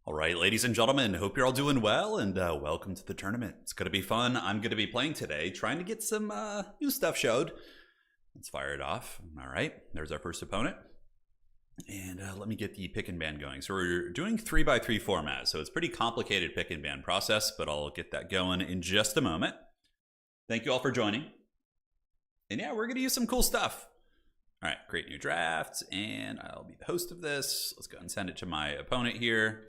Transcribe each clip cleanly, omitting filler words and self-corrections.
All right, ladies and gentlemen, hope you're all doing well, and welcome to the tournament. It's going to be fun. I'm going to be playing today, trying to get some new stuff showed. Let's fire it off. All right, there's our first opponent. And let me get the pick and ban going. So we're doing 3x3 format, so it's pretty complicated pick and ban process, but I'll get that going in just a moment. Thank you all for joining. And yeah, we're going to use some cool stuff. All right, create new drafts, and I'll be the host of this. Let's go and send it to my opponent here.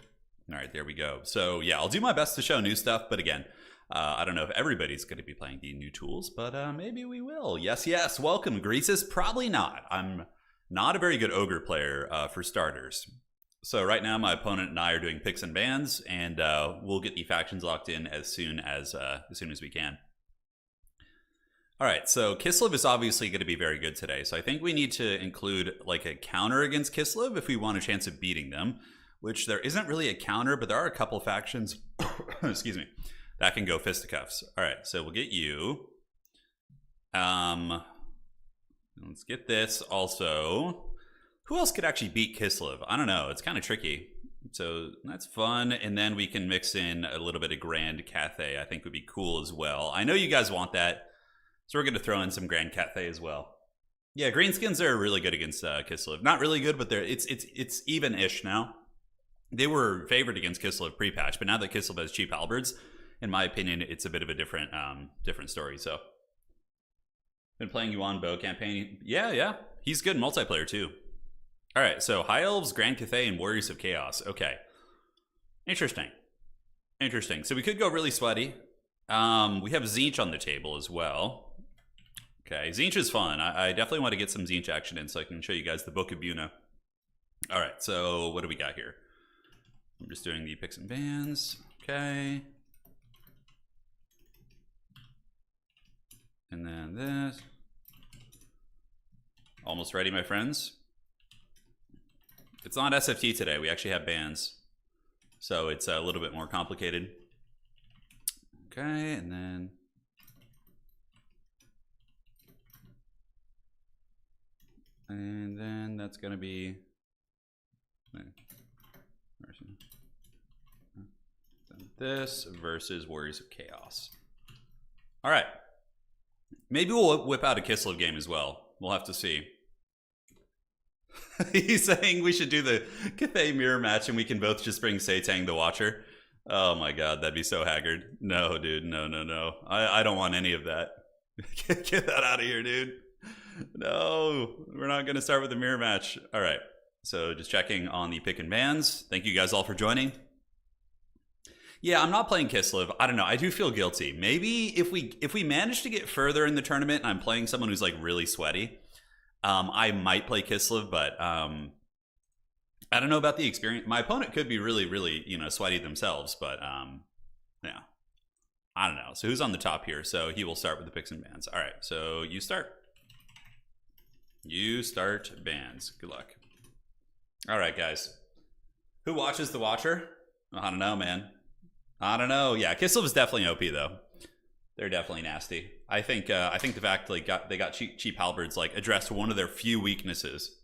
All right, there we go. So yeah, I'll do my best to show new stuff, but again, I don't know if everybody's going to be playing the new tools, but maybe we will. Yes, yes, welcome, Greases. Probably not. I'm not a very good ogre player for starters. So right now, my opponent and I are doing picks and bans, and we'll get the factions locked in as soon as we can. All right, so Kislev is obviously going to be very good today. So I think we need to include like a counter against Kislev if we want a chance of beating them, which there isn't really a counter, but there are a couple factions, excuse me, that can go fisticuffs. All right, so we'll get you. Let's get this also. Who else could actually beat Kislev? I don't know, it's kind of tricky. So that's fun, and then we can mix in a little bit of Grand Cathay. I think would be cool as well. I know you guys want that, so we're going to throw in some Grand Cathay as well. Yeah, greenskins are really good against Kislev. Not really good, but it's even-ish now. They were favored against Kislev pre-patch, but now that Kislev has cheap halberds, in my opinion, it's a bit of a different story. So, been playing Yuan Bo campaign. Yeah, he's good in multiplayer too. All right, so High Elves, Grand Cathay, and Warriors of Chaos. Okay, interesting. So we could go really sweaty. We have Tzeentch on the table as well. Okay, Tzeentch is fun. I definitely want to get some Tzeentch action in so I can show you guys the Book of Buna. All right, so what do we got here? I'm just doing the picks and bans. Okay. And then this. Almost ready, my friends. It's not SFT today. We actually have bans. So it's a little bit more complicated. Okay, and then. And then that's going to be. This versus Warriors of Chaos. All right. Maybe we'll whip out a Kislev game as well. We'll have to see. He's saying we should do the Cathay mirror match and we can both just bring Satang the Watcher. Oh my god, that'd be so haggard. No, dude, no. I don't want any of that. Get that out of here, dude. No, we're not going to start with the mirror match. All right. So just checking on the pick and bans. Thank you guys all for joining. Yeah, I'm not playing Kislev. I don't know. I do feel guilty. Maybe if we manage to get further in the tournament and I'm playing someone who's like really sweaty, I might play Kislev, but I don't know about the experience. My opponent could be really, really, sweaty themselves, but yeah. I don't know. So who's on the top here? So he will start with the picks and bans. All right. So you start. You start bans. Good luck. All right, guys. Who watches the Watcher? I don't know, man. I don't know. Yeah, Kislev is definitely OP though. They're definitely nasty. I think the fact they got cheap halberds like addressed one of their few weaknesses.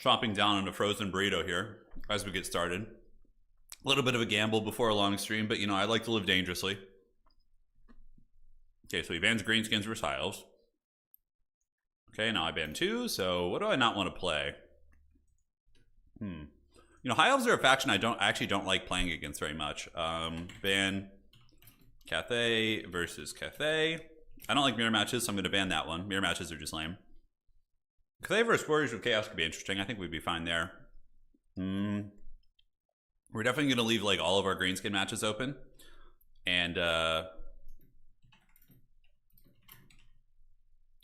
Chopping down on a frozen burrito here as we get started. A little bit of a gamble before a long stream, but I like to live dangerously. Okay, so he bans greenskins versus High Elves. Okay, now I ban 2, so what do I not want to play? High Elves are a faction I don't like playing against very much. Ban Cathay versus Cathay. I don't like mirror matches, so I'm going to ban that one. Mirror matches are just lame. Cathay versus Warriors of Chaos could be interesting. I think we'd be fine there. We're definitely going to leave like all of our greenskin matches open. And all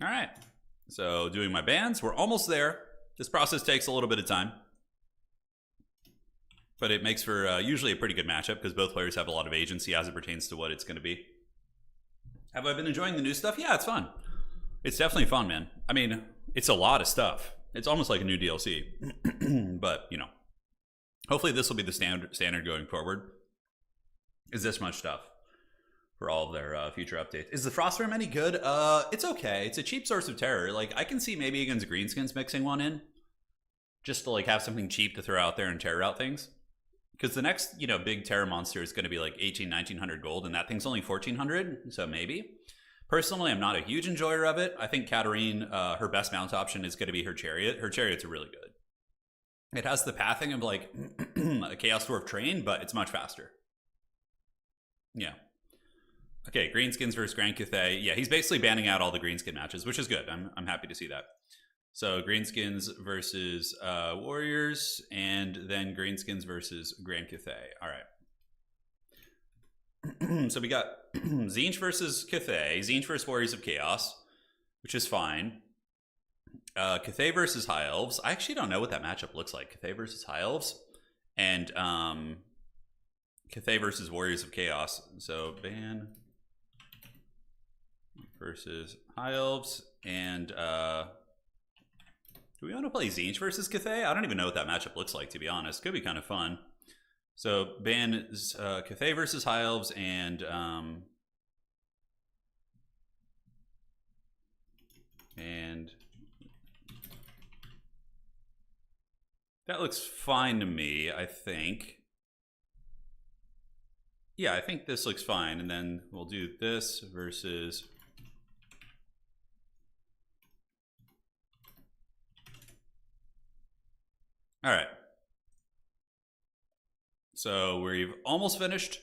right. So doing my bans. We're almost there. This process takes a little bit of time. But it makes for usually a pretty good matchup because both players have a lot of agency as it pertains to what it's going to be. Have I been enjoying the new stuff? Yeah, it's fun. It's definitely fun, man. I mean, it's a lot of stuff. It's almost like a new DLC. But, hopefully this will be the standard going forward. Is this much stuff for all of their future updates. Is the Frostworm any good? It's okay. It's a cheap source of terror. Like, I can see maybe against greenskins mixing one in. just to like have something cheap to throw out there and terror out things. Because the next, you know, big terror monster is going to be like 1900 gold, and that thing's only 1400, so maybe. Personally, I'm not a huge enjoyer of it. I think Katarine, her best mount option is going to be her chariot. Her chariot's really good. It has the pathing of like a Chaos Dwarf train, but it's much faster. Yeah. Okay, Greenskins versus Grand Cathay. Yeah, he's basically banning out all the Greenskin matches, which is good. I'm happy to see that. So Greenskins versus Warriors, and then Greenskins versus Grand Cathay. All right. So we got Tzeentch versus Cathay, Tzeentch versus Warriors of Chaos, which is fine. Cathay versus High Elves. I actually don't know what that matchup looks like. Cathay versus High Elves, and Cathay versus Warriors of Chaos. So ban versus High Elves, and do we want to play Tzeentch versus Cathay? I don't even know what that matchup looks like, to be honest. Could be kind of fun. So ban Cathay versus High Elves, and that looks fine to me, I think. Yeah, I think this looks fine, and then we'll do this versus... All right. So we've almost finished.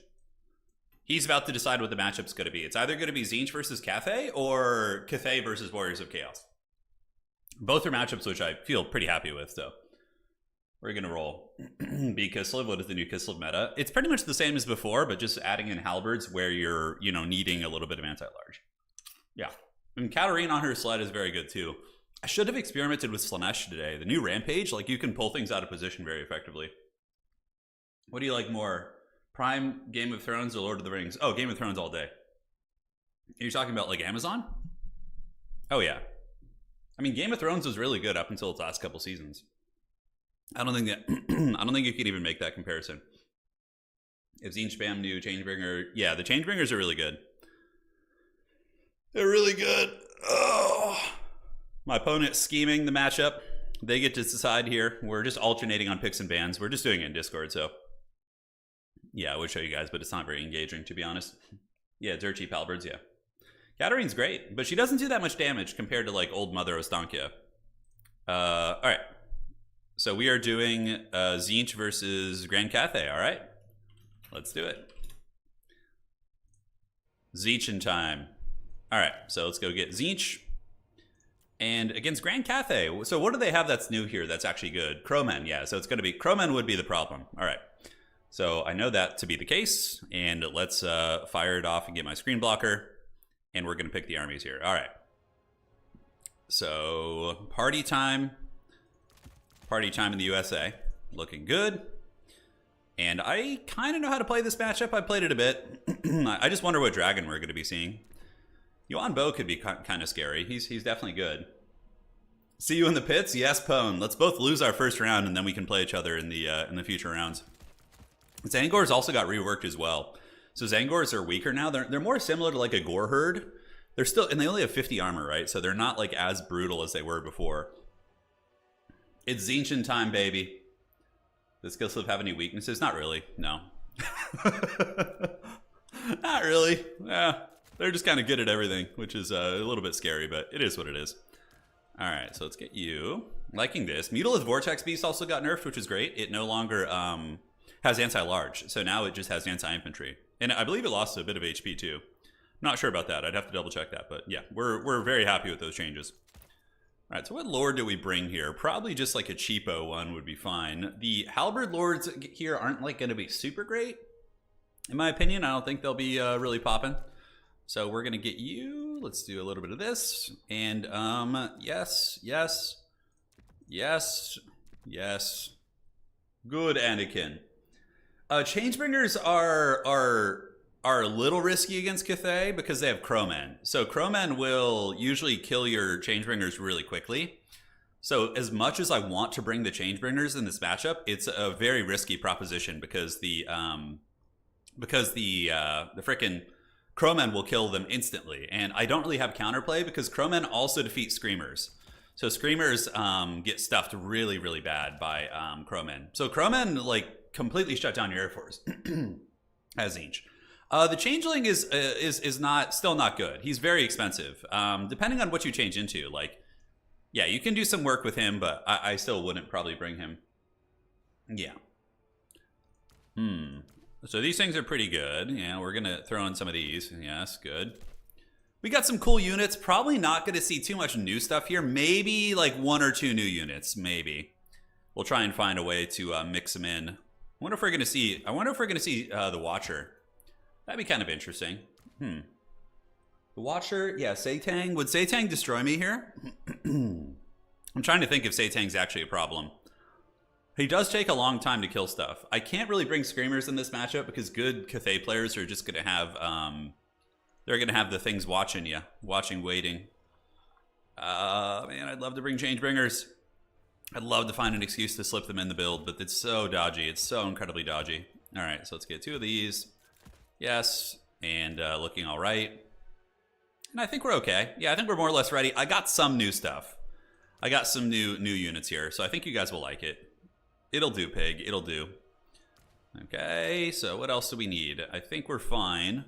He's about to decide what the matchup's going to be. It's either going to be Tzeentch versus Cathay or Cathay versus Warriors of Chaos. Both are matchups which I feel pretty happy with, so we're going to roll. Be Kislev. What is the new Kislev meta? It's pretty much the same as before, but just adding in halberds where you're, you know, needing a little bit of anti-large. Yeah. And Katarine on her sled is very good too. I should have experimented with Slanesh today. The new Rampage, like you can pull things out of position very effectively. What do you like more? Prime, Game of Thrones, or Lord of the Rings? Oh, Game of Thrones all day. You're talking about like Amazon? Oh yeah. I mean, Game of Thrones was really good up until its last couple seasons. I don't think that I don't think you could even make that comparison. If Tzeentch spam new Changebringer, yeah, the Changebringers are really good. They're really good. Oh. My opponent scheming the matchup. They get to decide here. We're just alternating on picks and bans. We're just doing it in Discord, so yeah, I would show you guys, but it's not very engaging, to be honest. Yeah, dirt cheap halberds, yeah. Katarine's great, but she doesn't do that much damage compared to like old Mother Ostankia. All right. So we are doing Tzeentch versus Grand Cathay, all right? Let's do it. Tzeentch in time. All right, so let's go get Tzeentch. And against Grand Cathay, so what do they have that's new here that's actually good? Crowmen, yeah, so it's going to be, Crowmen would be the problem. All right, so I know that to be the case, and let's fire it off and get my screen blocker, and we're going to pick the armies here. All right, so party time in the USA, looking good. And I kind of know how to play this matchup. I played it a bit. I just wonder what dragon we're going to be seeing. Yuan Bo could be kind of scary. He's definitely good. See you in the pits? Yes, Pone. Let's both lose our first round, and then we can play each other in the future rounds. Zangors also got reworked as well. So Zangors are weaker now. They're more similar to like a Gore Herd. They're still, and they only have 50 armor, right? So they're not like as brutal as they were before. It's Tzeentch in time, baby. Does Kislev have any weaknesses? Not really. No. Not really. Yeah. They're just kind of good at everything, which is a little bit scary, but it is what it is. All right, so let's get you. Liking this. Mutilith Vortex Beast also got nerfed, which is great. It no longer has anti-large, so now it just has anti-infantry. And I believe it lost a bit of HP too. Not sure about that. I'd have to double check that, but yeah, we're very happy with those changes. All right, so what lord do we bring here? Probably just like a cheapo one would be fine. The halberd lords here aren't like going to be super great, in my opinion. I don't think they'll be really popping. So we're going to get you. Let's do a little bit of this. And yes. Good, Anakin. Changebringers are a little risky against Cathay because they have Crowmen. So Crowmen will usually kill your Changebringers really quickly. So as much as I want to bring the Changebringers in this matchup, it's a very risky proposition because the frickin' Crowmen will kill them instantly. And I don't really have counterplay because Crowmen also defeat Screamers. So Screamers get stuffed really, really bad by Crowmen. So Crowmen, like, completely shut down your Air Force as Zinch. The Changeling is still not good. He's very expensive. Depending on what you change into, like, yeah, you can do some work with him, but I still wouldn't probably bring him. Yeah. So these things are pretty good. Yeah, we're going to throw in some of these. Yes, good. We got some cool units. Probably not going to see too much new stuff here. Maybe like 1 or 2 new units. Maybe. We'll try and find a way to mix them in. I wonder if we're going to see the Watcher. That'd be kind of interesting. The Watcher, yeah, Satang. Would Satang destroy me here? I'm trying to think if Satang's actually a problem. He does take a long time to kill stuff. I can't really bring Screamers in this matchup because good Cathay players are just going to have... they're going to have the things watching you. Waiting. Man, I'd love to bring Changebringers. I'd love to find an excuse to slip them in the build, but it's so dodgy. It's so incredibly dodgy. All right, so let's get 2 of these. Yes, and looking all right. And I think we're okay. Yeah, I think we're more or less ready. I got some new stuff. I got some new units here, so I think you guys will like it. It'll do, Pig. It'll do. Okay, so what else do we need? I think we're fine.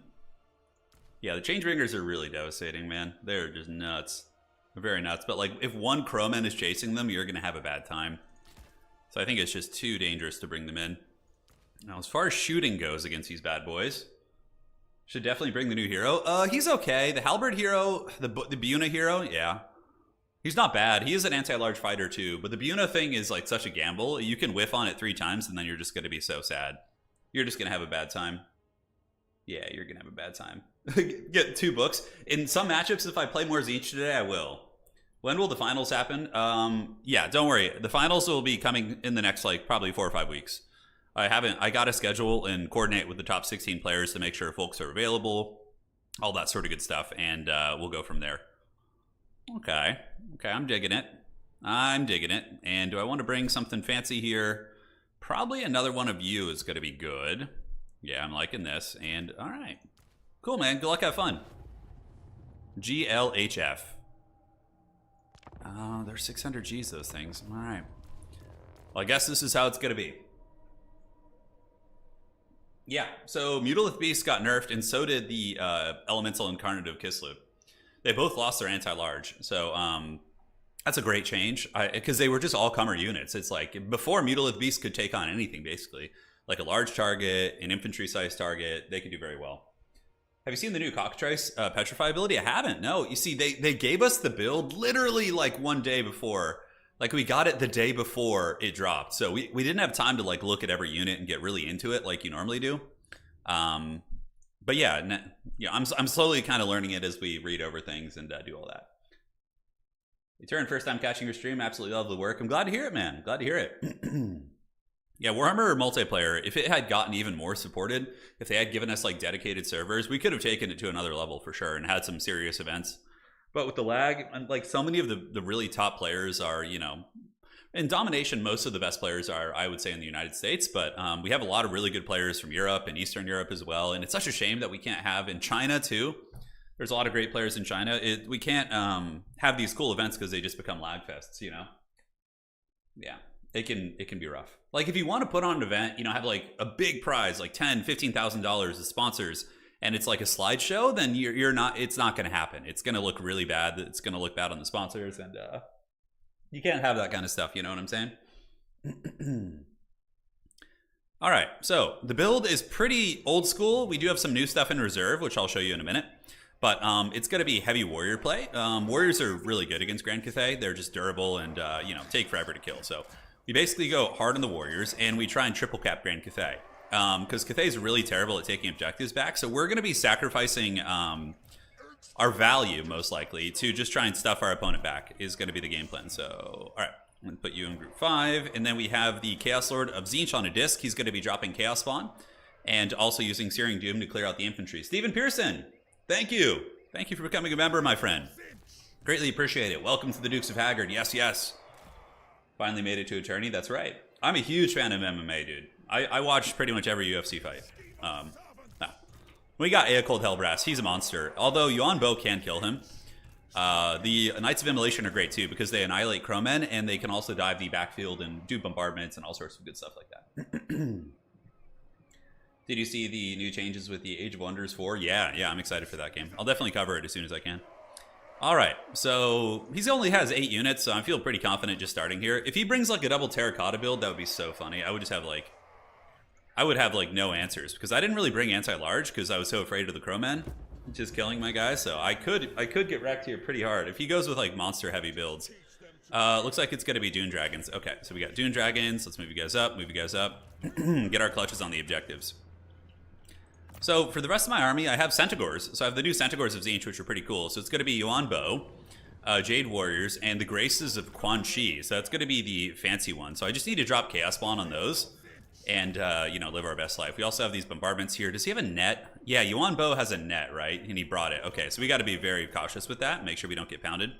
Yeah, the Changebringers are really devastating, man. They're just nuts. They're very nuts. But, like, if one Crowman is chasing them, you're going to have a bad time. So I think it's just too dangerous to bring them in. Now, as far as shooting goes against these bad boys, should definitely bring the new hero. He's okay. The Halberd hero, the Buna hero, yeah. He's not bad. He is an anti-large fighter, too. But the Buna thing is, like, such a gamble. You can whiff on it 3 times, and then you're just going to be so sad. You're just going to have a bad time. Yeah, you're going to have a bad time. Get 2 books. In some matchups, if I play more Zinch today, I will. When will the finals happen? Yeah, don't worry. The finals will be coming in the next, like, probably 4 or 5 weeks. I got to schedule and coordinate with the top 16 players to make sure folks are available. All that sort of good stuff. And we'll go from there. Okay, I'm digging it. And do I want to bring something fancy here? Probably another one of you is going to be good. Yeah, I'm liking this. And all right. Cool, man. Good luck. Have fun. GLHF. Oh, they're 600 Gs, those things. All right. Well, I guess this is how it's going to be. Yeah, so Mutalith Beast got nerfed, and so did the Elemental Incarnate of Kislev. They both lost their anti-large, so that's a great change, because they were just all-comer units. It's like, before Mutalith Beast could take on anything, basically. Like a large target, an infantry-sized target, they could do very well. Have you seen the new Cockatrice Petrify ability? I haven't, no. You see, they gave us the build literally like 1 day before. Like, we got it the day before it dropped. So we didn't have time to, like, look at every unit and get really into it like you normally do. But yeah, I'm slowly kind of learning it as we read over things and do all that. Hey, Turin, first time catching your stream. Absolutely love the work. I'm glad to hear it, man. Glad to hear it. Yeah, Warhammer multiplayer, if it had gotten even more supported, if they had given us, like, dedicated servers, we could have taken it to another level for sure and had some serious events. But with the lag, like, so many of the really top players are, you know, in Domination, most of the best players are, I would say, in the United States. But we have a lot of really good players from Europe and Eastern Europe as well. And it's such a shame that we can't have in China, too. There's a lot of great players in China. We can't have these cool events because they just become lag fests, you know? Yeah, it can be rough. Like, if you want to put on an event, you know, have, like, a big prize, like $10,000, $15,000 as sponsors, and it's like a slideshow, then it's not going to happen. It's going to look really bad. It's going to look bad on the sponsors, and you can't have that kind of stuff. You know what I'm saying? All right, so the build is pretty old school. We do have some new stuff in reserve, which I'll show you in a minute. But it's going to be heavy warrior play. Warriors are really good against Grand Cathay. They're just durable and, you know, take forever to kill. So we basically go hard on the warriors, and we try and triple cap Grand Cathay. Because Cathay is really terrible at taking objectives back. So we're going to be sacrificing our value, most likely, to just try and stuff our opponent back is going to be the game plan. So, all right, I'm going to put you in group 5. And then we have the Chaos Lord of Zinch on a disc. He's going to be dropping Chaos Spawn and also using Searing Doom to clear out the infantry. Stephen Pearson, thank you. Thank you for becoming a member, my friend. Greatly appreciate it. Welcome to the Dukes of Haggard. Yes, yes. Finally made it to a tourney. That's right. I'm a huge fan of MMA, dude. I watched pretty much every UFC fight. We got Ea Cold Hellbrass. He's a monster. Although Yuan Bo can kill him. The Knights of Immolation are great too because they annihilate crowmen and they can also dive the backfield and do bombardments and all sorts of good stuff like that. Did you see the new changes with the Age of Wonders 4? Yeah, I'm excited for that game. I'll definitely cover it as soon as I can. All right, so he only has 8 units, so I feel pretty confident just starting here. If he brings like a double terracotta build, that would be so funny. I would just have like, no answers because I didn't really bring anti-large because I was so afraid of the crowmen just killing my guys. So I could get wrecked here pretty hard if he goes with like monster heavy builds. Looks like it's gonna be Dune Dragons. Okay, so we got Dune Dragons. Let's move you guys up. Get our clutches on the objectives. So for the rest of my army, I have Centaurs. So I have the new Centaurs of Tzeentch, which are pretty cool. So it's going to be Yuan Bo, Jade Warriors, and the Graces of Quan Chi. So that's going to be the fancy one. So I just need to drop Chaos Spawn on those and, you know, live our best life. We also have these bombardments here. Does he have a net? Yeah, Yuan Bo has a net, right? And he brought it. Okay, so we got to be very cautious with that. Make sure we don't get pounded.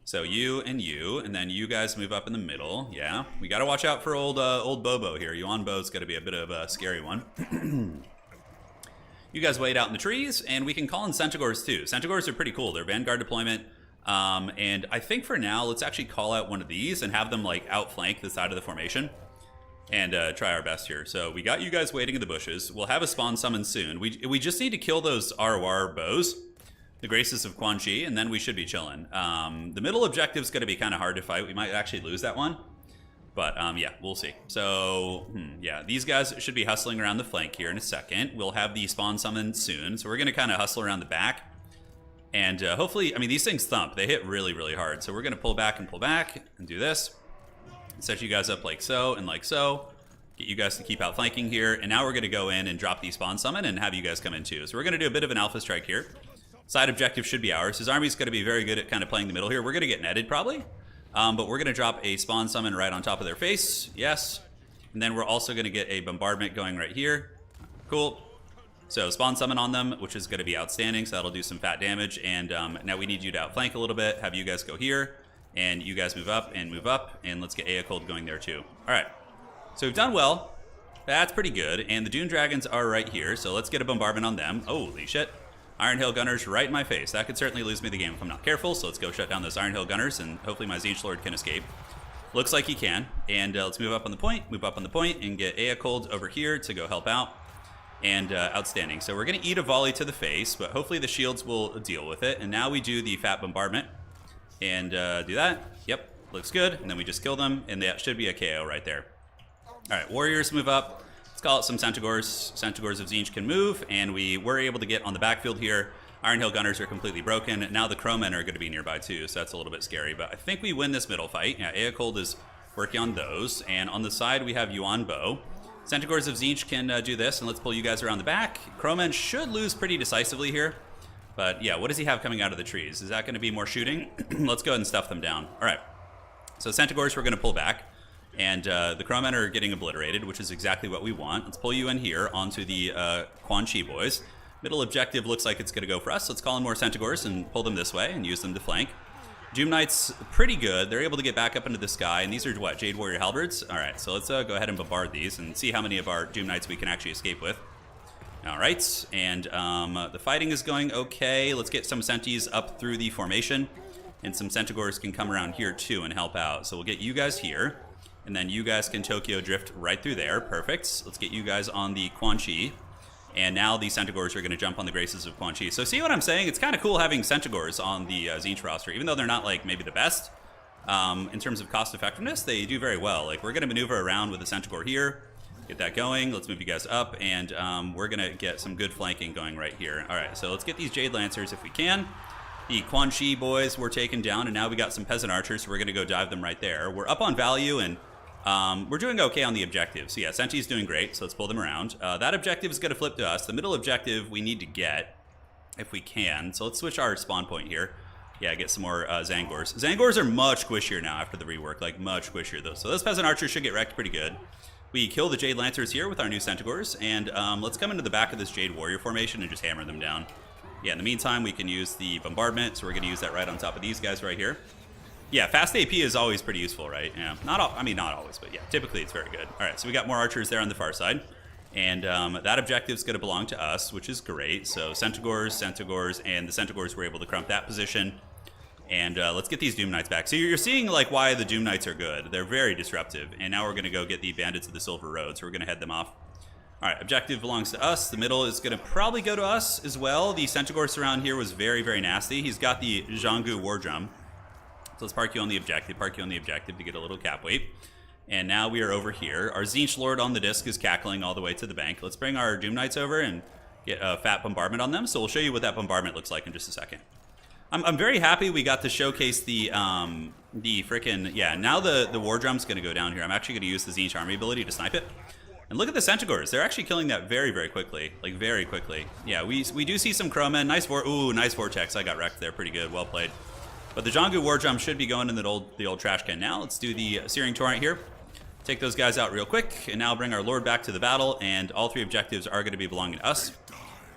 So you, and then you guys move up in the middle. Yeah, we got to watch out for old Bobo here. Yuan Bo's going to be a bit of a scary one. You guys wait out in the trees, and we can call in Centaurs too. Centaurs are pretty cool. They're Vanguard deployment. And I think for now, let's actually call out one of these and have them like outflank the side of the formation and try our best here. So we got you guys waiting in the bushes. We'll have a spawn summon soon. We just need to kill those Arwar bows, the Graces of Quan Chi, and then we should be chilling. The middle objective is going to be kind of hard to fight. We might actually lose that one. But, yeah, we'll see. So, yeah, these guys should be hustling around the flank here in a second. We'll have the spawn summon soon. So we're going to kind of hustle around the back. And hopefully, I mean, these things thump. They hit really, really hard. So we're going to pull back and do this. Set you guys up like so and like so. Get you guys to keep outflanking here. And now we're going to go in and drop the spawn summon and have you guys come in too. So we're going to do a bit of an alpha strike here. Side objective should be ours. His army's going to be very good at kind of playing the middle here. We're going to get netted probably. But we're going to drop a spawn summon right on top of their face. Yes. And then we're also going to get a bombardment going right here. Cool. So spawn summon on them, which is going to be outstanding. So that'll do some fat damage. And now we need you to outflank a little bit. Have you guys go here. And you guys move up. And let's get Aecold going there too. All right. So we've done well. That's pretty good. And the Dune Dragons are right here. So let's get a bombardment on them. Holy shit. Iron Hill Gunners right in my face. That could certainly lose me the game if I'm not careful, so let's go shut down those Iron Hill Gunners, and hopefully my Tzeentch Lord can escape. Looks like he can, and let's move up on the point, and get Aecold over here to go help out. And outstanding. So we're going to eat a volley to the face, but hopefully the shields will deal with it. And now we do the fat bombardment, and do that. Yep, looks good. And then we just kill them, and that should be a KO right there. All right, Warriors move up. Let's call it some Centaurs. Centaurs of Tzeentch can move, and we were able to get on the backfield here. Iron Hill Gunners are completely broken. Now the Crowmen are going to be nearby too, so that's a little bit scary. But I think we win this middle fight. Yeah, Aecold is working on those. And on the side, we have Yuan Bo. Centaurs of Tzeentch can do this, and let's pull you guys around the back. Crowmen should lose pretty decisively here. But yeah, what does he have coming out of the trees? Is that going to be more shooting? Let's go ahead and stuff them down. All right. So Centaurs, we're going to pull back. And the Crowmen are getting obliterated, which is exactly what we want. Let's pull you in here onto the Quan Chi boys. Middle objective looks like it's going to go for us. Let's call in more Centaurs and pull them this way and use them to flank. Doom Knights, pretty good. They're able to get back up into the sky. And these are what, Jade Warrior Halberds? All right, so let's go ahead and bombard these and see how many of our Doom Knights we can actually escape with. All right, and the fighting is going okay. Let's get some Centis up through the formation. And some Centaurs can come around here too and help out. So we'll get you guys here. And then you guys can Tokyo drift right through there. Perfect. Let's get you guys on the Quan Chi. And now the Centaurs are going to jump on the Graces of Quan Chi. So see what I'm saying? It's kind of cool having Centaurs on the Tzeentch roster. Even though they're not like maybe the best in terms of cost effectiveness, they do very well. Like we're going to maneuver around with the Centaur here. Get that going. Let's move you guys up. And we're going to get some good flanking going right here. All right, so let's get these Jade Lancers if we can. The Quan Chi boys were taken down. And now we got some Peasant Archers. So we're going to go dive them right there. We're up on value and we're doing okay on the objective. So yeah, Senti's doing great, so let's pull them around. That objective is going to flip to us. The middle objective we need to get, if we can. So let's switch our spawn point here. Yeah, get some more Zangors. Zangors are much squishier now after the rework, like much squishier though. So those Peasant Archers should get wrecked pretty good. We kill the Jade Lancers here with our new Centaurs, and let's come into the back of this Jade Warrior formation and just hammer them down. Yeah, in the meantime, we can use the bombardment, so we're going to use that right on top of these guys right here. Yeah, fast AP is always pretty useful, right? Yeah, not always, but yeah, typically it's very good. All right, so we got more archers there on the far side. And that objective is going to belong to us, which is great. So Centaurs, and the Centaurs were able to crump that position. And let's get these Doom Knights back. So you're seeing like why the Doom Knights are good. They're very disruptive. And now we're going to go get the Bandits of the Silver Road. So we're going to head them off. All right, objective belongs to us. The middle is going to probably go to us as well. The Centaurus around here was very, very nasty. He's got the Zhangu War Drum. So let's park you on the objective. Park you on the objective to get a little cap weight. And now we are over here. Our Tzeentch Lord on the disc is cackling all the way to the bank. Let's bring our Doom Knights over and get a fat bombardment on them. So we'll show you what that bombardment looks like in just a second. I'm very happy we got to showcase the frickin', yeah, now the War Drum's going to go down here. I'm actually going to use the Tzeentch Army ability to snipe it. And look at the Centaurs. They're actually killing that very, very quickly. Like, very quickly. Yeah, we do see some Crowmen. Nice Vortex. I got wrecked there. Pretty good. Well played. But the Zhangu War Drum should be going in the old trash can now. Let's do the Searing Torrent here. Take those guys out real quick. And now bring our Lord back to the battle. And all 3 objectives are going to be belonging to us.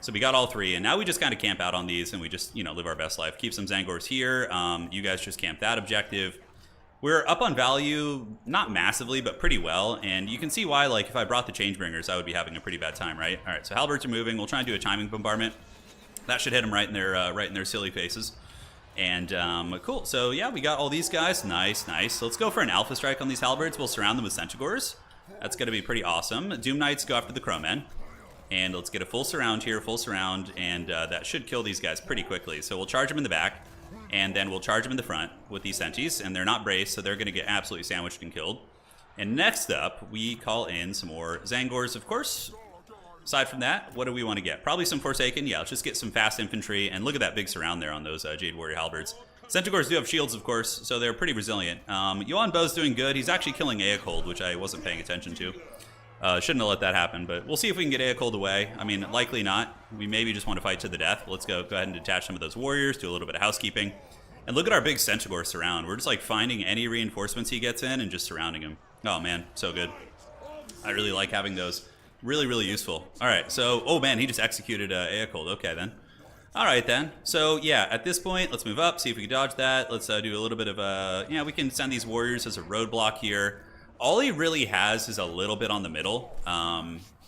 So we got all 3. And now we just kind of camp out on these. And we just, you know, live our best life. Keep some Zangors here. You guys just camp that objective. We're up on value, not massively, but pretty well. And you can see why, like, if I brought the Changebringers, I would be having a pretty bad time, right? All right, so Halberds are moving. We'll try and do a timing bombardment. That should hit them right in their silly faces. And cool. So, yeah, we got all these guys. Nice, nice. So let's go for an Alpha Strike on these Halberds. We'll surround them with Centaurs. That's going to be pretty awesome. Doom Knights go after the Crowmen. And let's get a full surround here, full surround. And that should kill these guys pretty quickly. So we'll charge them in the back. And then we'll charge them in the front with these Senties, and they're not braced, so they're going to get absolutely sandwiched and killed. And next up, we call in some more Zangors, of course. Aside from that, what do we want to get? Probably some Forsaken. Yeah, let's just get some fast infantry, and look at that big surround there on those Jade Warrior Halberds. Centaurs do have shields, of course, so they're pretty resilient. Yuan Bo's doing good. He's actually killing Eocold, which I wasn't paying attention to. Shouldn't have let that happen, but we'll see if we can get Eocold away. I mean, likely not. We maybe just want to fight to the death. Let's go ahead and detach some of those warriors, do a little bit of housekeeping. And look at our big Centaur surround. We're just like finding any reinforcements he gets in and just surrounding him. Oh man, so good. I really like having those. Really, really useful. All right, so, oh man, he just executed Eocold. Okay then. All right then. So yeah, at this point, let's move up, see if we can dodge that. Let's do a little bit of yeah, we can send these warriors as a roadblock here. All he really has is a little bit on the middle.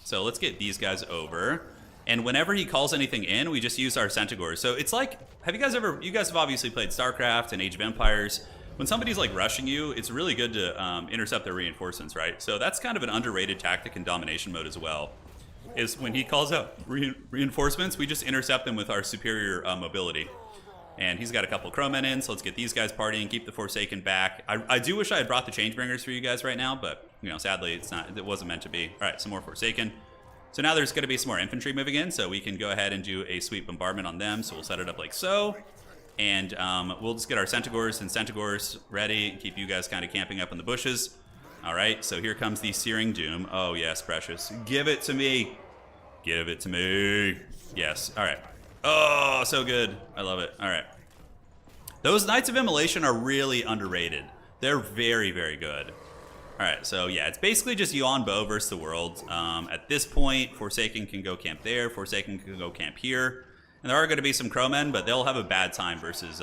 So let's get these guys over. And whenever he calls anything in, we just use our Centaurs. So it's like, have you guys have obviously played StarCraft and Age of Empires. When somebody's like rushing you, it's really good to intercept their reinforcements, right? So that's kind of an underrated tactic in domination mode as well. Is when he calls out reinforcements, we just intercept them with our superior mobility. And he's got a couple Crowmen in, so let's get these guys partying, keep the Forsaken back. I do wish I had brought the Changebringers for you guys right now, but you know, sadly, it wasn't meant to be. All right, some more Forsaken. So now there's going to be some more infantry moving in, so we can go ahead and do a sweet bombardment on them. So we'll set it up like so. And we'll just get our Centaurs ready, keep you guys kind of camping up in the bushes. All right, so here comes the Searing Doom. Oh, yes, precious. Give it to me. Give it to me. Yes, all right. Oh, so good. I love it. All right. Those Knights of Immolation are really underrated. They're very, very good. All right, so yeah, it's basically just Yuan Bo versus the world. At this point, Forsaken can go camp there. Forsaken can go camp here. And there are going to be some Crowmen, but they'll have a bad time versus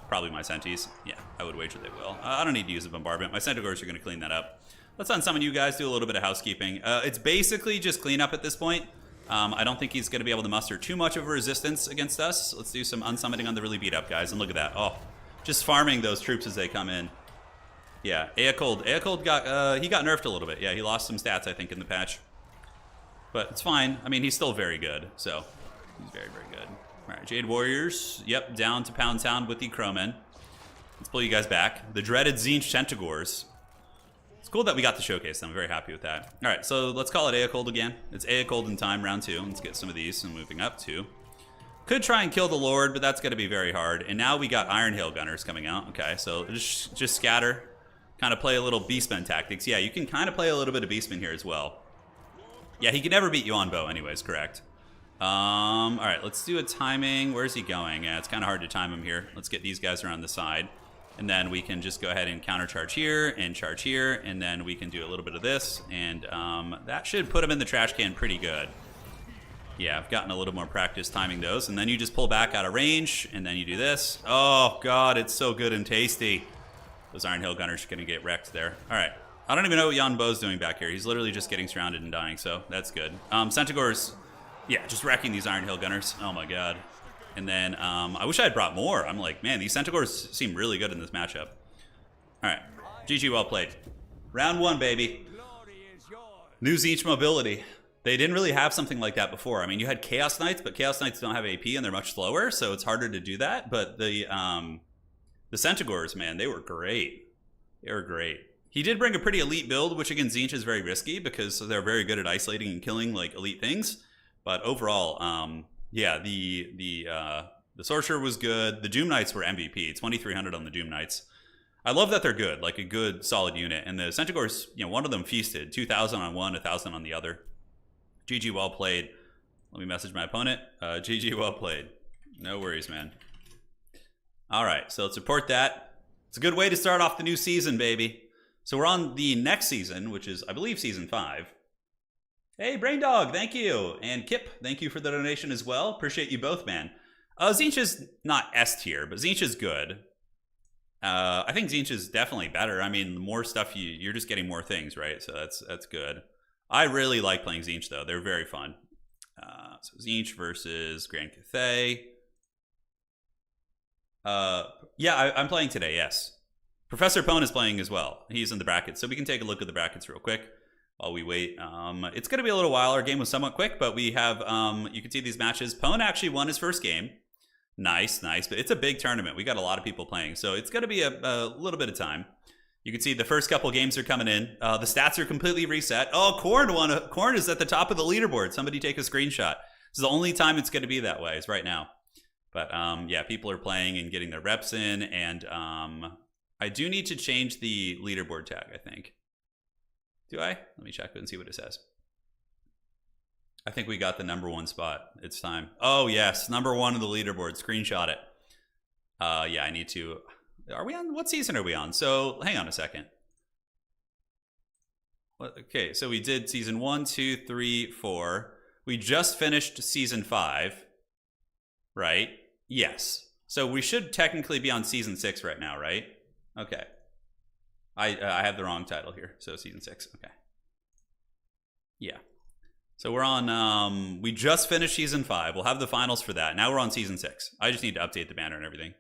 probably my Senties. Yeah, I would wager they will. I don't need to use a bombardment. My Centaurs are going to clean that up. Let's unsummon you guys, do a little bit of housekeeping. It's basically just cleanup at this point. I don't think he's going to be able to muster too much of a resistance against us. Let's do some unsummoning on the really beat up guys. And look at that. Oh, just farming those troops as they come in. Yeah, Eocold got, he got nerfed a little bit. Yeah, he lost some stats, I think, in the patch. But it's fine. I mean, he's still very good, so he's very, very good. All right, Jade Warriors. Yep, down to Pound Town with the Crowmen. Let's pull you guys back. The dreaded Tzeentch Centaurs. It's cool that we got to showcase them. I'm very happy with that. All right, so let's call it Eocold again. It's Eocold in time, round 2. Let's get some of these and moving up to. Could try and kill the Lord, but that's going to be very hard. And now we got Iron Hail Gunners coming out. Okay, so just scatter. Kind of play a little Beastman tactics. Yeah, you can kind of play a little bit of Beastman here as well. Yeah, he can never beat Yuan Bo anyways, correct. All right, let's do a timing. Where's he going? Yeah, it's kind of hard to time him here. Let's get these guys around the side. And then we can just go ahead and countercharge here and charge here. And then we can do a little bit of this. And that should put him in the trash can pretty good. Yeah, I've gotten a little more practice timing those. And then you just pull back out of range. And then you do this. Oh, God, it's so good and tasty. Those Iron Hail Gunners are going to get wrecked there. All right. I don't even know what Yuan Bo's doing back here. He's literally just getting surrounded and dying, so that's good. Centaurs, yeah, just wrecking these Iron Hail Gunners. Oh, my God. And then I wish I had brought more. I'm like, man, these Centaurs seem really good in this matchup. All right, GG, well played. Round 1, baby. New Tzeentch mobility. They didn't really have something like that before. I mean, you had Chaos Knights, but Chaos Knights don't have AP and they're much slower, so it's harder to do that. But the Centaurs, man, they were great. They were great. He did bring a pretty elite build, which against Tzeentch is very risky because they're very good at isolating and killing like elite things. But overall, yeah, the Sorcerer was good. The Doom Knights were MVP. 2,300 on the Doom Knights. I love that they're good, like a good solid unit. And the Centaurs, you know, one of them feasted 2,000 on one, 1,000 on the other. GG, well played. Let me message my opponent. GG, well played. No worries, man. All right, so let's support that. It's a good way to start off the new season, baby. So we're on the next season, which is, I believe, season 5. Hey, Brain Dog, thank you. And Kip, thank you for the donation as well. Appreciate you both, man. Tzeentch is not S tier, but Tzeentch is good. I think Tzeentch is definitely better. I mean, the more stuff you're just getting more things, right? So that's good. I really like playing Tzeentch, though. They're very fun. So Tzeentch versus Grand Cathay. Yeah, I'm playing today, yes. Professor Pone is playing as well. He's in the brackets, so we can take a look at the brackets real quick while we wait. It's going to be a little while. Our game was somewhat quick, but we have, you can see these matches. Pone actually won his first game. Nice, nice. But it's a big tournament. We got a lot of people playing, so it's going to be a little bit of time. You can see the first couple games are coming in. The stats are completely reset. Oh, Corn won. Corn is at the top of the leaderboard. Somebody take a screenshot. This is the only time it's going to be that way, is right now. But yeah, people are playing and getting their reps in, and I do need to change the leaderboard tag, I think. Do I? Let me check and see what it says. I think we got the #1 spot. It's time. Oh, yes. #1 of the leaderboard. Screenshot it. Yeah, I need to. Are we on? What season are we on? So, hang on a second. Okay, so we did season 1, 2, 3, 4. We just finished season 5. Right? Yes. So we should technically be on season 6 right now, right? Okay. I have the wrong title here. So season 6. Okay. Yeah. So we're on, we just finished season 5. We'll have the finals for that. Now we're on season 6. I just need to update the banner and everything.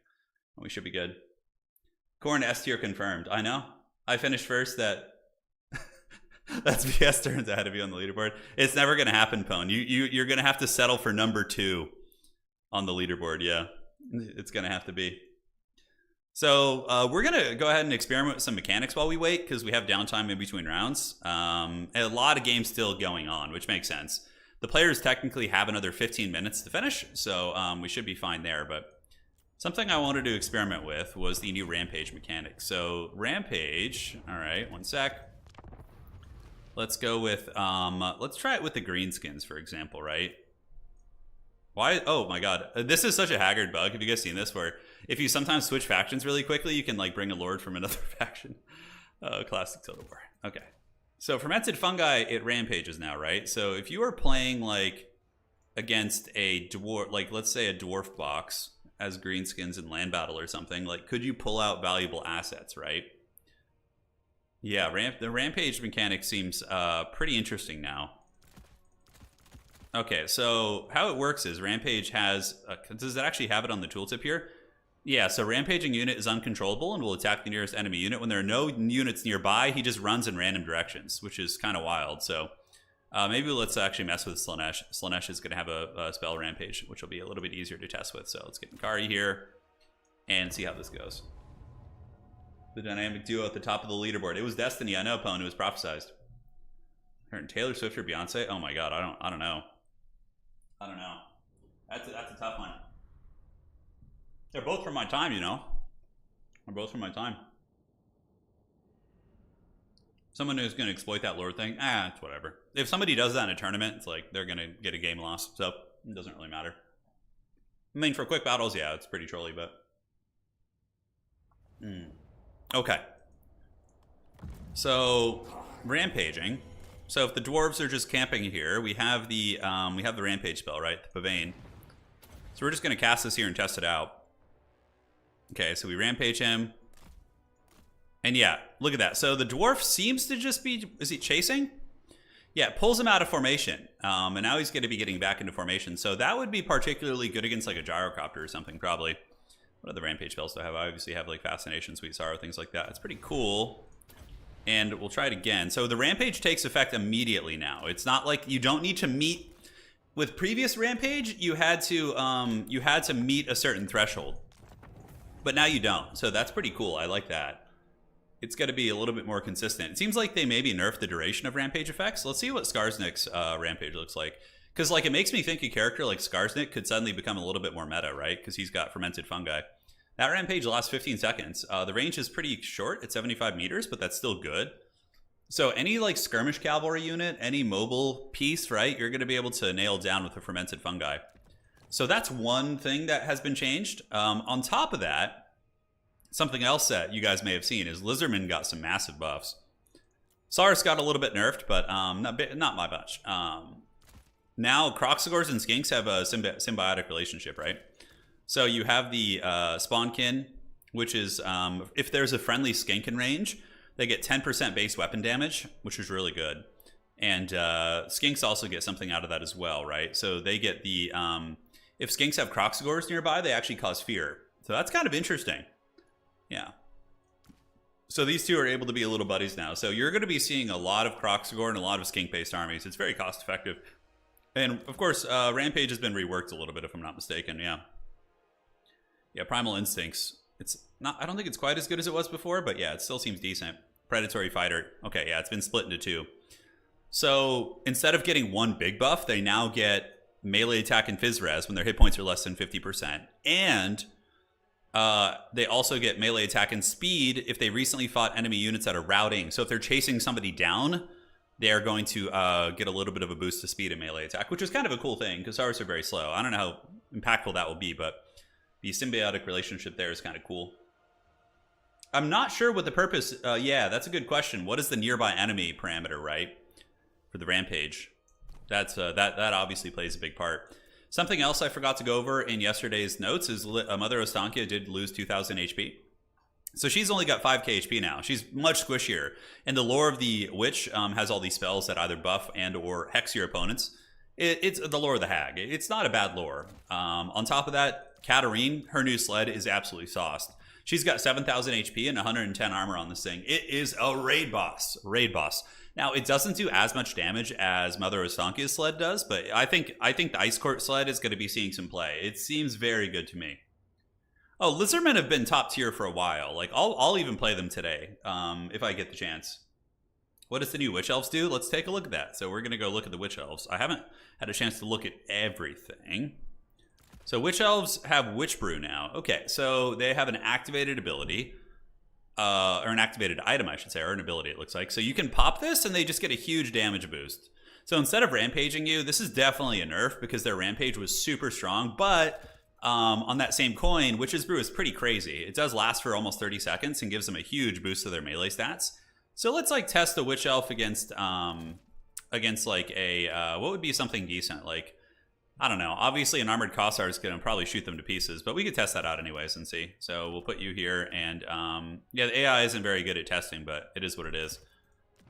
We should be good. Corn S tier confirmed. I know. I finished first. That's BS turns ahead of you on the leaderboard. It's never going to happen, Pone. You're going to have to settle for #2 on the leaderboard. Yeah, it's going to have to be. So we're going to go ahead and experiment with some mechanics while we wait, because we have downtime in between rounds. A lot of games still going on, which makes sense. The players technically have another 15 minutes to finish, so we should be fine there. But something I wanted to experiment with was the new Rampage mechanic. So Rampage, all right, one sec. Let's go with, let's try it with the greenskins, for example, right? Why? Oh my god, this is such a Haggard bug. Have you guys seen this? Where if you sometimes switch factions really quickly, you can like bring a lord from another faction. Classic Total War. Okay, so fermented fungi, it rampages now, right? So if you are playing like against a dwarf, like let's say a dwarf box as greenskins in land battle or something, like could you pull out valuable assets, right? Yeah, the rampage mechanic seems pretty interesting now. Okay, so how it works is Rampage has, does it actually have it on the tooltip here? Yeah, so Rampaging unit is uncontrollable and will attack the nearest enemy unit. When there are no units nearby, he just runs in random directions, which is kind of wild. So maybe let's actually mess with Slaanesh. Slaanesh is going to have a spell Rampage, which will be a little bit easier to test with. So let's get Nkari here and see how this goes. The dynamic duo at the top of the leaderboard. It was Destiny, I know, Pone. It was prophesized. Taylor Swift or Beyonce? Oh my god, I don't know. I don't know. That's a tough one. They're both from my time, you know. They're both from my time. Someone who's going to exploit that lord thing, it's whatever. If somebody does that in a tournament, it's like they're going to get a game loss, so it doesn't really matter. I mean, for quick battles, yeah, it's pretty trolly, but... Okay. So, rampaging. So if the dwarves are just camping here, we have the rampage spell, right? The Pavane. So we're just gonna cast this here and test it out. Okay, so we rampage him. And yeah, look at that. So the dwarf seems to just be, is he chasing? Yeah, it pulls him out of formation. And now he's going to be getting back into formation. So that would be particularly good against like a gyrocopter or something, probably. What other rampage spells do I have? I obviously have like Fascination, Sweet Sorrow, things like that. It's pretty cool. And we'll try it again. So the rampage takes effect immediately now. It's not like you don't need to meet. With previous rampage, you had to meet a certain threshold. But now you don't. So that's pretty cool. I like that. It's got to be a little bit more consistent. It seems like they maybe nerfed the duration of rampage effects. Let's see what Skarsnik's rampage looks like. Because like it makes me think a character like Skarsnik could suddenly become a little bit more meta, right? Because he's got fermented fungi. That rampage lasts 15 seconds. The range is pretty short at 75 meters, but that's still good. So any like skirmish cavalry unit, any mobile piece, right? You're going to be able to nail down with the fermented fungi. So that's one thing that has been changed. On top of that, something else that you guys may have seen is Lizardman got some massive buffs. Saurus got a little bit nerfed, but not by much. Now Croxagors and Skinks have a symbiotic relationship, right? So you have the Spawnkin, which is if there's a friendly skink in range, they get 10% base weapon damage, which is really good. And Skinks also get something out of that as well, right? So they get the... if Skinks have Croxagors nearby, they actually cause fear. So that's kind of interesting. Yeah. So these two are able to be a little buddies now. So you're going to be seeing a lot of Croxagor and a lot of Skink-based armies. It's very cost-effective. And, of course, Rampage has been reworked a little bit, if I'm not mistaken. Yeah. Yeah, Primal Instincts. It's not... I don't think it's quite as good as it was before, but yeah, it still seems decent. Predatory Fighter. Okay, yeah, it's been split into two. So instead of getting one big buff, they now get melee attack and Phys Res when their hit points are less than 50%. And they also get melee attack and speed if they recently fought enemy units that are routing. So if they're chasing somebody down, they are going to get a little bit of a boost to speed and melee attack, which is kind of a cool thing because ours are very slow. I don't know how impactful that will be, but the symbiotic relationship there is kind of cool. I'm not sure what the purpose... yeah, that's a good question. What is the nearby enemy parameter, right? For the Rampage. That's that obviously plays a big part. Something else I forgot to go over in yesterday's notes is Mother Ostankia did lose 2,000 HP. So she's only got 5k HP now. She's much squishier. And the lore of the Witch has all these spells that either buff and or hex your opponents. It's the lore of the Hag. It's not a bad lore. On top of that, Katarine, her new sled is absolutely sauced. She's got 7,000 HP and 110 armor on this thing. It is a raid boss. Raid boss. Now, it doesn't do as much damage as Mother Ostankia's sled does, but I think the Ice Court sled is going to be seeing some play. It seems very good to me. Oh, Lizardmen have been top tier for a while. Like, I'll even play them today, if I get the chance. What does the new Witch Elves do? Let's take a look at that. So we're going to go look at the Witch Elves. I haven't had a chance to look at everything. So Witch Elves have Witch Brew now. Okay, so they have an activated ability. Or an activated item, I should say, or an ability, it looks like. So you can pop this, and they just get a huge damage boost. So instead of rampaging you, this is definitely a nerf, because their rampage was super strong. But on that same coin, Witch's Brew is pretty crazy. It does last for almost 30 seconds and gives them a huge boost to their melee stats. So let's, like, test the Witch Elf against like, a... what would be something decent? Like... I don't know. Obviously, an Armored Cossar is going to probably shoot them to pieces, but we could test that out anyways and see. So we'll put you here, and yeah, the AI isn't very good at testing, but it is what it is.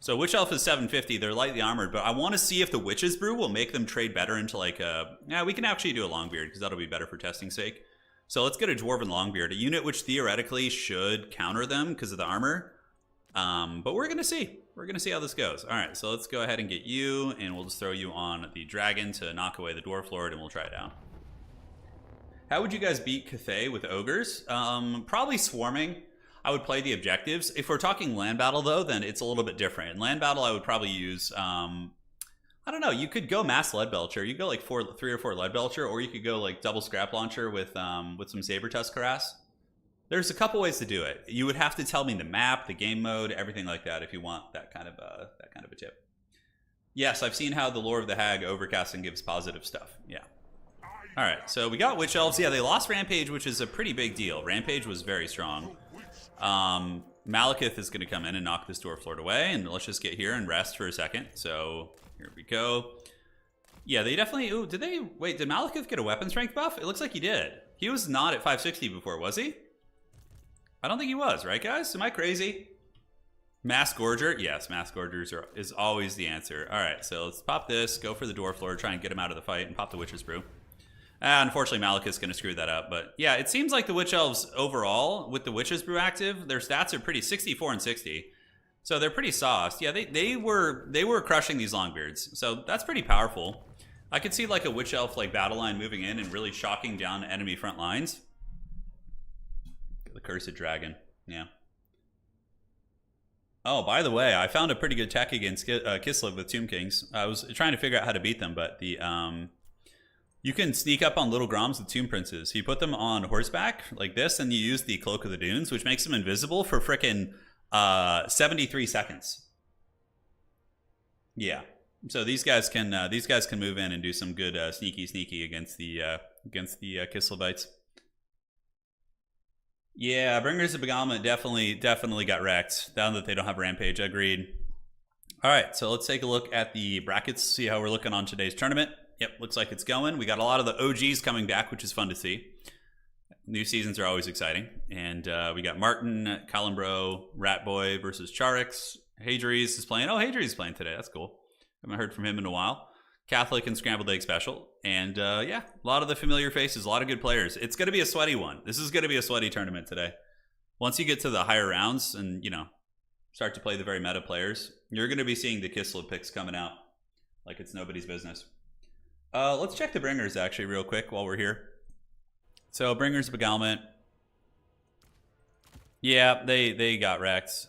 So Witch Elf is 750. They're lightly armored, but I want to see if the Witch's Brew will make them trade better into like a... Yeah, we can actually do a Longbeard, because that'll be better for testing's sake. So let's get a Dwarven Longbeard, a unit which theoretically should counter them because of the armor. But we're going to see. We're going to see how this goes. All right, so let's go ahead and get you, and we'll just throw you on the dragon to knock away the Dwarf Lord, and we'll try it out. How would you guys beat Cathay with Ogres? Probably swarming. I would play the objectives. If we're talking land battle, though, then it's a little bit different. In land battle, I would probably use... I don't know. You could go mass lead belcher. You go like 3 or 4 lead belcher, or you could go like double scrap launcher with some saber tusk harass. There's a couple ways to do it. You would have to tell me the map, the game mode, everything like that if you want that kind of a tip. Yes, I've seen how the lore of the Hag overcasting gives positive stuff. Yeah. All right, so we got Witch Elves. Yeah, they lost Rampage, which is a pretty big deal. Rampage was very strong. Malekith is going to come in and knock this Dwarf Lord away, and let's just get here and rest for a second. So here we go. Yeah, they definitely... Ooh, did they... Wait, did Malekith get a weapon strength buff? It looks like he did. He was not at 560 before, was he? I don't think he was, right, guys? Am I crazy? Mass Gorger? Yes, Mass Gorgers is always the answer. All right, so let's pop this, go for the Dwarf Lord, try and get him out of the fight, and pop the Witch's Brew. Unfortunately, Malekith's is going to screw that up. But yeah, it seems like the Witch Elves overall, with the Witch's Brew active, their stats are pretty 64 and 60. So they're pretty sauced. Yeah, they were crushing these Longbeards. So that's pretty powerful. I could see like a Witch Elf like battle line moving in and really shocking down enemy front lines. The Cursed Dragon. Yeah. Oh, by the way, I found a pretty good tech against Kislev with Tomb Kings. I was trying to figure out how to beat them, but the you can sneak up on little Groms with Tomb Princes. You put them on horseback like this, and you use the Cloak of the Dunes, which makes them invisible for frickin' 73 seconds. Yeah. So these guys can move in and do some good sneaky against the Kislevites. Yeah, Bringers of Beguilement definitely got wrecked. Now that they don't have Rampage, agreed. All right, so let's take a look at the brackets, see how we're looking on today's tournament. Yep, looks like it's going. We got a lot of the OGs coming back, which is fun to see. New seasons are always exciting. And we got Martin, Calimbro, Ratboy versus Charix. Hadries is playing. Oh, Hadries is playing today. That's cool. Haven't heard from him in a while. Catholic and Scrambled Egg Special. And yeah, a lot of the familiar faces, a lot of good players. It's going to be a sweaty one. This is going to be a sweaty tournament today. Once you get to the higher rounds and, you know, start to play the very meta players, you're going to be seeing the Kislev picks coming out like it's nobody's business. Let's check the Bringers actually real quick while we're here. So Bringers of Beguilement. Yeah, they got wrecked.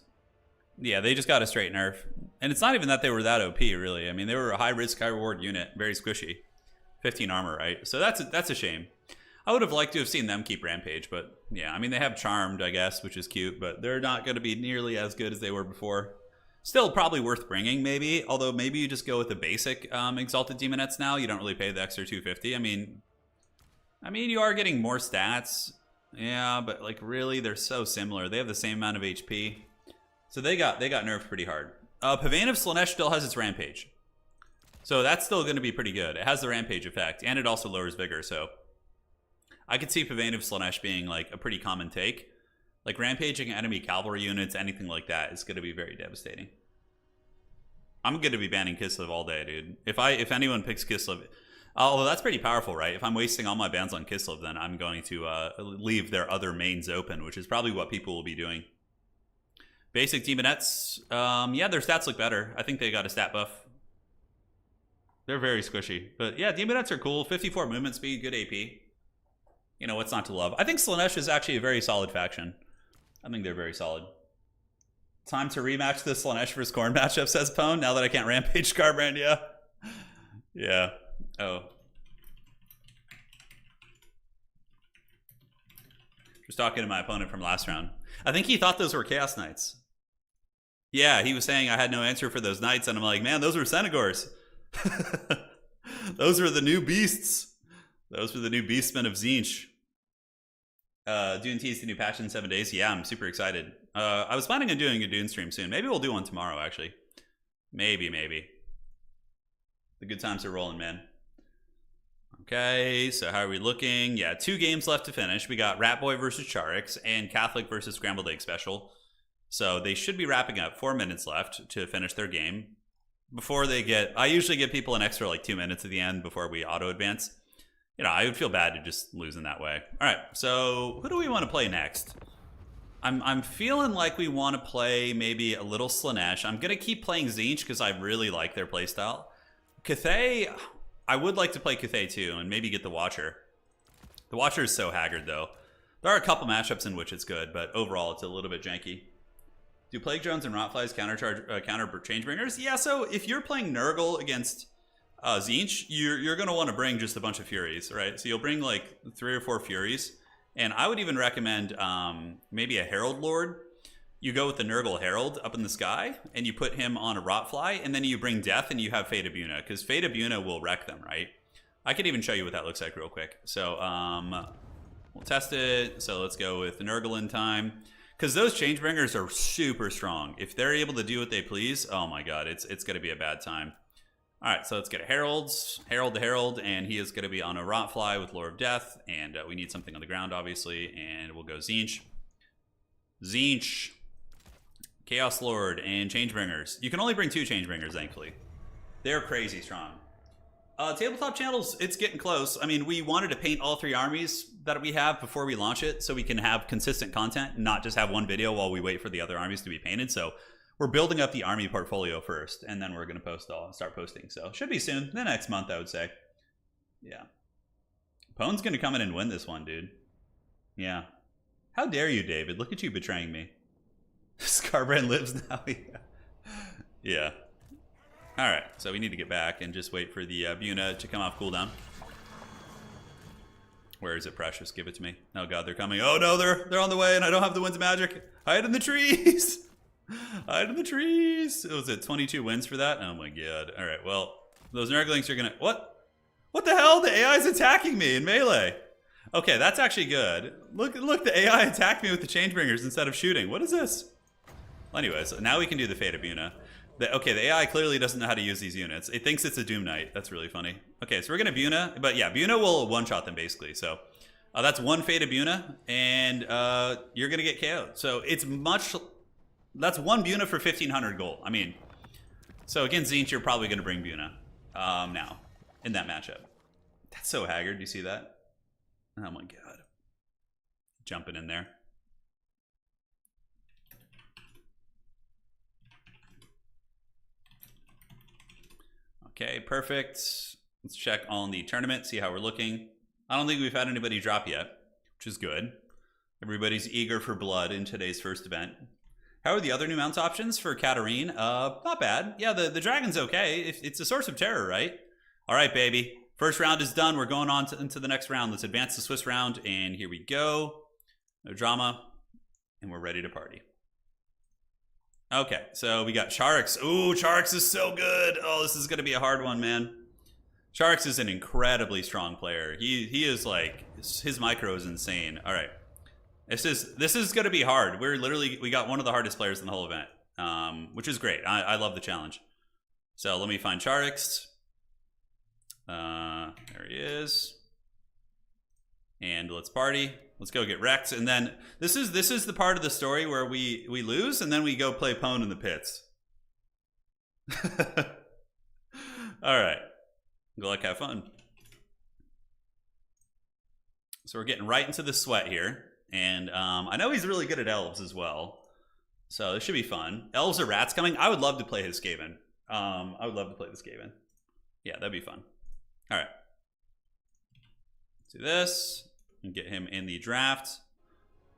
Yeah, they just got a straight nerf. And it's not even that they were that OP, really. I mean, they were a high-risk, high-reward unit. Very squishy. 15 armor, right? So that's a shame. I would have liked to have seen them keep Rampage, but yeah, I mean, they have Charmed, I guess, which is cute, but they're not going to be nearly as good as they were before. Still probably worth bringing, maybe. Although maybe you just go with the basic Exalted Demonettes now. You don't really pay the extra 250. I mean, you are getting more stats. Yeah, but like really, they're so similar. They have the same amount of HP. So they got nerfed pretty hard. Pavane of Slaanesh still has its Rampage. So that's still going to be pretty good. It has the Rampage effect, and it also lowers Vigor, so I could see Pavane of Slaanesh being like a pretty common take. Like rampaging enemy cavalry units, anything like that is going to be very devastating. I'm going to be banning Kislev all day, dude. If anyone picks Kislev, although that's pretty powerful, right? If I'm wasting all my bans on Kislev, then I'm going to leave their other mains open, which is probably what people will be doing. Basic Demonettes, yeah, their stats look better. I think they got a stat buff. They're very squishy. But yeah, Demonettes are cool. 54 movement speed, good AP. You know, what's not to love? I think Slaanesh is actually a very solid faction. I think they're very solid. Time to rematch the Slaanesh vs. Khorne matchup, says Pone, now that I can't Rampage Scarbrand, yeah. Yeah. Oh. Just talking to my opponent from last round. I think he thought those were Chaos Knights. Yeah, he was saying I had no answer for those knights, and I'm like, man, those were Senegors. Those were the new beasts. Those were the new beastmen of Tzeentch. Dune teased the new patch in 7 days. Yeah, I'm super excited. I was planning on doing a Dune stream soon. Maybe we'll do one tomorrow, actually. Maybe. The good times are rolling, man. Okay, so how are we looking? Yeah, 2 games left to finish. We got Ratboy versus Charix and Catholic versus Scrambled Egg Special. So they should be wrapping up. 4 minutes left to finish their game. Before they get... I usually give people an extra like 2 minutes at the end before we auto-advance. You know, I would feel bad to just lose in that way. All right, so who do we want to play next? I'm feeling like we want to play maybe a little Slaanesh. I'm going to keep playing Tzeentch because I really like their playstyle. Cathay, I would like to play Cathay too and maybe get the Watcher. The Watcher is so haggard though. There are a couple matchups in which it's good, but overall it's a little bit janky. Do Plague Drones and Rotflies counter Changebringers? Yeah, so if you're playing Nurgle against Tzeentch, you're going to want to bring just a bunch of Furies, right? So you'll bring like 3 or 4 Furies. And I would even recommend maybe a Herald Lord. You go with the Nurgle Herald up in the sky, and you put him on a Rotfly, and then you bring Death, and you have Fate of Buna, because Fate of Buna will wreck them, right? I could even show you what that looks like real quick. So we'll test it. So let's go with Nurgle in time. Because those Changebringers are super strong. If they're able to do what they please, oh my god, it's going to be a bad time. All right, so let's get a Herald to Herald, and he is going to be on a Rotfly with Lore of Death, and we need something on the ground, obviously, and we'll go Tzeentch. Chaos Lord and Changebringers. You can only bring 2 Changebringers, thankfully. They're crazy strong. Tabletop channels, it's getting close. I mean, we wanted to paint all 3 armies that we have before we launch it so we can have consistent content, not just have one video while we wait for the other armies to be painted. So we're building up the army portfolio first, and then we're going to start posting. So should be soon, the next month, I would say. Yeah. Pone's going to come in and win this one, dude. Yeah. How dare you, David? Look at you betraying me. Scarbrand lives now. Yeah. All right, so we need to get back and just wait for the Buna to come off cooldown. Where is it, Precious? Give it to me. Oh god, they're coming. Oh no, they're on the way, and I don't have the winds of magic. Hide in the trees. Hide in the trees. Was it 22 wins for that? Oh my god. All right, well, those Nurglings are gonna. What? What the hell? The AI is attacking me in melee. Okay, that's actually good. Look, the AI attacked me with the Changebringers instead of shooting. What is this? Well, anyways, now we can do the Fate of Buna. Okay, the AI clearly doesn't know how to use these units. It thinks it's a Doom Knight. That's really funny. Okay, so we're going to Buna. But yeah, Buna will one-shot them, basically. So that's 1 Fate of Buna, and you're going to get KO'd. So it's much... That's 1 Buna for 1,500 gold. I mean, so against Tzeentch, you're probably going to bring Buna now in that matchup. That's so haggard. Do you see that? Oh my god. Jumping in there. Okay, perfect. Let's check on the tournament, see how we're looking. I don't think we've had anybody drop yet, which is good. Everybody's eager for blood in today's first event. How are the other new mounts options for Katarine? Not bad. Yeah, the dragon's okay. It's a source of terror, right? All right, baby. First round is done. We're going on into the next round. Let's advance the Swiss round, and here we go. No drama, and we're ready to party. Okay, so we got Charix. Ooh, Charix is so good. Oh, this is going to be a hard one, man. Charix is an incredibly strong player. He is like, his micro is insane. All right. This is going to be hard. We got one of the hardest players in the whole event, which is great. I love the challenge. So let me find Charix. There he is. And let's party. Let's go get wrecked. And then this is the part of the story where we lose, and then we go play Pwn in the pits. All right. Good luck, have fun. So we're getting right into the sweat here. And I know he's really good at elves as well. So this should be fun. Elves or rats coming. I would love to play his Skaven. I would love to play this Skaven. Yeah, that'd be fun. All right. Let's do this. And get him in the draft.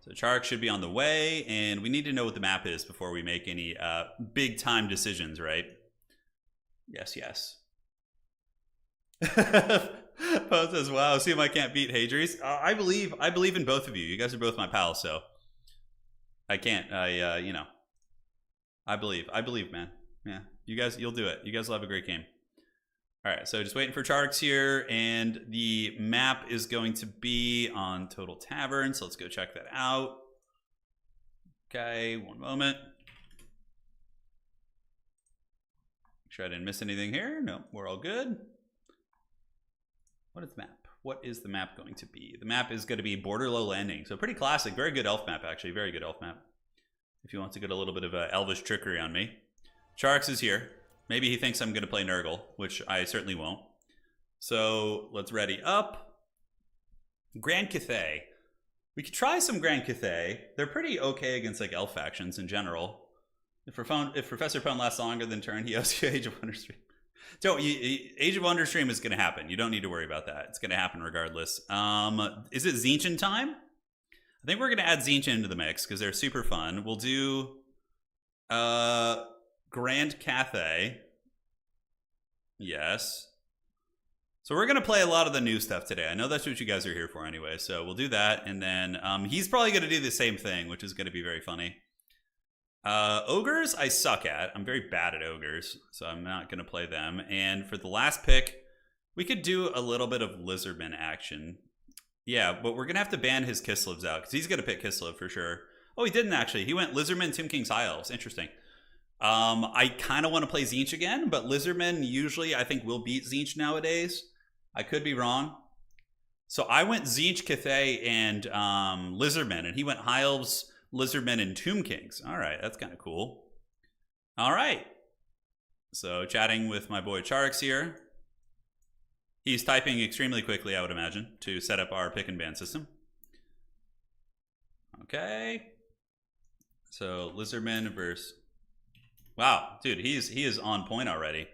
So Charix should be on the way, and we need to know what the map is before we make any big time decisions, right? Yes, yes. Poe says, "Wow, see if I can't beat Hadries." I believe in both of you. You guys are both my pals, so I can't. You know, I believe, man. Yeah, you guys, you'll do it. You guys will have a great game. All right, so just waiting for Charix here, and the map is going to be on Total Tavern, so let's go check that out. Okay, one moment. Make sure I didn't miss anything here. No, we're all good. What is the map? What is the map going to be? The map is going to be Borderlow Landing, so pretty classic. Very good elf map, actually. Very good elf map. If you want to get a little bit of elvish trickery on me. Charix is here. Maybe he thinks I'm going to play Nurgle, which I certainly won't. So let's ready up. Grand Cathay. We could try some Grand Cathay. They're pretty okay against like elf factions in general. If Professor Pwn lasts longer than turn, he owes you Age of Wonder Stream. So Age of Wonder Stream is going to happen. You don't need to worry about that. It's going to happen regardless. Is it Tzeentch time? I think we're going to add Tzeentch into the mix because they're super fun. We'll do Grand Cathay. Yes. So we're going to play a lot of the new stuff today. I know that's what you guys are here for anyway. So we'll do that. And then he's probably going to do the same thing, which is going to be very funny. Ogres, I suck at. I'm very bad at ogres. So I'm not going to play them. And for the last pick, we could do a little bit of Lizardman action. Yeah, but we're going to have to ban his Kislevs out because he's going to pick Kislev for sure. Oh, he didn't actually. He went Lizardman, Tomb King's High Elves. Interesting. I kind of want to play Tzeentch again, but Lizardman usually I think will beat Tzeentch nowadays. I could be wrong. So I went Tzeentch, Cathay, and Lizardman, and he went High Elves, Lizardmen, and Tomb Kings. All right, that's kind of cool. All right. So chatting with my boy Charix here. He's typing extremely quickly, I would imagine, to set up our pick and ban system. Okay. So Lizardman versus... Wow, dude, he is on point already.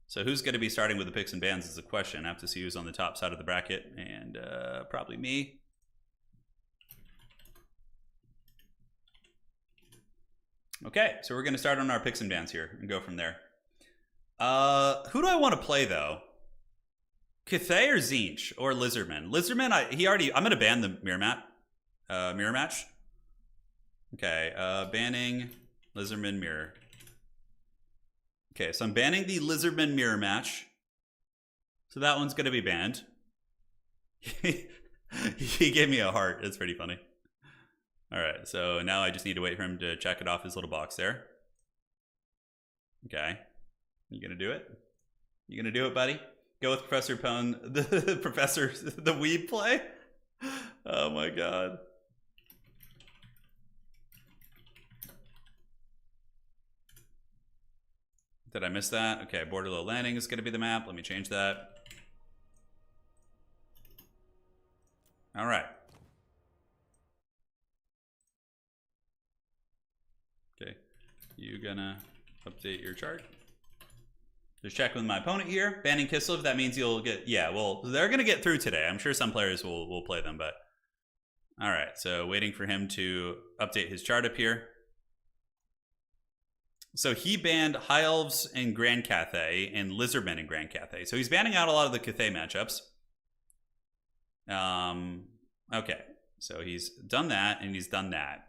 So who's going to be starting with the picks and bans is the question. I have to see who's on the top side of the bracket, and probably me. Okay, so we're going to start on our picks and bans here and go from there. Who do I want to play, though? Cathay or Tzeentch or Lizardman? Lizardman, I'm going to ban the mirror match. Okay, banning Lizardman mirror. Okay, so I'm banning the Lizardman mirror match. So that one's going to be banned. He gave me a heart. It's pretty funny. All right, so now I just need to wait for him to check it off his little box there. Okay. You gonna do it? You gonna do it, buddy? Go with Professor Pone, the professor, the weeb play? Oh my god. Did I miss that? Okay, Borderlow Landing is gonna be the map. Let me change that. All right. Okay, you gonna update your chart? Just check with my opponent here. Banning Kislev, that means you'll get... Yeah, well, they're going to get through today. I'm sure some players will play them, but... All right, so waiting for him to update his chart up here. So he banned High Elves and Grand Cathay and Lizardmen and Grand Cathay. So he's banning out a lot of the Cathay matchups. Okay, so he's done that and he's done that.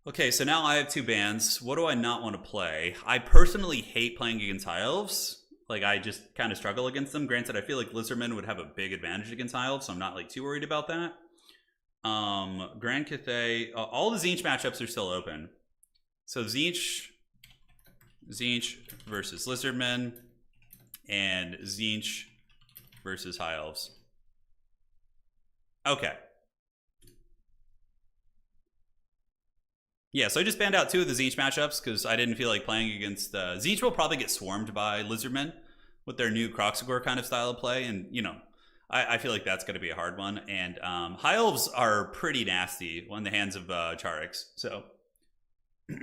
Okay, so now I have two bans. What do I not want to play? I personally hate playing against High Elves. Like, I just kind of struggle against them. Granted, I feel like Lizardmen would have a big advantage against High Elves, so I'm not like too worried about that. Grand Cathay, all the Tzeentch matchups are still open. So Tzeentch versus Lizardmen, and Tzeentch versus High Elves. Okay. Yeah, so I just banned out two of the Tzeentch matchups because I didn't feel like playing against... Tzeentch will probably get swarmed by Lizardmen with their new Kroxigor kind of style of play. And, you know, I feel like that's going to be a hard one. And High Elves are pretty nasty in the hands of Charix. So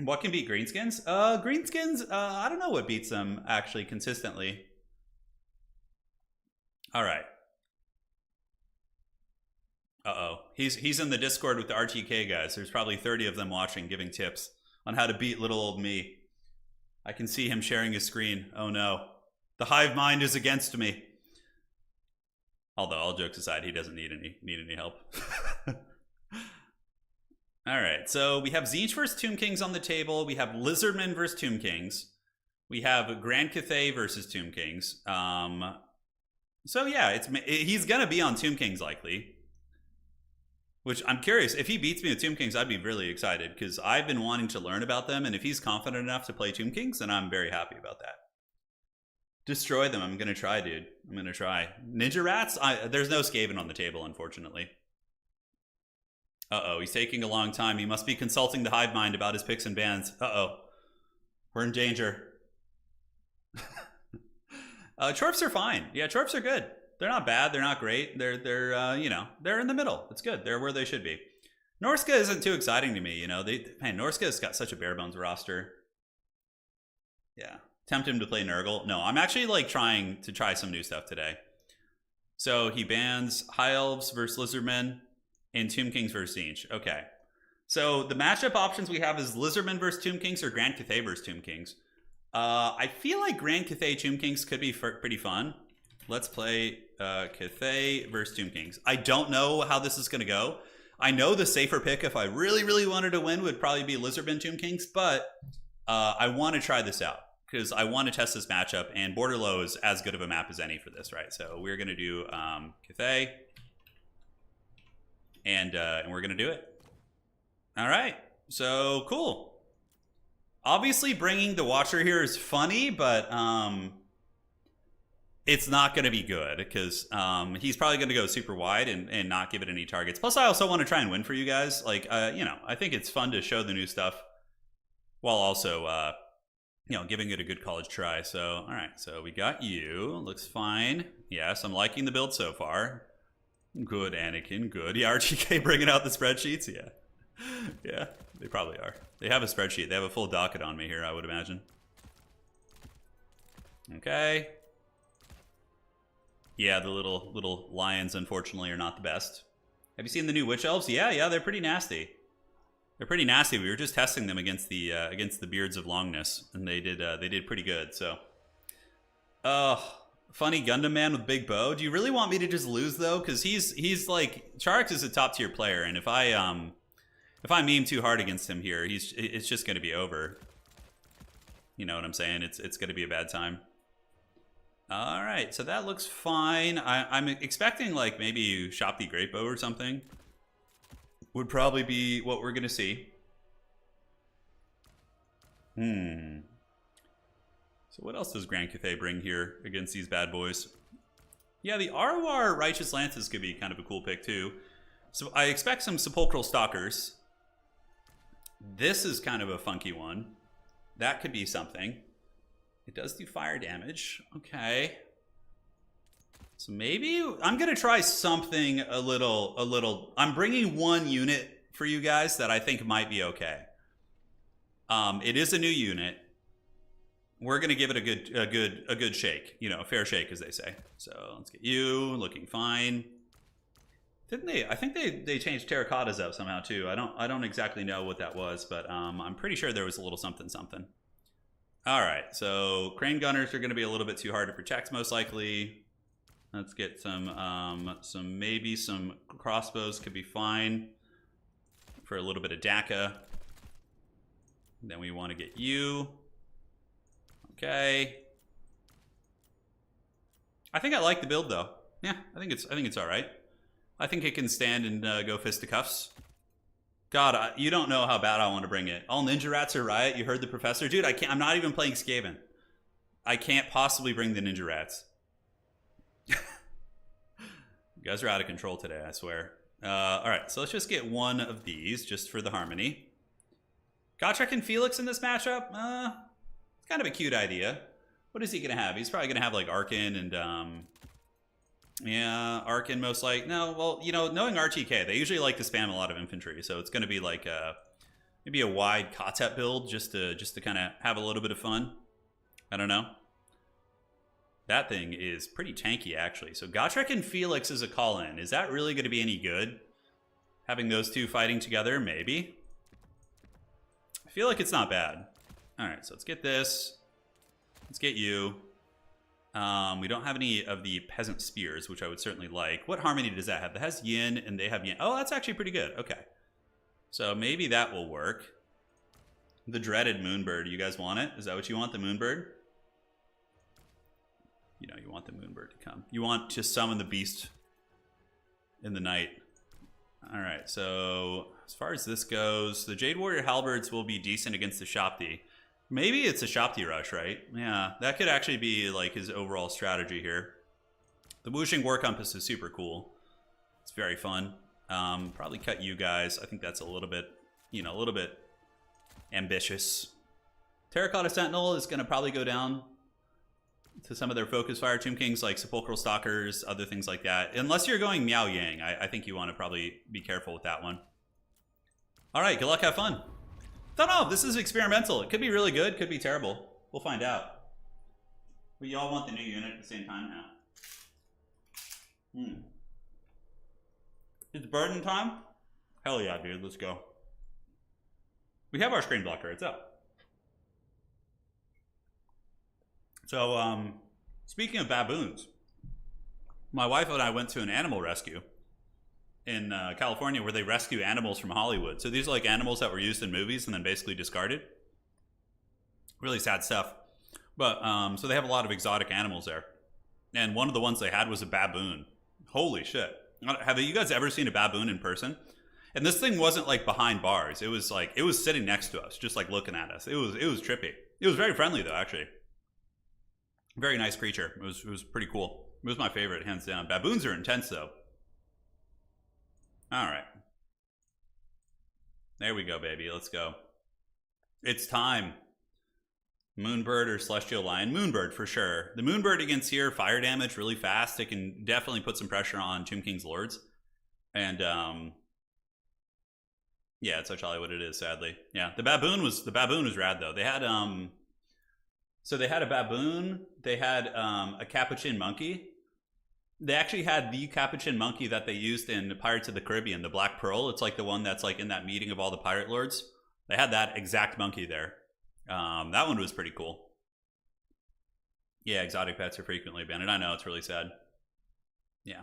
what can beat Greenskins? Greenskins, I don't know what beats them, actually, consistently. All right. Uh-oh. He's in the Discord with the RTK guys. There's probably 30 of them watching, giving tips on how to beat little old me. I can see him sharing his screen. Oh no. The hive mind is against me. Although, all jokes aside, he doesn't need any help. Alright, so we have Tzeentch versus Tomb Kings on the table. We have Lizardmen versus Tomb Kings. We have Grand Cathay versus Tomb Kings. So yeah, he's gonna be on Tomb Kings likely. Which I'm curious, if he beats me with Tomb Kings, I'd be really excited because I've been wanting to learn about them, and if he's confident enough to play Tomb Kings, then I'm very happy about that. Destroy them. I'm going to try, dude. I'm going to try. Ninja Rats? There's no Skaven on the table, unfortunately. Uh-oh, he's taking a long time. He must be consulting the hive mind about his picks and bans. Uh-oh. We're in danger. Chorps are fine. Yeah, Chorps are good. They're not bad. They're not great. They're you know, they're in the middle. It's good. They're where they should be. Norska isn't too exciting to me. You know, man, Norska's got such a bare bones roster. Yeah, tempt him to play Nurgle. No, I'm actually like trying some new stuff today. So he bans High Elves versus Lizardmen and Tomb Kings versus Tzeentch. Okay, so the matchup options we have is Lizardmen versus Tomb Kings or Grand Cathay versus Tomb Kings. I feel like Grand Cathay Tomb Kings could be pretty fun. Let's play Cathay versus Tomb Kings. I don't know how this is going to go. I know the safer pick if I really, really wanted to win would probably be Lizardmen Tomb Kings, but I want to try this out because I want to test this matchup, and Borderlow is as good of a map as any for this, right? So we're going to do Cathay, and we're going to do it. All right, so cool. Obviously, bringing the Watcher here is funny, but it's not going to be good because he's probably going to go super wide and not give it any targets. Plus, I also want to try and win for you guys. Like, you know, I think it's fun to show the new stuff while also, you know, giving it a good college try. So, all right, so we got you. Looks fine. Yes, I'm liking the build so far. Good, Anakin, good. Yeah, RGK bringing out the spreadsheets? Yeah. Yeah, they probably are. They have a spreadsheet. They have a full docket on me here, I would imagine. Okay. Yeah, the little lions, unfortunately, are not the best. Have you seen the new witch elves? Yeah, they're pretty nasty. They're pretty nasty. We were just testing them against the beards of longness, and they did pretty good. So, funny Gundam man with big bow. Do you really want me to just lose though? Because he's like Charix is a top tier player, and if I meme too hard against him here, it's just going to be over. You know what I'm saying? It's going to be a bad time. All right, so that looks fine. I'm expecting like maybe Shop the Great Bow or something. Would probably be what we're gonna see. So what else does Grand Cathay bring here against these bad boys? Yeah, the ROR Righteous Lances could be kind of a cool pick too. So I expect some Sepulchral Stalkers. This is kind of a funky one. That could be something. It does do fire damage. Okay. So maybe I'm going to try something a little. I'm bringing one unit for you guys that I think might be okay. It is a new unit. We're going to give it a good shake, you know, a fair shake as they say. So let's get you looking fine. Didn't they? I think they changed terracottas up somehow too. I don't exactly know what that was, but I'm pretty sure there was a little something. All right, so crane gunners are going to be a little bit too hard to protect, most likely. Let's get maybe some crossbows could be fine for a little bit of DACA. Then we want to get you. Okay. I think I like the build though. Yeah, I think it's all right. I think it can stand and go fisticuffs. God, you don't know how bad I want to bring it. All ninja rats are riot. You heard the professor, dude. I can't. I'm not even playing Skaven. I can't possibly bring the ninja rats. You guys are out of control today, I swear. All right, so let's just get one of these just for the harmony. Gotrek and Felix in this matchup? It's kind of a cute idea. What is he gonna have? He's probably gonna have like Arkin and yeah, Arkin most like. No, well, you know, knowing RTK, they usually like to spam a lot of infantry, so it's going to be like maybe a wide Kotep build just to kind of have a little bit of fun. I don't know. That thing is pretty tanky actually. So Gotrek and Felix is a call-in. Is that really going to be any good? Having those two fighting together, maybe. I feel like it's not bad. All right, so let's get this. Let's get you. We don't have any of the peasant spears, which I would certainly like. What harmony does that have? That has yin, and they have yin. Oh, that's actually pretty good. Okay. So maybe that will work. The dreaded Moonbird. You guys want it? Is that what you want, the Moonbird? You know, you want the Moonbird to come. You want to summon the beast in the night. All right, so as far as this goes, the Jade Warrior Halberds will be decent against the Shopti. Maybe it's a Shopti rush, right? Yeah, that could actually be like his overall strategy here. The Wuxing War Compass is super cool. It's very fun. Probably cut you guys. I think that's a little bit, you know, a little bit ambitious. Terracotta Sentinel is going to probably go down to some of their focus fire Tomb Kings like Sepulchral Stalkers, other things like that. Unless you're going Miao Yang, I think you want to probably be careful with that one. All right, good luck, have fun. Don't know, this is experimental. It could be really good, could be terrible. We'll find out. But y'all want the new unit at the same time now. It's burden time? Hell yeah, dude, let's go. We have our screen blocker, it's up. So, speaking of baboons, my wife and I went to an animal rescue in California where they rescue animals from Hollywood. So these are like animals that were used in movies and then basically discarded. Really sad stuff. But so they have a lot of exotic animals there. And one of the ones they had was a baboon. Holy shit. Have you guys ever seen a baboon in person? And this thing wasn't like behind bars. It was like, it was sitting next to us, just like looking at us. It was trippy. It was very friendly though, actually. Very nice creature. It was pretty cool. It was my favorite, hands down. Baboons are intense, though. All right. There we go, baby. Let's go. It's time. Moonbird or Celestial Lion? Moonbird, for sure. The Moonbird against here, fire damage really fast. It can definitely put some pressure on Tomb King's Lords. And, yeah, it's actually what it is, sadly. Yeah, the baboon was rad, though. They had, so they had a baboon. They had a capuchin monkey. They actually had the capuchin monkey that they used in Pirates of the Caribbean, the Black Pearl. It's like the one that's like in that meeting of all the pirate lords. They had that exact monkey there. That one was pretty cool. Yeah, exotic pets are frequently abandoned. I know, it's really sad. Yeah.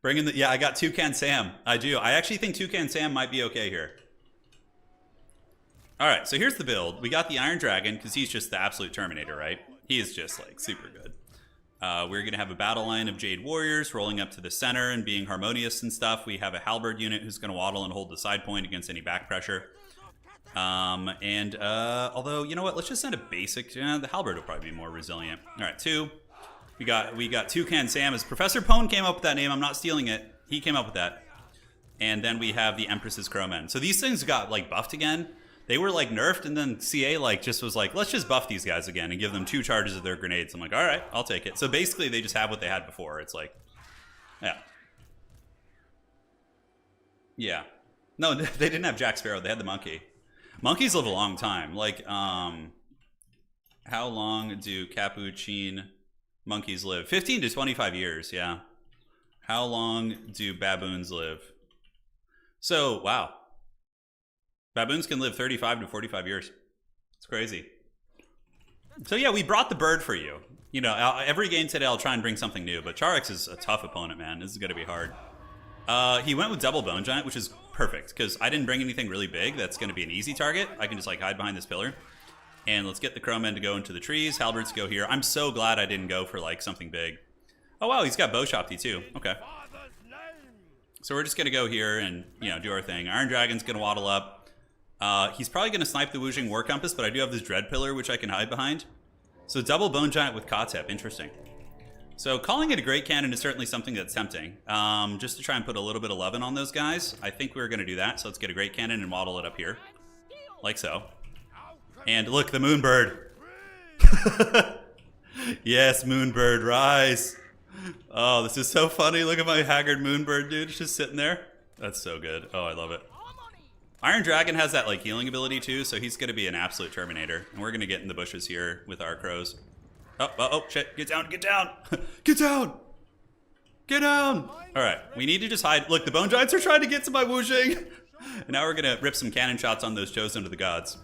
Bringing the, yeah, I got Toucan Sam. I do. I actually think Toucan Sam might be okay here. All right, so here's the build. We got the Iron Dragon because he's just the absolute Terminator, right? He is just like super good. We're gonna have a battle line of Jade Warriors rolling up to the center and being harmonious and stuff. We have a Halberd unit who's gonna waddle and hold the side point against any back pressure. Although, you know what? Let's just send a basic. The Halberd will probably be more resilient. All right, 2. We got Toucan Sam. As Professor Pone came up with that name. I'm not stealing it. He came up with that. And then we have the Empress's Crowmen. So these things got like buffed again. They were like nerfed, and then CA like just was like, let's just buff these guys again and give them 2 charges of their grenades. I'm like, all right, I'll take it. So basically, they just have what they had before. It's like, yeah. Yeah. No, they didn't have Jack Sparrow. They had the monkey. Monkeys live a long time. Like, how long do capuchin monkeys live? 15 to 25 years, yeah. How long do baboons live? So, wow. Baboons can live 35 to 45 years. It's crazy. So yeah, we brought the bird for you. You know, every game today I'll try and bring something new, but Charix is a tough opponent, man. This is going to be hard. He went with Double Bone Giant, which is perfect, because I didn't bring anything really big that's going to be an easy target. I can just like hide behind this pillar. And let's get the Crowmen to go into the trees. Halberds go here. I'm so glad I didn't go for like something big. Oh wow, he's got Bow Shopty too. Okay. So we're just going to go here and, you know, do our thing. Iron Dragon's going to waddle up. He's probably going to snipe the Wujing War Compass, but I do have this Dread Pillar, which I can hide behind. So Double Bone Giant with Kotep. Interesting. So calling it a Great Cannon is certainly something that's tempting. Just to try and put a little bit of lovin' on those guys. I think we're going to do that. So let's get a Great Cannon and waddle it up here. Like so. And look, the Moonbird. Yes, Moonbird, rise. Oh, this is so funny. Look at my haggard Moonbird, dude. It's just sitting there. That's so good. Oh, I love it. Iron Dragon has that like healing ability too, so he's going to be an absolute Terminator. And we're going to get in the bushes here with our crows. Oh, shit. Get down, get down. Get down. Get down. All right, we need to just hide. Look, the Bone Giants are trying to get to my Wujing. And now we're going to rip some cannon shots on those chosen of the gods.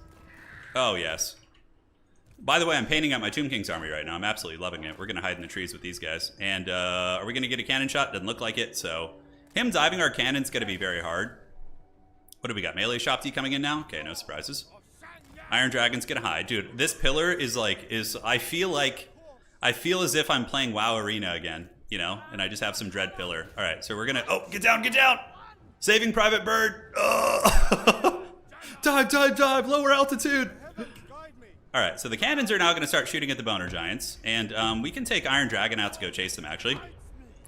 Oh, yes. By the way, I'm painting out my Tomb King's army right now. I'm absolutely loving it. We're going to hide in the trees with these guys. And are we going to get a cannon shot? Doesn't look like it. So him diving our cannon's going to be very hard. What do we got? Melee Shopty coming in now? Okay, no surprises. Iron Dragon's going to hide. Dude, this pillar is like, I feel as if I'm playing WoW Arena again, you know? And I just have some Dread Pillar. All right, so we're going to, oh, get down, get down. Saving Private Bird. Oh. Dive, lower altitude. All right, so the cannons are now going to start shooting at the Boner Giants, and we can take Iron Dragon out to go chase them, actually,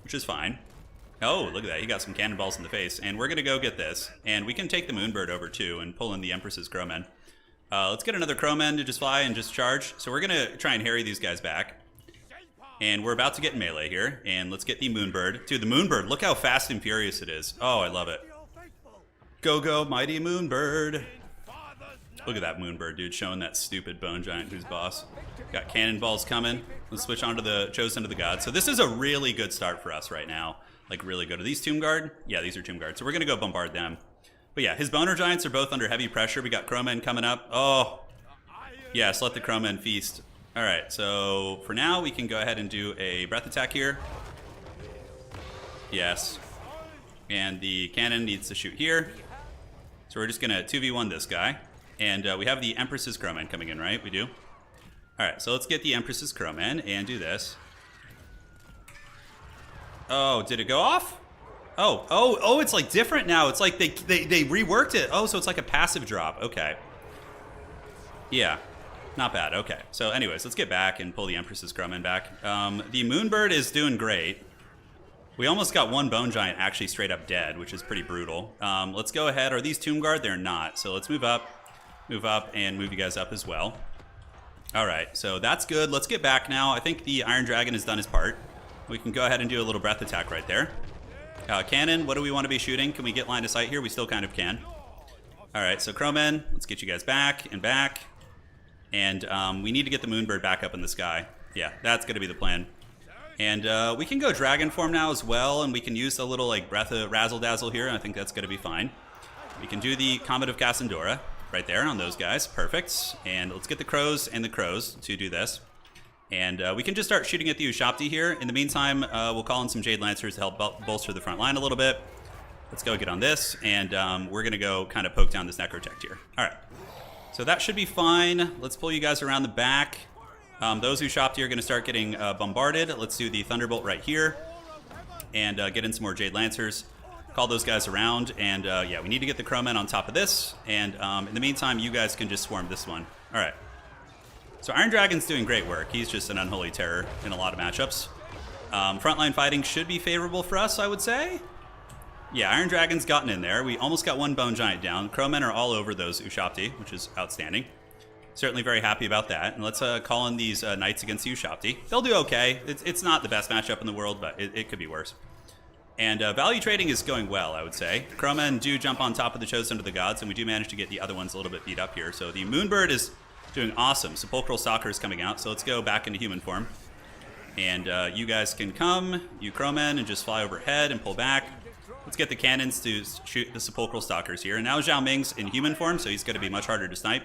which is fine. Oh, look at that. He got some cannonballs in the face, and we're going to go get this, and we can take the Moonbird over, too, and pull in the Empress's Crowmen. Let's get another Crowmen to just fly and just charge. So we're going to try and harry these guys back, and we're about to get in melee here, and let's get the Moonbird. Dude, the Moonbird, look how fast and furious it is. Oh, I love it. Go, mighty Moonbird. Look at that Moonbird, dude, showing that stupid Bone Giant who's boss. Got cannonballs coming. Let's switch on to the Chosen of the Gods. So this is a really good start for us right now. Like, really good. Are these Tomb Guard? Yeah, these are Tomb Guard. So we're going to go bombard them. But yeah, his Boner Giants are both under heavy pressure. We got Crowmen coming up. Oh, yes, let the Crowmen feast. All right, so for now, we can go ahead and do a breath attack here. Yes. And the cannon needs to shoot here. So we're just going to 2v1 this guy. And we have the Empress's Crowmen coming in, right? We do? All right, so let's get the Empress's Crowmen and do this. Oh, did it go off? Oh, it's like different now. It's like they reworked it. Oh, so it's like a passive drop. Okay. Yeah. Not bad. Okay. So anyways, let's get back and pull the Empress's Crowman back. The Moonbird is doing great. We almost got one Bone Giant actually straight up dead, which is pretty brutal. Let's go ahead. Are these Tomb Guard? They're not. So let's move up, and move you guys up as well. All right. So that's good. Let's get back now. I think the Iron Dragon has done his part. We can go ahead and do a little breath attack right there. Cannon, what do we want to be shooting? Can we get line of sight here? We still kind of can. All right. So Crowmen, let's get you guys back and back. And we need to get the Moonbird back up in the sky. Yeah, that's going to be the plan. And we can go Dragon form now as well, and we can use a little like Breath of Razzle Dazzle here, and I think that's going to be fine. We can do the Comet of Cassandora right there on those guys. Perfect. And let's get the Crows and the Crows to do this. And we can just start shooting at the Ushabti here. In the meantime, we'll call in some Jade Lancers to help bolster the front line a little bit. Let's go get on this, and we're going to go kind of poke down this Necrotect here. All right. So that should be fine. Let's pull you guys around the back. Those Ushabti are going to start getting bombarded. Let's do the Thunderbolt right here and get in some more Jade Lancers. Call those guys around, and yeah, we need to get the Crowmen on top of this. And in the meantime, you guys can just swarm this one. All right. So Iron Dragon's doing great work. He's just an unholy terror in a lot of matchups. Frontline fighting should be favorable for us, I would say. Yeah, Iron Dragon's gotten in there. We almost got one Bone Giant down. Crowmen are all over those Ushabti, which is outstanding. Certainly very happy about that. And let's call in these Knights against the Ushabti. They'll do okay. It's not the best matchup in the world, but it could be worse. And value trading is going well, I would say. Crowmen do jump on top of the Chosen of the Gods, and we do manage to get the other ones a little bit beat up here. So the Moonbird is doing awesome. Sepulchral Stalker is coming out, so let's go back into human form. And you guys can come, you Crowmen, and just fly overhead and pull back. Let's get the cannons to shoot the Sepulchral Stalkers here. And now Zhao Ming's in human form, so he's going to be much harder to snipe.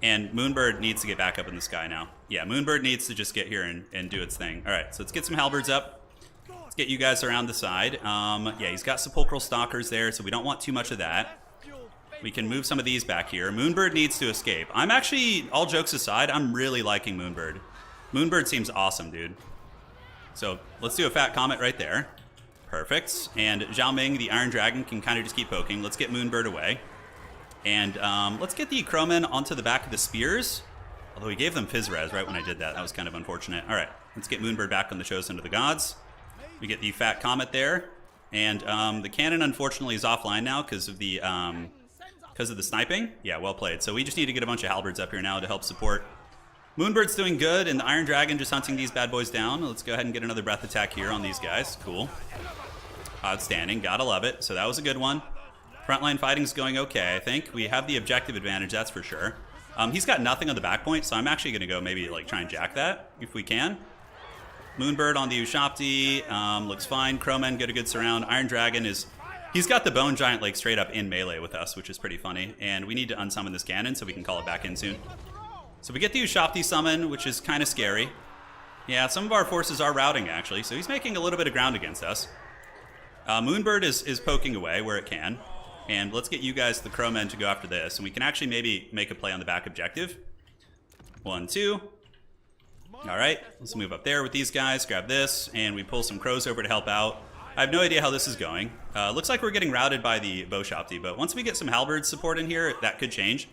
And Moonbird needs to get back up in the sky now. Yeah, Moonbird needs to just get here and do its thing. All right, so let's get some Halberds up. Let's get you guys around the side. Yeah, he's got Sepulchral Stalkers there, so we don't want too much of that. We can move some of these back here. Moonbird needs to escape. I'm actually, all jokes aside, I'm really liking Moonbird. Moonbird seems awesome, dude. So let's do a Fat Comet right there. Perfect. And Zhao Ming, the Iron Dragon, can kind of just keep poking. Let's get Moonbird away. And let's get the Crowmen onto the back of the spears. Although he gave them Fizz Res right when I did that. That was kind of unfortunate. All right, let's get Moonbird back on the Chosen of the Gods. We get the Fat Comet there. And the cannon, unfortunately, is offline now because of the sniping. Yeah, well played. So we just need to get a bunch of Halberds up here now to help support. Moonbird's doing good, and the Iron Dragon just hunting these bad boys down. Let's go ahead and get another breath attack here on these guys. Cool. Outstanding. Gotta love it. So that was a good one. Frontline fighting's going okay, I think. We have the objective advantage, that's for sure. He's got nothing on the back point, so I'm actually going to go maybe like try and jack that if we can. Moonbird on the Ushabti. Looks fine. Crowmen get a good surround. Iron Dragon is... He's got the Bone Giant like straight up in melee with us, which is pretty funny. And we need to unsummon this cannon so we can call it back in soon. So we get the Ushabti summon, which is kind of scary. Yeah, some of our forces are routing, actually. So he's making a little bit of ground against us. Moonbird is poking away where it can. And let's get you guys, the Crowmen, to go after this. And we can actually maybe make a play on the back objective. 1, 2. All right, let's move up there with these guys. Grab this, and we pull some Crows over to help out. I have no idea how this is going. Looks like we're getting routed by the Beaushopti, but once we get some Halberd support in here, that could change.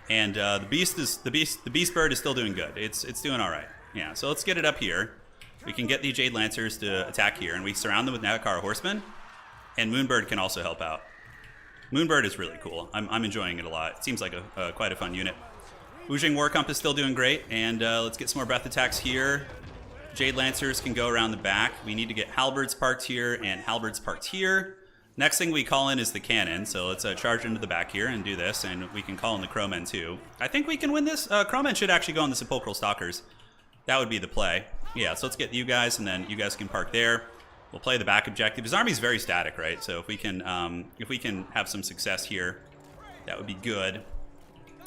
And the Beast Bird is still doing good. It's doing all right. Yeah, so let's get it up here. We can get the Jade Lancers to attack here, and we surround them with Nagakara Horsemen. And Moonbird can also help out. Moonbird is really cool. I'm enjoying it a lot. It seems like quite a fun unit. Wujing War Compass is still doing great, and let's get some more breath attacks here. Jade Lancers can go around the back. We need to get Halberds parked here and Halberds parked here. Next thing we call in is the cannon, so let's charge into the back here and do this, and we can call in the Crowmen too. I think we can win this. Crowmen should actually go on the Sepulchral Stalkers. That would be the play. Yeah, so let's get you guys, and then you guys can park there. We'll play the back objective. His army's very static, right? So if we can have some success here, that would be good.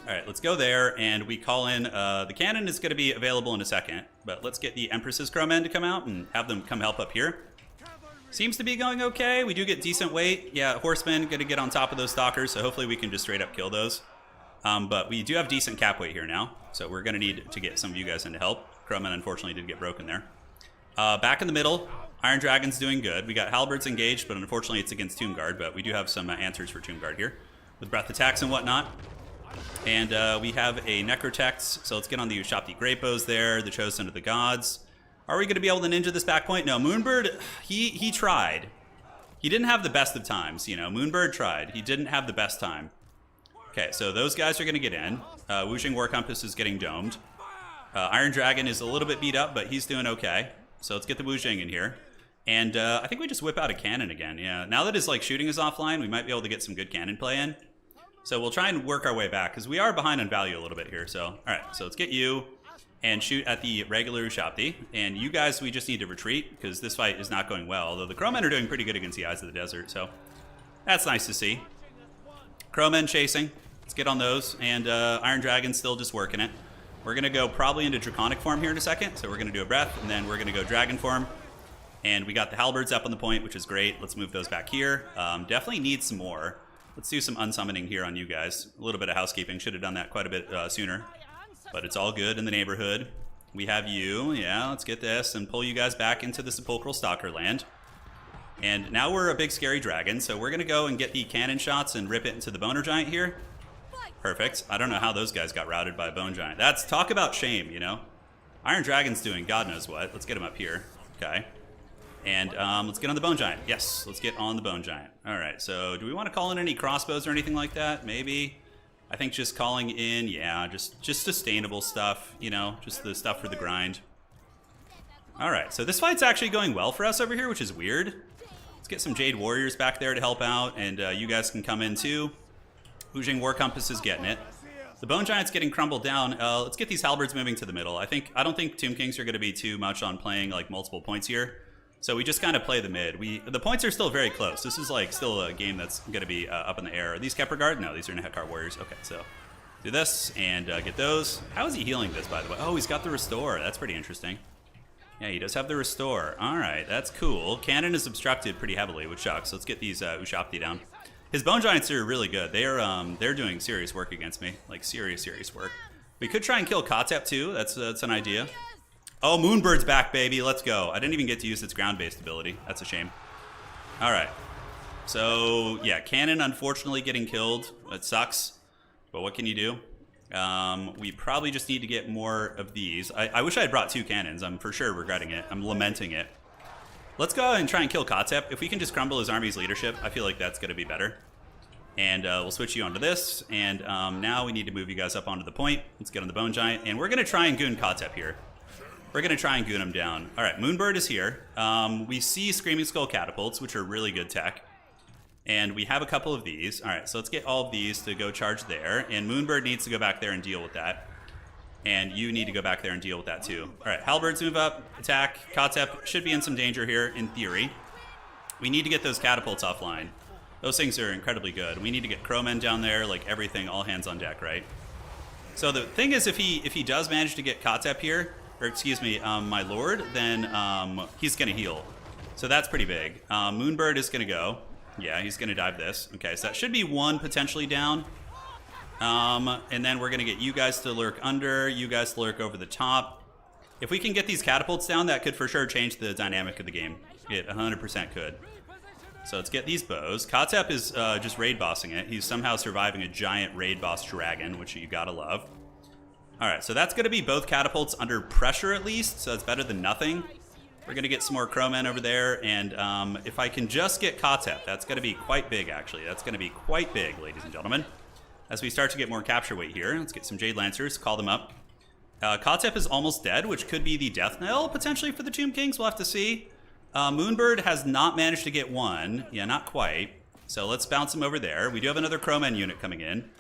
All right, let's go there, and we call in, the cannon is going to be available in a second, but let's get the Empress's Crowmen to come out and have them come help up here. Seems to be going okay. We do get decent weight. Yeah, Horsemen going to get on top of those Stalkers, so hopefully we can just straight up kill those. But we do have decent cap weight here now, so we're going to need to get some of you guys in to help. Crowmen unfortunately did get broken there. Back in the middle, Iron Dragon's doing good. We got Halberds engaged, but unfortunately it's against Tomb Guard, but we do have some answers for Tomb Guard here with breath attacks and whatnot. And we have a Necrotex, so let's get on the Ushapti Great Bows there, the Chosen of the Gods. Are we going to be able to ninja this back point? No, Moonbird, he tried. He didn't have the best of times, you know. Moonbird tried. He didn't have the best time. Okay, so those guys are going to get in. Wuxing War Compass is getting domed. Iron Dragon is a little bit beat up, but he's doing okay. So let's get the Wuxing in here. And I think we just whip out a cannon again. Yeah, now that his like shooting is offline, we might be able to get some good cannon play in. So we'll try and work our way back, because we are behind on value a little bit here. So, all right, so let's get you and shoot at the regular Ushapti. And you guys, we just need to retreat, because this fight is not going well. Although the Crowmen are doing pretty good against the Eyes of the Desert, so that's nice to see. Crowmen chasing. Let's get on those. And Iron Dragon's still just working it. We're going to go probably into Draconic form here in a second. So we're going to do a breath, and then we're going to go Dragon form. And we got the Halberds up on the point, which is great. Let's move those back here. Definitely need some more. Let's do some unsummoning here on you guys. A little bit of housekeeping. Should have done that quite a bit sooner. But it's all good in the neighborhood. We have you. Yeah, let's get this and pull you guys back into the Sepulchral Stalker land. And now we're a big scary dragon, so we're going to go and get the cannon shots and rip it into the Boner Giant here. Perfect. I don't know how those guys got routed by a Bone Giant. That's talk about shame, you know? Iron Dragon's doing God knows what. Let's get him up here. Okay. And let's get on the Bone Giant. Yes, let's get on the Bone Giant. All right, so do we want to call in any crossbows or anything like that? Maybe. I think just calling in, yeah, just sustainable stuff, you know, just the stuff for the grind. All right, so this fight's actually going well for us over here, which is weird. Let's get some Jade Warriors back there to help out, and you guys can come in too. Wuxing War Compass is getting it. The Bone Giant's getting crumbled down. Let's get these Halberds moving to the middle. I don't think Tomb Kings are going to be too much on playing like multiple points here. So we just kind of play the mid. The points are still very close. This is like still a game that's going to be up in the air. Are these Kepler Guard? No, these are Nehekar Warriors. Okay, so do this and get those. How is he healing this, by the way? Oh, he's got the Restore. That's pretty interesting. Yeah, he does have the Restore. All right, that's cool. Cannon is obstructed pretty heavily, which sucks. So let's get these Ushapti down. His Bone Giants are really good. They're doing serious work against me, like serious work. We could try and kill Kotep too. That's an idea. Oh, Moonbird's back, baby. Let's go. I didn't even get to use its ground-based ability. That's a shame. All right. So, yeah, Cannon unfortunately getting killed. It sucks. But what can you do? We probably just need to get more of these. I wish I had brought 2 cannons. I'm for sure regretting it. I'm lamenting it. Let's go and try and kill Kotep. If we can just crumble his army's leadership, I feel like that's going to be better. And we'll switch you onto this. And now we need to move you guys up onto the point. Let's get on the Bone Giant. And we're going to try and goon Kotep here. We're going to try and goon him down. All right, Moonbird is here. We see Screaming Skull Catapults, which are really good tech. And we have a couple of these. All right, so let's get all of these to go charge there. And Moonbird needs to go back there and deal with that. And you need to go back there and deal with that too. All right, Halberds move up, attack. Kotep should be in some danger here, in theory. We need to get those catapults offline. Those things are incredibly good. We need to get Crowmen down there, like everything, all hands on deck, right? So the thing is, if he does manage to get Kotep here, or excuse me, my lord, then he's going to heal. So that's pretty big. Moonbird is going to go. Yeah, he's going to dive this. Okay, so that should be 1 potentially down. And then we're going to get you guys to lurk under, you guys to lurk over the top. If we can get these catapults down, that could for sure change the dynamic of the game. It 100% could. So let's get these bows. Kotep is just raid bossing it. He's somehow surviving a giant raid boss dragon, which you gotta love. All right, so that's going to be both catapults under pressure at least, so that's better than nothing. We're going to get some more Crowmen over there, and if I can just get Kotep, that's going to be quite big, actually. That's going to be quite big, ladies and gentlemen. As we start to get more capture weight here, let's get some Jade Lancers, call them up. Kotep is almost dead, which could be the death knell, potentially, for the Tomb Kings. We'll have to see. Moonbird has not managed to get 1. Yeah, not quite. So let's bounce him over there. We do have another Crowmen unit coming in.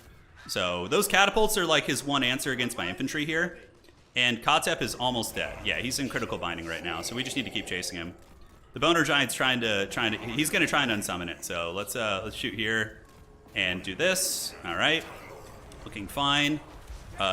So those catapults are like his one answer against my infantry here. And Kotep is almost dead. Yeah, he's in critical binding right now, so we just need to keep chasing him. The Boner Giant's trying to he's going to try and unsummon it. So let's shoot here and do this. All right. Looking fine.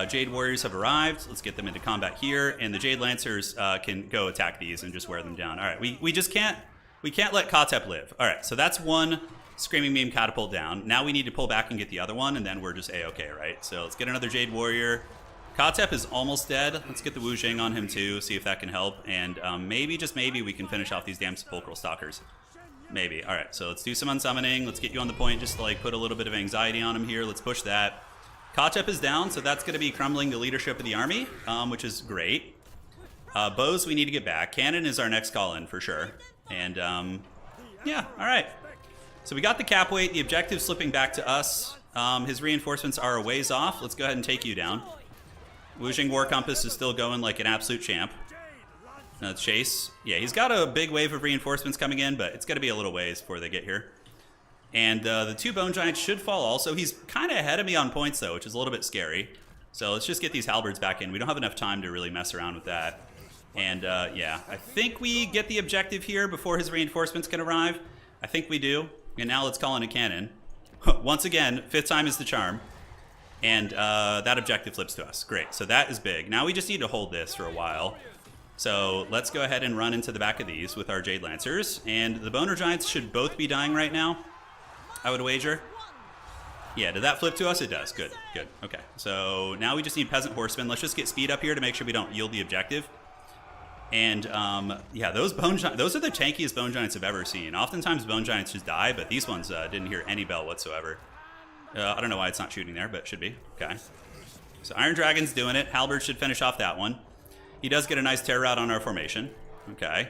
Jade Warriors have arrived. Let's get them into combat here, and the Jade Lancers can go attack these and just wear them down. All right, we just can't let Kotep live. All right, so that's 1 Screaming Meme catapult down. Now we need to pull back and get the other one, and then we're just A-okay, right? So let's get another Jade Warrior. Kotep is almost dead. Let's get the Wuxing on him too, see if that can help, and maybe, just maybe, we can finish off these damn Sepulchral Stalkers. Maybe. All right, so let's do some unsummoning. Let's get you on the point, just to, like, put a little bit of anxiety on him here. Let's push that. Kachep is down, so that's going to be crumbling the leadership of the army, which is great. Bows we need to get back. Cannon is our next call-in for sure. And yeah, all right. So we got the cap weight. The objective slipping back to us. His reinforcements are a ways off. Let's go ahead and take you down. Wujing War Compass is still going like an absolute champ. Chase. Yeah, he's got a big wave of reinforcements coming in, but it's going to be a little ways before they get here. And the 2 Bone Giants should fall also. He's kind of ahead of me on points, though, which is a little bit scary. So let's just get these halberds back in. We don't have enough time to really mess around with that. And yeah, I think we get the objective here before his reinforcements can arrive. I think we do. And now let's call in a cannon. Once again, 5th time is the charm. And that objective flips to us. Great. So that is big. Now we just need to hold this for a while. So let's go ahead and run into the back of these with our Jade Lancers. And the Boner Giants should both be dying right now, I would wager. Yeah, did that flip to us? It does. Good, good. Okay, so now we just need Peasant Horsemen. Let's just get speed up here to make sure we don't yield the objective. And yeah, those are the tankiest Bone Giants I've ever seen. Oftentimes Bone Giants just die, but these ones didn't hear any bell whatsoever. I don't know why it's not shooting there, but it should be. Okay. So Iron Dragon's doing it. Halberd should finish off that one. He does get a nice terror route on our formation. Okay.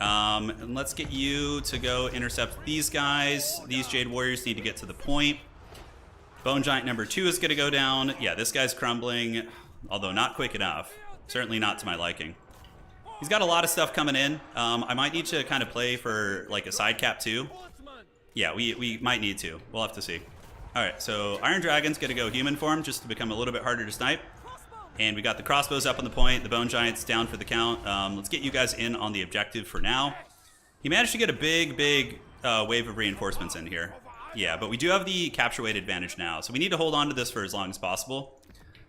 And let's get you to go intercept these guys. These Jade Warriors need to get to the point. Bone Giant number 2 is going to go down. Yeah, this guy's crumbling, although not quick enough. Certainly not to my liking. He's got a lot of stuff coming in. I might need to kind of play for like a side cap too. Yeah, we might need to. We'll have to see. All right, so Iron Dragon's going to go human form just to become a little bit harder to snipe. And we got the crossbows up on the point. The Bone Giant's down for the count. Let's get you guys in on the objective for now. He managed to get a big wave of reinforcements in here. Yeah, but we do have the capture weight advantage now. So we need to hold on to this for as long as possible.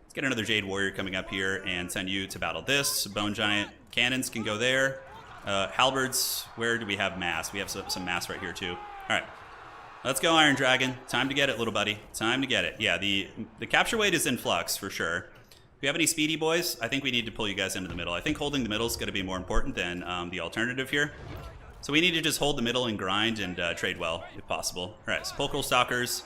Let's get another Jade Warrior coming up here and send you to battle this. Bone Giant cannons can go there. Halberds, where do we have mass? We have some mass right here too. All right, let's go Iron Dragon. Time to get it, little buddy. Time to get it. Yeah, the capture weight is in flux for sure. If you have any speedy boys, I think we need to pull you guys into the middle. I think holding the middle is going to be more important than the alternative here. So we need to just hold the middle and grind and trade well, if possible. All right, Sepulchral Stalkers.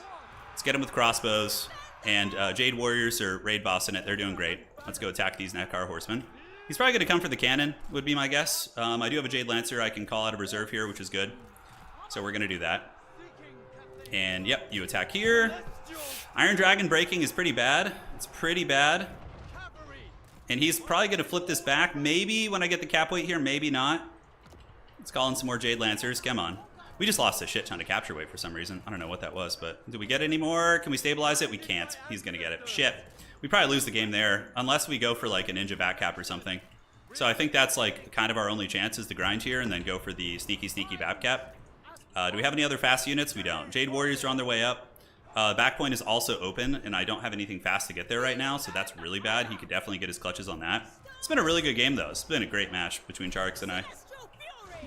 Let's get them with crossbows. And Jade Warriors are raid bossing it. They're doing great. Let's go attack these Nekar Horsemen. He's probably going to come for the cannon, would be my guess. I do have a Jade Lancer I can call out of reserve here, which is good. So we're going to do that. And yep, you attack here. Iron Dragon breaking is pretty bad. It's pretty bad. And he's probably going to flip this back. Maybe when I get the cap weight here, maybe not. Let's call in some more Jade Lancers. Come on. We just lost a shit ton of capture weight for some reason. I don't know what that was, but do we get any more? Can we stabilize it? We can't. He's going to get it. Shit. We probably lose the game there unless we go for like a ninja back cap or something. So I think that's like kind of our only chance is to grind here and then go for the sneaky back cap. Do we have any other fast units? We don't. Jade Warriors are on their way up. Back point is also open, and I don't have anything fast to get there right now, so that's really bad. He could definitely get his clutches on that. It's been a really good game, though. It's been a great match between Charix and I.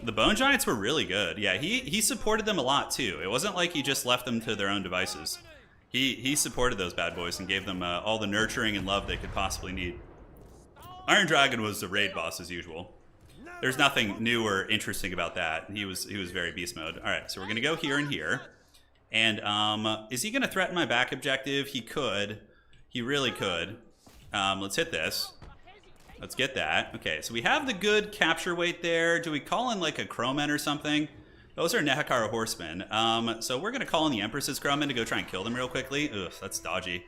The Bone Giants were really good. Yeah, he supported them a lot, too. It wasn't like he just left them to their own devices. He supported those bad boys and gave them all the nurturing and love they could possibly need. Iron Dragon was the raid boss, as usual. There's nothing new or interesting about that. He was very beast mode. All right, so we're going to go here and here. And is he going to threaten my back objective? He could. He really could. Let's hit this. Let's get that. Okay, so we have the good capture weight there. Do we call in like a Crowman or something? Those are Nehakara Horsemen. So we're going to call in the Empress's Crowman to go try and kill them real quickly. Ugh, that's dodgy.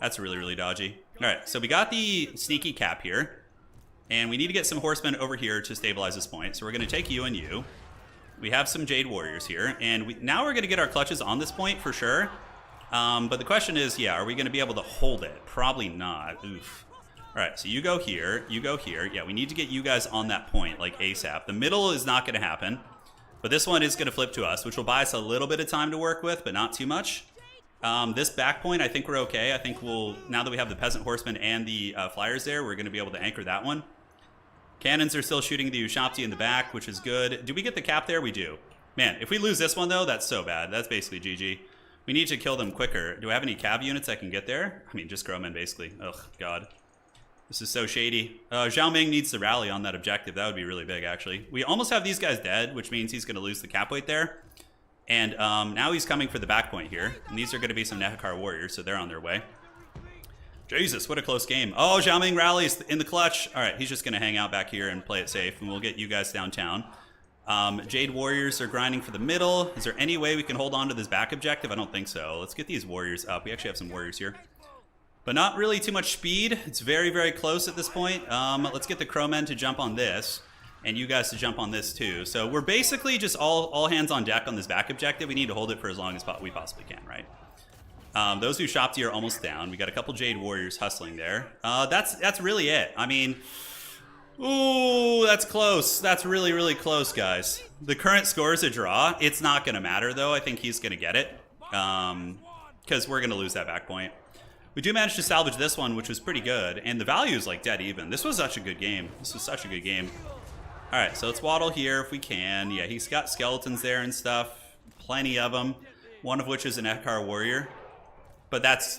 That's really dodgy. All right, so we got the sneaky cap here. And we need to get some horsemen over here to stabilize this point. So we're going to take you and you. We have some Jade Warriors here, and now we're going to get our clutches on this point for sure. But the question is, yeah, are we going to be able to hold it? Probably not. Oof. All right, so you go here, you go here. Yeah, we need to get you guys on that point, like ASAP. The middle is not going to happen, but this one is going to flip to us, which will buy us a little bit of time to work with, but not too much. This back point, I think we're okay. I think we'll, now that we have the Peasant Horsemen and the Flyers there, we're going to be able to anchor that one. Cannons are still shooting the Ushapti in the back, which is good. Do we get the cap there? We do. Man, if we lose this one, though, that's so bad. That's basically GG. We need to kill them quicker. Do I have any cav units I can get there? I mean, just Growmen, basically. Ugh, God. This is so shady. Zhao Ming needs to rally on that objective. That would be really big, actually. We almost have these guys dead, which means he's going to lose the cap weight there. And now he's coming for the back point here. And these are going to be some Nehakar warriors, so they're on their way. Jesus, what a close game. Oh, Zhao Ming rallies in the clutch. All right, he's just going to hang out back here and play it safe, and we'll get you guys downtown. Jade Warriors are grinding for the middle. Is there any way we can hold on to this back objective? I don't think so. Let's get these Warriors up. We actually have some Warriors here. But not really too much speed. It's very, very close at this point. Let's get the Crowmen to jump on this, and you guys to jump on this too. So we're basically just all hands on deck on this back objective. We need to hold it for as long as we possibly can, right? Those who shopped here are almost down. We got a couple Jade Warriors hustling there. That's really it. I mean, ooh, that's close. That's really, really close, guys. The current score is a draw. It's not going to matter, though. I think he's going to get it because we're going to lose that back point. We do manage to salvage this one, which was pretty good, and the value is like dead even. This was such a good game. This was such a good game. All right, so let's waddle here if we can. Yeah, he's got skeletons there and stuff. Plenty of them, one of which is an Ekar Warrior. But that's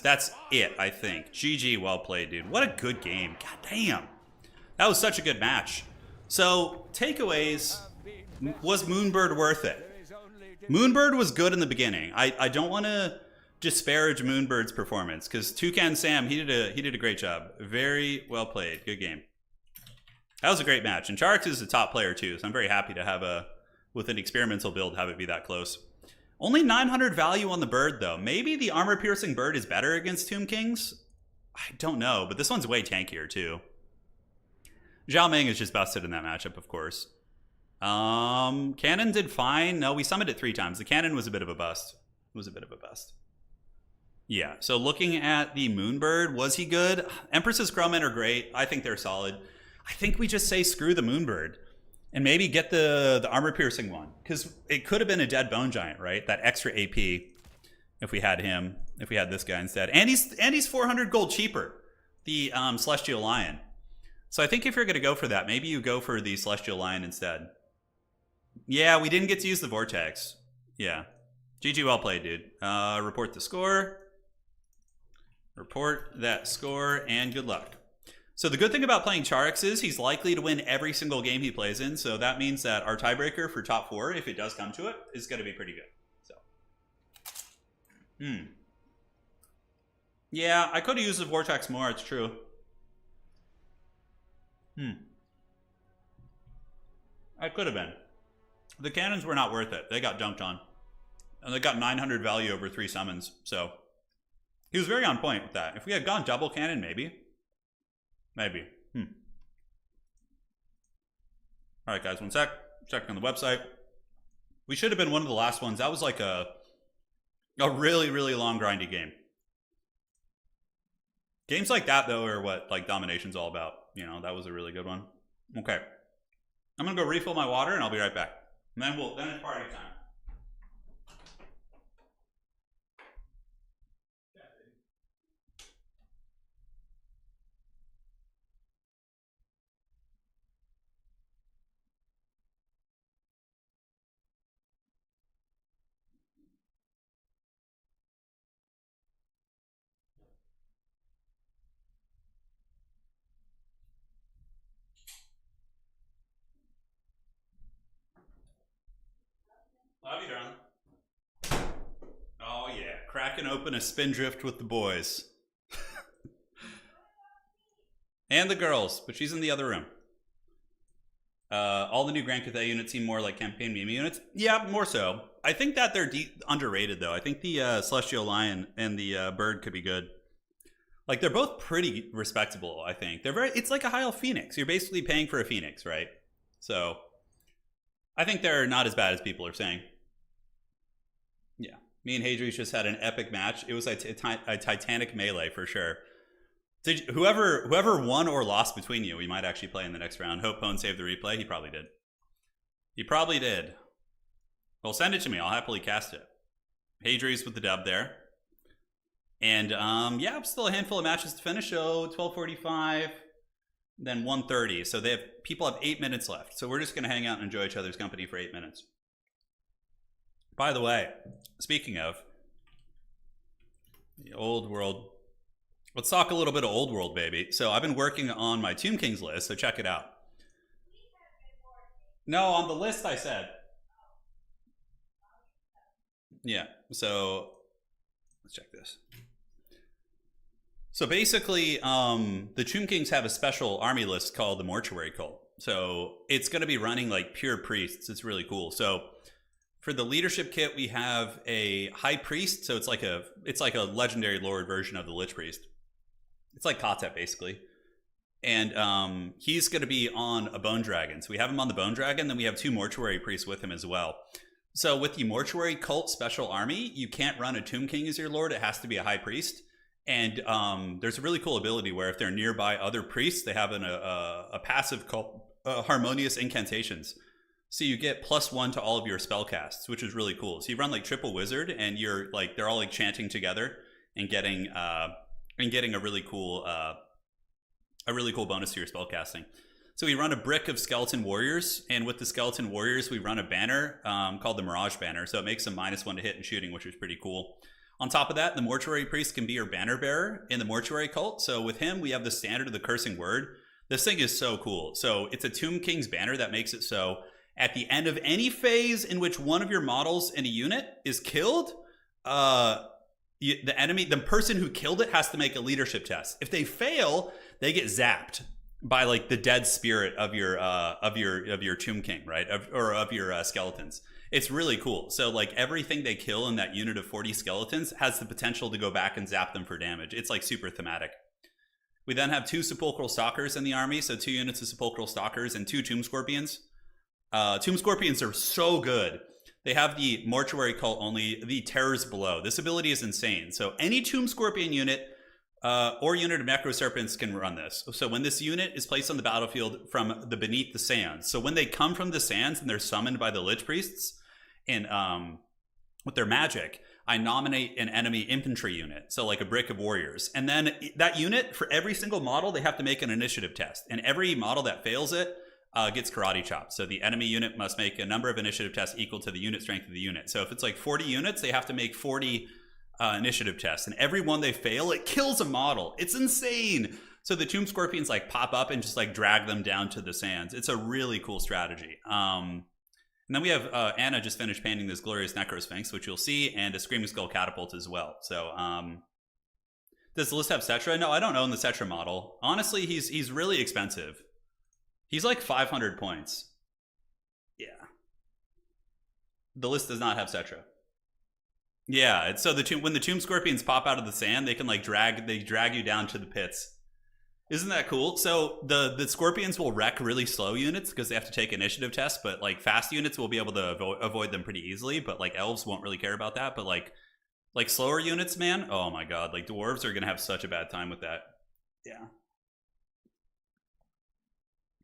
it, I think. GG, well played, dude. What a good game. God damn. That was such a good match. So, takeaways, was Moonbird worth it? Moonbird was good in the beginning. I don't want to disparage Moonbird's performance, because Toucan Sam, he did a great job. Very well played. Good game. That was a great match. And Charix is a top player, too, so I'm very happy to have with an experimental build, have it be that close. Only 900 value on the bird, though. Maybe the armor-piercing bird is better against Tomb Kings? I don't know, but this one's way tankier, too. Zhao Ming is just busted in that matchup, of course. Cannon did fine. No, we summoned it 3 times. The cannon was a bit of a bust. It was a bit of a bust. Yeah, so looking at the Moonbird, was he good? Empress's Crowmen are great. I think they're solid. I think we just say screw the Moonbird. And maybe get the armor-piercing one. Because it could have been a dead Bone Giant, right? That extra AP if we had him. If we had this guy instead. And he's 400 gold cheaper. The Celestial Lion. So I think if you're going to go for that, maybe you go for the Celestial Lion instead. Yeah, we didn't get to use the Vortex. Yeah. GG, well played, dude. Report the score. Report that score, and good luck. So the good thing about playing Charix is he's likely to win every single game he plays in. So that means that our tiebreaker for top 4, if it does come to it, is going to be pretty good. So, yeah, I could have used the Vortex more. It's true. I could have been. The cannons were not worth it. They got dunked on, and they got 900 value over 3 summons. So he was very on point with that. If we had gone double cannon, maybe. Maybe. All right, guys, one sec. Checking on the website. We should have been one of the last ones. That was like a really, really long, grindy game. Games like that, though, are what like domination's all about. You know, that was a really good one. Okay. I'm going to go refill my water, and I'll be right back. And then it's party time. Love you, darling. Oh, yeah. Cracking open a Spindrift with the boys. And the girls, but she's in the other room. All the new Grand Cathay units seem more like campaign meme units. Yeah, more so. I think that they're underrated, though. I think the Celestial Lion and the Bird could be good. Like, they're both pretty respectable, I think. It's like a High Elf Phoenix. You're basically paying for a Phoenix, right? So, I think they're not as bad as people are saying. Yeah. Me and Hadrius just had an epic match. It was a Titanic melee for sure. Whoever won or lost between you, we might actually play in the next round. Hope Pone saved the replay. He probably did. He probably did. Well, send it to me. I'll happily cast it. Hadrius with the dub there. And yeah, still a handful of matches to finish. So 12:45, then 1:30. So people have 8 minutes left. So we're just going to hang out and enjoy each other's company for 8 minutes. By the way, speaking of the old world, let's talk a little bit of old world, baby. So I've been working on my Tomb Kings list, so check it out. No, on the list I said. Yeah, so let's check this. So basically, the Tomb Kings have a special army list called the Mortuary Cult. So it's going to be running like pure priests. It's really cool. So for the leadership kit, we have a high priest. So it's like a legendary lord version of the Lich Priest. It's like Kotep basically. And he's going to be on a Bone Dragon. So we have him on the Bone Dragon. Then we have 2 Mortuary Priests with him as well. So with the Mortuary Cult Special Army, you can't run a Tomb King as your lord. It has to be a High Priest. And there's a really cool ability where if they're nearby other priests, they have a passive called Harmonious Incantations. So you get +1 to all of your spell casts, which is really cool. So you run like triple wizard, and you're like they're all like chanting together and getting a really cool bonus to your spell casting. So we run a brick of skeleton warriors, and with the skeleton warriors, we run a banner called the Mirage Banner. So it makes them -1 to hit and shooting, which is pretty cool. On top of that, the Mortuary Priest can be your banner bearer in the Mortuary Cult. So with him, we have the standard of the Cursing Word. This thing is so cool. So it's a Tomb King's banner that makes it so at the end of any phase in which one of your models in a unit is killed, the person who killed it has to make a leadership test. If they fail, they get zapped by like the dead spirit of your Tomb King, right? Of your skeletons. It's really cool. So like everything they kill in that unit of 40 skeletons has the potential to go back and zap them for damage. It's like super thematic. We then have 2 Sepulchral Stalkers in the army. So 2 units of Sepulchral Stalkers and 2 Tomb Scorpions. Tomb Scorpions are so good. They have the Mortuary Cult only, the Terrors Below. This ability is insane. So any Tomb Scorpion unit or unit of Necro Serpents can run this. So when this unit is placed on the battlefield from the Beneath the Sands, so when they come from the sands and they're summoned by the Lich Priests, and with their magic, I nominate an enemy infantry unit, so like a brick of warriors. And then that unit, for every single model, they have to make an initiative test. And every model that fails it gets karate chopped. So the enemy unit must make a number of initiative tests equal to the unit strength of the unit. So if it's like 40 units, they have to make 40 initiative tests. And every one they fail, it kills a model. It's insane. So the Tomb Scorpions like pop up and just like drag them down to the sands. It's a really cool strategy. And then we have Anna just finished painting this glorious Necrosphinx, which you'll see, and a Screaming Skull Catapult as well. So does the list have Cetra? No, I don't own the Cetra model. Honestly, he's really expensive. He's like 500 points. Yeah. The list does not have Cetra. Yeah, it's so when the Tomb Scorpions pop out of the sand, they can like drag you down to the pits. Isn't that cool? So the Scorpions will wreck really slow units because they have to take initiative tests, but like fast units will be able to avoid them pretty easily, but like elves won't really care about that. But like slower units, man, oh my god, like dwarves are gonna have such a bad time with that.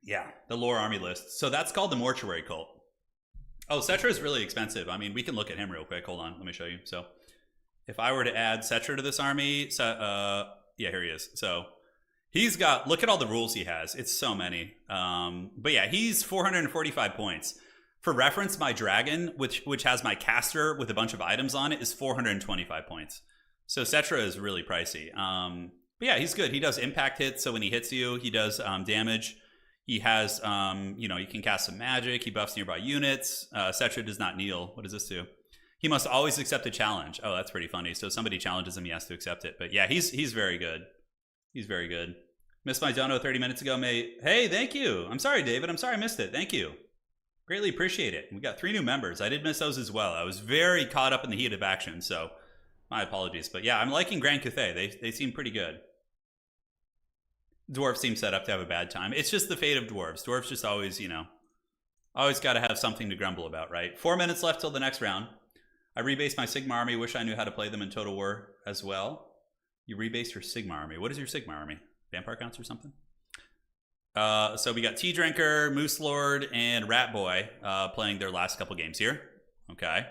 Yeah, the lore army list. So that's called the Mortuary Cult. Oh, Cetra is really expensive. I mean, we can look at him real quick. Hold on, let me show you. So if I were to add Cetra to this army, yeah, here he is. So he's got, look at all the rules he has. It's so many. But yeah, he's 445 points. For reference, my dragon, which has my caster with a bunch of items on it, is 425 points. So Cetra is really pricey. But yeah, he's good. He does impact hits. So when he hits you, he does damage. He has, you know, you can cast some magic. He buffs nearby units. Cetra does not kneel. What does this do? He must always accept a challenge. Oh, that's pretty funny. So if somebody challenges him, he has to accept it. But yeah, he's very good. He's very good. Missed my dono 30 minutes ago, mate. Hey, thank you. I'm sorry, David. I'm sorry I missed it. Thank you. Greatly appreciate it. We got 3 new members. I did miss those as well. I was very caught up in the heat of action, so my apologies. But yeah, I'm liking Grand Cathay. They seem pretty good. Dwarves seem set up to have a bad time. It's just the fate of dwarves. Dwarves just always, you know, always got to have something to grumble about, right? 4 minutes left till the next round. I rebased my Sigma army. Wish I knew how to play them in Total War as well. You rebased your Sigma army. What is your Sigma army? Vampire Counts or something? So we got Tea Drinker, Moose Lord, and Rat Boy playing their last couple games here. Okay.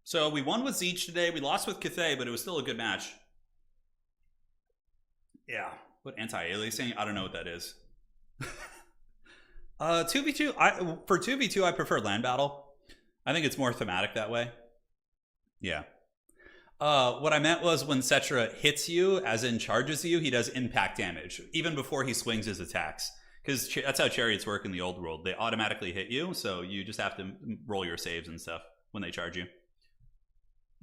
So we won with Zeech today. We lost with Cathay, but it was still a good match. Yeah. What anti-aliasing? I don't know what that is. 2v2. For 2v2, I prefer land battle. I think it's more thematic that way. Yeah. What I meant was when Cetra hits you, as in charges you, he does impact damage, even before he swings his attacks. Because that's how chariots work in the old world. They automatically hit you, so you just have to roll your saves and stuff when they charge you.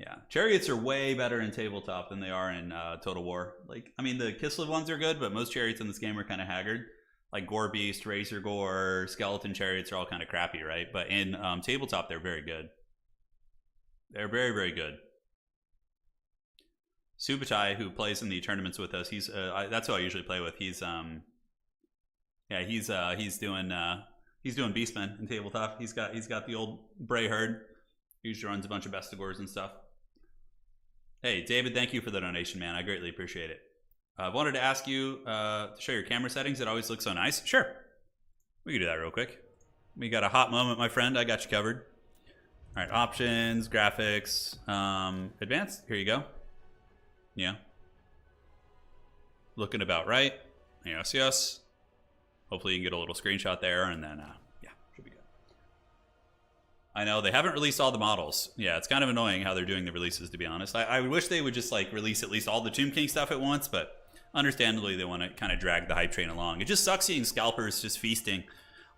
Yeah, chariots are way better in tabletop than they are in Total War. Like, I mean, the Kislev ones are good, but most chariots in this game are kind of haggard. Like Gore Beast, Razor Gore, Skeleton chariots are all kind of crappy, right? But in tabletop, they're very good. They're very, very good. Subutai, who plays in the tournaments with us, he's that's who I usually play with. He's doing Beastmen in tabletop. He's got the old Bray herd. He usually runs a bunch of Bestigors and stuff. Hey, David, thank you for the donation, man. I greatly appreciate it. I wanted to ask you to show your camera settings. It always looks so nice. Sure. We can do that real quick. We got a hot moment, my friend. I got you covered. All right, options, graphics, advanced. Here you go. Yeah. Looking about right. Yes, yes. Hopefully you can get a little screenshot there, and then, yeah, should be good. I know, they haven't released all the models. Yeah, it's kind of annoying how they're doing the releases, to be honest. I wish they would just, like, release at least all the Tomb King stuff at once, but understandably they want to kind of drag the hype train along. It just sucks seeing scalpers just feasting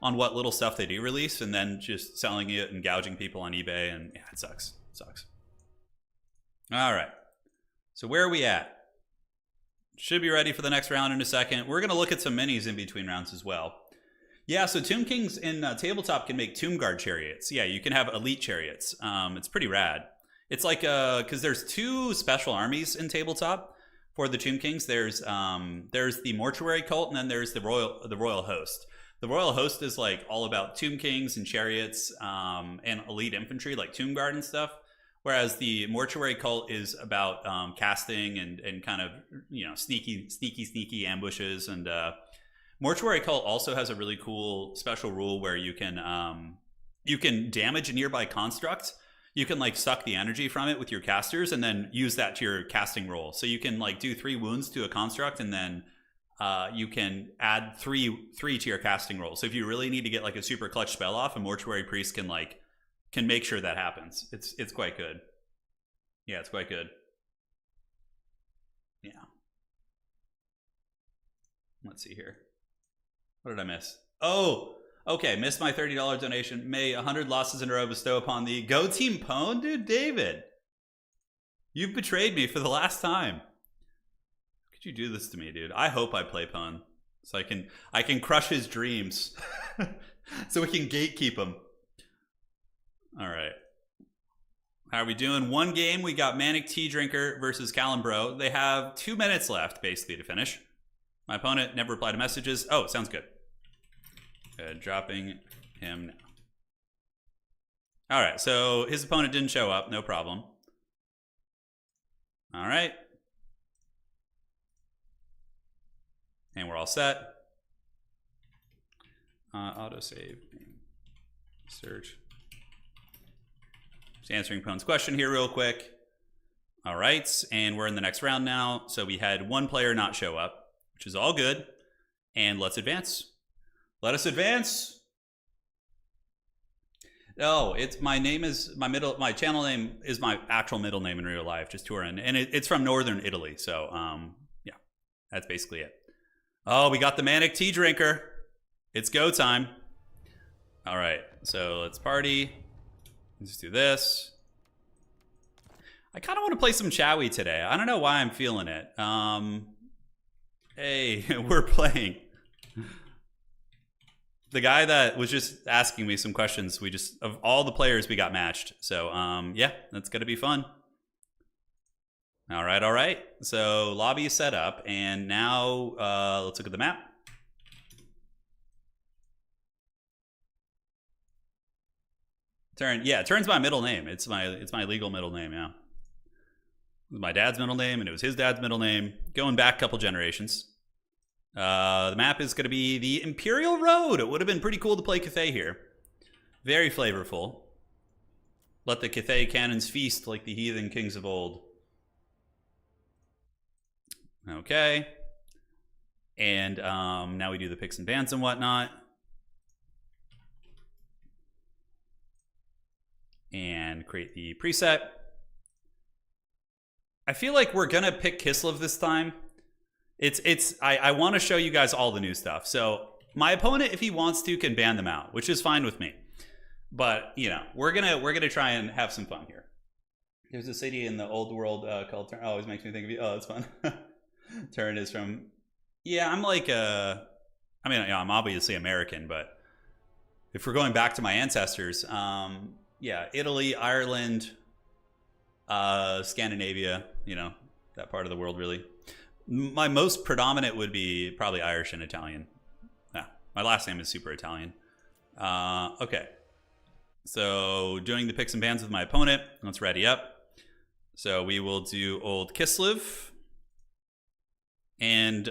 on what little stuff they do release and then just selling it and gouging people on eBay, and yeah, it sucks. It sucks. All right. So where are we at? Should be ready for the next round in a second. We're going to look at some minis in between rounds as well. Yeah, so Tomb Kings in tabletop can make Tomb Guard chariots. Yeah, you can have elite chariots. It's pretty rad. It's like, because there's two special armies in tabletop for the Tomb Kings. There's the Mortuary Cult, and then there's the Royal Host. The Royal Host is like all about Tomb Kings and chariots and elite infantry, like Tomb Guard and stuff. Whereas the Mortuary Cult is about casting and kind of, you know, sneaky ambushes. And Mortuary Cult also has a really cool special rule where you can damage a nearby construct. You can like suck the energy from it with your casters and then use that to your casting roll. So you can like do 3 wounds to a construct, and then you can add three to your casting roll. So if you really need to get like a super clutch spell off, a Mortuary Priest can make sure that happens. It's quite good. Yeah, it's quite good. Yeah. Let's see here. What did I miss? Oh, okay. Missed my $30 donation. May 100 losses in a row bestow upon thee. Go Team Pwn, dude. David, you've betrayed me for the last time. Could you do this to me, dude? I hope I play Pwn so I can crush his dreams, so we can gatekeep him. All right. How are we doing? One game. We got Manic Tea Drinker versus Calimbro. They have 2 minutes left, basically, to finish. My opponent never replied to messages. Oh, sounds good. Dropping him now. All right. So his opponent didn't show up. No problem. All right. And we're all set. Autosave. Search. Just answering Pwn's question here real quick. All right, and we're in the next round now. So we had one player not show up, which is all good. And let's advance. Let us advance. Oh, my channel name is my actual middle name in real life, just Turin, and it's from northern Italy. So yeah, that's basically it. Oh, we got the Manic Tea Drinker. It's go time. All right, so let's party. Let's do this. I kind of want to play some Chowie today. I don't know why I'm feeling it. Hey, we're playing. The guy that was just asking me some questions, of all the players, we got matched. So, yeah, that's going to be fun. All right. So, lobby is set up, and now let's look at the map. Turn, yeah, Turn's my middle name. It's my legal middle name, yeah. It was my dad's middle name, and it was his dad's middle name, going back a couple generations. The map is going to be the Imperial Road. It would have been pretty cool to play Cathay here. Very flavorful. Let the Cathay cannons feast like the heathen kings of old. Okay. And now we do the picks and bans and whatnot. And create the preset. I feel like we're gonna pick Kislev this time. I want to show you guys all the new stuff. So my opponent, if he wants to, can ban them out, which is fine with me. But you know, we're gonna try and have some fun here. There's a city in the old world called Turin. Always makes me think of you. Oh, it's fun. Turin is from. Yeah, I'm like I mean, I'm obviously American, but if we're going back to my ancestors, yeah, Italy, Ireland, Scandinavia, you know, that part of the world really. My most predominant would be probably Irish and Italian. Yeah, my last name is super Italian. Okay. So doing the picks and bans with my opponent. Let's ready up. So we will do old Kislev. And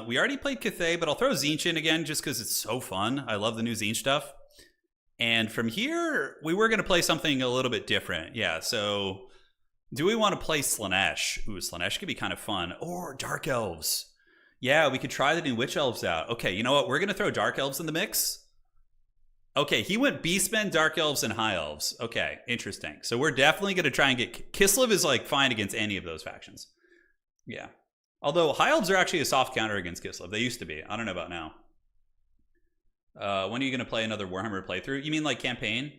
we already played Cathay, but I'll throw Tzeentch in again just because it's so fun. I love the new Tzeentch stuff. And from here, we were going to play something a little bit different. Yeah, so do we want to play Slaanesh? Ooh, Slaanesh could be kind of fun. Or Dark Elves. Yeah, we could try the new Witch Elves out. Okay, you know what? We're going to throw Dark Elves in the mix. Okay, he went Beastmen, Dark Elves, and High Elves. Okay, interesting. So we're definitely going to try and get... Kislev is like fine against any of those factions. Yeah. Although High Elves are actually a soft counter against Kislev. They used to be. I don't know about now. When are you going to play another Warhammer playthrough? You mean like campaign?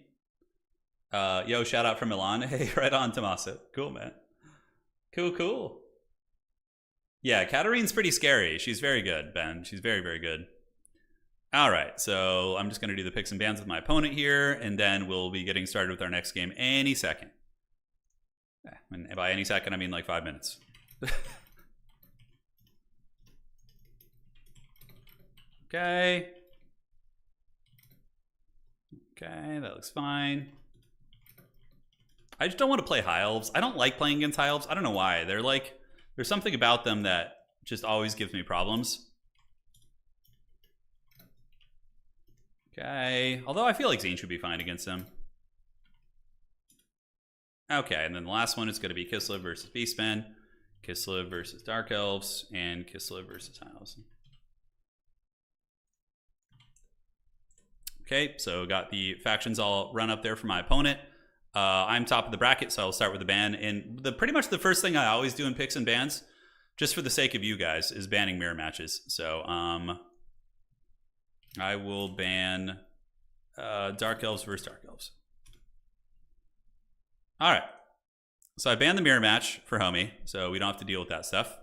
Yo, shout out from Milan. Hey, right on, Tommaso. Cool, man. Cool. Yeah, Katarine's pretty scary. She's very good, Ben. She's very, very good. All right, so I'm just going to do the picks and bans with my opponent here, and then we'll be getting started with our next game any second. And by any second, I mean like 5 minutes. Okay. Okay, that looks fine. I just don't want to play High Elves. I don't like playing against High Elves. I don't know why. They're like, there's something about them that just always gives me problems. Okay, although I feel like Tzeentch would be fine against them. Okay, and then the last one is going to be Kislev versus Beastmen, Kislev versus Dark Elves, and Kislev versus High Elves. Okay, so got the factions all run up there for my opponent. I'm top of the bracket, so I'll start with the ban. And pretty much the first thing I always do in picks and bans, just for the sake of you guys, is banning mirror matches. So I will ban Dark Elves versus Dark Elves. All right. So I banned the mirror match for homie, so we don't have to deal with that stuff.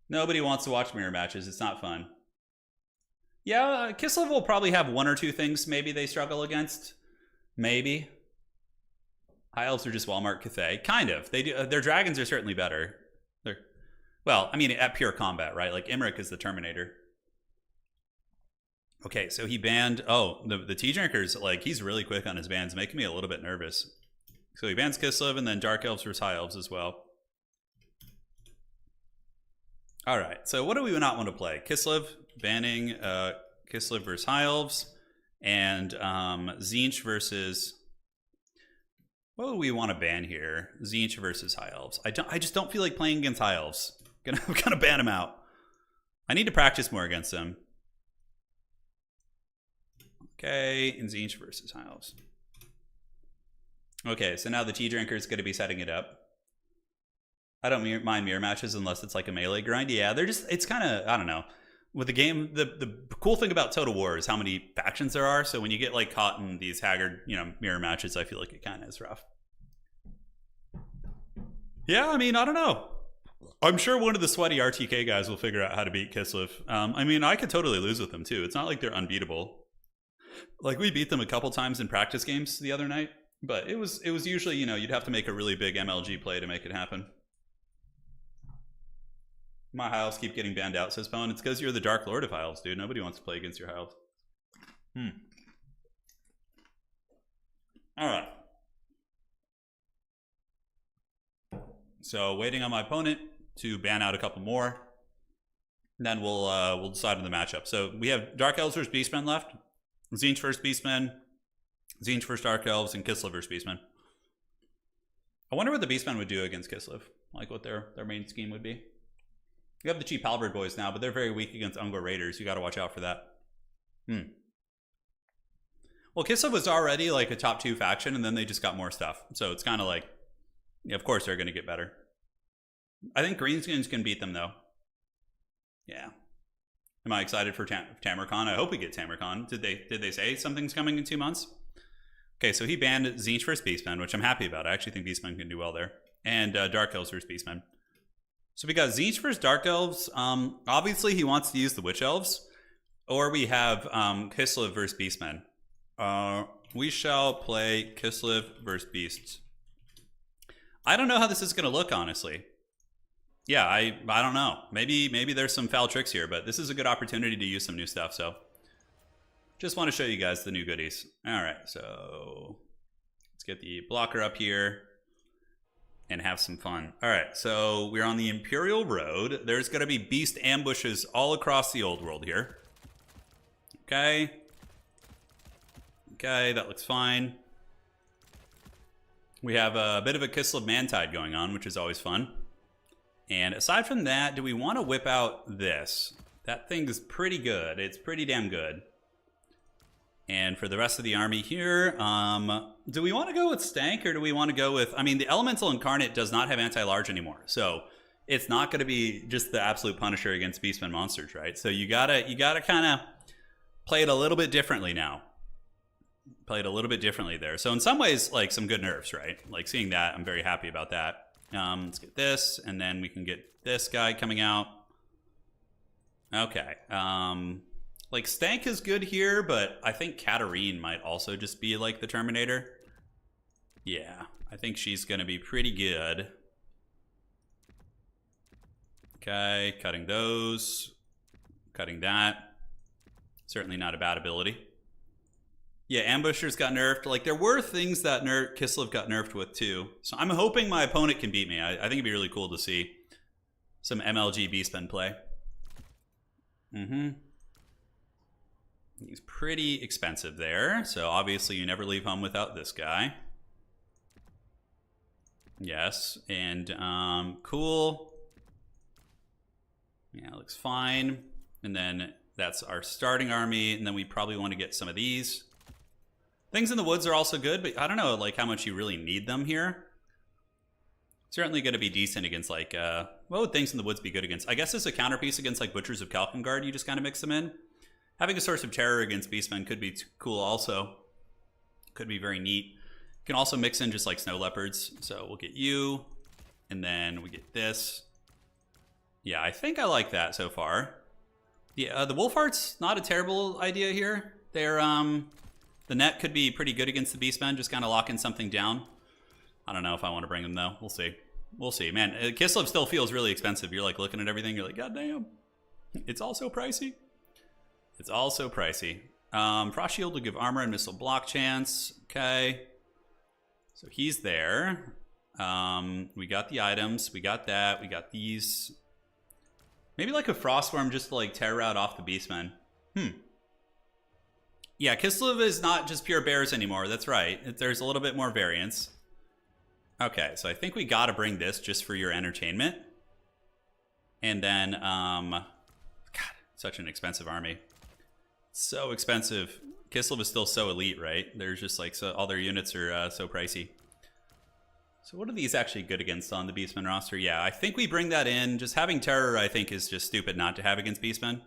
Nobody wants to watch mirror matches. It's not fun. Yeah, Kislev will probably have one or two things maybe they struggle against. Maybe. High Elves are just Walmart Cathay. Kind of. They do. Their dragons are certainly better. Well, I mean, at pure combat, right? Like, Imrik is the Terminator. Okay, so he banned... Oh, the Tea Drinker's, like, he's really quick on his bans, making me a little bit nervous. So he bans Kislev and then Dark Elves versus High Elves as well. All right, so what do we not want to play? Kislev, banning Kislev versus High Elves, and Tzeentch versus... What would we want to ban here? Tzeentch versus High Elves. I just don't feel like playing against High Elves. I'm gonna ban him out. I need to practice more against them. Okay, and Tzeentch versus High Elves. Okay, so now the Tea Drinker is going to be setting it up. I don't mind mirror matches unless it's like a melee grind. Yeah, they're just, it's kind of, I don't know. With the game, the cool thing about Total War is how many factions there are. So when you get like caught in these haggard, mirror matches, I feel like it kind of is rough. Yeah, I mean, I don't know. I'm sure one of the sweaty RTK guys will figure out how to beat Kislev. I mean, I could totally lose with them too. It's not like they're unbeatable. Like, we beat them a couple times in practice games the other night, but it was usually, you'd have to make a really big MLG play to make it happen. My High Elves keep getting banned out, says Pone. It's because you're the Dark Lord of High Elves, dude. Nobody wants to play against your High Elves. All right. So waiting on my opponent to ban out a couple more. Then we'll decide on the matchup. So we have Dark Elves versus Beastmen left. Tzeentch versus Beastmen. Tzeentch versus Dark Elves, and Kislev versus Beastmen. I wonder what the Beastmen would do against Kislev. Like what their main scheme would be. You have the cheap Halberd boys now, but they're very weak against Ungor Raiders. You got to watch out for that. Well, Kislev was already like a top 2 faction, and then they just got more stuff. So it's kind of like, of course they're going to get better. I think Greenskins can beat them, though. Yeah. Am I excited for TamurCon? I hope we get TamurCon. Did they say something's coming in 2 months? Okay, so he banned Tzeentch versus Beastmen, which I'm happy about. I actually think Beastmen can do well there. And Dark Elves versus Beastmen. So we got Tzeentch versus Dark Elves. Obviously, he wants to use the Witch Elves. Or we have Kislev versus Beastmen. We shall play Kislev versus Beasts. I don't know how this is going to look, honestly. Yeah, I don't know. Maybe there's some foul tricks here, but this is a good opportunity to use some new stuff, so... Just want to show you guys the new goodies. All right, so let's get the blocker up here and have some fun. All right, so we're on the Imperial Road. There's going to be beast ambushes all across the old world here. Okay. Okay, that looks fine. We have a bit of a Kislev Mantide going on, which is always fun. And aside from that, do we want to whip out this? That thing is pretty good. It's pretty damn good. And for the rest of the army here, do we want to go with Stank or do we want to go with... I mean, the Elemental Incarnate does not have anti-large anymore. So it's not going to be just the absolute Punisher against Beastmen monsters, right? So you gotta kind of play it a little bit differently now. Play it a little bit differently there. So in some ways, like some good nerfs, right? Like seeing that, I'm very happy about that. Let's get this, and then we can get this guy coming out. Okay. Like, Stank is good here, but I think Katarine might also just be like the Terminator. Yeah, I think she's going to be pretty good. Okay, cutting those. Cutting that. Certainly not a bad ability. Yeah, Ambushers got nerfed. Like, there were things that Kislev got nerfed with, too. So I'm hoping my opponent can beat me. I think it'd be really cool to see some MLG Beastmen play. He's pretty expensive there, so obviously you never leave home without this guy. Yes, and cool. Yeah, looks fine. And then that's our starting army, and then we probably want to get some of these. Things in the Woods are also good, but I don't know like how much you really need them here. Certainly going to be decent against like, what would Things in the Woods be good against? I guess as a counterpiece against like Butchers of Kalkengard, you just kind of mix them in. Having a source of terror against Beastmen could be cool also. Could be very neat. You can also mix in just like Snow Leopards. So we'll get you, and then we get this. Yeah, I think I like that so far. Yeah, the Wolfheart's not a terrible idea here. They're, the net could be pretty good against the Beastmen, just kind of locking something down. I don't know if I want to bring them though. We'll see. We'll see. Man, Kislev still feels really expensive. You're like looking at everything, you're like, God damn. It's all so pricey. It's all so pricey. Frost Shield will give armor and missile block chance. Okay. So he's there. We got the items. We got that. We got these. Maybe like a Frostworm just to like tear out off the Beastmen. Yeah, Kislev is not just pure bears anymore. That's right. There's a little bit more variance. Okay, so I think we got to bring this just for your entertainment. And then, God, such an expensive army. So expensive. Kislev is still so elite, right? There's just like, so all their units are so pricey. So what are these actually good against on the Beastmen roster? Yeah, I think we bring that in. Just having Terror, I think, is just stupid not to have against Beastmen.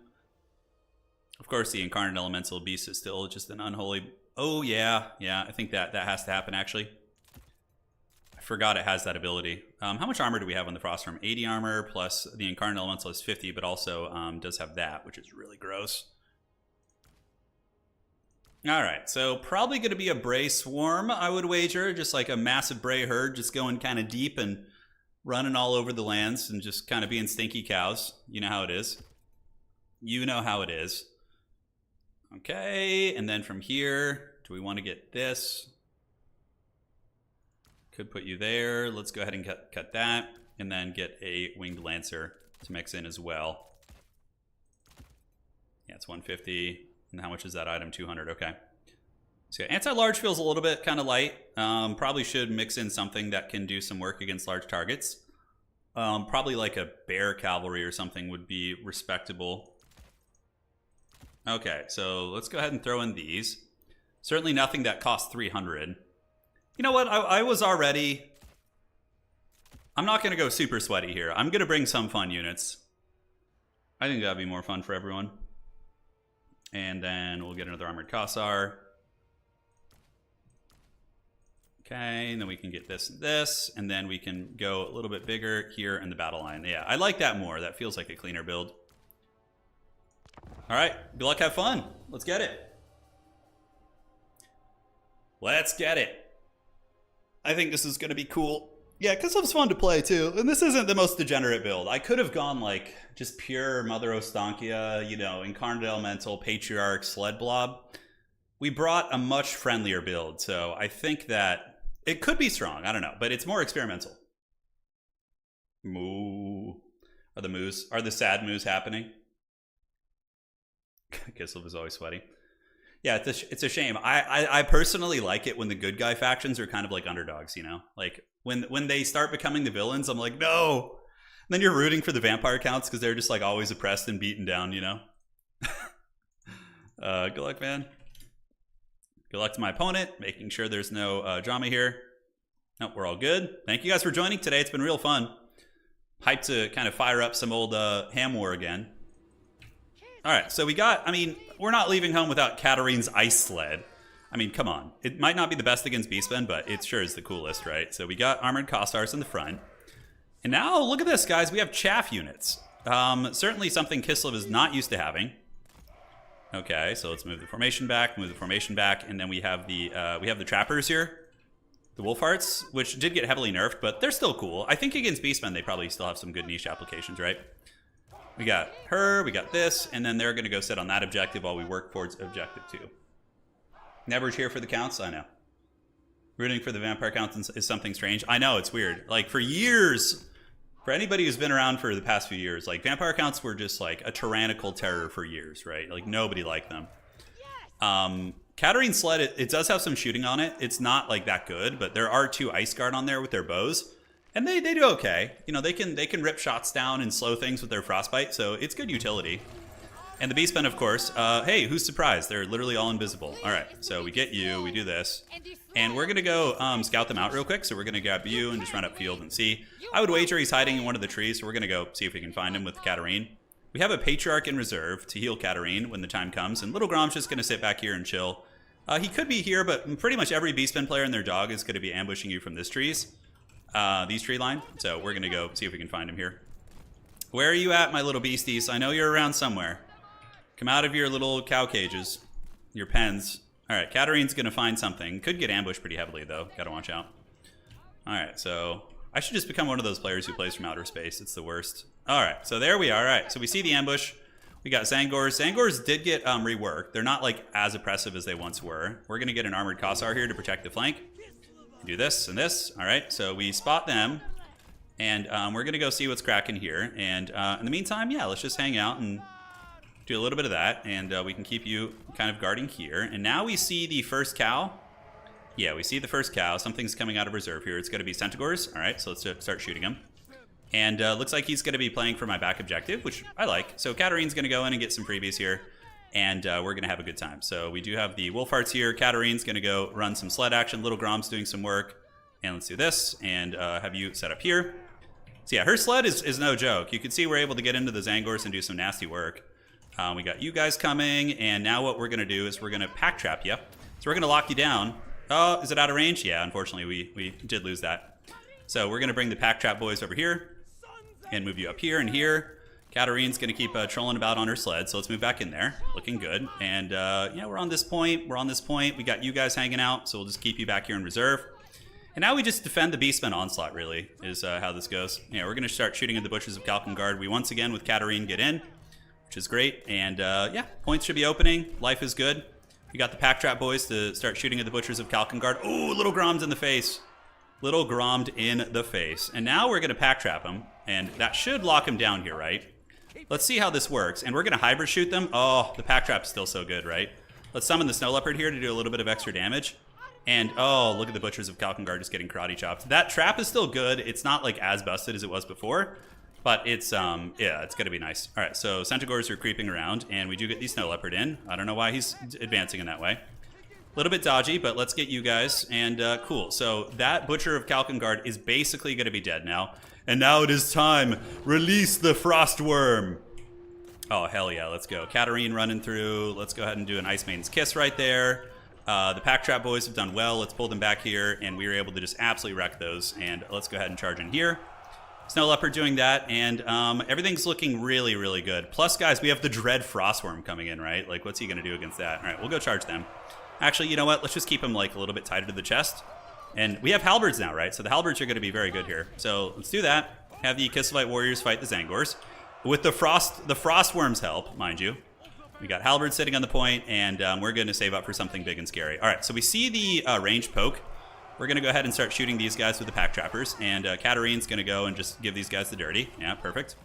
Of course, the Incarnate Elemental Beast is still just an unholy... Oh, yeah. Yeah, I think that has to happen, actually. I forgot it has that ability. How much armor do we have on the Frostworm? 80 armor, plus the Incarnate Elemental is 50, but also does have that, which is really gross. All right, so probably going to be a Bray Swarm, I would wager. Just like a massive Bray herd, just going kind of deep and running all over the lands and just kind of being stinky cows. You know how it is. You know how it is. Okay, and then from here, do we want to get this? Could put you there. Let's go ahead and cut that, and then get a Winged Lancer to mix in as well. Yeah, it's 150. And how much is that item? 200. Okay. So yeah, anti-large feels a little bit kind of light. Probably should mix in something that can do some work against large targets. Probably like a bear cavalry or something would be respectable. Okay, so let's go ahead and throw in these. Certainly nothing that costs 300. You know what? I was already... I'm not going to go super sweaty here. I'm going to bring some fun units. I think that'd be more fun for everyone. And then we'll get another Armored Kossar. Okay, and then we can get this and this, and then we can go a little bit bigger here in the battle line. Yeah, I like that more. That feels like a cleaner build. All right, good luck, have fun. Let's get it. Let's get it. I think this is going to be cool. Yeah, because it's fun to play too. And this isn't the most degenerate build. I could have gone like just pure Mother Ostankia, you know, Incarnate Elemental, Patriarch, Sled Blob. We brought a much friendlier build, so I think that it could be strong. I don't know, but it's more experimental. Moo. Are the sad moos happening? Kislev is always sweaty. Yeah, it's a shame. I personally like it when the good guy factions are kind of like underdogs, you know? Like, when they start becoming the villains, I'm like, no! And then you're rooting for the vampire counts because they're just like always oppressed and beaten down, you know? Good luck, man. Good luck to my opponent, making sure there's no drama here. Nope, we're all good. Thank you guys for joining today. It's been real fun. Hyped to kind of fire up some old ham war again. All right, so we got, I mean, we're not leaving home without Katarine's Ice Sled. I mean, come on. It might not be the best against Beastmen, but it sure is the coolest, right? So we got Armored Kossars in the front. And now, look at this, guys. We have chaff units. Certainly something Kislev is not used to having. Okay, so let's move the formation back, and then we have the trappers here. The Wolfhearts, which did get heavily nerfed, but they're still cool. I think against Beastmen, they probably still have some good niche applications, right? We got her, we got this, and then they're going to go sit on that objective while we work towards objective 2. Never cheer for the counts? I know. Rooting for the vampire counts is something strange. I know, it's weird. Like, for years, for anybody who's been around for the past few years, like, vampire counts were just, like, a tyrannical terror for years, right? Like, nobody liked them. Katarine's Sled, it does have some shooting on it. It's not, like, that good, but there are 2 Ice Guard on there with their bows. And they do okay. You know, they can rip shots down and slow things with their Frostbite, so it's good utility. And the Beastmen, of course, hey, who's surprised? They're literally all invisible. All right, so we get you, we do this. And we're going to go scout them out real quick, so we're going to grab you and just run up field and see. I would wager he's hiding in one of the trees, so we're going to go see if we can find him with Katarine. We have a Patriarch in reserve to heal Katarine when the time comes, and Little Grom's just going to sit back here and chill. He could be here, but pretty much every Beastmen player and their dog is going to be ambushing you from these trees. These tree line, so we're gonna go see if we can find him here. Where are you at, my little beasties? I know you're around somewhere. Come out of your little cow cages, your pens. All right, Katarine's gonna find something. Could get ambushed pretty heavily though, gotta watch out. All right, so I should just become one of those players who plays from outer space. It's the worst. All right, so there we are. All right, so we see the ambush. We got Zangors. Zangors did get reworked. They're not like as oppressive as they once were. We're gonna get an Armored Kossar here to protect the flank. Do this and this. All right, so we spot them, and we're gonna go see what's cracking here. And in the meantime, yeah, let's just hang out and do a little bit of that, and we can keep you kind of guarding here. And now we see the first cow. Yeah, we see the first cow. Something's coming out of reserve here. It's gonna be Centaurs. All right, so let's start shooting him. And looks like he's gonna be playing for my back objective, which I like. So Katarine's gonna go in and get some freebies here. And we're going to have a good time. So we do have the Wolfhearts here. Katarine's going to go run some sled action. Little Grom's doing some work. And let's do this and have you set up here. So yeah, her sled is no joke. You can see we're able to get into the Zangors and do some nasty work. We got you guys coming. And now what we're going to do is we're going to pack trap you. So we're going to lock you down. Oh, is it out of range? Yeah, unfortunately, we did lose that. So we're going to bring the pack trap boys over here and move you up here and here. Katarine's going to keep trolling about on her sled, so let's move back in there. Looking good. And, yeah, we're on this point. We're on this point. We got you guys hanging out, so we'll just keep you back here in reserve. And now we just defend the Beastmen onslaught, really, is how this goes. Yeah, we're going to start shooting at the Butchers of Kalkengard. We once again, with Katarine, get in, which is great. And, yeah, points should be opening. Life is good. We got the Pack Trap boys to start shooting at the Butchers of Kalkengard. Ooh, Little Grom's in the face. Little Grommed in the face. And now we're going to Pack Trap him, and that should lock him down here, right? Let's see how this works. And we're going to hybrid shoot them. Oh, the pack trap's still so good, right? Let's summon the Snow Leopard here to do a little bit of extra damage. And, oh, look at the Butchers of Kalkengard just getting karate chopped. That trap is still good. It's not, like, as busted as it was before. But it's, yeah, it's going to be nice. All right, so Centaurs are creeping around. And we do get the Snow Leopard in. I don't know why he's advancing in that way. A little bit dodgy, but let's get you guys. And, cool. So that Butcher of Kalkengard is basically going to be dead now. And now it is time. Release the Frostworm. Oh, hell yeah. Let's go. Katarine running through. Let's go ahead and do an Ice Maiden's Kiss right there. The Pack Trap boys have done well. Let's pull them back here, and we were able to just absolutely wreck those. And let's go ahead and charge in here. Snow Leopard doing that, and everything's looking really, really good. Plus, guys, we have the Dread Frostworm coming in, right? Like, what's he going to do against that? All right, we'll go charge them. Actually, you know what? Let's just keep him, like, a little bit tighter to the chest. And we have halberds now, right? So the halberds are going to be very good here. So let's do that. Have the Kislevites warriors fight the Zangors. With the Frostworms' help, mind you. We got halberds sitting on the point, and we're going to save up for something big and scary. All right, so we see the range poke. We're going to go ahead and start shooting these guys with the Pack Trappers. And Katarine's going to go and just give these guys the dirty. Yeah, perfect.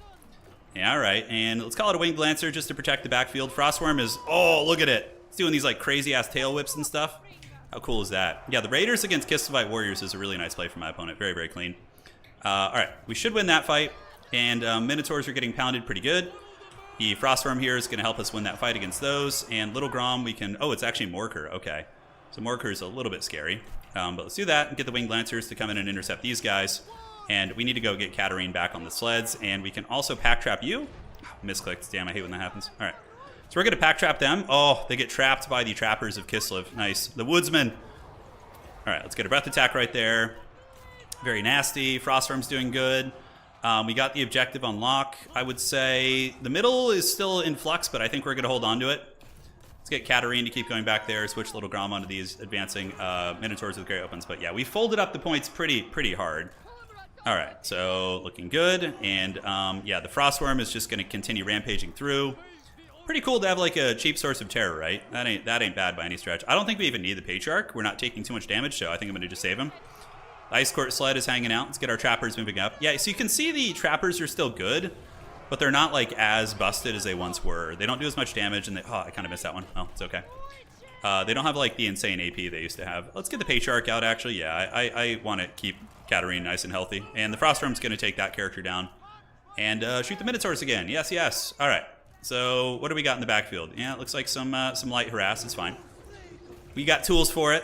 Yeah, all right. And let's call it a Winged Lancer just to protect the backfield. Frostworm is... Oh, look at it. It's doing these like crazy-ass tail whips and stuff. How cool is that? Yeah, the Raiders against Kislevites Warriors is a really nice play for my opponent. Very, very clean. All right. We should win that fight. And Minotaurs are getting pounded pretty good. The Frostworm here is going to help us win that fight against those. And Little Grom, we can... Oh, it's actually Morker. Okay. So Morker is a little bit scary. But let's do that and get the Winged Lancers to come in and intercept these guys. And we need to go get Katarine back on the sleds. And we can also Pack Trap you. Misclicked. Damn, I hate when that happens. All right. So we're going to Pack Trap them. Oh, they get trapped by the Trappers of Kislev. Nice. The Woodsman. All right, let's get a Breath Attack right there. Very nasty. Frostworm's doing good. We got the objective on lock. I would say the middle is still in flux, but I think we're going to hold on to it. Let's get Katarine to keep going back there. Switch Little Grom onto these advancing Minotaurs with Great Opens. But yeah, we folded up the points pretty hard. All right, so looking good. And yeah, the Frostworm is just going to continue rampaging through. Pretty cool to have like a cheap source of terror, right? That ain't bad by any stretch. I don't think we even need the Patriarch. We're not taking too much damage, so I think I'm going to just save him. The Ice Court Sled is hanging out. Let's get our Trappers moving up. Yeah, so you can see the Trappers are still good, but they're not like as busted as they once were. They don't do as much damage, and oh, I kind of missed that one. Oh, it's okay. They don't have like the insane AP they used to have. Let's get the Patriarch out, actually. Yeah, I want to keep Katarine nice and healthy. And the Frostworm's going to take that character down. And shoot the Minotaurs again. Yes, yes. All right. So what do we got in the backfield? Yeah, it looks like some light harass. It's fine. We got tools for it.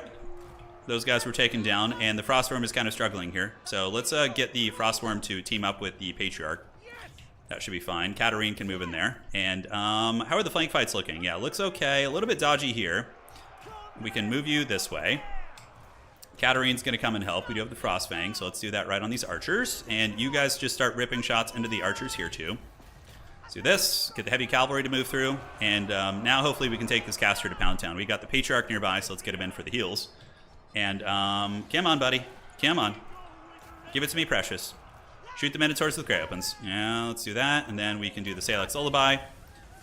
Those guys were taken down, and the Frostworm is kind of struggling here. So let's get the Frostworm to team up with the Patriarch. That should be fine. Katarine can move in there. And how are the flank fights looking? Yeah, looks okay. A little bit dodgy here. We can move you this way. Katarine's going to come and help. We do have the Frostfang, so let's do that right on these archers. And you guys just start ripping shots into the archers here, too. Let's do this, get the heavy cavalry to move through, and now hopefully we can take this caster to Pound Town. We got the Patriarch nearby, so let's get him in for the heals. And come on, buddy. Come on. Give it to me, precious. Shoot the Minotaurs with Great Opens. Yeah, let's do that, and then we can do the Salix Lullaby.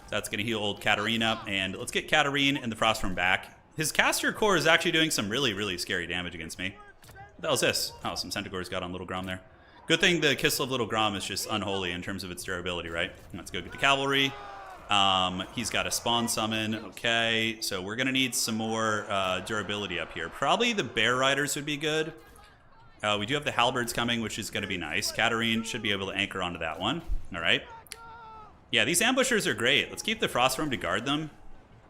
That's going to heal old Katarine up, and let's get Katarine and the Frostworm back. His caster core is actually doing some really scary damage against me. What the hell is this? Oh, some Centaurs got on Little Grom there. Good thing the Kislev Little Grom is just unholy in terms of its durability, right? Let's go get the cavalry. He's got a spawn summon. Okay, so we're going to need some more durability up here. Probably the Bear Riders would be good. We do have the Halberds coming, which is going to be nice. Katarine should be able to anchor onto that one. All right. Yeah, these ambushers are great. Let's keep the Frostworm to guard them.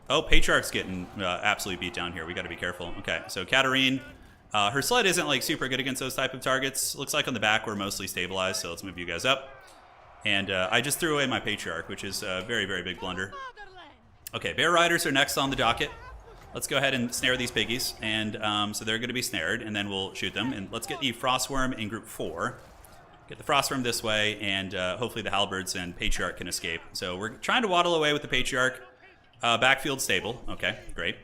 Oh, Patriarch's getting absolutely beat down here. We got to be careful. Okay, so Katarine... her sled isn't like super good against those type of targets. Looks like on the back we're mostly stabilized, so let's move you guys up. And I just threw away my Patriarch, which is a very big blunder. Okay, Bear Riders are next on the docket. Let's go ahead and snare these piggies. And so they're going to be snared, and then we'll shoot them. And let's get the Frostworm in group 4. Get the Frostworm this way, and hopefully the Halberds and Patriarch can escape. So we're trying to waddle away with the Patriarch. Backfield stable. Okay, great.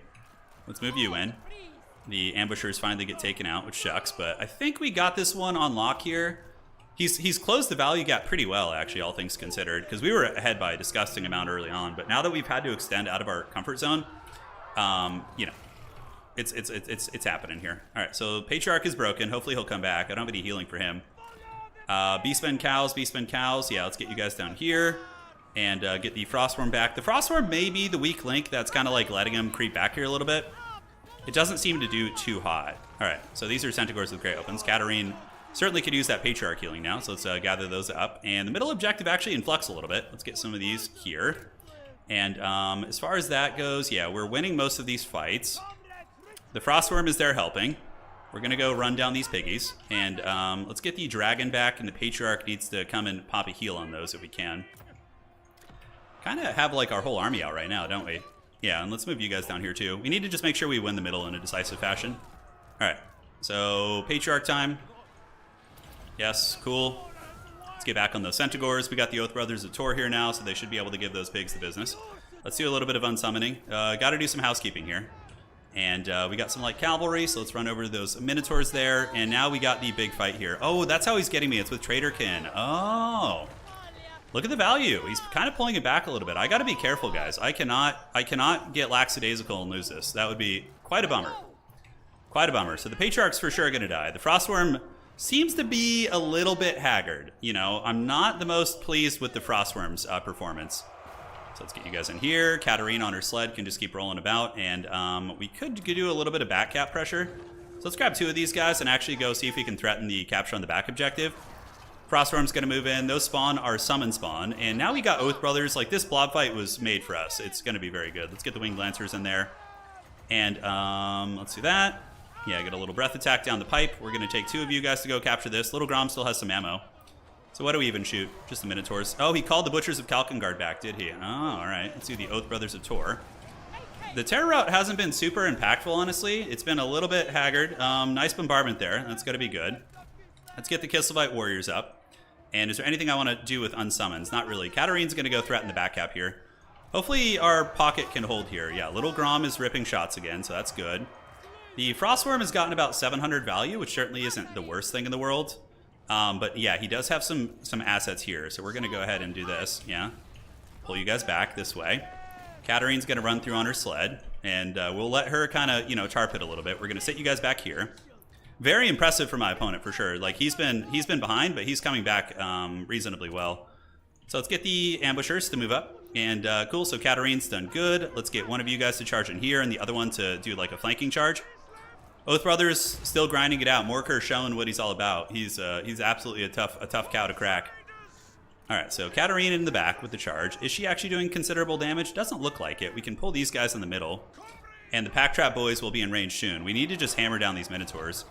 Let's move you in. The ambushers finally get taken out, which sucks, but I think we got this one on lock here. He's closed the value gap pretty well, actually, all things considered, because we were ahead by a disgusting amount early on, but now that we've had to extend out of our comfort zone, you know, it's happening here. All right, so Patriarch is broken. Hopefully he'll come back. I don't have any healing for him. Beastmen cows. Yeah, let's get you guys down here and get the Frostworm back. The Frostworm may be the weak link that's kind of like letting him creep back here a little bit. It doesn't seem to do too hot. All right, so these are Centaurs with Great Opens. Katarine certainly could use that Patriarch healing now, so let's gather those up. And the middle objective actually influx a little bit. Let's get some of these here. And as far as that goes, yeah, we're winning most of these fights. The Frostworm is there helping. We're going to go run down these piggies. And let's get the Dragon back, and the Patriarch needs to come and pop a heal on those if we can. Kind of have like our whole army out right now, don't we? Yeah, and let's move you guys down here too. We need to just make sure we win the middle in a decisive fashion. All right, so Patriarch time. Yes, cool. Let's get back on those Centaurs. We got the Oath Brothers of Tor here now, so they should be able to give those pigs the business. Let's do a little bit of unsummoning. Got to do some housekeeping here. And we got some light cavalry, so let's run over to those Minotaurs there. And now we got the big fight here. Oh, that's how he's getting me. It's with Traderkin. Oh. Look at the value. He's kind of pulling it back a little bit. I got to be careful, guys. I cannot get lackadaisical and lose this. That would be quite a bummer. Quite a bummer. So the Patriarch's for sure going to die. The Frostworm seems to be a little bit haggard. You know, I'm not the most pleased with the Frostworm's performance. So let's get you guys in here. Katarina on her sled can just keep rolling about. And we could do a little bit of back cap pressure. So let's grab 2 of these guys and actually go see if we can threaten the capture on the back objective. Frostworm's going to move in. Those spawn are summon spawn. And now we got Oath Brothers. Like, this blob fight was made for us. It's going to be very good. Let's get the Winged Lancers in there. And let's do that. Yeah, get a little breath attack down the pipe. We're going to take 2 of you guys to go capture this. Little Grom still has some ammo. So what do we even shoot? Just the Minotaurs. Oh, he called the Butchers of Kalkengard back, did he? Oh, all right. Let's do the Oath Brothers of Tor. The Terror route hasn't been super impactful, honestly. It's been a little bit haggard. Nice bombardment there. That's going to be good. Let's get the Kislevites Warriors up. And is there anything I want to do with unsummons? Not really. Katarina's going to go threaten the back cap here. Hopefully our pocket can hold here. Yeah, Little Grom is ripping shots again, so that's good. The Frostworm has gotten about 700 value, which certainly isn't the worst thing in the world. But yeah, he does have some assets here, so we're going to go ahead and do this. Yeah, pull you guys back this way. Katarina's going to run through on her sled, and we'll let her kind of, you know, tar pit a little bit. We're going to sit you guys back here. Very impressive for my opponent, for sure. Like, he's been behind, but he's coming back reasonably well. So let's get the ambushers to move up. And cool, so Katarina's done good. Let's get one of you guys to charge in here and the other one to do like a flanking charge. Oath Brothers still grinding it out. Morker showing what he's all about. He's absolutely a tough cow to crack. All right, so Katarina in the back with the charge. Is she actually doing considerable damage? Doesn't look like it. We can pull these guys in the middle. And the Pack Trap boys will be in range soon. We need to just hammer down these Minotaurs.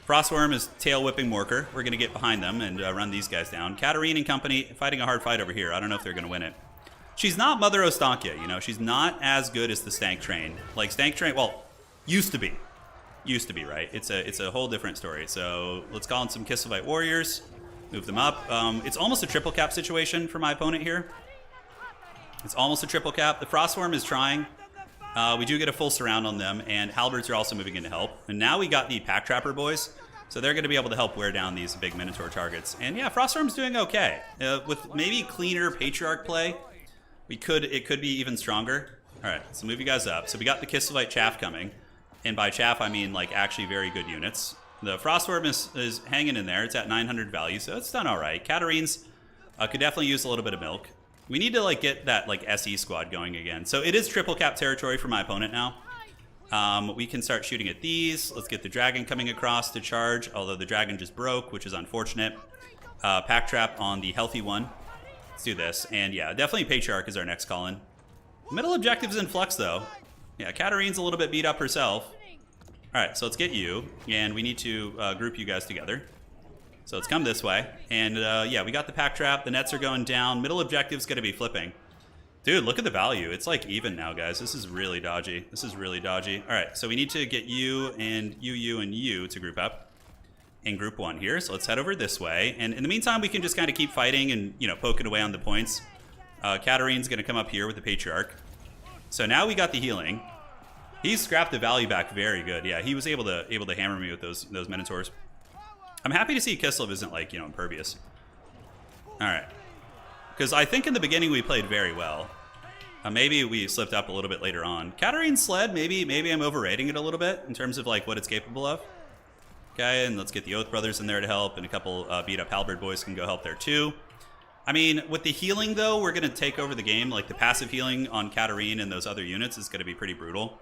Frostworm is tail whipping Morker. We're going to get behind them and run these guys down. Katarina and company fighting a hard fight over here. I don't know if they're going to win it. She's not Mother Ostankia, you know. She's not as good as the Stank Train. Like, Stank Train, well, used to be. Used to be, right? It's a whole different story. So let's call in some Kislevites Warriors. Move them up. It's almost a triple cap situation for my opponent here. It's almost a triple cap. The Frostworm is trying. We do get a full surround on them, and Halberds are also moving in to help. And now we got the Pack Trapper boys, so they're going to be able to help wear down these big Minotaur targets. And yeah, Frostworm's doing okay. With maybe cleaner Patriarch play, it could be even stronger. All right, so move you guys up. So we got the Kislevites Chaff coming, and by Chaff I mean like actually very good units. The Frostworm is hanging in there. It's at 900 value, so it's done all right. Katarina's could definitely use a little bit of milk. We need to like get that like SE squad going again. So it is triple cap territory for my opponent now. We can start shooting at these. Let's get the dragon coming across to charge, although the dragon just broke, which is unfortunate. Pack Trap on the healthy one. Let's do this. And yeah, definitely Patriarch is our next call-in. Middle objective's in flux though. Yeah, Katarina's a little bit beat up herself. All right, so let's get you, and we need to group you guys together. So let's come this way. And yeah, we got the Pack Trap. The nets are going down. Middle objective's going to be flipping. Dude, look at the value. It's like even now, guys. This is really dodgy. This is really dodgy. All right, so we need to get you and you and you to group up in group one here. So let's head over this way. And in the meantime, we can just kind of keep fighting and, you know, poking away on the points. Katarina's going to come up here with the Patriarch. So now we got the healing. He's scrapped the value back very good. Yeah, he was able to hammer me with those Minotaurs. I'm happy to see Kislev isn't like, you know, impervious. All right. Because I think in the beginning we played very well. Maybe we slipped up a little bit later on. Katarina's sled, maybe I'm overrating it a little bit in terms of like what it's capable of. Okay, and let's get the Oath Brothers in there to help, and a couple beat up Halberd boys can go help there too. I mean, with the healing though, we're going to take over the game. Like the passive healing on Katarina and those other units is going to be pretty brutal.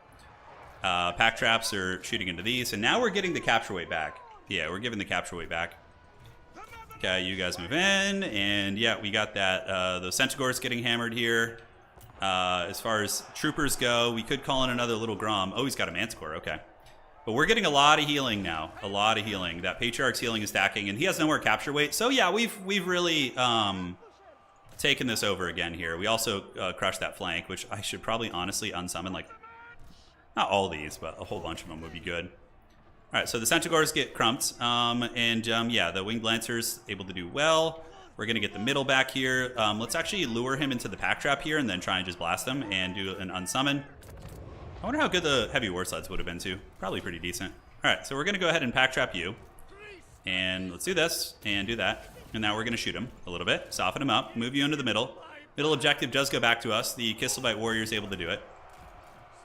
Pack Traps are shooting into these, and now we're getting the capture weight back. Yeah, we're giving the capture weight back. Okay, you guys move in, and yeah, we got that. Those Centaurs getting hammered here. As far as troopers go, we could call in another little Grom. Oh, he's got a Manticore, okay. But we're getting a lot of healing now. A lot of healing. That Patriarch's healing is stacking, and he has no more capture weight. So yeah, we've really taking this over again here. We also crushed that flank, which I should probably honestly unsummon, like, not all these, but a whole bunch of them would be good. All right, so the Centaurs get crumped, yeah, the Winged Lancers able to do well. We're going to get the middle back here. Let's actually lure him into the pack trap here and then try and just blast him and do an unsummon. I wonder how good the heavy war sleds would have been too. Probably pretty decent. All right, so we're going to go ahead and pack trap you. And let's do this and do that. And now we're going to shoot him a little bit, soften him up, move you into the middle. Middle objective does go back to us. The Kislebyte Warrior is able to do it.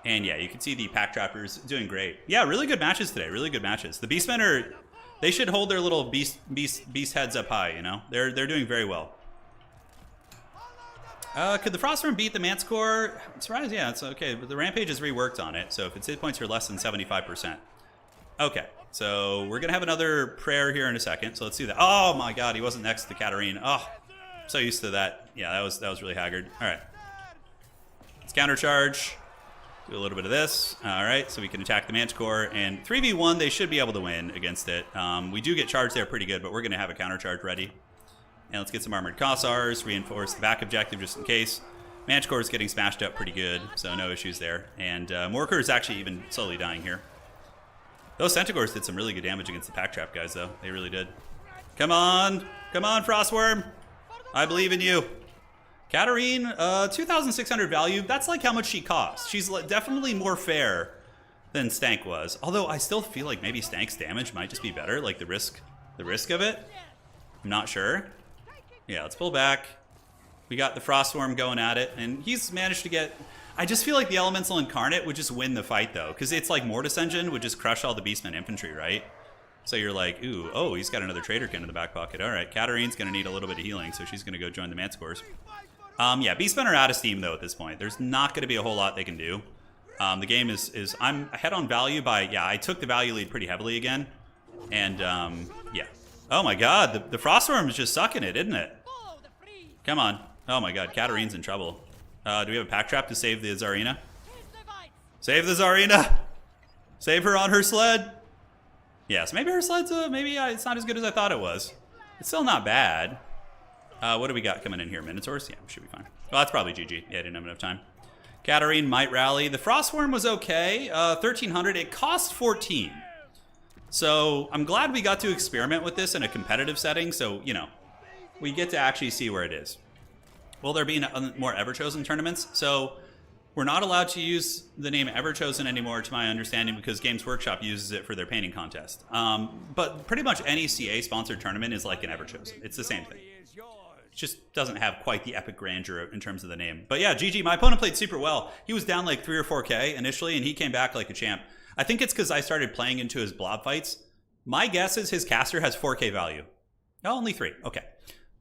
And yeah, you can see the pack trappers doing great. Yeah, really good matches today. Really good matches. The Beastmen are... They should hold their little beast heads up high, you know? They're doing very well. Could the Frostworm beat the Manticore? I'm surprised, yeah, it's okay. But the Rampage is reworked on it, so if its hit points are less than 75%. Okay, so we're gonna have another prayer here in a second, so let's do that. Oh my god, he wasn't next to Katarine. Oh, I'm so used to that. Yeah, that was really haggard. Alright. Let's countercharge. Do a little bit of this. All right, so we can attack the Manticore. And 3v1, they should be able to win against it. We do get charged there pretty good, but we're going to have a countercharge ready. And let's get some Armored Cossars, reinforce the back objective just in case. Manticore is getting smashed up pretty good, so no issues there. And Morker is actually even slowly dying here. Those Centaurs did some really good damage against the pack trap guys, though. They really did. Come on, Frostworm. I believe in you. Katarine, 2,600 value. That's like how much she costs. She's definitely more fair than Stank was. Although I still feel like maybe Stank's damage might just be better, like the risk of it. I'm not sure. Yeah, let's pull back. We got the Frostworm going at it, and he's managed to get... I just feel like the Elemental Incarnate would just win the fight, though, because it's like Mortis Engine would just crush all the Beastmen infantry, right? So you're like, ooh, oh, he's got another Traderkin in the back pocket. All right, Katarine's going to need a little bit of healing, so she's going to go join the Manticores. Yeah, Beastmen are out of steam, though, at this point. There's not going to be a whole lot they can do. The game is I'm ahead on value by... Yeah, I took the value lead pretty heavily again. And, yeah. Oh, my God. The Frostworm is just sucking it, isn't it? Come on. Oh, my God. Katarine's in trouble. Do we have a pack trap to save the Tsarina? Save the Tsarina! Save her on her sled! Yeah, so maybe her sled's... maybe it's not as good as I thought it was. It's still not bad. What do we got coming in here? Minotaurs? Yeah, we should be fine. Well, that's probably GG. Yeah, I didn't have enough time. Katarine might rally. The Frostworm was okay. 1,300. It cost 14. So I'm glad we got to experiment with this in a competitive setting. So, you know, we get to actually see where it is. Will there be more Everchosen tournaments? So we're not allowed to use the name Everchosen anymore, to my understanding, because Games Workshop uses it for their painting contest. But pretty much any CA-sponsored tournament is like an Everchosen. It's the same thing. Just doesn't have quite the epic grandeur in terms of the name. But yeah, GG, my opponent played super well. He was down like 3 or 4K initially, and he came back like a champ. I think it's because I started playing into his blob fights. My guess is his caster has 4K value. Oh, only 3. Okay.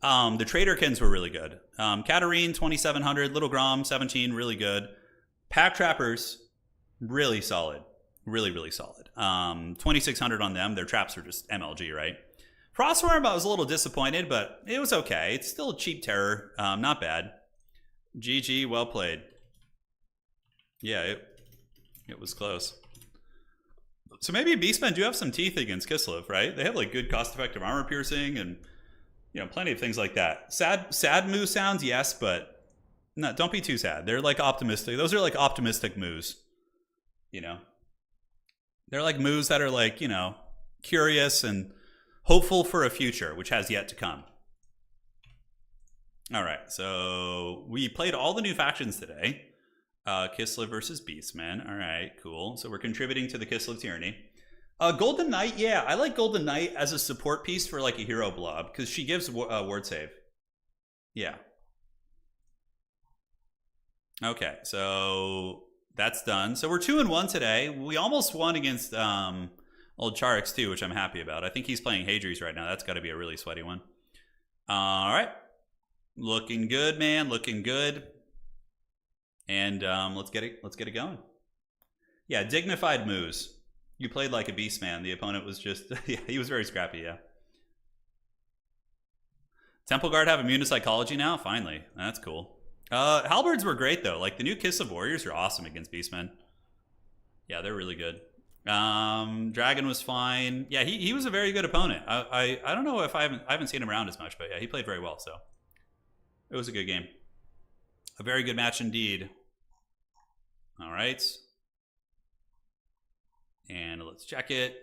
The Traderkins were really good. Katarine, 2,700. Little Grom, 17, really good. Pack Trappers, really solid. Really, really solid. 2,600 on them. Their traps were just MLG, right? Frostworm, I was a little disappointed, but it was okay. It's still a cheap terror. Not bad. GG, well played. Yeah, it was close. So maybe Beastmen do have some teeth against Kislev, right? They have like good cost-effective armor piercing and, you know, plenty of things like that. Sad moo sounds, yes, but no, don't be too sad. They're like optimistic. Those are like optimistic moos, you know? They're like moos that are like, you know, curious and hopeful for a future, which has yet to come. All right, so we played all the new factions today. Kislev versus Beastmen. All right, cool. So we're contributing to the Kislev Tyranny. Golden Knight, yeah, I like Golden Knight as a support piece for like a hero blob, because she gives ward save. Yeah. Okay, so that's done. So we're 2-1 today. We almost won against... old Charix too, which I'm happy about. I think he's playing Hadries right now. That's got to be a really sweaty one. All right. Looking good, man. Looking good. And let's get it going. Yeah, dignified moves. You played like a beast, man. The opponent was just... yeah, he was very scrappy, yeah. Temple Guard have immune to psychology now? Finally. That's cool. Halberds were great, though. Like, the new Kislev Warriors are awesome against Beastmen. Yeah, they're really good. Dragon was fine. Yeah, he was a very good opponent. I don't know if I haven't seen him around as much, but yeah, he played very well. So It was a good game. A very good match indeed. All right. And let's check it.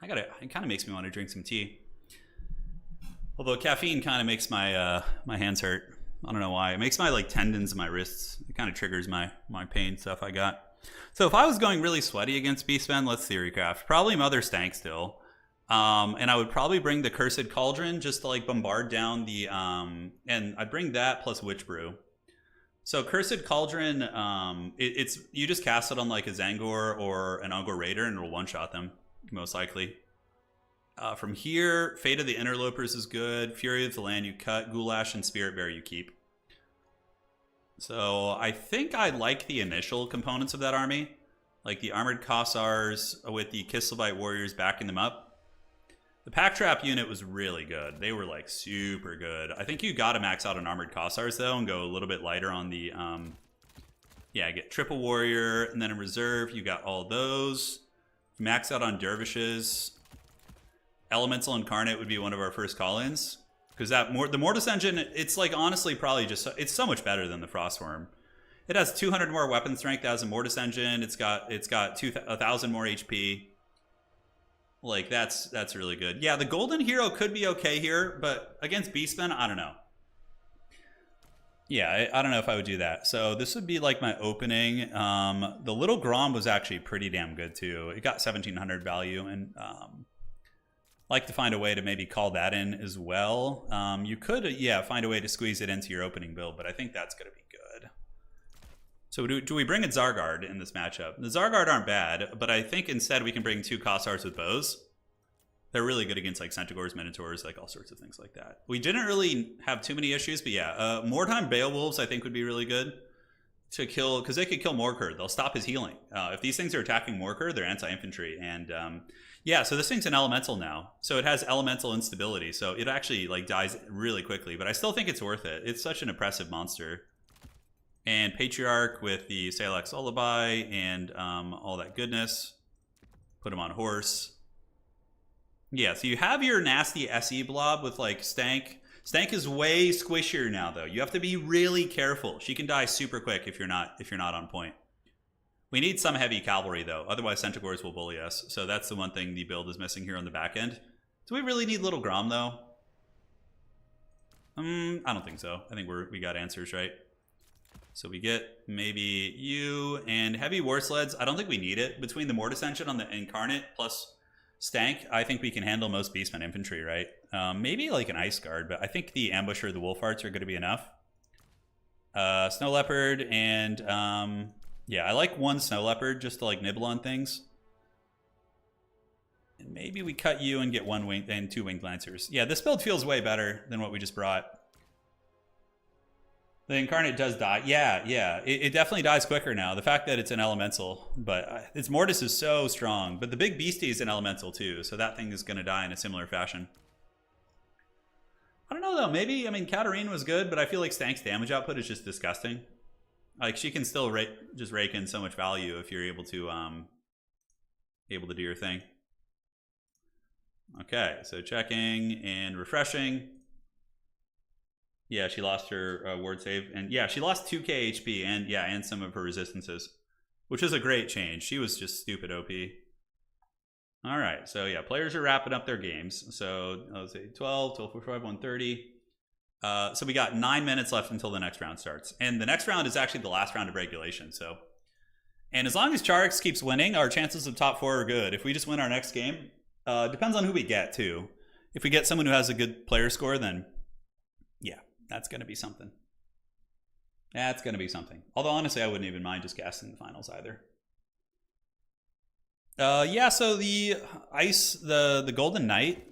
It kind of makes me want to drink some tea. Although caffeine kind of makes my my hands hurt. I don't know why. It makes my like tendons in my wrists. It kind of triggers my pain stuff I got. So if I was going really sweaty against Beastmen, let's Theorycraft. Probably Mother Stank still. And I would probably bring the Cursed Cauldron just to like bombard down the and I'd bring that plus Witch Brew. So Cursed Cauldron, it's you just cast it on like a Zangor or an Ungor Raider and it'll one-shot them, most likely. From here, Fate of the Interlopers is good. Fury of the Land you cut. Goulash and Spirit Bear you keep. So I think I like the initial components of that army. Like the Armored Kossars with the Kislebyte Warriors backing them up. The Pack Trap unit was really good. They were like super good. I think you got to max out on Armored Kossars though and go a little bit lighter on the... yeah, get Triple Warrior and then in reserve you got all those. Max out on Dervishes. Elemental Incarnate would be one of our first call-ins because the Mortis Engine, it's like honestly probably just it's so much better than the Frostworm. It has 200 more weapon strength as a Mortis Engine. It's got 1,000 more HP. Like that's really good. Yeah, the Golden Hero could be okay here, but against Beastmen, I don't know. Yeah, I don't know if I would do that. So this would be like my opening. The Little Grom was actually pretty damn good too. It got 1,700 value and. Like to find a way to maybe call that in as well. You could, yeah, find a way to squeeze it into your opening build, but I think that's going to be good. So do we bring a Zargard in this matchup? The Zargard aren't bad, but I think instead we can bring 2 Kossars with bows. They're really good against like Centaurs, Minotaurs, like all sorts of things like that. We didn't really have too many issues, but yeah, Mordheim Beowulfs I think would be really good to kill, because they could kill Morkur. They'll stop his healing. If these things are attacking Morkur, they're anti-infantry, and yeah, so this thing's an elemental now. So it has elemental instability. So it actually like dies really quickly, but I still think it's worth it. It's such an oppressive monster. And Patriarch with the Salak's Lullaby and all that goodness. Put him on horse. Yeah, so you have your nasty SE blob with like Stank. Stank is way squishier now though. You have to be really careful. She can die super quick if you're not on point. We need some heavy cavalry, though. Otherwise, Centaurs will bully us. So that's the one thing the build is missing here on the back end. Do we really need Little Grom, though? I don't think so. I think we got answers, right? So we get maybe you and Heavy War Sleds. I don't think we need it. Between the Mortis Engine on the Incarnate plus Stank, I think we can handle most Beastmen infantry, right? Maybe like an Ice Guard, but I think the Ambusher, the Wolf Arts are going to be enough. Snow Leopard and... yeah, I like 1 Snow Leopard just to like nibble on things. And maybe we cut you and get 1 wing and 2 Winged Lancers. Yeah, this build feels way better than what we just brought. The Incarnate does die. Yeah. It definitely dies quicker now. The fact that it's an elemental, but its Mortis is so strong. But the big beastie is an elemental too, so that thing is going to die in a similar fashion. I don't know though. Maybe, I mean, Katarine was good, but I feel like Stank's damage output is just disgusting. Like she can still just rake in so much value if you're able to do your thing. Okay, so checking and refreshing. Yeah, she lost her ward save, and yeah, she lost 2k HP and some of her resistances, which is a great change. She was just stupid OP. All right, so yeah, players are wrapping up their games. So let's say 12, 45, 130. So we got 9 minutes left until the next round starts. And the next round is actually the last round of regulation. So, and as long as Charix keeps winning, our chances of top 4 are good. If we just win our next game, depends on who we get too. If we get someone who has a good player score, then yeah, that's going to be something. That's going to be something. Although honestly, I wouldn't even mind just casting the finals either. Yeah, so the Ice, the Golden Knight,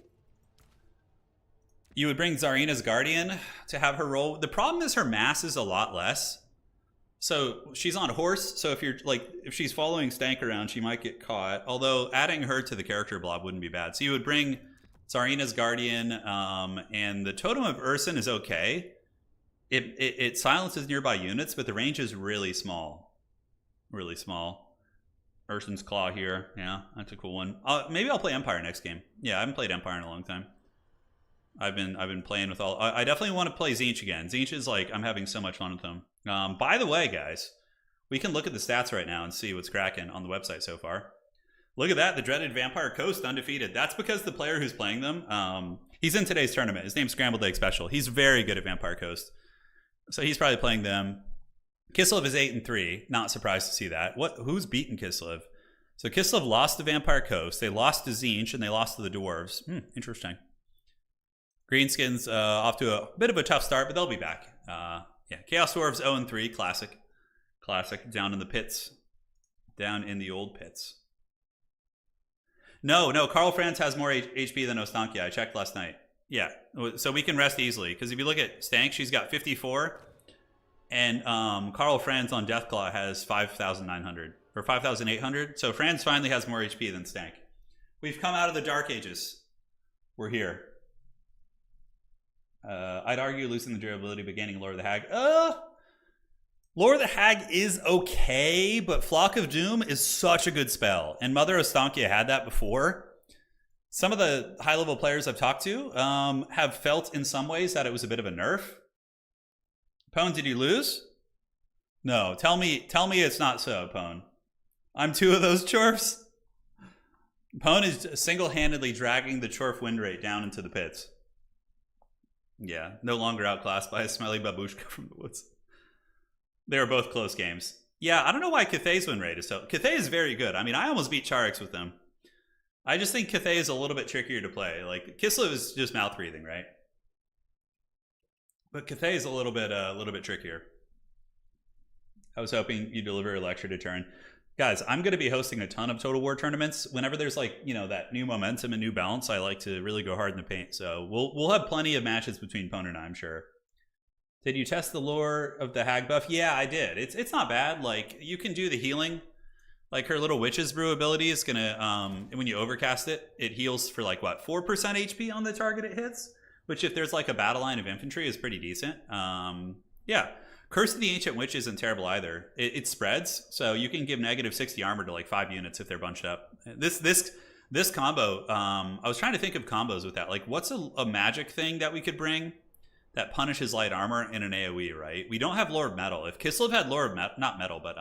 you would bring Zarina's Guardian to have her roll. The problem is her mass is a lot less. So she's on horse. So if she's following Stank around, she might get caught. Although adding her to the character blob wouldn't be bad. So you would bring Zarina's Guardian, and the Totem of Urson is okay. It silences nearby units, but the range is really small. Really small. Urson's Claw here. Yeah, that's a cool one. Maybe I'll play Empire next game. Yeah, I haven't played Empire in a long time. I've been playing with all. I definitely want to play Tzeentch again. Tzeentch is like, I'm having so much fun with them. By the way, guys, we can look at the stats right now and see what's cracking on the website so far. Look at that, the dreaded Vampire Coast undefeated. That's because the player who's playing them, he's in today's tournament. His name's Scrambled Egg Special. He's very good at Vampire Coast, so he's probably playing them. Kislev is 8-3. Not surprised to see that. Who's beaten Kislev? So Kislev lost to Vampire Coast. They lost to Tzeentch, and they lost to the Dwarves. Interesting. Greenskins off to a bit of a tough start, but they'll be back. Yeah, Chaos Dwarves 0-3. Classic. Down in the pits. Down in the old pits. No, Karl Franz has more HP than Ostankia. I checked last night. Yeah, so we can rest easily. Because if you look at Stank, she's got 54. And Karl Franz on Deathclaw has 5,900. Or 5,800. So Franz finally has more HP than Stank. We've come out of the Dark Ages. We're here. I'd argue losing the durability but gaining Lore of the Hag. Lore of the Hag is okay, but Flock of Doom is such a good spell. And Mother Ostankia had that before. Some of the high-level players I've talked to have felt in some ways that it was a bit of a nerf. Pone, did you lose? No, tell me it's not so, Pone. I'm two of those Chorfs. Pone is single-handedly dragging the Chorf win rate down into the pits. Yeah, no longer outclassed by a smelly babushka from the woods. They were both close games. Yeah, I don't know why Cathay's win rate is so... Cathay is very good. I mean, I almost beat Charix with them. I just think Cathay is a little bit trickier to play. Like, Kislev is just mouth breathing, right? But Cathay is a little bit trickier. I was hoping you deliver a lecture to Turin. Guys, I'm going to be hosting a ton of Total War tournaments. Whenever there's like, you know, that new momentum and new balance, I like to really go hard in the paint. So we'll have plenty of matches between Pone and I, I'm sure. Did you test the Lore of the Hag buff? Yeah, I did. It's not bad. Like, you can do the healing. Like, her little Witch's Brew ability is gonna, when you overcast it, it heals for like, what, 4% HP on the target it hits? Which, if there's like a battle line of infantry, is pretty decent. Yeah. Curse of the Ancient Witch isn't terrible either. It spreads, so you can give negative 60 armor to like 5 units if they're bunched up. This combo, I was trying to think of combos with that. Like, what's a magic thing that we could bring that punishes light armor in an AoE, right? We don't have Lore of Metal. If Kislev had Lore of not Metal, but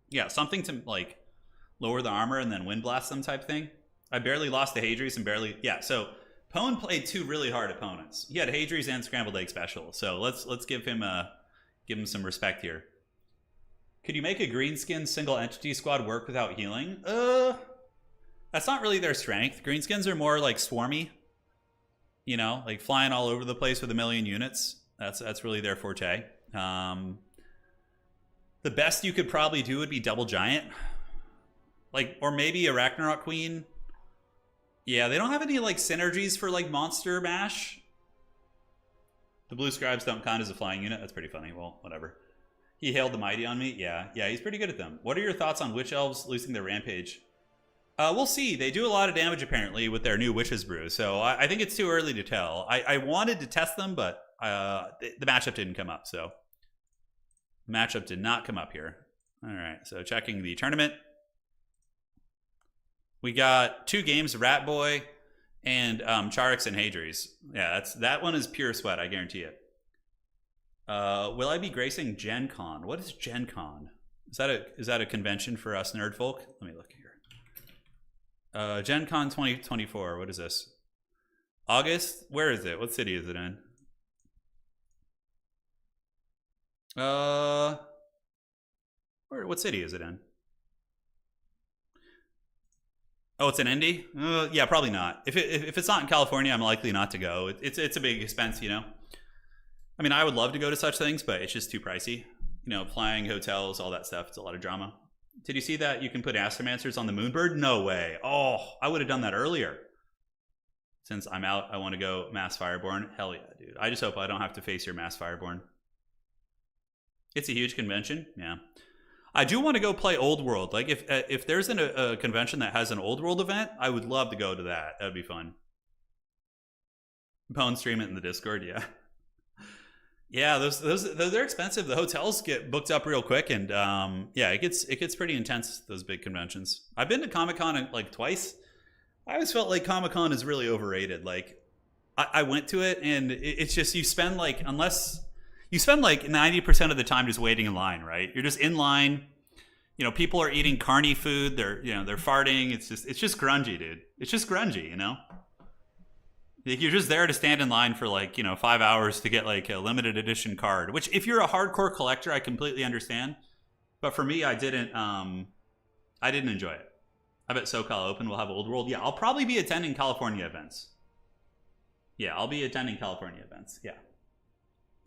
yeah, something to like lower the armor and then wind blast them type thing. I barely lost to Hadri's and barely, yeah. So Pone played two really hard opponents. He had Hadri's and Scrambled Egg Special. So let's give him some respect here. Could you make a greenskin single entity squad work without healing? That's not really their strength. Greenskins are more like swarmy. You know, like flying all over the place with a million units. That's really their forte. The best you could probably do would be double giant. Like, or maybe a Ragnarok Queen. Yeah, they don't have any like synergies for like monster mash. The blue scribes don't count as a flying unit. That's pretty funny. Well, whatever. He hailed the mighty on me. Yeah, he's pretty good at them. What are your thoughts on witch elves losing their rampage? We'll see. They do a lot of damage apparently with their new Witch's Brew. So I think it's too early to tell. I wanted to test them, but the matchup didn't come up. So the matchup did not come up here. All right. So checking the tournament. We got 2 games, Rat Boy and Charix and Hadri's. Yeah, that one is pure sweat, I guarantee it. Will I be gracing Gen Con? What is Gen Con? Is that a convention for us nerd folk? Let me look here. Gen Con 2024. What is this? August? Where is it? What city is it in? What city is it in? Oh, it's in Indy? Yeah, probably not. If it's not in California, I'm likely not to go. It's a big expense, you know. I mean, I would love to go to such things, but it's just too pricey. You know, flying, hotels, all that stuff. It's a lot of drama. Did you see that you can put Astromancers on the Moonbird? No way. Oh, I would have done that earlier. Since I'm out, I want to go Mass Fireborn. Hell yeah, dude. I just hope I don't have to face your Mass Fireborn. It's a huge convention. Yeah. I do want to go play Old World. Like, if there's a convention that has an Old World event, I would love to go to that. That would be fun. Pone stream it in the Discord, yeah. Yeah, those they're expensive. The hotels get booked up real quick, and yeah, it gets pretty intense, those big conventions. I've been to Comic-Con like twice. I always felt like Comic-Con is really overrated. Like, I went to it, and it's just you spend like 90% of the time just waiting in line, right? You're just in line. You know, people are eating carny food. They're farting. It's just grungy, dude. It's just grungy, you know. You're just there to stand in line for 5 hours to get like a limited edition card. Which, if you're a hardcore collector, I completely understand. But for me, I didn't enjoy it. I bet SoCal Open will have Old World. Yeah, I'll probably be attending California events. Yeah, I'll be attending California events. Yeah.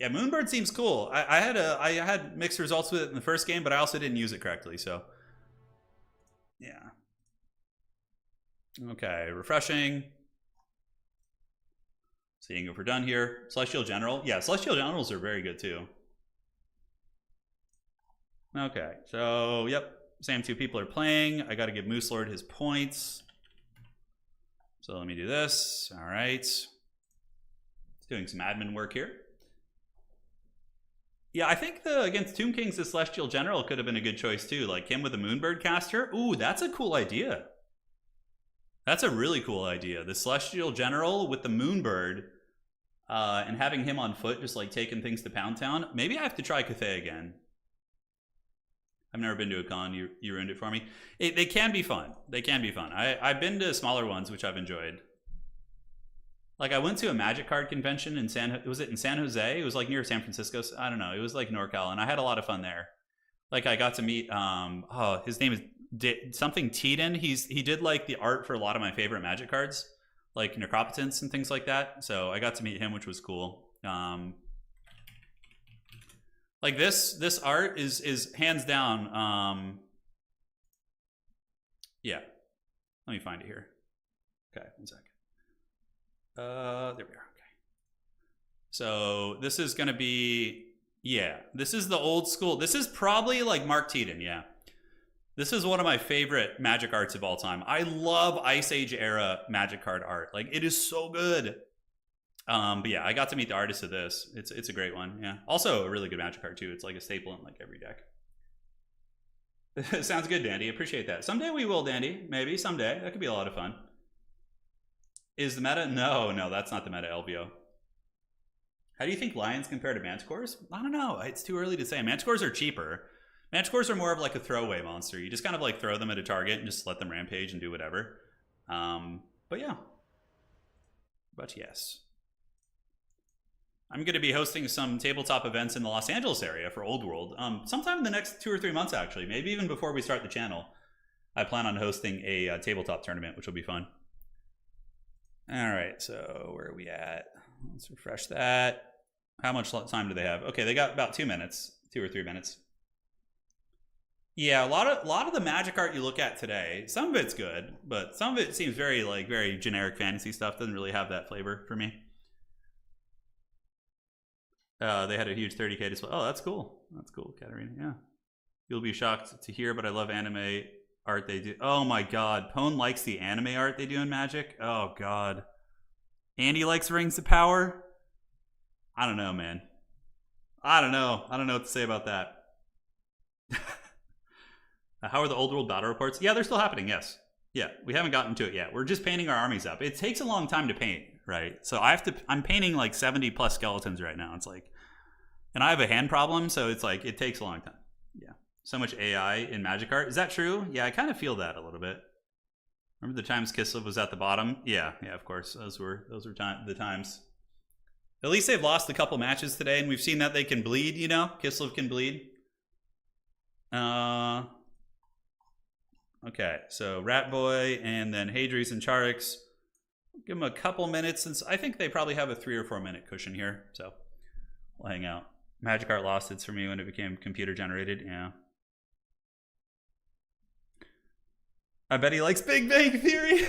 Yeah, Moonbird seems cool. I had mixed results with it in the first game, but I also didn't use it correctly, so yeah. Okay, refreshing. Seeing if we're done here. Celestial General. Yeah, Celestial Generals are very good too. Okay, so yep, same two people are playing. I got to give Moose Lord his points. So let me do this. All right. Doing some admin work here. Yeah, I think against Tomb Kings, the Celestial General could have been a good choice too. Like him with a Moonbird caster. Ooh, that's a cool idea. That's a really cool idea. The Celestial General with the Moonbird and having him on foot, just like taking things to Pound Town. Maybe I have to try Cathay again. I've never been to a con. You ruined it for me. They can be fun. They can be fun. I've been to smaller ones, which I've enjoyed. Like I went to a Magic card convention in San Jose? It was like near San Francisco. I don't know. It was like NorCal, and I had a lot of fun there. Like I got to meet his name is something Teeden. He did like the art for a lot of my favorite Magic cards, like Necropotence and things like that. So I got to meet him, which was cool. Like this art is hands down. Yeah, let me find it here. Okay, 1 second. There we are. Okay. So this is gonna be, yeah, this is the old school. This is probably like Mark Teeden. Yeah, this is one of my favorite Magic arts of all time. I love Ice Age era Magic card art. Like it is so good. But yeah, I got to meet the artist of this. It's a great one. Yeah, also a really good Magic card too. It's like a staple in like every deck. Sounds good, Dandy. Appreciate that. Someday we will, Dandy. Maybe someday. That could be a lot of fun. Is the meta? No, that's not the meta, LVO. How do you think Lions compare to Manticores? I don't know. It's too early to say. Manticores are cheaper. Manticores are more of like a throwaway monster. You just kind of like throw them at a target and just let them rampage and do whatever. But yeah. But yes. I'm going to be hosting some tabletop events in the Los Angeles area for Old World. Sometime in the next 2 or 3 months, actually. Maybe even before we start the channel. I plan on hosting a tabletop tournament, which will be fun. All right, so where are we at? Let's refresh that. How much time do they have? Okay, they got about 2 minutes, 2 or 3 minutes. Yeah, a lot of the Magic art you look at today, some of it's good, but some of it seems very generic fantasy stuff. Doesn't really have that flavor for me. They had a huge 30K display. Oh, that's cool. That's cool, Katarina. Yeah, you'll be shocked to hear, but I love anime art they do. Oh my god, Pone likes the anime art they do in Magic. Oh god, Andy likes Rings of Power. I don't know, man. I don't know what to say about that. How are the Old World battle reports? Yeah, they're still happening. Yes, yeah, we haven't gotten to it yet. We're just painting our armies up. It takes a long time to paint, right? So I'm painting like 70 plus skeletons right now. It's like, and I have a hand problem, so it's like it takes a long time. Yeah. So much AI in Magic art. Is that true? Yeah, I kind of feel that a little bit. Remember the times Kislev was at the bottom? Yeah, of course. Those were the times. At least they've lost a couple matches today, and we've seen that they can bleed, you know? Kislev can bleed. Okay, so Ratboy and then Hadries and Charix. Give them a couple minutes, since I think they probably have a 3 or 4 minute cushion here. So we'll hang out. Magic art lost its for me when it became computer generated. Yeah. I bet he likes Big Bang Theory.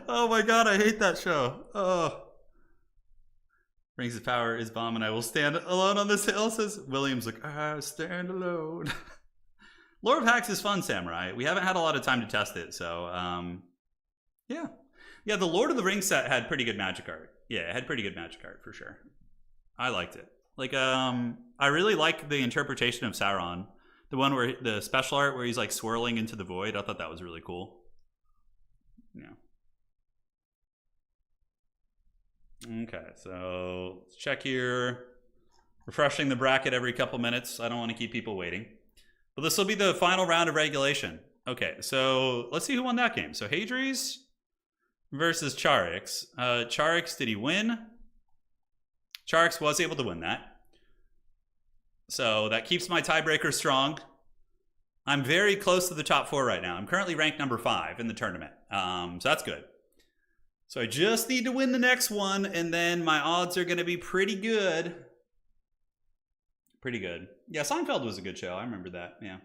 Oh my god, I hate that show. Oh. Rings of Power is bomb, and I will stand alone on this hill, says Williams. Like, I stand alone. Lord of Hacks is fun, Samurai. We haven't had a lot of time to test it, so yeah. Yeah, the Lord of the Rings set had pretty good Magic art. Yeah, it had pretty good Magic art for sure. I liked it. Like, I really like the interpretation of Sauron. The one where the special art where he's like swirling into the void. I thought that was really cool. Yeah. Okay, so let's check here. Refreshing the bracket every couple minutes. I don't want to keep people waiting. But this will be the final round of regulation. Okay, so let's see who won that game. So Hadries versus Charix. Charix, did he win? Charix was able to win that. So that keeps my tiebreaker strong. I'm very close to the top 4 right now. I'm currently ranked number 5 in the tournament. So that's good. So I just need to win the next one, and then my odds are going to be pretty good. Pretty good. Yeah, Seinfeld was a good show. I remember that. Yeah.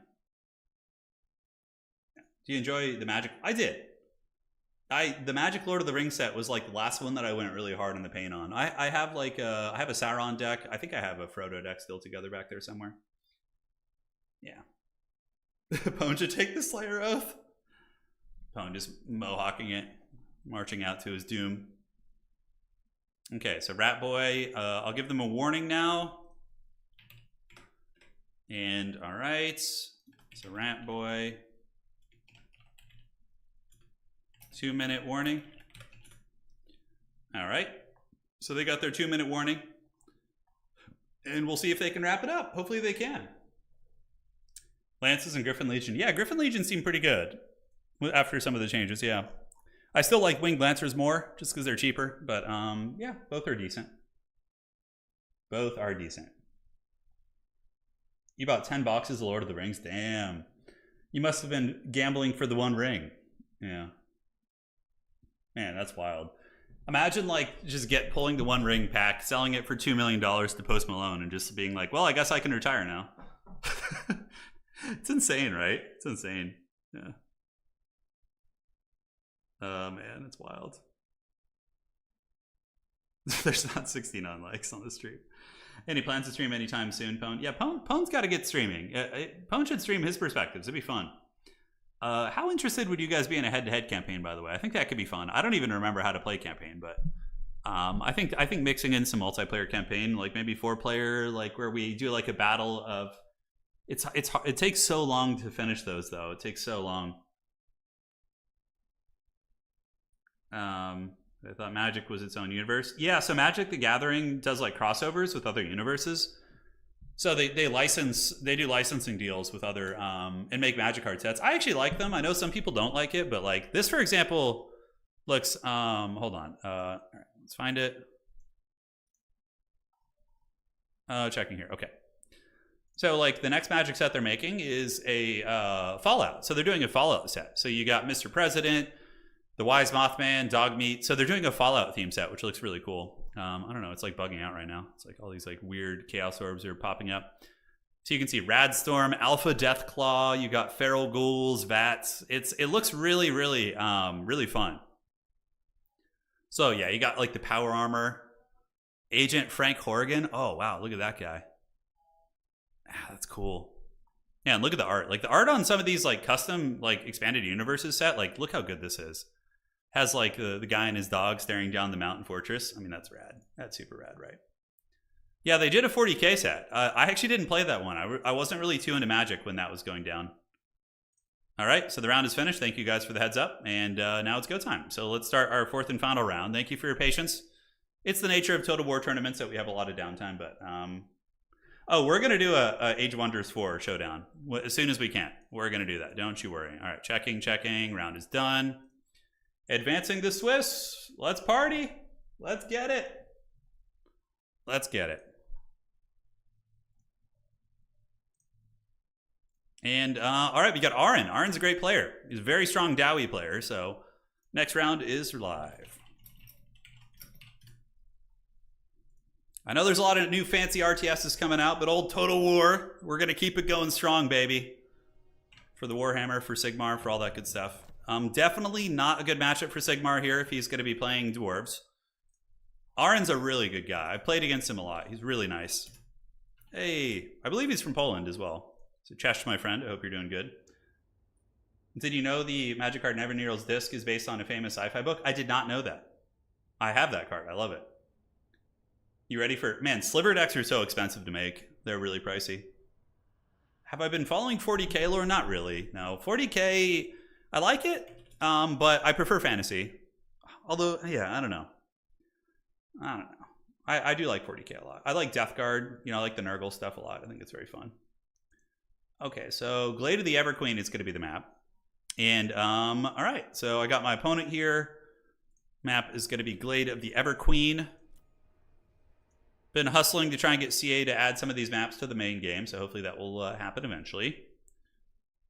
Do you enjoy the Magic? I did. The Magic Lord of the Rings set was like the last one that I went really hard in the paint on. I have like I have a Sauron deck. I think I have a Frodo deck still together back there somewhere. Yeah. Pone should take the Slayer Oath. Pone just mohawking it, marching out to his doom. Okay, so Rat Boy, I'll give them a warning now. And all right, so Rat Boy, 2-minute warning. All right, so they got their 2-minute warning, and we'll see if they can wrap it up. Hopefully they can. Lances and Griffin Legion. Yeah, Griffin Legion seemed pretty good after some of the changes, yeah. I still like Winged Lancers more, just because they're cheaper, but yeah, both are decent. Both are decent. You bought 10 boxes of Lord of the Rings? Damn. You must have been gambling for the one ring. Yeah. Man, that's wild. Imagine like just pulling the one ring pack, selling it for $2 million to Post Malone, and just being like, well, I guess I can retire now. It's insane, right? It's insane. Yeah. Oh, man, it's wild. There's not 69 likes on the stream. Any plans to stream anytime soon, Pone? Yeah, Pone's got to get streaming. Pone should stream his perspectives. It'd be fun. How interested would you guys be in a head-to-head campaign, by the way? I think that could be fun. I don't even remember how to play campaign, but I think mixing in some multiplayer campaign, like maybe 4-player, like where we do like a battle of... It takes so long to finish those, though. It takes so long. I thought Magic was its own universe. Yeah, so Magic the Gathering does like crossovers with other universes. So they do licensing deals with other and make Magic card sets. I actually like them. I know some people don't like it, but like this, for example, looks hold on. All right, let's find it. Checking here. Okay. So like the next Magic set they're making is a Fallout. So they're doing a Fallout set. So you got Mr. President, the Wise Mothman, Dogmeat. So they're doing a Fallout theme set, which looks really cool. I don't know. It's like bugging out right now. It's like all these like weird Chaos Orbs are popping up. So you can see Radstorm, Alpha Deathclaw. You got Feral Ghouls, Vats. It looks really, really, really fun. So yeah, you got like the Power Armor, Agent Frank Horrigan. Oh wow, look at that guy. Ah, that's cool. Yeah, and look at the art. Like the art on some of these like custom like expanded universes set. Like look how good this is. Has like the guy and his dog staring down the mountain fortress. I mean, that's rad. That's super rad, right? Yeah, they did a 40K set. I actually didn't play that one. I wasn't really too into Magic when that was going down. All right, so the round is finished. Thank you guys for the heads up. And now it's go time. So let's start our fourth and final round. Thank you for your patience. It's the nature of Total War tournaments that we have a lot of downtime, but... Oh, we're going to do a Age of Wonders 4 showdown as soon as we can. We're going to do that. Don't you worry. All right, checking. Round is done. Advancing the Swiss. Let's party. Let's get it. And, all right, we got Aaron. Aaron's a great player. He's a very strong Dowie player, so next round is live. I know there's a lot of new fancy RTSs coming out, but old Total War, we're going to keep it going strong, baby. For the Warhammer, for Sigmar, for all that good stuff. Definitely not a good matchup for Sigmar here if he's going to be playing Dwarves. Aaron's a really good guy. I've played against him a lot. He's really nice. Hey, I believe he's from Poland as well. So Chesh, my friend, I hope you're doing good. Did you know the Magic card Never Needle's disc is based on a famous sci-fi book? I did not know that. I have that card. I love it. You ready for... Man, sliver decks are so expensive to make. They're really pricey. Have I been following 40K lore? Not really. No. 40K, I like it, but I prefer fantasy. Although, yeah, I don't know. I don't know. I do like 40k a lot. I like Death Guard. You know, I like the Nurgle stuff a lot. I think it's very fun. Okay, so Glade of the Everqueen is going to be the map. And, all right. So I got my opponent here. Map is going to be Glade of the Everqueen. Been hustling to try and get CA to add some of these maps to the main game. So hopefully that will happen eventually.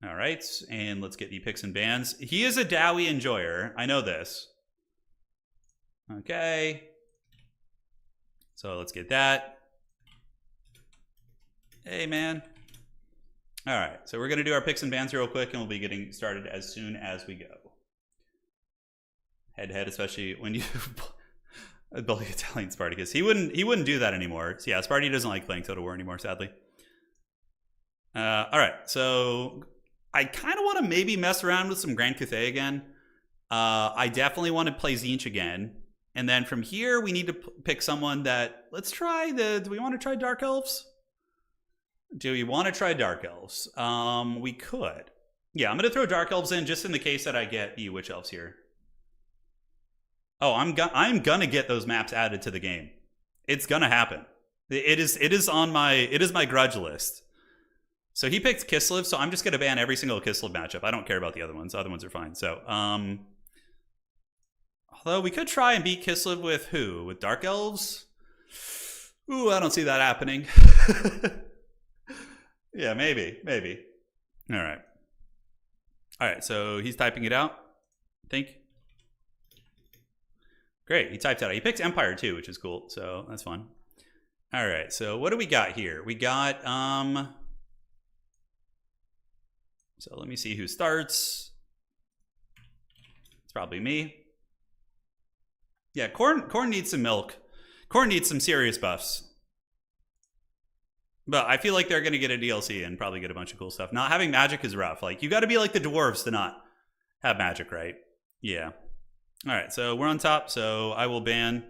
All right. And let's get the picks and bans. He is a Dowie enjoyer. I know this. Okay. So let's get that. Hey, man. All right. So we're going to do our picks and bans real quick, and we'll be getting started as soon as we go. Head-to-head, especially when you bully Italian Spartacus. He wouldn't do that anymore. So yeah, Sparty doesn't like playing Total War anymore, sadly. All right. So I kind of want to maybe mess around with some Grand Cathay again. I definitely want to play Tzeentch again. And then from here, we need to pick someone that, let's try do we want to try Dark Elves? Do we want to try Dark Elves? We could. Yeah, I'm going to throw Dark Elves in just in the case that I get the Witch Elves here. Oh, I'm going to get those maps added to the game. It's going to happen. It is my grudge list. So he picked Kislev, so I'm just going to ban every single Kislev matchup. I don't care about the other ones. The other ones are fine. So, although we could try and beat Kislev with who? With Dark Elves? Ooh, I don't see that happening. Yeah, maybe. All right, so he's typing it out, I think. Great, he typed it out. He picked Empire too, which is cool, so that's fun. All right, so what do we got here? We got, so let me see who starts. It's probably me. Yeah, Corn needs some milk. Corn needs some serious buffs. But I feel like they're going to get a DLC and probably get a bunch of cool stuff. Not having magic is rough. Like, you got to be like the dwarves to not have magic, right? Yeah. All right, so we're on top, so I will ban.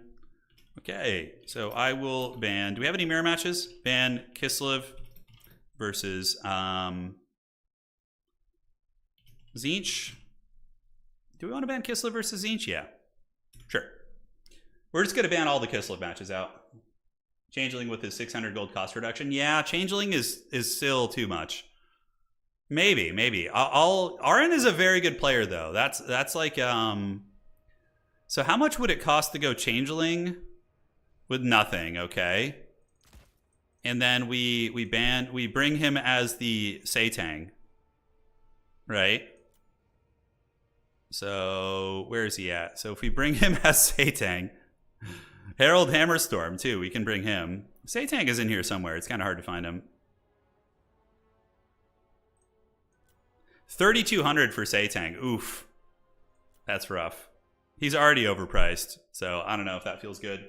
Okay, so I will ban. Do we have any mirror matches? Ban Kislev versus Tzeentch. Do we want to ban Kislev versus Tzeentch? Yeah, sure. We're just going to ban all the Kislev matches out. Changeling with his 600 gold cost reduction. Yeah, Changeling is still too much. Maybe. Arren is a very good player though. That's like so how much would it cost to go Changeling with nothing? Okay, and then we bring him as the Satang, right? So where is he at? So if we bring him as Satang. Harold Hammerstorm, too. We can bring him. Satang is in here somewhere. It's kind of hard to find him. 3,200 for Satang. Oof. That's rough. He's already overpriced, so I don't know if that feels good.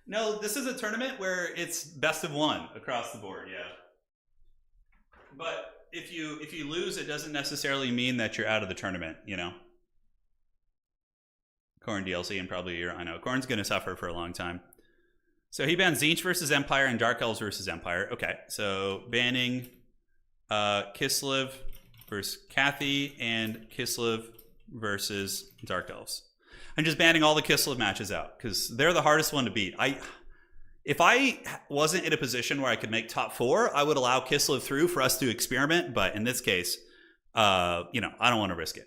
No, this is a tournament where it's best of one across the board, yeah. But if you lose, it doesn't necessarily mean that you're out of the tournament, you know? Corn DLC in probably a year. I know. Corn's going to suffer for a long time. So he bans Tzeentch versus Empire and Dark Elves versus Empire. Okay, so banning Kislev versus Cathy and Kislev versus Dark Elves. I'm just banning all the Kislev matches out because they're the hardest one to beat. If I wasn't in a position where I could make top 4, I would allow Kislev through for us to experiment. But in this case, I don't want to risk it.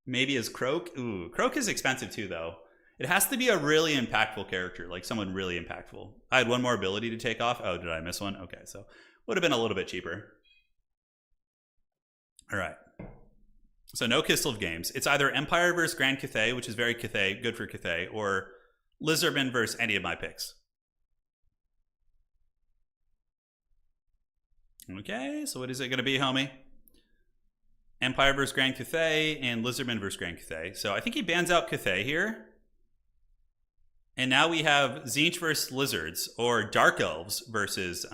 Maybe as Croak. Ooh, Croak is expensive too, though. It has to be a really impactful character, like someone really impactful. I had one more ability to take off. Oh, did I miss one? Okay, so would have been a little bit cheaper. All right. So no Kislev games. It's either Empire versus Grand Cathay, which is very Cathay, good for Cathay, or Lizardman versus any of my picks. Okay, so what is it going to be, homie? Empire versus Grand Cathay and Lizardman versus Grand Cathay. So I think he bans out Cathay here. And now we have Tzeentch versus Lizards, or Dark Elves versus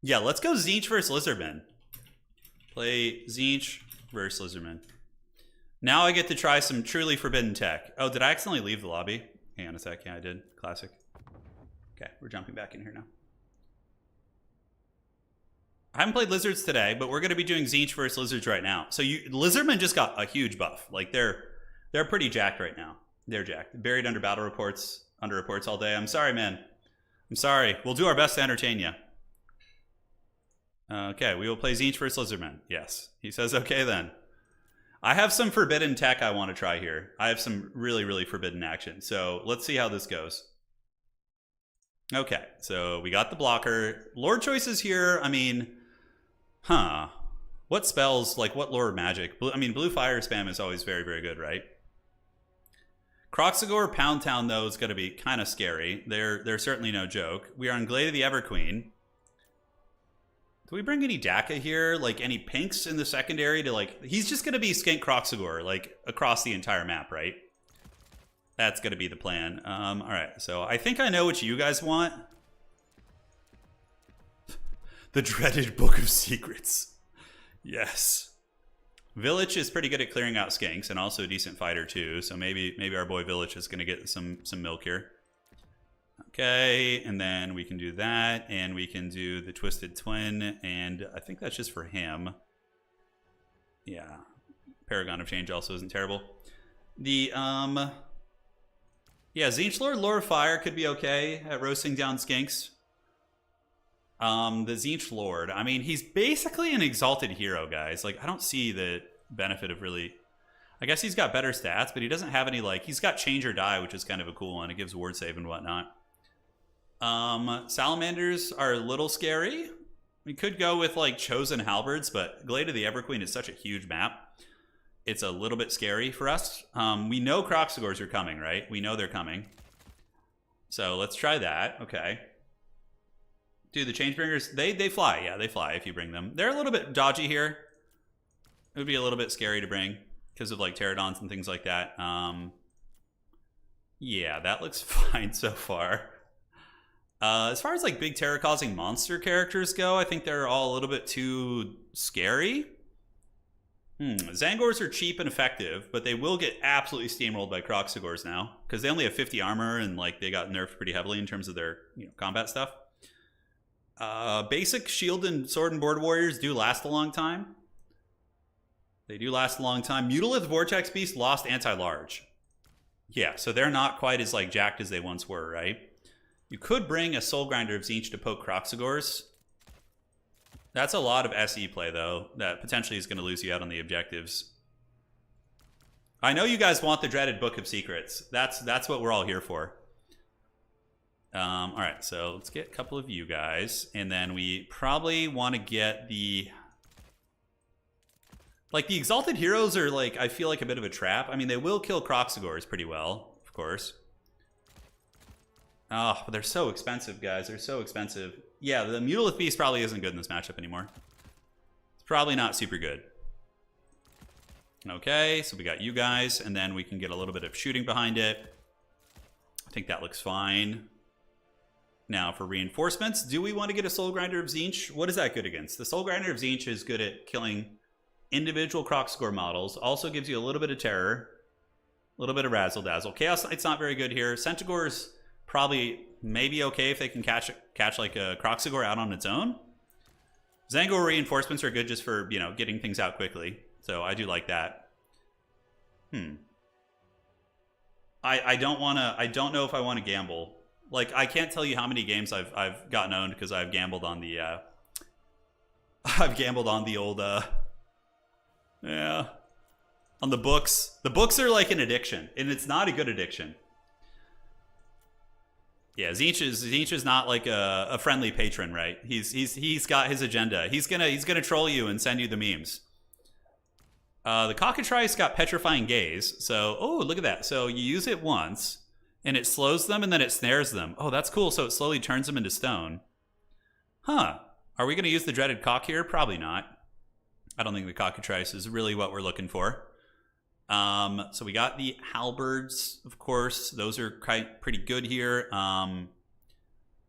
yeah, let's go Tzeentch versus Lizardman. Play Tzeentch versus Lizardman. Now I get to try some truly forbidden tech. Oh, did I accidentally leave the lobby? Hang on a sec. Yeah, I did. Classic. Okay, we're jumping back in here now. I haven't played lizards today, but we're going to be doing Tzeentch versus lizards right now. So lizardmen just got a huge buff. Like they're pretty jacked right now. They're jacked. Buried under battle reports, under reports all day. I'm sorry, man. I'm sorry. We'll do our best to entertain you. Okay, we will play Tzeentch versus lizardmen. Yes. He says, okay then. I have some forbidden tech I want to try here. I have some really, really forbidden action. So let's see how this goes. Okay, so we got the blocker. Lord choices here, I mean... Huh. What spells, like what lore magic? Blue fire spam is always very, very good, right? Croxagore Pound Town, though, is going to be kind of scary. They're certainly no joke. We are on Glade of the Everqueen. Do we bring any DACA here? Like any pinks in the secondary to like... He's just going to be Skink Croxagore, like across the entire map, right? That's going to be the plan. All right, so I think I know what you guys want. The dreaded Book of Secrets. Yes. Village is pretty good at clearing out skinks and also a decent fighter too. So maybe our boy Village is going to get some milk here. Okay, and then we can do that, and we can do the Twisted Twin, and I think that's just for him. Yeah. Paragon of Change also isn't terrible. The yeah, Tzeentch Lord, Lore of Fire could be okay at roasting down skinks. The Tzeentch Lord, I mean, he's basically an exalted hero, guys. Like, I don't see the benefit of really... I guess he's got better stats, but he doesn't have any, like... He's got Change or Die, which is kind of a cool one. It gives ward save and whatnot. Salamanders are a little scary. We could go with, like, Chosen Halberds, but Glade of the Everqueen is such a huge map. It's a little bit scary for us. We know Croxagores are coming, right? We know they're coming. So let's try that. Okay. Dude, the Changebringers, they fly. Yeah, they fly if you bring them. They're a little bit dodgy here. It would be a little bit scary to bring because of like pterodons and things like that. Yeah, that looks fine so far. As far as like big terror causing monster characters go, I think they're all a little bit too scary. Zangors are cheap and effective, but they will get absolutely steamrolled by Croxagores now because they only have 50 armor and like they got nerfed pretty heavily in terms of their combat stuff. Basic shield and sword and board warriors do last a long time. They do last a long time. Mutalith Vortex Beast lost anti-large. Yeah, so they're not quite as like jacked as they once were, right? You could bring a Soul Grinder of Tzeentch to poke Croxagores. That's a lot of SE play, though, that potentially is going to lose you out on the objectives. I know you guys want the dreaded Book of Secrets. That's what we're all here for. All right, so let's get a couple of you guys, and then we probably want to get the... Like, the Exalted Heroes are, like, I feel like a bit of a trap. I mean, they will kill Croxagores pretty well, of course. Oh, but they're so expensive, guys. They're so expensive. Yeah, the Mutalith Beast probably isn't good in this matchup anymore. It's probably not super good. Okay, so we got you guys, and then we can get a little bit of shooting behind it. I think that looks fine. Now, for reinforcements, do we want to get a Soul Grinder of Tzeentch? What is that good against? The Soul Grinder of Tzeentch is good at killing individual Croxagore models. Also gives you a little bit of terror. A little bit of Razzle Dazzle. Chaos Knight's not very good here. Centaur's probably maybe okay if they can catch like a Croxagore out on its own. Zangor reinforcements are good just for, getting things out quickly. So I do like that. I don't know if I want to gamble. Like, I can't tell you how many games I've gotten owned because I've gambled on the old on the books. The books are like an addiction, and it's not a good addiction. Yeah, Tzeentch is not like a friendly patron, right? He's got his agenda. He's gonna troll you and send you the memes. The Cockatrice got Petrifying Gaze. So, oh, look at that. So you use it once, and it slows them, and then it snares them. Oh, that's cool. So it slowly turns them into stone. Huh. Are we going to use the dreaded cock here? Probably not. I don't think the Cockatrice is really what we're looking for. So we got the halberds, of course. Those are pretty good here.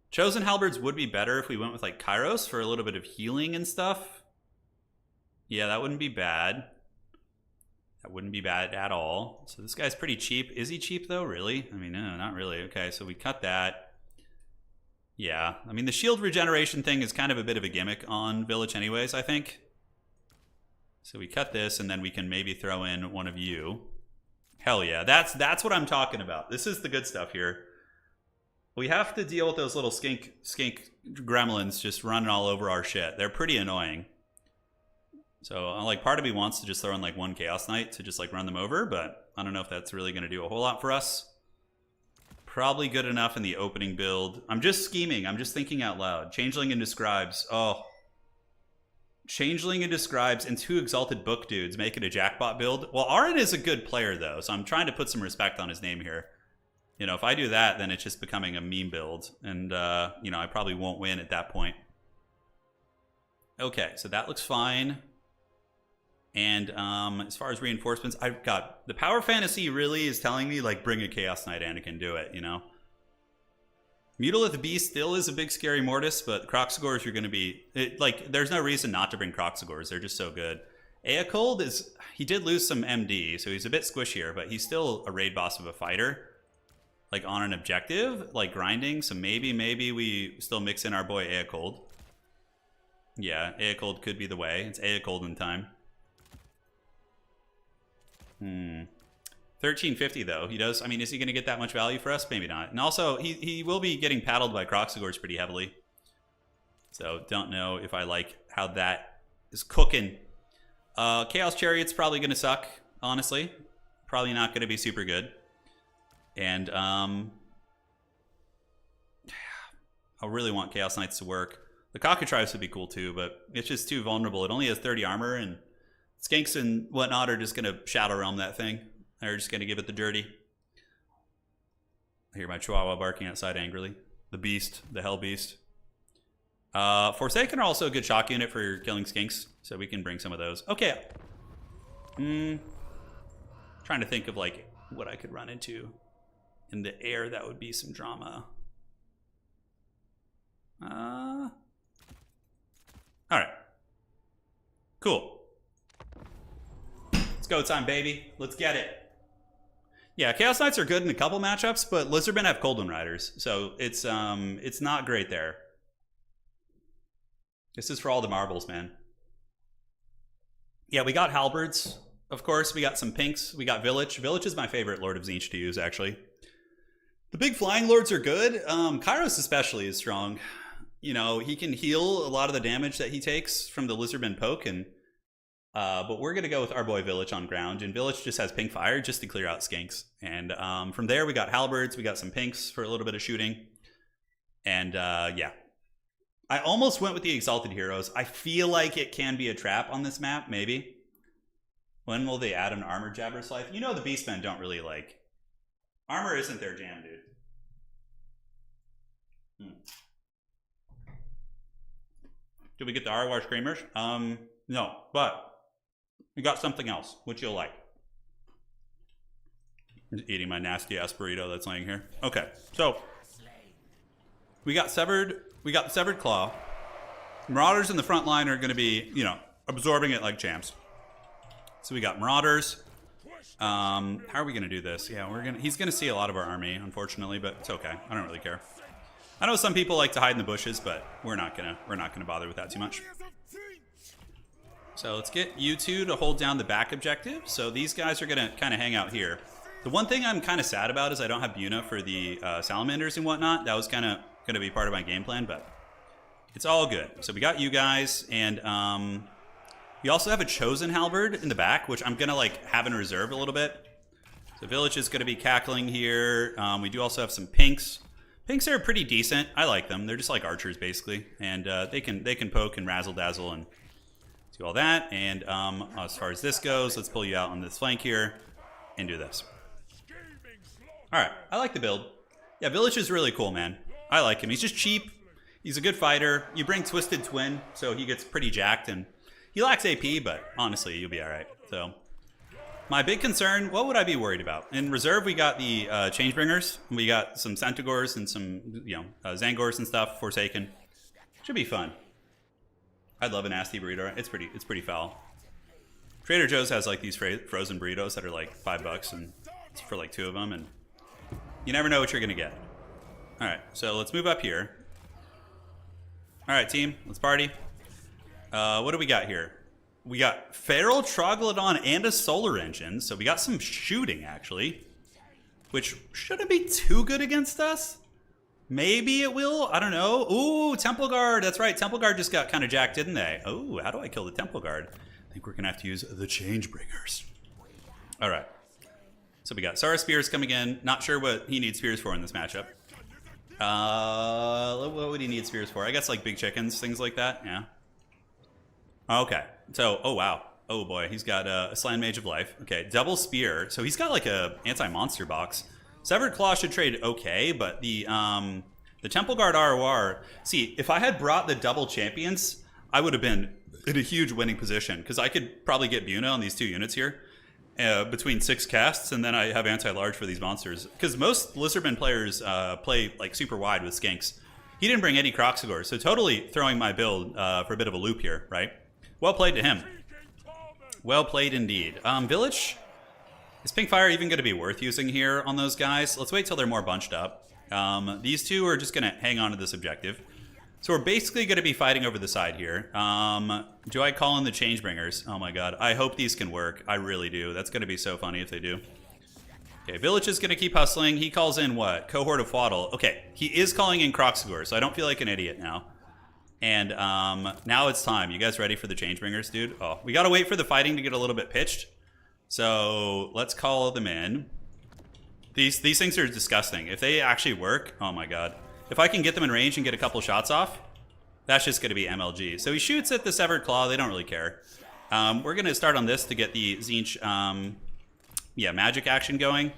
Chosen halberds would be better if we went with like Kairos for a little bit of healing and stuff. Yeah, that wouldn't be bad. That wouldn't be bad at all. So this guy's pretty cheap. Is he cheap though, really? I mean, no, not really. Okay, so we cut that. Yeah, I mean, the shield regeneration thing is kind of a bit of a gimmick on Village anyways, I think. So we cut this, and then we can maybe throw in one of you. Hell yeah, that's what I'm talking about. This is the good stuff here. We have to deal with those little skink gremlins just running all over our shit. They're pretty annoying. So, like, part of me wants to just throw in, like, one Chaos Knight to just, like, run them over, but I don't know if that's really going to do a whole lot for us. Probably good enough in the opening build. I'm just scheming. I'm just thinking out loud. Changeling into Scribes. Oh. Changeling into Scribes and 2 Exalted Book Dudes make it a jackpot build. Well, Arin is a good player, though, so I'm trying to put some respect on his name here. You know, if I do that, then it's just becoming a meme build. And, you know, I probably won't win at that point. Okay, so that looks fine. And as far as reinforcements, I've got... The power fantasy really is telling me, like, bring a Chaos Knight, Anakin, do it, you know? Mutilith Beast still is a big scary Mortis, but Croxigors are going to be... like, there's no reason not to bring Croxigors. They're just so good. Aecold is... He did lose some MD, so he's a bit squishier, but he's still a raid boss of a fighter. Like, on an objective, like, grinding. So maybe we still mix in our boy Aecold. Yeah, Aecold could be the way. It's Aecold in time. 1350 though. He does. I mean, is he going to get that much value for us? Maybe not. And also, he will be getting paddled by Croxigors pretty heavily. So don't know if I like how that is cooking. Chaos Chariot's probably going to suck. Honestly, probably not going to be super good. And I really want Chaos Knights to work. The Cockatrice would be cool too, but it's just too vulnerable. It only has 30 armor, and Skanks and whatnot are just going to Shadow Realm that thing. They're just going to give it the dirty. I hear my Chihuahua barking outside angrily. The Beast, the Hell Beast. Forsaken are also a good shock unit for killing Skinks, so we can bring some of those. Okay. Trying to think of, like, what I could run into in the air that would be some drama. Alright. Cool. It's go time, baby. Let's get it. Yeah, Chaos Knights are good in a couple matchups, but Lizardmen have Coldwind Riders, so it's not great there. This is for all the marbles, man. Yeah, we got Halberds, of course. We got some pinks. We got Village. Village is my favorite Lord of Tzeentch to use, actually. The big flying lords are good. Kairos especially is strong. You know, he can heal a lot of the damage that he takes from the Lizardman poke, and but we're going to go with our boy Village on ground, and Village just has pink fire just to clear out Skinks. And from there, we got Halberds, we got some pinks for a little bit of shooting. And yeah. I almost went with the Exalted Heroes. I feel like it can be a trap on this map, maybe. When will they add an Armored Jabberslife? You know the Beastmen don't really like... Armor isn't their jam, dude. Did we get the Arwar Screamers? No, but we got something else, which you'll like. I'm just eating my nasty ass burrito that's laying here. Okay, so we got Severed Claw. Marauders in the front line are going to be, you know, absorbing it like champs. So we got Marauders. How are we going to do this? Yeah, he's going to see a lot of our army, unfortunately, but it's okay. I don't really care. I know some people like to hide in the bushes, but we're not gonna bother with that too much. So let's get you two to hold down the back objective. So these guys are gonna kind of hang out here. The one thing I'm kind of sad about is I don't have Buna for the salamanders and whatnot. That was kind of gonna be part of my game plan, but it's all good. So we got you guys, and we also have a Chosen Halberd in the back, which I'm gonna like have in reserve a little bit. So Village is gonna be cackling here. We do also have some pinks. Pinks are pretty decent. I like them. They're just like archers, basically, and they can poke and razzle dazzle and do all that. And as far as this goes, let's pull you out on this flank here and do this. All right, I like the build. Yeah, Village is really cool, man. I like him. He's just cheap. He's a good fighter. You bring Twisted Twin, so he gets pretty jacked, and he lacks AP, but honestly, you'll be all right. So. My big concern, what would I be worried about? In reserve, we got the Changebringers. We got some Centaurs and some, you know, Zangors and stuff, Forsaken. Should be fun. I'd love a nasty burrito. It's pretty foul. Trader Joe's has like these frozen burritos that are like $5, and it's for like 2 of them, and you never know what you're gonna get. All right, so let's move up here. All right, team, let's party. What do we got here? We got Feral Troglodon and a Solar Engine, so we got some shooting, actually, which shouldn't be too good against us. Maybe it will, I don't know. Ooh, Temple Guard, that's right, Temple Guard just got kind of jacked, didn't they? Oh, how do I kill the Temple Guard? I think we're gonna have to use the Changebringers. All right, so we got Sara Spears coming in. Not sure what he needs Spears for in this matchup. What would he need Spears for? I guess like big chickens, things like that, yeah. Okay, so, oh wow. Oh boy, he's got a Slan Mage of Life. Okay, double Spear. So he's got like a anti-monster box. Severed Claw should trade okay, but the Temple Guard ROR... See, if I had brought the double champions, I would have been in a huge winning position, because I could probably get Buna on these 2 units here between 6 casts, and then I have anti-large for these monsters. Because most Lizardman players play like super wide with Skinks. He didn't bring any Croxagore, so totally throwing my build for a bit of a loop here, right? Well played to him. Well played indeed. Village? Is Pink Fire even going to be worth using here on those guys? Let's wait till they're more bunched up. These 2 are just going to hang on to this objective. So we're basically going to be fighting over the side here. Do I call in the Changebringers? Oh my god. I hope these can work. I really do. That's going to be so funny if they do. Okay, Village is going to keep hustling. He calls in what? Cohort of Fwaddle. Okay, he is calling in Croxagore, so I don't feel like an idiot now. And now it's time. You guys ready for the Changebringers, dude? Oh, we gotta wait for the fighting to get a little bit pitched. So let's call them in. These things are disgusting. If they actually work, oh my god. If I can get them in range and get a couple shots off, that's just gonna be MLG. So he shoots at the Severed Claw. They don't really care. We're gonna start on this to get the Tzeentch, yeah, magic action going.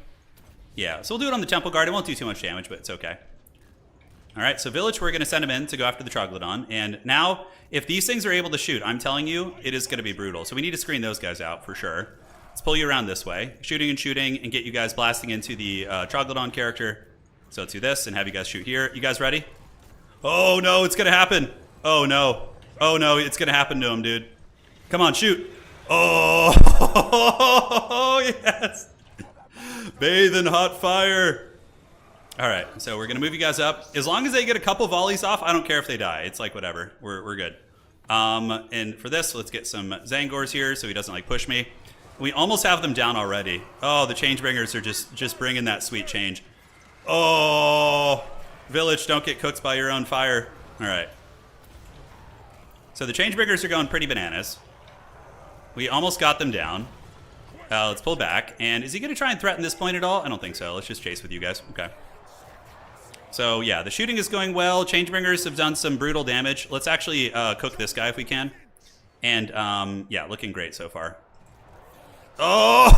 Yeah, so we'll do it on the Temple Guard. It won't do too much damage, but it's okay. All right, so Village, we're going to send him in to go after the Troglodon. And now, if these things are able to shoot, I'm telling you, it is going to be brutal. So we need to screen those guys out for sure. Let's pull you around this way. Shooting and get you guys blasting into the Troglodon character. So let's do this and have you guys shoot here. You guys ready? Oh, no, it's going to happen. Oh, no. Oh, no, it's going to happen to him, dude. Come on, shoot. Oh, yes. Bathe in hot fire. All right, so we're gonna move you guys up. As long as they get a couple volleys off, I don't care if they die. It's like whatever, we're good. And for this, let's get some Zangors here so he doesn't like push me. We almost have them down already. Oh, the Changebringers are just bringing that sweet change. Oh, Village, don't get cooked by your own fire. All right. So the Changebringers are going pretty bananas. We almost got them down. Let's pull back. And is he gonna try and threaten this point at all? I don't think so. Let's just chase with you guys. Okay. So yeah, the shooting is going well. Changebringers have done some brutal damage. Let's actually cook this guy if we can. And yeah, looking great so far. Oh!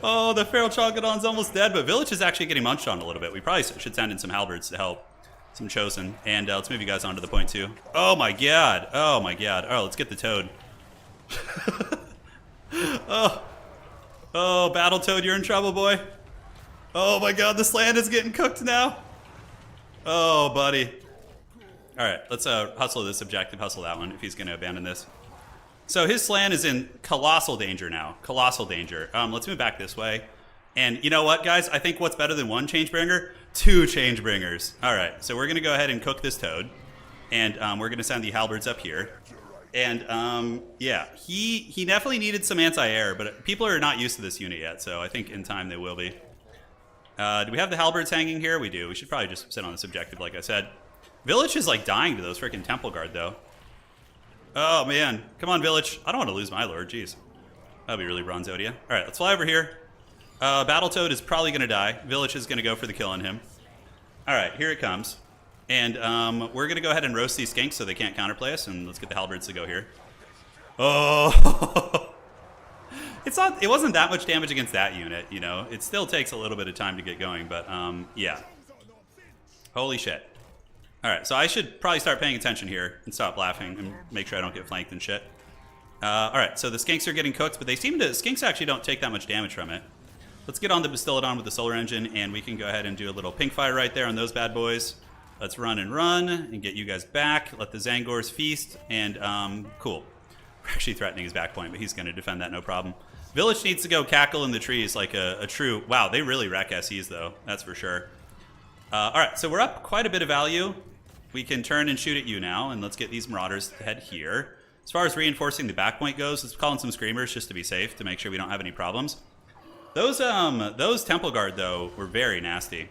Oh, the Feral Troglodon's almost dead, but Village is actually getting munched on a little bit. We probably should send in some halberds to help. Some Chosen. And let's move you guys on to the point 2. Oh my god. Oh my god. Oh, let's get the Toad. Oh. Oh, Battletoad, you're in trouble, boy. Oh my god, this land is getting cooked now. Oh, buddy. All right, let's hustle this objective, hustle that one if he's going to abandon this. So his Slan is in colossal danger now. Colossal danger. Let's move back this way. And you know what, guys? I think what's better than 1 Changebringer? 2 Changebringers. All right, so we're going to go ahead and cook this Toad. And we're going to send the halberds up here. And yeah, he definitely needed some anti-air, but people are not used to this unit yet, so I think in time they will be. Do we have the halberds hanging here? We do. We should probably just sit on this objective, like I said. Village is like dying to those freaking Temple Guard, though. Oh, man. Come on, Village. I don't want to lose my Lord. Jeez. That'd be really Bronzodia. All right, let's fly over here. Battletoad is probably going to die. Village is going to go for the kill on him. All right, here it comes. And we're going to go ahead and roast these skinks so they can't counterplay us. And let's get the halberds to go here. Oh! It wasn't that much damage against that unit, you know. It still takes a little bit of time to get going, but yeah. Holy shit. All right, so I should probably start paying attention here and stop laughing and make sure I don't get flanked and shit. All right, so the skinks are getting cooked, but skinks actually don't take that much damage from it. Let's get on the Bastillodon with the Solar Engine, and we can go ahead and do a little pink fire right there on those bad boys. Let's run and get you guys back. Let the Zangors feast, and cool. We're actually threatening his back point, but he's going to defend that no problem. Village needs to go cackle in the trees like a true... Wow, they really wreck SEs, though. That's for sure. All right, so we're up quite a bit of value. we can turn and shoot at you now, and let's get these Marauders to head here. As far as reinforcing the back point goes, let's call in some Screamers just to be safe, to make sure we don't have any problems. Those Temple Guard, though, were very nasty.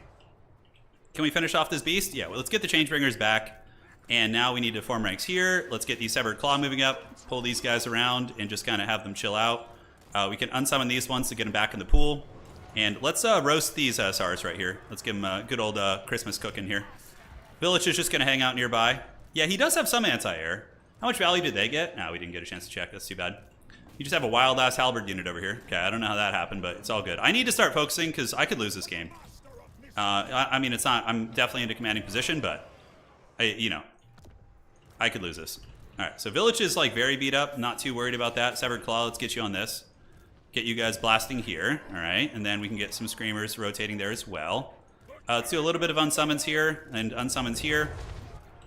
Can we finish off this beast? Yeah, well, let's get the Changebringers back. And now we need to form ranks here. Let's get the Severed Claw moving up, pull these guys around, and just kind of have them chill out. We can unsummon these ones to get them back in the pool. And let's roast these SRs right here. Let's give them a good old Christmas cooking here. Village is just going to hang out nearby. Yeah, he does have some anti-air. How much value did they get? No, we didn't get a chance to check. That's too bad. You just have a wild-ass halberd unit over here. Okay, I don't know how that happened, but it's all good. I need to start focusing because I could lose this game. I mean, it's not... I'm definitely in a commanding position, but... I could lose this. All right, so Village is like very beat up. Not too worried about that. Severed Claw, let's get you on this. Get you guys blasting here. All right, and then we can get some Screamers rotating there as well. Let's do a little bit of unsummons here and unsummons here.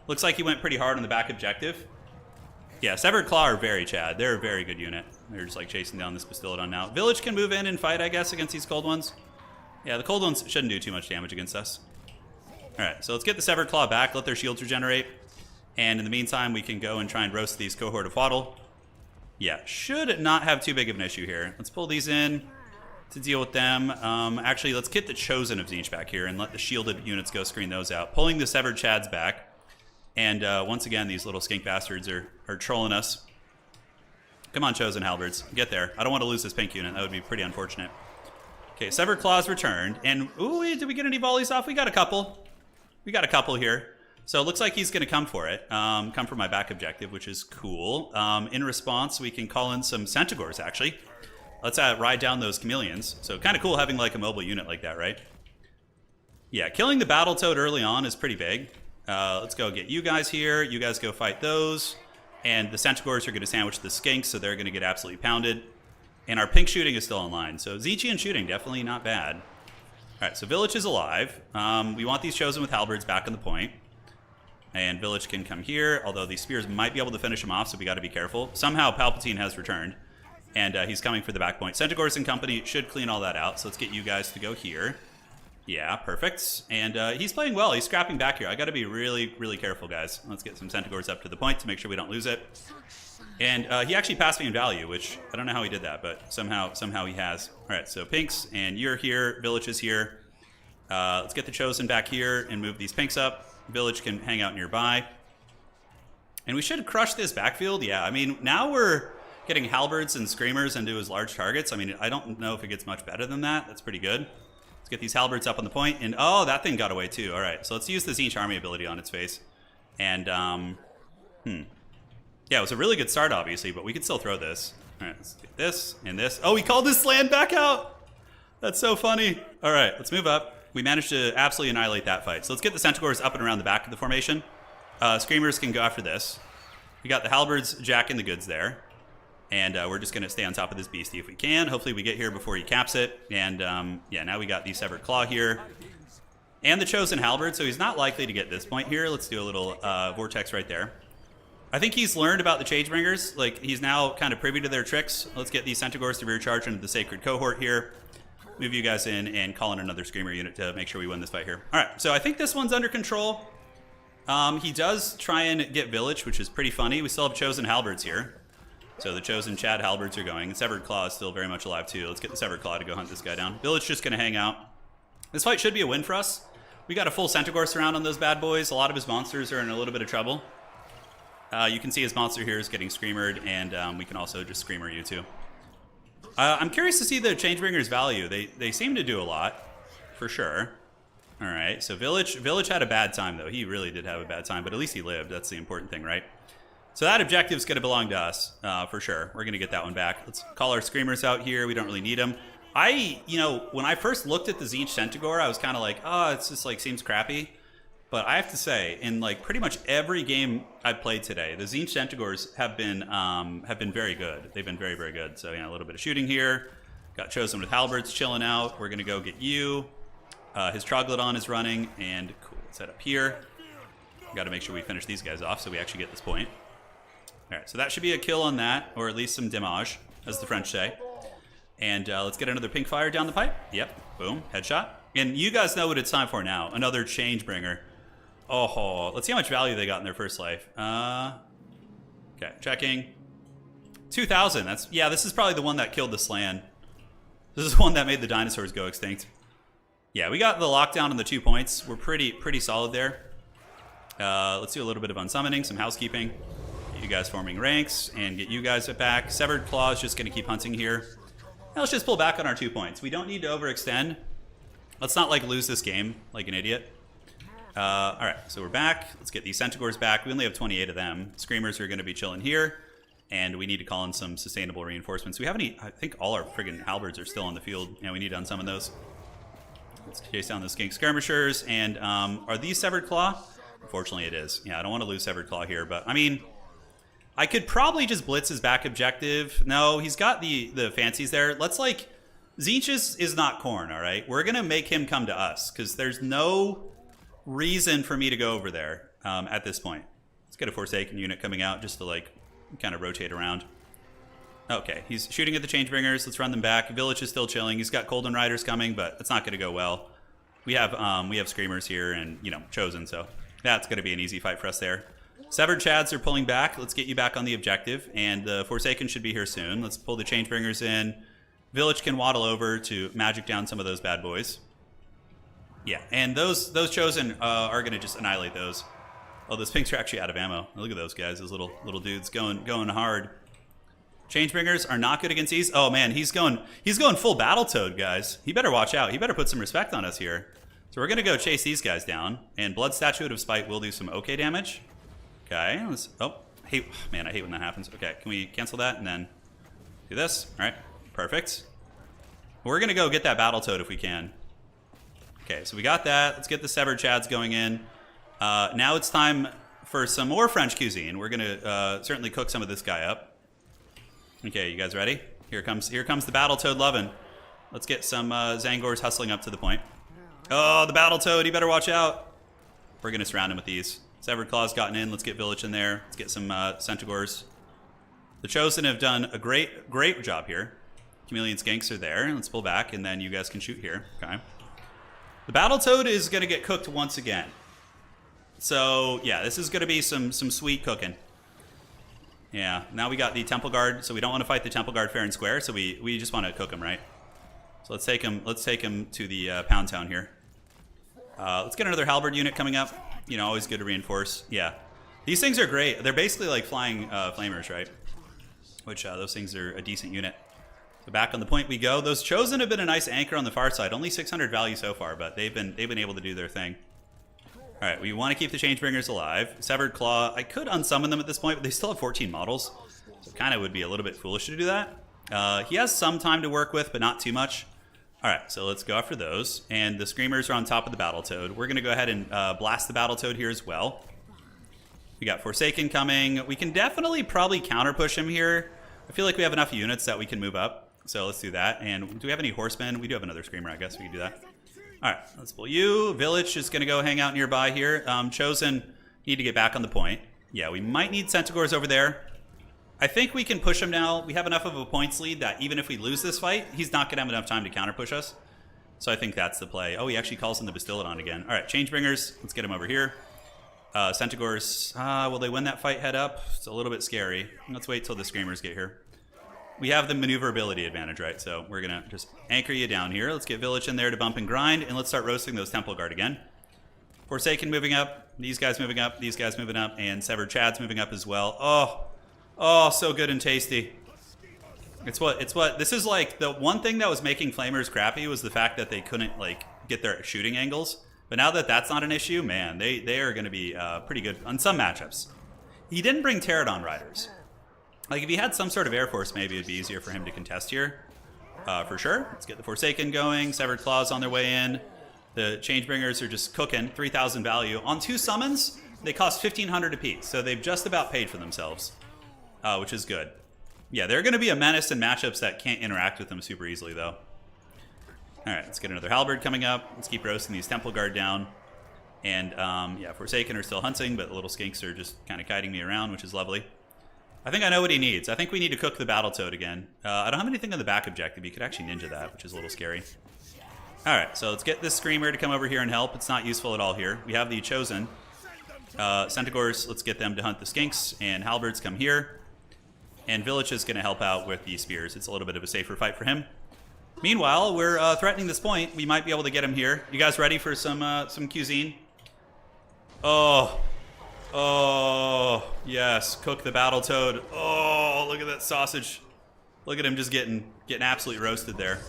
Looks like he went pretty hard on the back objective. Yeah, Severed Claw are very Chad. They're a very good unit. They're just like chasing down this Bastillodon now. Village can move in and fight, I guess, against these cold ones. Yeah, the cold ones shouldn't do too much damage against us. All right, so let's get the Severed Claw back. Let their shields regenerate. And in the meantime, we can go and try and roast these Cohort of Waddle. Yeah, should not have too big of an issue here. Let's pull these in to deal with them. Actually, let's get the Chosen of Tzeentch back here and let the shielded units go screen those out. Pulling the Severed Chads back. And once again, these little skink bastards are trolling us. Come on, Chosen Halberds. Get there. I don't want to lose this pink unit. That would be pretty unfortunate. Okay, Severed Claws returned. And, ooh, did we get any volleys off? We got a couple. We got a couple here. So it looks like he's going to come for it. Come for my back objective, which is cool. In response, we can call in some Centaurs, actually. Let's ride down those Chameleons. So kind of cool having like a mobile unit like that, right? Yeah, killing the Battletoad early on is pretty big. Let's go get you guys here. You guys go fight those. And the Centaurs are going to sandwich the Skinks, so they're going to get absolutely pounded. And our pink shooting is still online. So Tzeentchian shooting, definitely not bad. All right, so Village is alive. We want these Chosen with Halberds back on the point. And Village can come here, although these spears might be able to finish him off, so we got to be careful. Somehow Palpatine has returned, and he's coming for the back point. Centaurs and company should clean all that out, so let's get you guys to go here. Yeah, perfect. And he's playing well. He's scrapping back here. I got to be really, really careful, guys. Let's get some Centaurs up to the point to make sure we don't lose it. And he actually passed me in value, which I don't know how he did that, but somehow he has. All right, so Pinks, and you're here. Village is here. Let's get the Chosen back here and move these Pinks up. Village can hang out nearby. And we should crush this backfield. Yeah, I mean, now we're getting Halberds and Screamers into his large targets. I mean, I don't know if it gets much better than that. That's pretty good. Let's get these Halberds up on the point. And, oh, that thing got away too. All right, so let's use the Tzeentch Army ability on its face. And, yeah, it was a really good start, obviously, but we could still throw this. All right, let's get this and this. Oh, he called this land back out. That's so funny. All right, let's move up. We managed to absolutely annihilate that fight. So let's get the Centaurs up and around the back of the formation. Screamers can go after this. We got the Halberds jacking the goods there. And we're just going to stay on top of this beastie if we can. Hopefully we get here before he caps it. And yeah, now we got the Severed Claw here. And the Chosen Halberd, so he's not likely to get this point here. Let's do a little vortex right there. I think he's learned about the Changebringers. Like, he's now kind of privy to their tricks. Let's get these Centaurs to rear charge into the Sacred Cohort here. Move you guys in and call in another Screamer unit to make sure we win this fight here. All right, so I think this one's under control. He does try and get Village, which is pretty funny. We still have Chosen Halberds here. So the Chosen Chad Halberds are going. The Severed Claw is still very much alive too. Let's get the Severed Claw to go hunt this guy down. Village just going to hang out. This fight should be a win for us. We got a full Centaur surround on those bad boys. A lot of his monsters are in a little bit of trouble. You can see his monster here is getting Screamered, and we can also just Screamer you too. I'm curious to see the Changebringer's value. They seem to do a lot, for sure. All right, so Village had a bad time, though. He really did have a bad time, but at least he lived. That's the important thing, right? So that objective's going to belong to us, for sure. We're going to get that one back. Let's call our Screamers out here. We don't really need them. When I first looked at the Tzeentch Centaur, I was kind of like, oh, it's just like seems crappy. But I have to say, in like pretty much every game I've played today, the Tzeentch Centaurs have been very good. They've been very, very good. So yeah, a little bit of shooting here. Got Chosen with Halberds chilling out. We're gonna go get you. His Troglodon is running, and cool. Set up here. Got to make sure we finish these guys off so we actually get this point. All right, so that should be a kill on that, or at least some damage, as the French say. And let's get another pink fire down the pipe. Yep, boom, headshot. And you guys know what it's time for now. Another Changebringer. Oh, let's see how much value they got in their first life. Okay, checking. 2,000. This is probably the one that killed the Slan. This is the one that made the dinosaurs go extinct. Yeah, we got the lockdown on the 2 points. We're pretty solid there. Let's do a little bit of unsummoning, some housekeeping. Get you guys forming ranks and get you guys back. Severed Claw is just going to keep hunting here. Now let's just pull back on our 2 points. We don't need to overextend. Let's not like lose this game like an idiot. All right, so we're back. Let's get these Centaurs back. We only have 28 of them. Screamers are going to be chilling here. And we need to call in some sustainable reinforcements. We have any, I think all our friggin' halberds are still on the field. Yeah, we need to unsummon those. Let's chase down the skink skirmishers. And are these Severed Claw? Unfortunately it is. Yeah, I don't want to lose Severed Claw here, but I mean, I could probably just blitz his back objective. No, he's got the fancies there. Let's like, Zinch is not corn, all right? We're going to make him come to us because there's no reason for me to go over there at this point. Let's get a Forsaken unit coming out just to like kind of rotate around. Okay, he's shooting at the Changebringers. Let's run them back. Village is still chilling. He's got Golden Riders coming, but it's not going to go well. We have Screamers here and, you know, Chosen, so that's going to be an easy fight for us there. Severed Chads are pulling back. Let's get you back on the objective, and the Forsaken should be here soon. Let's pull the Changebringers in. Village can waddle over to magic down some of those bad boys. Yeah, and those Chosen are going to just annihilate those. Oh, those pinks are actually out of ammo. Look at those guys, those little dudes going hard. Changebringers are not good against these. Oh man, he's going full Battletoad, guys. He better watch out. He better put some respect on us here. So we're gonna go chase these guys down, and Blood Statuette of Spite will do some okay damage. Okay, I hate when that happens. Okay, can we cancel that and then do this? All right, perfect. We're gonna go get that Battletoad if we can. Okay, so we got that. Let's get the Severed Chads going in. Now it's time for some more French cuisine. We're gonna certainly cook some of this guy up. Okay, you guys ready? Here comes the Battletoad lovin'. Let's get some Zangors hustling up to the point. Oh, the Battletoad, you better watch out. We're gonna surround him with these. Severed Claw's gotten in. Let's get Village in there. Let's get some Centaurs. The Chosen have done a great job here. Chameleon Skinks are there. Let's pull back, and then you guys can shoot here. Okay. The Battletoad is gonna get cooked once again. So yeah, this is gonna be some sweet cooking. Yeah, now we got the Temple Guard, so we don't want to fight the Temple Guard fair and square, so we just want to cook him, right? So let's take him to the Pound Town here. Let's get another Halberd unit coming up. You know, always good to reinforce. Yeah, these things are great. They're basically like flying flamers, right? Which those things are a decent unit. So back on the point we go. Those Chosen have been a nice anchor on the far side. Only 600 value so far, but they've been able to do their thing. All right, we want to keep the Changebringers alive. Severed Claw, I could unsummon them at this point, but they still have 14 models. So it kind of would be a little bit foolish to do that. He has some time to work with, but not too much. All right, so let's go after those. And the Screamers are on top of the Battletoad. We're going to go ahead and blast the Battletoad here as well. We got Forsaken coming. We can definitely probably counter push him here. I feel like we have enough units that we can move up. So let's do that. And do we have any Horsemen? We do have another Screamer, I guess we can do that. All right, let's pull you. Village is going to go hang out nearby here. Chosen, need to get back on the point. Yeah, we might need Centaurs over there. I think we can push him now. We have enough of a points lead that even if we lose this fight, he's not going to have enough time to counter push us. So I think that's the play. Oh, he actually calls in the Bastillodon again. All right, Changebringers, let's get him over here. Centaurs, will they win that fight head up? It's a little bit scary. Let's wait till the Screamers get here. We have the maneuverability advantage, right? So we're going to just anchor you down here. Let's get Village in there to bump and grind, and let's start roasting those Temple Guard again. Forsaken moving up, these guys moving up, these guys moving up, and Severed Chads moving up as well. Oh, so good and tasty. This is like the one thing that was making Flamers crappy was the fact that they couldn't like get their shooting angles. But now that that's not an issue, man, they are going to be pretty good on some matchups. He didn't bring Pterodon Riders. Like, if he had some sort of Air Force, maybe it'd be easier for him to contest here. For sure. Let's get the Forsaken going. Severed Claws on their way in. The Changebringers are just cooking. 3,000 value. On 2 summons, they cost 1,500 apiece, so they've just about paid for themselves, which is good. Yeah, they're going to be a menace in matchups that can't interact with them super easily, though. All right, let's get another Halberd coming up. Let's keep roasting these Temple Guard down. And, yeah, Forsaken are still hunting, but the little skinks are just kind of kiting me around, which is lovely. I think I know what he needs. I think we need to cook the Battletoad again. I don't have anything on the back objective. You could actually ninja that, which is a little scary. All right, so let's get this Screamer to come over here and help. It's not useful at all here. We have the Chosen. Centaurs, let's get them to hunt the skinks, and halberds come here. And Village is going to help out with the spears. It's a little bit of a safer fight for him. Meanwhile, we're threatening this point. We might be able to get him here. You guys ready for some cuisine? Oh, yes. Cook the battle toad. Oh, look at that sausage. Look at him just getting absolutely roasted there.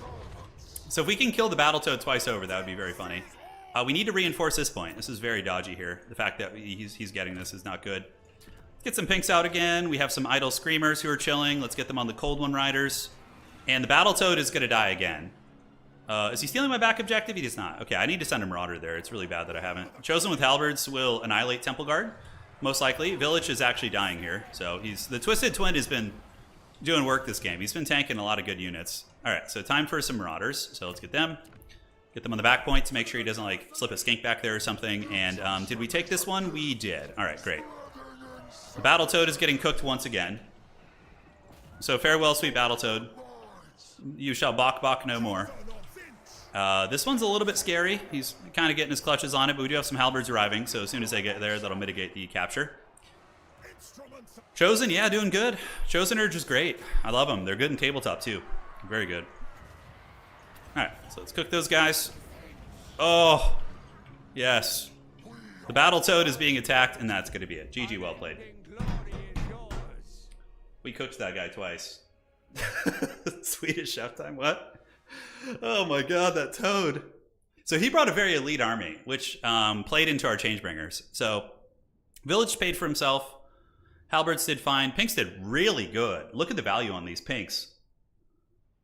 So if we can kill the battle toad twice over, that would be very funny. We need to reinforce this point. This is very dodgy here. The fact that he's getting this is not good. Let's get some pinks out again. We have some idle screamers who are chilling. Let's get them on the cold one riders. And the battle toad is going to die again. Is he stealing my back objective? He does not. Okay, I need to send a marauder there. It's really bad that I haven't. Chosen with halberds will annihilate Temple Guard, most likely. Village is actually dying here. So the Twisted Twin has been doing work this game. He's been tanking a lot of good units. All right, so time for some marauders. So let's get them. Get them on the back point to make sure he doesn't like slip a skink back there or something. And did we take this one? We did. All right, great. The battle toad is getting cooked once again. So farewell, sweet battle toad. You shall balk no more. This one's a little bit scary. He's kind of getting his clutches on it, but we do have some halberds arriving, so as soon as they get there, that'll mitigate the capture. Chosen, yeah, doing good. Chosen are just great. I love them. They're good in tabletop, too. Very good. All right, so let's cook those guys. Oh, yes. The battle toad is being attacked, and that's going to be it. GG, well played. We cooked that guy twice. Swedish chef time, what? Oh my god, that toad. So he brought a very elite army, which played into our Changebringers. So Village paid for himself. Halberds did fine. Pinks did really good. Look at the value on these pinks.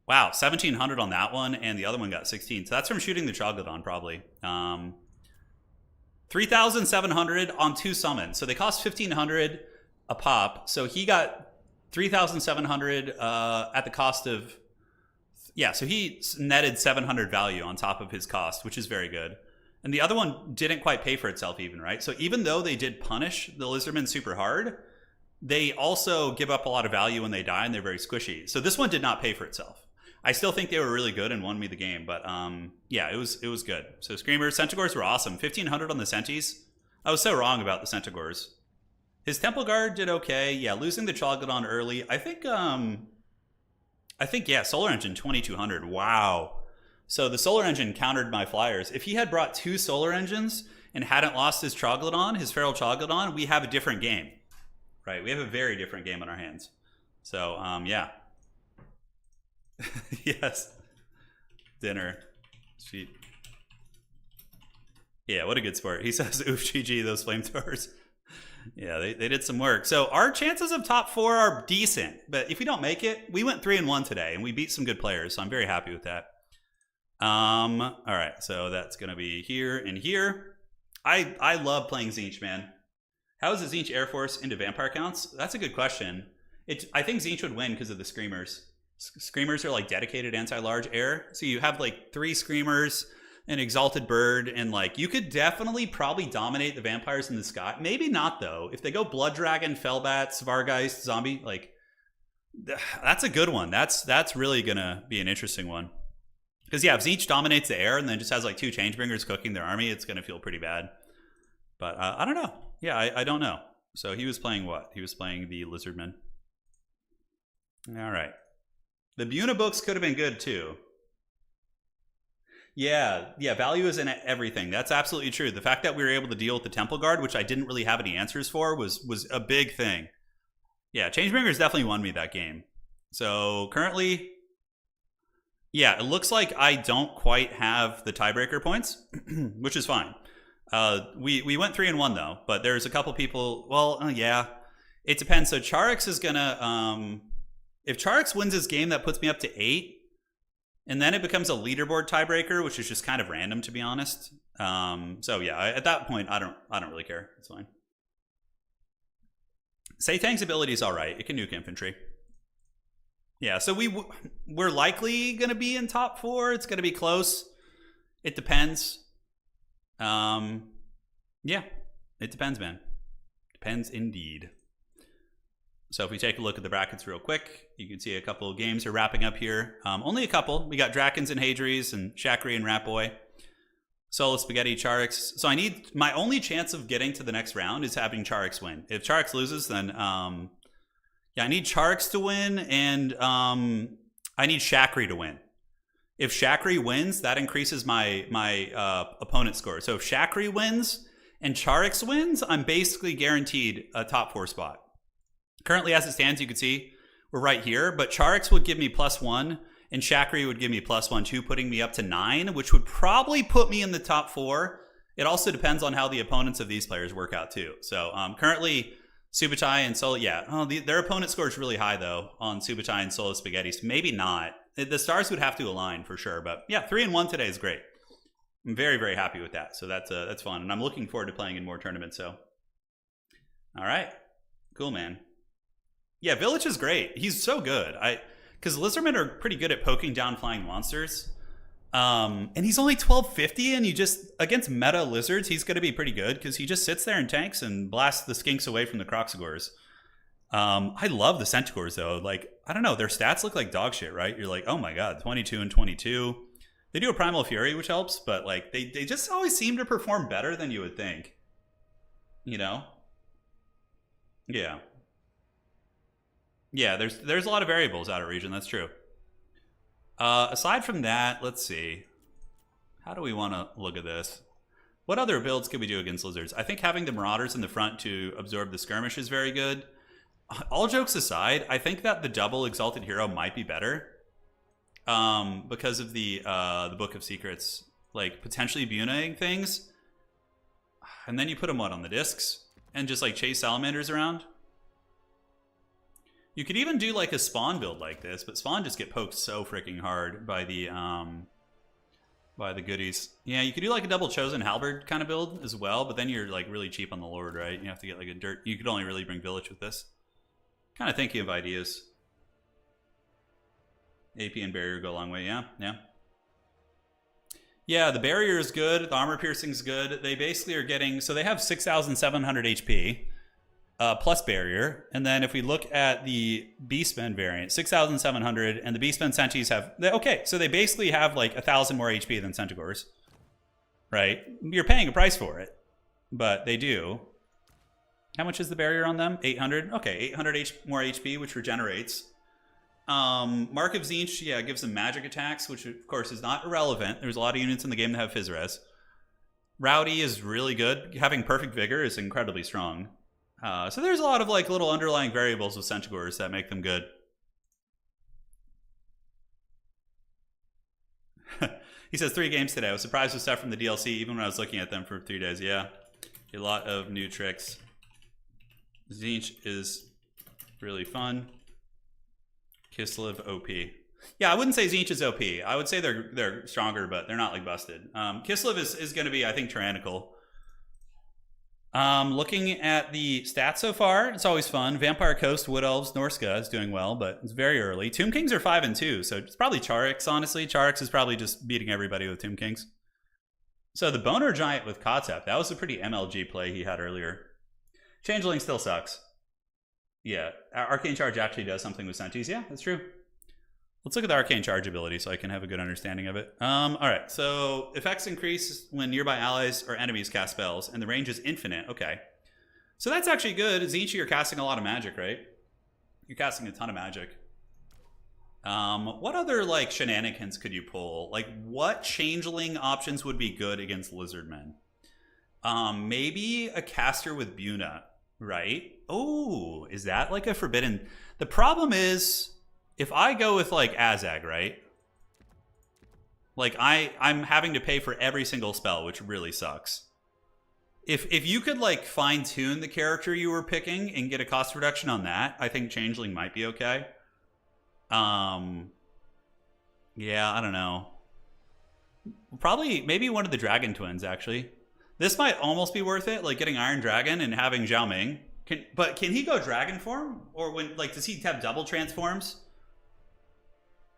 Wow, 1,700 on that one, and the other one got 16. So that's from shooting the Troglodyte, probably. 3,700 on 2 summons. So they cost 1,500 a pop. So he got 3,700 at the cost of... Yeah, so he netted 700 value on top of his cost, which is very good. And the other one didn't quite pay for itself even, right? So even though they did punish the Lizardmen super hard, they also give up a lot of value when they die, and they're very squishy. So this one did not pay for itself. I still think they were really good and won me the game, but yeah, it was good. So Screamers, Centaurs were awesome. 1,500 on the Centis. I was so wrong about the Centaurs. His Temple Guard did okay. Yeah, losing the Troglodyte early. I think, yeah, Solar Engine 2,200. Wow. So the Solar Engine countered my flyers. If he had brought 2 Solar Engines and hadn't lost his Troglodyte, his Feral Troglodyte, we have a different game. Right, we have a very different game on our hands. So, yeah. Yes. Dinner. Sweet. Yeah, what a good sport. He says, oof, GG, those flamethrowers. Yeah, they did some work. So our chances of top 4 are decent. But if we don't make it, we went 3-1 today, and we beat some good players. So I'm very happy with that. All right, so that's going to be here and here. I love playing Tzeentch, man. How is the Tzeentch Air Force into vampire counts? That's a good question. I think Tzeentch would win because of the Screamers. Screamers are like dedicated anti-large air. So you have like 3 Screamers, an Exalted Bird, and like you could definitely probably dominate the vampires in the sky. Maybe not though. If they go Blood Dragon, Fellbat, Svargeist, Zombie, like that's a good one. That's really gonna be an interesting one. Because yeah, if Tzeentch dominates the air and then just has like 2 Changebringers cooking their army, it's gonna feel pretty bad. But I don't know. Yeah, I don't know. So he was playing what? He was playing the Lizardmen. All right. The Buna books could have been good too. Yeah, value is in everything. That's absolutely true. The fact that we were able to deal with the Temple Guard, which I didn't really have any answers for, was a big thing. Yeah, Changebringers definitely won me that game. So currently, yeah, it looks like I don't quite have the tiebreaker points, which is fine. We went 3-1 though, but there's a couple people. Well, yeah, it depends. So Charix is gonna. If Charix wins his game, that puts me up to 8. And then it becomes a leaderboard tiebreaker, which is just kind of random, to be honest. So yeah, at that point, I don't really care. It's fine. Satang's ability is all right. It can nuke infantry. Yeah, so we're likely going to be in top 4. It's going to be close. It depends. Yeah, it depends, man. Depends indeed. So if we take a look at the brackets real quick, you can see a couple of games are wrapping up here. Only a couple. We got Drakens and Hadries and Shakri and Ratboy. Solo Spaghetti, Charix. So I need, my only chance of getting to the next round is having Charix win. If Charix loses, then yeah, I need Charix to win, and I need Shakri to win. If Shakri wins, that increases my opponent score. So if Shakri wins and Charix wins, I'm basically guaranteed a top 4 spot. Currently, as it stands, you can see we're right here, but Charix would give me +1, and Shakri would give me +1 too, putting me up to 9, which would probably put me in the top 4. It also depends on how the opponents of these players work out too. So currently, Subutai and Solo, yeah, their opponent score is really high though on Subutai and Solo Spaghetti. So maybe not. The stars would have to align for sure, but yeah, 3-1 today is great. I'm very, very happy with that. So that's fun, and I'm looking forward to playing in more tournaments. So, all right, cool, man. Yeah, Village is great. He's so good. Because Lizardmen are pretty good at poking down flying monsters. And he's only 1250, and you just, against meta lizards, he's going to be pretty good because he just sits there and tanks and blasts the skinks away from the Croxagores. I love the Centaurs, though. Like, I don't know, their stats look like dog shit, right? You're like, oh my god, 22 and 22. They do a Primal Fury, which helps, but like they just always seem to perform better than you would think. You know? Yeah. Yeah, there's a lot of variables out of region, that's true. Aside from that, let's see. How do we want to look at this? What other builds could we do against lizards? I think having the Marauders in the front to absorb the skirmish is very good. All jokes aside, I think that the double Exalted Hero might be better. Because of the Book of Secrets. Like, potentially Bunaing things. And then you put them, what, on the discs? And just, like, chase Salamanders around? You could even do like a Spawn build like this, but Spawn just get poked so freaking hard by the goodies. Yeah, you could do like a double Chosen Halberd kind of build as well, but then you're like really cheap on the Lord, right? You have to get like a dirt. You could only really bring Village with this. Kind of thinking of ideas. AP and Barrier go a long way, yeah, yeah. Yeah, the Barrier is good. The Armor Piercing is good. They basically are getting, so they have 6,700 HP. Plus Barrier, and then if we look at the Beastmen variant, 6,700, and the Beastmen Sentis have, okay, so they basically have like 1,000 more HP than Centaurs, right? You're paying a price for it, but they do. How much is the Barrier on them? 800? Okay, 800 more HP, which regenerates. Mark of Tzeentch, yeah, gives them magic attacks, which of course is not irrelevant. There's a lot of units in the game that have Phys Res. Rowdy is really good. Having Perfect Vigor is incredibly strong. So there's a lot of like little underlying variables with Centaurs that make them good. He says 3 games today. I was surprised with stuff from the DLC even when I was looking at them for 3 days. Yeah, a lot of new tricks. Tzeentch is really fun. Kislev OP. Yeah, I wouldn't say Tzeentch is OP. I would say they're stronger, but they're not like busted. Kislev is going to be, I think, tyrannical. Looking at the stats so far, it's always fun. Vampire Coast, Wood Elves, Norska is doing well, but it's very early. Tomb Kings are 5 and 2, so it's probably Charix, honestly. Charix is probably just beating everybody with Tomb Kings. So the Boner Giant with Kotep, that was a pretty MLG play he had earlier. Changeling still sucks. Yeah, Arcane Charge actually does something with Sentis. Yeah, that's true. Let's look at the Arcane Charge ability so I can have a good understanding of it. All right, so effects increase when nearby allies or enemies cast spells, and the range is infinite. Okay, so that's actually good. Tzeentch, you're casting a lot of magic, right? You're casting a ton of magic. What other like shenanigans could you pull? Like, what changeling options would be good against Lizardmen? Maybe a caster with Buna, right? Oh, is that like a forbidden? The problem is, if I go with like Azag, right? Like I'm having to pay for every single spell, which really sucks. If you could like fine tune the character you were picking and get a cost reduction on that, I think Changeling might be okay. Yeah, I don't know. Probably maybe one of the Dragon Twins actually. This might almost be worth it, like getting Iron Dragon and having Zhao Ming. But can he go Dragon form, or when like does he have double transforms?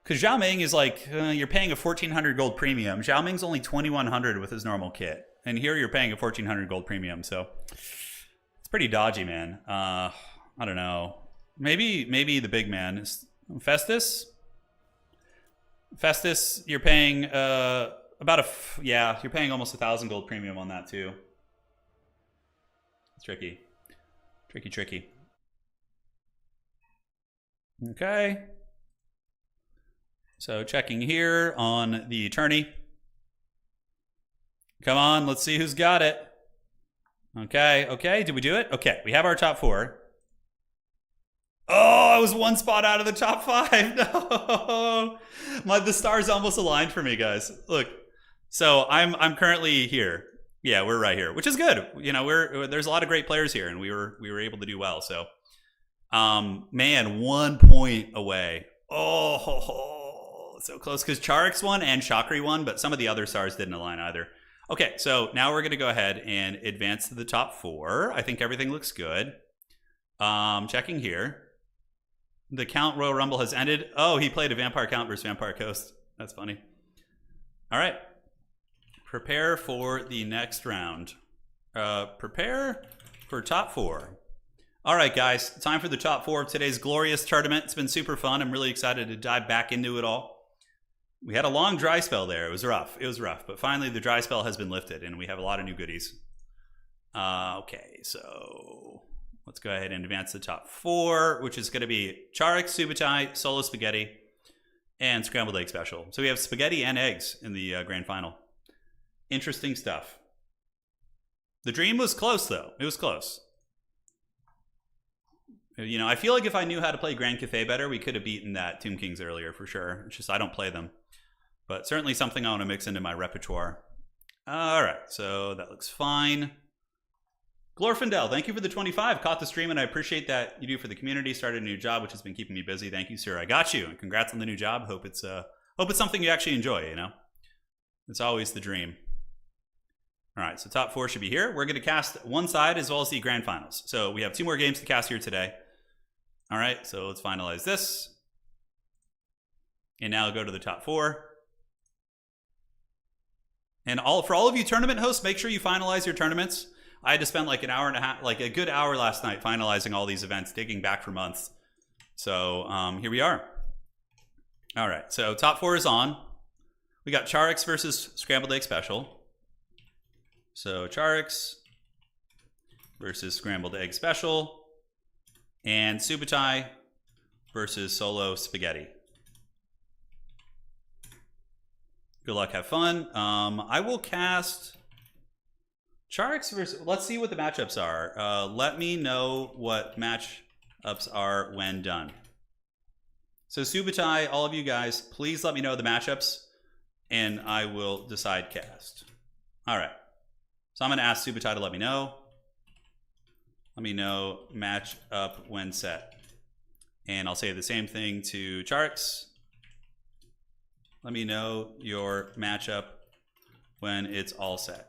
Because Zhao Ming is like, you're paying a 1,400 gold premium. Zhao Ming's only 2,100 with his normal kit. And here you're paying a 1,400 gold premium. So it's pretty dodgy, man. I don't know. Maybe the big man is Festus. Festus, you're paying yeah, you're paying almost 1,000 gold premium on that too. It's tricky. Tricky. Okay. So checking here on the tourney. Come on, let's see who's got it. Okay, did we do it? Okay, we have our top 4. Oh, I was 1 spot out of the top 5. No, the stars almost aligned for me, guys. Look, so I'm currently here. Yeah, we're right here, which is good. You know, there's a lot of great players here, and we were able to do well. So, man, 1 point away. Oh, so close because Charix won and Shakri won, but some of the other stars didn't align either. Okay, so now we're going to go ahead and advance to the top 4. I think everything looks good. Checking here. The Count Royal Rumble has ended. Oh, he played a Vampire Count versus Vampire Coast. That's funny. All right. Prepare for the next round. Prepare for top 4. All right, guys. Time for the top 4 of today's glorious tournament. It's been super fun. I'm really excited to dive back into it all. We had a long dry spell there. It was rough. But finally, the dry spell has been lifted, and we have a lot of new goodies. Okay, so let's go ahead and advance to the top 4, which is going to be Charix, Subutai, Solo Spaghetti, and Scrambled Egg Special. So we have spaghetti and eggs in the grand final. Interesting stuff. The dream was close, though. It was close. You know, I feel like if I knew how to play Grand Cathay better, we could have beaten that Tomb Kings earlier for sure. It's just I don't play them. But certainly something I want to mix into my repertoire. All right, so that looks fine. Glorfindel, thank you for the 25. Caught the stream, and I appreciate that you do for the community. Started a new job, which has been keeping me busy. Thank you, sir. I got you, and congrats on the new job. Hope it's something you actually enjoy. You know, it's always the dream. All right, so top 4 should be here. We're going to cast one side as well as the grand finals. So we have 2 more games to cast here today. All right, so let's finalize this. And now go to the top 4. And for all of you tournament hosts, make sure you finalize your tournaments. I had to spend like an hour and a half, like a good hour last night finalizing all these events, digging back for months. So here we are. All right, so top 4 is on. We got Charix versus Scrambled Egg Special. So Charix versus Scrambled Egg Special. And Subutai versus Solo Spaghetti. Good luck, have fun. I will cast Charix versus... Let's see what the matchups are. Let me know what matchups are when done. So Subutai, all of you guys, please let me know the matchups, and I will decide cast. All right. So I'm going to ask Subutai to let me know. Let me know match up when set. And I'll say the same thing to Charix. Let me know your matchup when it's all set.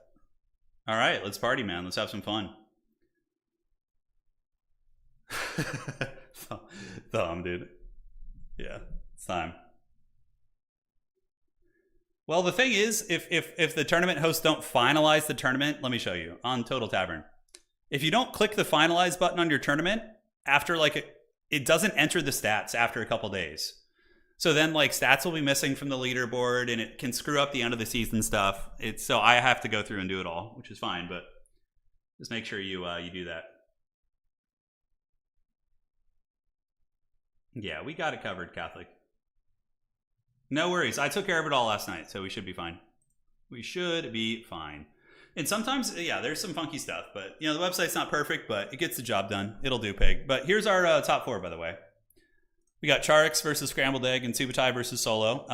All right, let's party, man. Let's have some fun. Thumb, dude. Yeah, it's time. Well, the thing is, if the tournament hosts don't finalize the tournament, let me show you on Total Tavern. If you don't click the finalize button on your tournament, after it doesn't enter the stats after a couple days. So then like stats will be missing from the leaderboard, and it can screw up the end of the season stuff. So I have to go through and do it all, which is fine, but just make sure you do that. Yeah, we got it covered, Catholic. No worries. I took care of it all last night, so we should be fine. We should be fine. And sometimes, yeah, there's some funky stuff, but you know, the website's not perfect, but it gets the job done. It'll do, pig. But here's our top 4, by the way. We got Charix versus Scrambled Egg and Subutai versus Solo.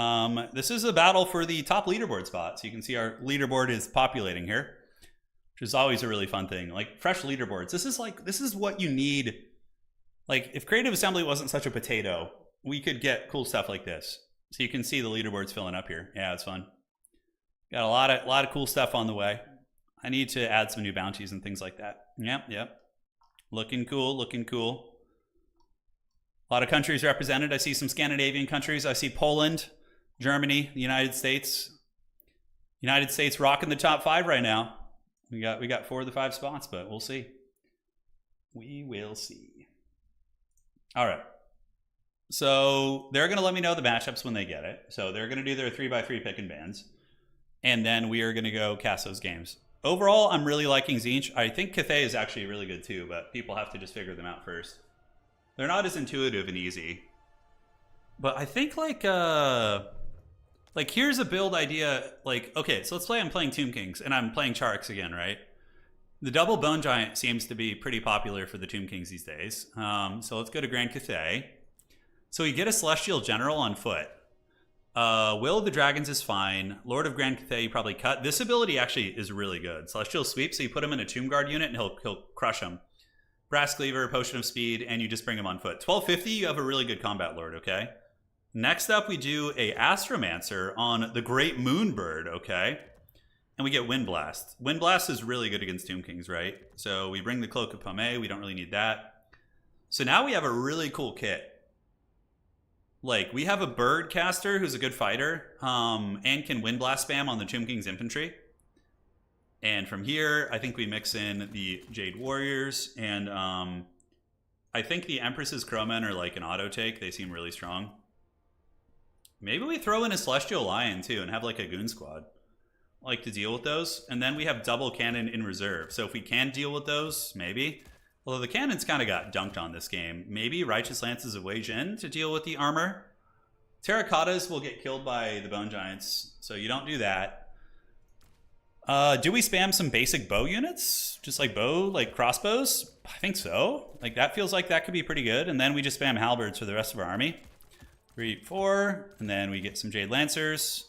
This is a battle for the top leaderboard spot. So you can see our leaderboard is populating here, which is always a really fun thing. Like fresh leaderboards. This is what you need. Like if Creative Assembly wasn't such a potato, we could get cool stuff like this. So you can see the leaderboards filling up here. Yeah, it's fun. Got a lot of cool stuff on the way. I need to add some new bounties and things like that. Yep. Looking cool. A lot of countries represented. I see some Scandinavian countries. I see Poland, Germany, the United States. United States rocking the top 5 right now. We got 4 of the 5 spots, but we'll see. We will see. All right. So they're going to let me know the matchups when they get it. So they're going to do their 3x3 pick and bans. and then we are going to go cast those games. Overall, I'm really liking Tzeentch. I think Cathay is actually really good too, but people have to just figure them out first. They're not as intuitive and easy. But I think like here's a build idea. Like, okay, so let's play I'm playing Tomb Kings, and I'm playing Charix again, right? The double Bone Giant seems to be pretty popular for the Tomb Kings these days. So let's go to Grand Cathay. So you get a Celestial General on foot. Will of the Dragons is fine. Lord of Grand Cathay you probably cut. This ability actually is really good. Celestial Sweep, so you put him in a Tomb Guard unit and he'll crush him. Brass Cleaver, Potion of Speed, and you just bring him on foot. 1250, you have a really good Combat Lord, okay? Next up, we do a Astromancer on the Great Moonbird, okay? And we get Wind Blast. Wind Blast is really good against Tomb Kings, right? So we bring the Cloak of Pomei. We don't really need that. So now we have a really cool kit. Like, we have a Bird Caster who's a good fighter and can Wind Blast spam on the Tomb King's infantry. And from here, I think we mix in the Jade Warriors. And I think the Empress's Crowmen are like an auto take. They seem really strong. Maybe we throw in a Celestial Lion too and have like a Goon Squad. I like to deal with those. And then we have double cannon in reserve. So if we can deal with those, maybe. Although the cannons kind of got dunked on this game. Maybe Righteous Lances of Wei Jin to deal with the armor. Terracottas will get killed by the Bone Giants, so you don't do that. Do we spam some basic bow units? Just like crossbows? I think so. Like, that feels like that could be pretty good. And then we just spam halberds for the rest of our army. 3, 4, and then we get some Jade Lancers.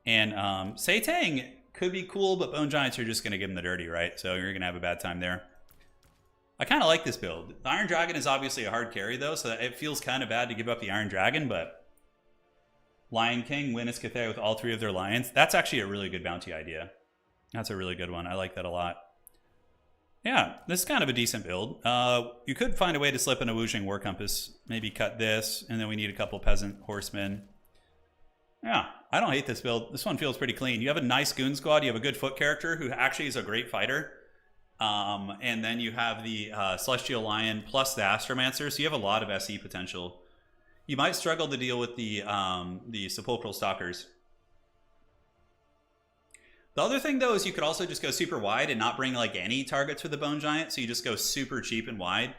And Seitang could be cool, but Bone Giants are just going to give them the dirty, right? So you're going to have a bad time there. I kind of like this build. The Iron Dragon is obviously a hard carry, though, so it feels kind of bad to give up the Iron Dragon, but Lion King, win Cathay with all 3 of their lions. That's actually a really good bounty idea. That's a really good one. I like that a lot. Yeah, this is kind of a decent build. You could find a way to slip in a Wuxing War Compass. Maybe cut this, and then we need a couple Peasant Horsemen. Yeah, I don't hate this build. This one feels pretty clean. You have a nice Goon Squad. You have a good foot character who actually is a great fighter. And then you have the Celestial Lion plus the Astromancer, so you have a lot of SE potential. You might struggle to deal with the Sepulchral Stalkers. The other thing, though, is you could also just go super wide and not bring like any targets for the Bone Giant, so you just go super cheap and wide.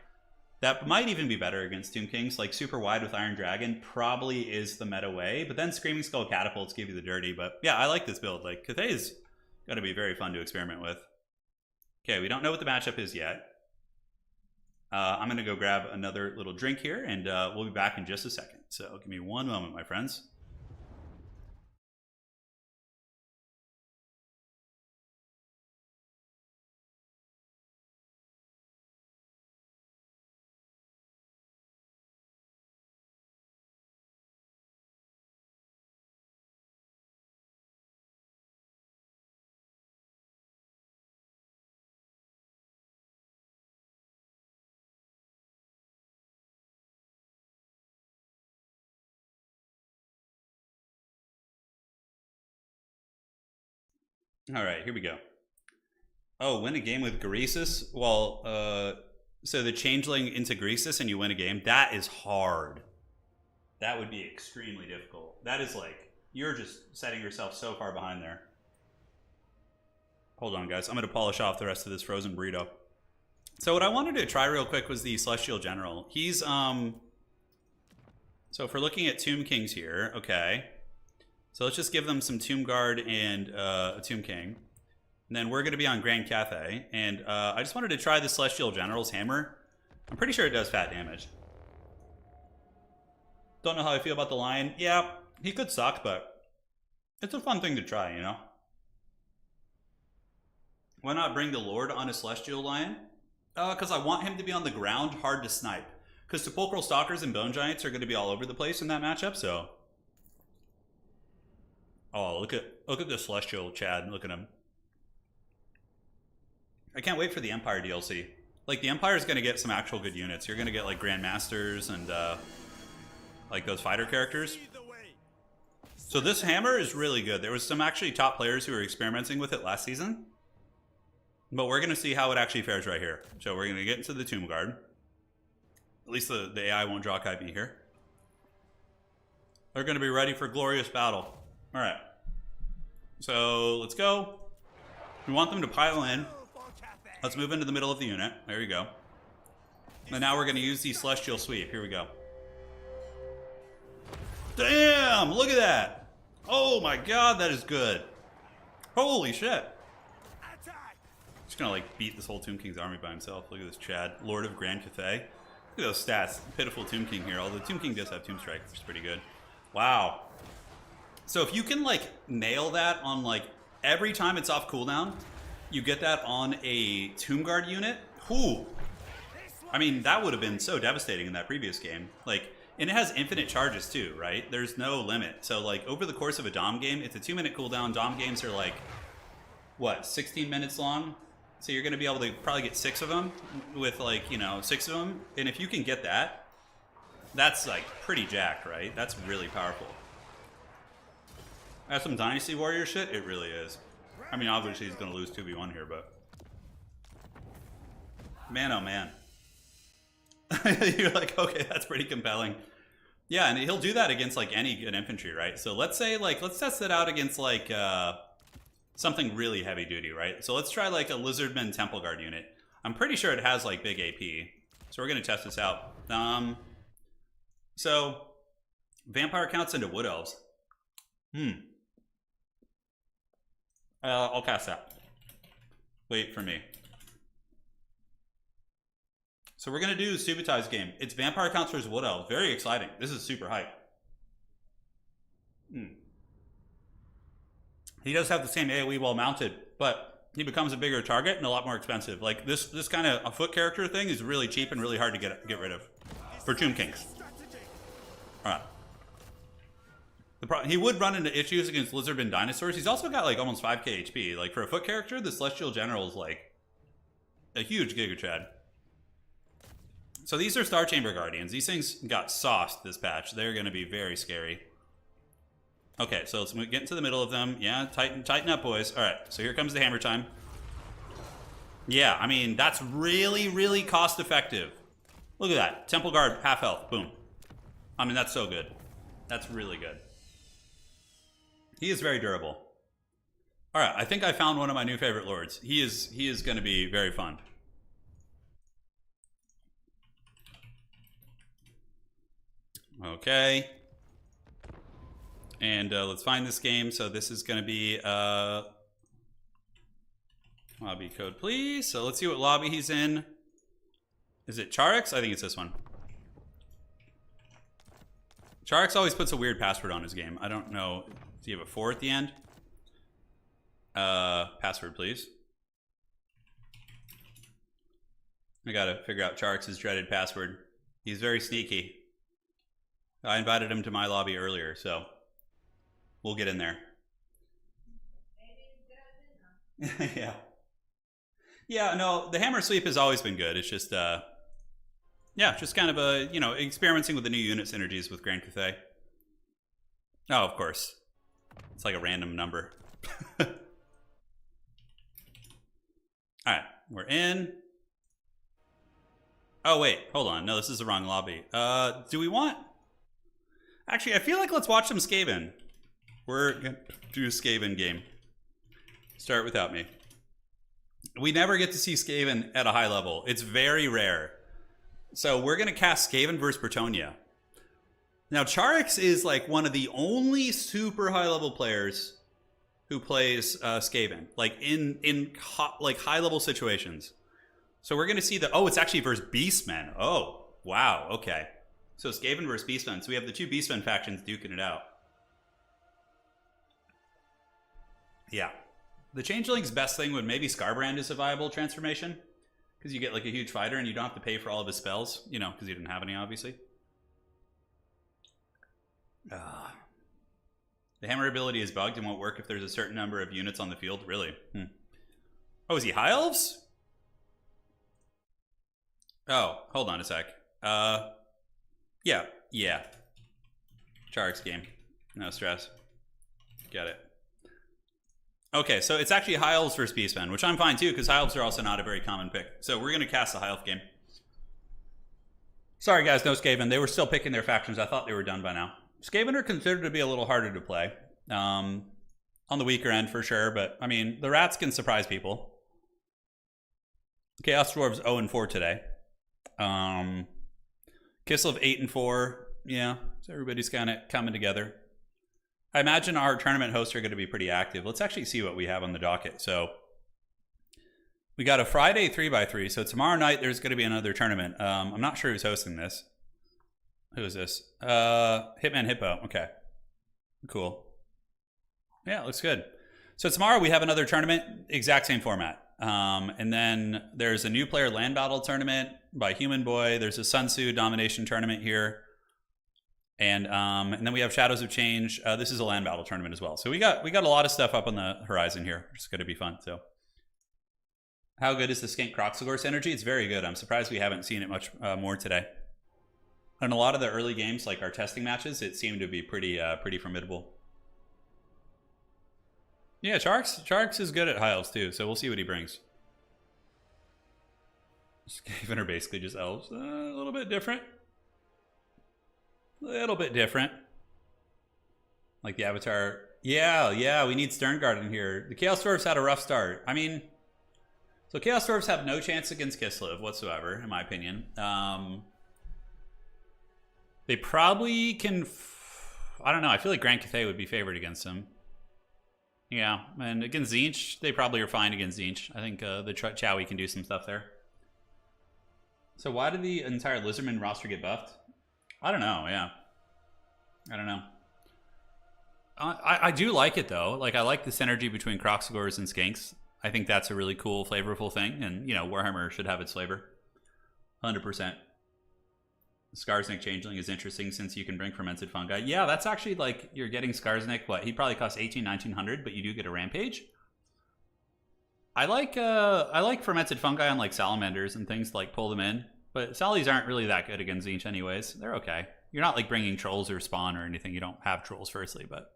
That might even be better against Tomb Kings. Like, super wide with Iron Dragon probably is the meta way, but then Screaming Skull Catapults give you the dirty. But yeah, I like this build. Like, Cathay's got to be very fun to experiment with. Okay, we don't know what the matchup is yet. I'm going to go grab another little drink here, and we'll be back in just a second. So give me one moment, my friends. All right, here we go. Oh, win a game with Greasus? Well, so the Changeling into Greasus and you win a game? That is hard. That would be extremely difficult. That is like, you're just setting yourself so far behind there. Hold on, guys. I'm going to polish off the rest of this frozen burrito. So what I wanted to try real quick was the Celestial General. He's, so if we're looking at Tomb Kings here, okay. So let's just give them some Tomb Guard and a Tomb King. And then we're going to be on Grand Cathay. And I just wanted to try the Celestial General's Hammer. I'm pretty sure it does fat damage. Don't know how I feel about the Lion. Yeah, he could suck, but it's a fun thing to try, you know? Why not bring the Lord on a Celestial Lion? Because I want him to be on the ground, hard to snipe. Because Sepulchral Stalkers and Bone Giants are going to be all over the place in that matchup, so... Oh, look at the Celestial Chad. Look at him. I can't wait for the Empire DLC. Like, the Empire is going to get some actual good units. You're going to get, like, Grandmasters and, like, those fighter characters. So this hammer is really good. There was some actually top players who were experimenting with it last season. But we're going to see how it actually fares right here. So we're going to get into the Tomb Guard. At least the AI won't draw KIB here. They're going to be ready for glorious battle. All right. So let's go. We want them to pile in. Let's move into the middle of the unit. There you go. And now we're going to use the Celestial Sweep. Here we go. Damn! Look at that! Oh my god, that is good. Holy shit. Just gonna like beat this whole Tomb King's army by himself. Look at this Chad. Lord of Grand Cathay. Look at those stats. Pitiful Tomb King here. Although Tomb King does have Tomb Strike, which is pretty good. Wow. So if you can like nail that on like every time it's off cooldown, you get that on a Tomb Guard unit. Whew. I mean, that would have been so devastating in that previous game. Like, and it has infinite charges too, right? There's no limit. So like over the course of a Dom game, it's a 2-minute cooldown. Dom games are like, what, 16 minutes long? So you're going to be able to probably get 6 of them with like, you know, 6 of them. And if you can get that, that's like pretty jacked, right? That's really powerful. That's some Dynasty Warrior shit. It really is. I mean, obviously he's going to lose 2v1 here, but man, oh man. You're like, okay, that's pretty compelling. Yeah, and he'll do that against like any good infantry, right? So let's say like, let's test it out against like something really heavy duty, right? So let's try like a Lizardman Temple Guard unit. I'm pretty sure it has like big AP. So we're gonna test this out. So Vampire counts into Wood Elves. I'll cast that. Wait for me. So we're going to do Subutai's game. It's Vampire counts versus Wood Elves. Very exciting. This is super hype. He does have the same AoE while mounted, but he becomes a bigger target and a lot more expensive. Like this kind of a foot character thing is really cheap and really hard to get rid of for Tomb Kings. All right. He would run into issues against Lizardman Dinosaurs. He's also got like almost 5k HP. Like for a foot character, the Celestial General is like a huge Giga Chad. So these are Star Chamber Guardians. These things got sauced this patch. They're going to be very scary. Okay, so let's get into the middle of them. Yeah, tighten up, boys. All right, so here comes the hammer time. Yeah, I mean, that's really, really cost effective. Look at that. Temple Guard, half health. Boom. I mean, that's so good. That's really good. He is very durable. All right, I think I found one of my new favorite lords. He is going to be very fun. Okay. And let's find this game. So this is going to be lobby code, please. So let's see what lobby he's in. Is it Charix? I think it's this one. Charix always puts a weird password on his game. I don't know. Does he have a 4 at the end? Password, please. I gotta figure out Charix's dreaded password. He's very sneaky. I invited him to my lobby earlier, so we'll get in there. Yeah. Yeah, no, the hammer sweep has always been good. It's just, yeah, just kind of a, you know, experimenting with the new unit synergies with Grand Cathay. Oh, of course. It's like a random number. All right, we're in. Oh, wait, hold on. No, this is the wrong lobby. Do we want... Actually, I feel like let's watch some Skaven. We're going to do a Skaven game. Start without me. We never get to see Skaven at a high level. It's very rare. So we're going to cast Skaven versus Bretonnia. Now, Charix is like one of the only super high level players who plays Skaven, like in high level situations. So we're going to see the... Oh, it's actually versus Beastmen. Oh, wow. Okay. So Skaven versus Beastmen. So we have the two Beastmen factions duking it out. Yeah. The Changeling's best thing would maybe Scarbrand is a viable transformation. Because you get like a huge fighter and you don't have to pay for all of his spells. You know, because he didn't have any, obviously. The hammer ability is bugged and won't work if there's a certain number of units on the field. Really? Oh, is he High Elves? Oh, hold on a sec. Yeah. Charix game. No stress. Get it. Okay, so it's actually High Elves versus Beastmen, which I'm fine too, because High Elves are also not a very common pick. So we're going to cast the High Elf game. Sorry guys, no Skaven. They were still picking their factions. I thought they were done by now. Skaven are considered to be a little harder to play. on the weaker end for sure, but I mean, the rats can surprise people. Chaos Dwarves 0-4 today. Kislev 8-4. Yeah, so everybody's kind of coming together. I imagine our tournament hosts are going to be pretty active. Let's actually see what we have on the docket. So we got a Friday 3x3. So tomorrow night there's going to be another tournament. I'm not sure who's hosting this. Who is this? Hitman Hippo. Okay, cool. Yeah, it looks good. So tomorrow we have another tournament, exact same format. And then there's a new player land battle tournament by Human Boy. There's a Sun Tzu domination tournament here. And then we have Shadows of Change. This is a land battle tournament as well. So we got a lot of stuff up on the horizon here. It's going to be fun. So how good is the Skink Kroxigor synergy? It's very good. I'm surprised we haven't seen it much more today. And a lot of the early games, like our testing matches, it seemed to be pretty formidable. Yeah, Sharks is good at high elves too, so we'll see what he brings. Skaven are basically just elves. A little bit different. Little bit different. Like the Avatar. Yeah, we need Sterngard in here. The Chaos Dwarves had a rough start. I mean, so Chaos Dwarves have no chance against Kislev whatsoever, in my opinion. They probably can... I don't know, I feel like Grand Cathay would be favored against them. Yeah, and against Tzeentch, they probably are fine against Tzeentch. I think the Chowie can do some stuff there. So why did the entire Lizardman roster get buffed? I don't know, yeah. I don't know. I do like it, though. Like, I like the synergy between Kroxigors and Skinks. I think that's a really cool, flavorful thing. And, you know, Warhammer should have its flavor. 100%. Skarsnik Changeling is interesting since you can bring fermented fungi. Yeah, that's actually like you're getting Skarsnik. What, he probably costs 1900, but you do get a rampage. I like fermented fungi on like salamanders and things to like pull them in, but Sallies aren't really that good against Tzeentch anyways. They're okay. You're not like bringing trolls or spawn or anything. You don't have trolls firstly, but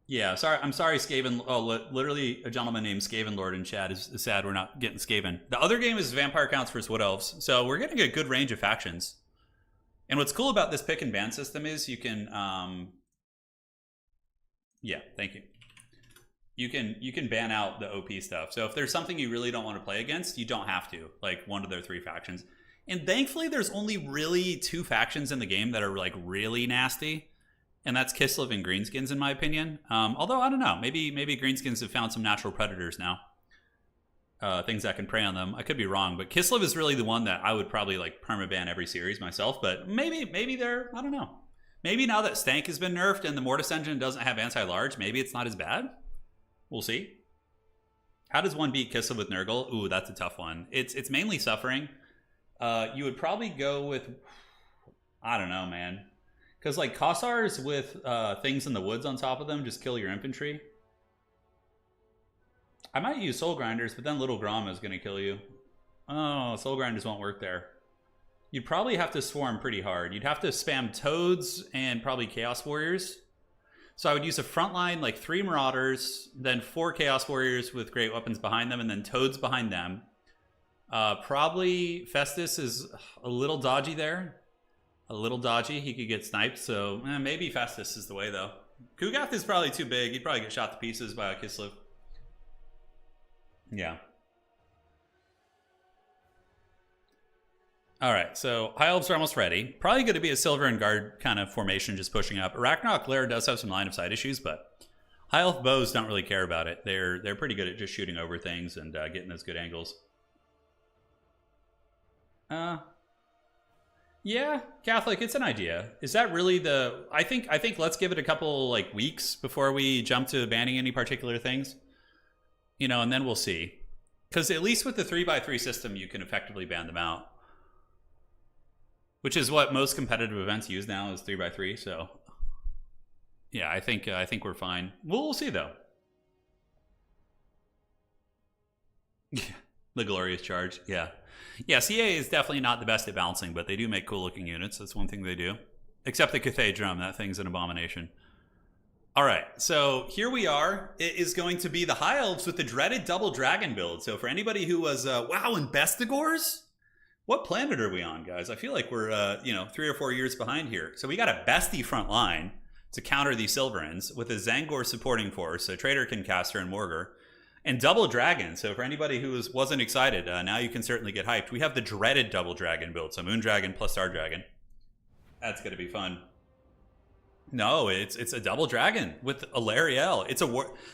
yeah. Sorry, I'm sorry, Skaven. Oh, literally a gentleman named Skaven Lord in chat is sad we're not getting Skaven. The other game is Vampire Counts versus Wood Elves, so we're getting a good range of factions. And what's cool about this pick and ban system is you can, yeah, thank you. You can ban out the OP stuff. So if there's something you really don't want to play against, you don't have to, like one of their 3 factions. And thankfully, there's only really 2 factions in the game that are like really nasty. And that's Kislev and Greenskins, in my opinion. Although, I don't know. Maybe Greenskins have found some natural predators now. Things that can prey on them. I could be wrong, but Kislev is really the one that I would probably like permaban every series myself. But maybe they're, I don't know. Maybe now that Stank has been nerfed and the Mortis engine doesn't have anti-large, maybe it's not as bad. We'll see. How does one beat Kislev with Nurgle? Ooh, that's a tough one. It's mainly suffering. You would probably go with, I don't know, man. Because like Kossars with things in the woods on top of them just kill your infantry. I might use Soul Grinders, but then Little Grom is going to kill you. Oh, Soul Grinders won't work there. You'd probably have to swarm pretty hard. You'd have to spam Toads and probably Chaos Warriors. So I would use a front line, like 3 Marauders, then 4 Chaos Warriors with great weapons behind them, and then Toads behind them. Probably Festus is a little dodgy there. A little dodgy. He could get sniped, so maybe Festus is the way, though. Kugath is probably too big. He'd probably get shot to pieces by a Kislev. Yeah. All right, so High Elves are almost ready. Probably going to be a Silver and Guard kind of formation, just pushing up. Arachnarok Lair does have some line of sight issues, but High Elf bows don't really care about it. They're pretty good at just shooting over things and getting those good angles. Yeah, Catholic, it's an idea. Is that really the... I think let's give it a couple like weeks before we jump to banning any particular things. You know, and then we'll see. Because at least with the 3x3 system, you can effectively ban them out. Which is what most competitive events use now, is 3x3, so... Yeah, I think we're fine. We'll see, though. The Glorious Charge, yeah. Yeah, CA is definitely not the best at balancing, but they do make cool-looking units. That's one thing they do. Except the Cathay Drum. That thing's an abomination. All right, so here we are. It is going to be the High Elves with the dreaded double dragon build. So for anybody who was, wow, Investigors? What planet are we on, guys? I feel like we're, 3 or 4 years behind here. So we got a bestie front line. to counter these Silverins with a Zangor supporting force, so Traderkin, Caster, and Morgar, and double dragon. So for anybody who wasn't excited, now you can certainly get hyped. We have the dreaded double dragon build, so Moon Dragon plus Star Dragon. That's going to be fun. No, it's a double dragon with Alarielle.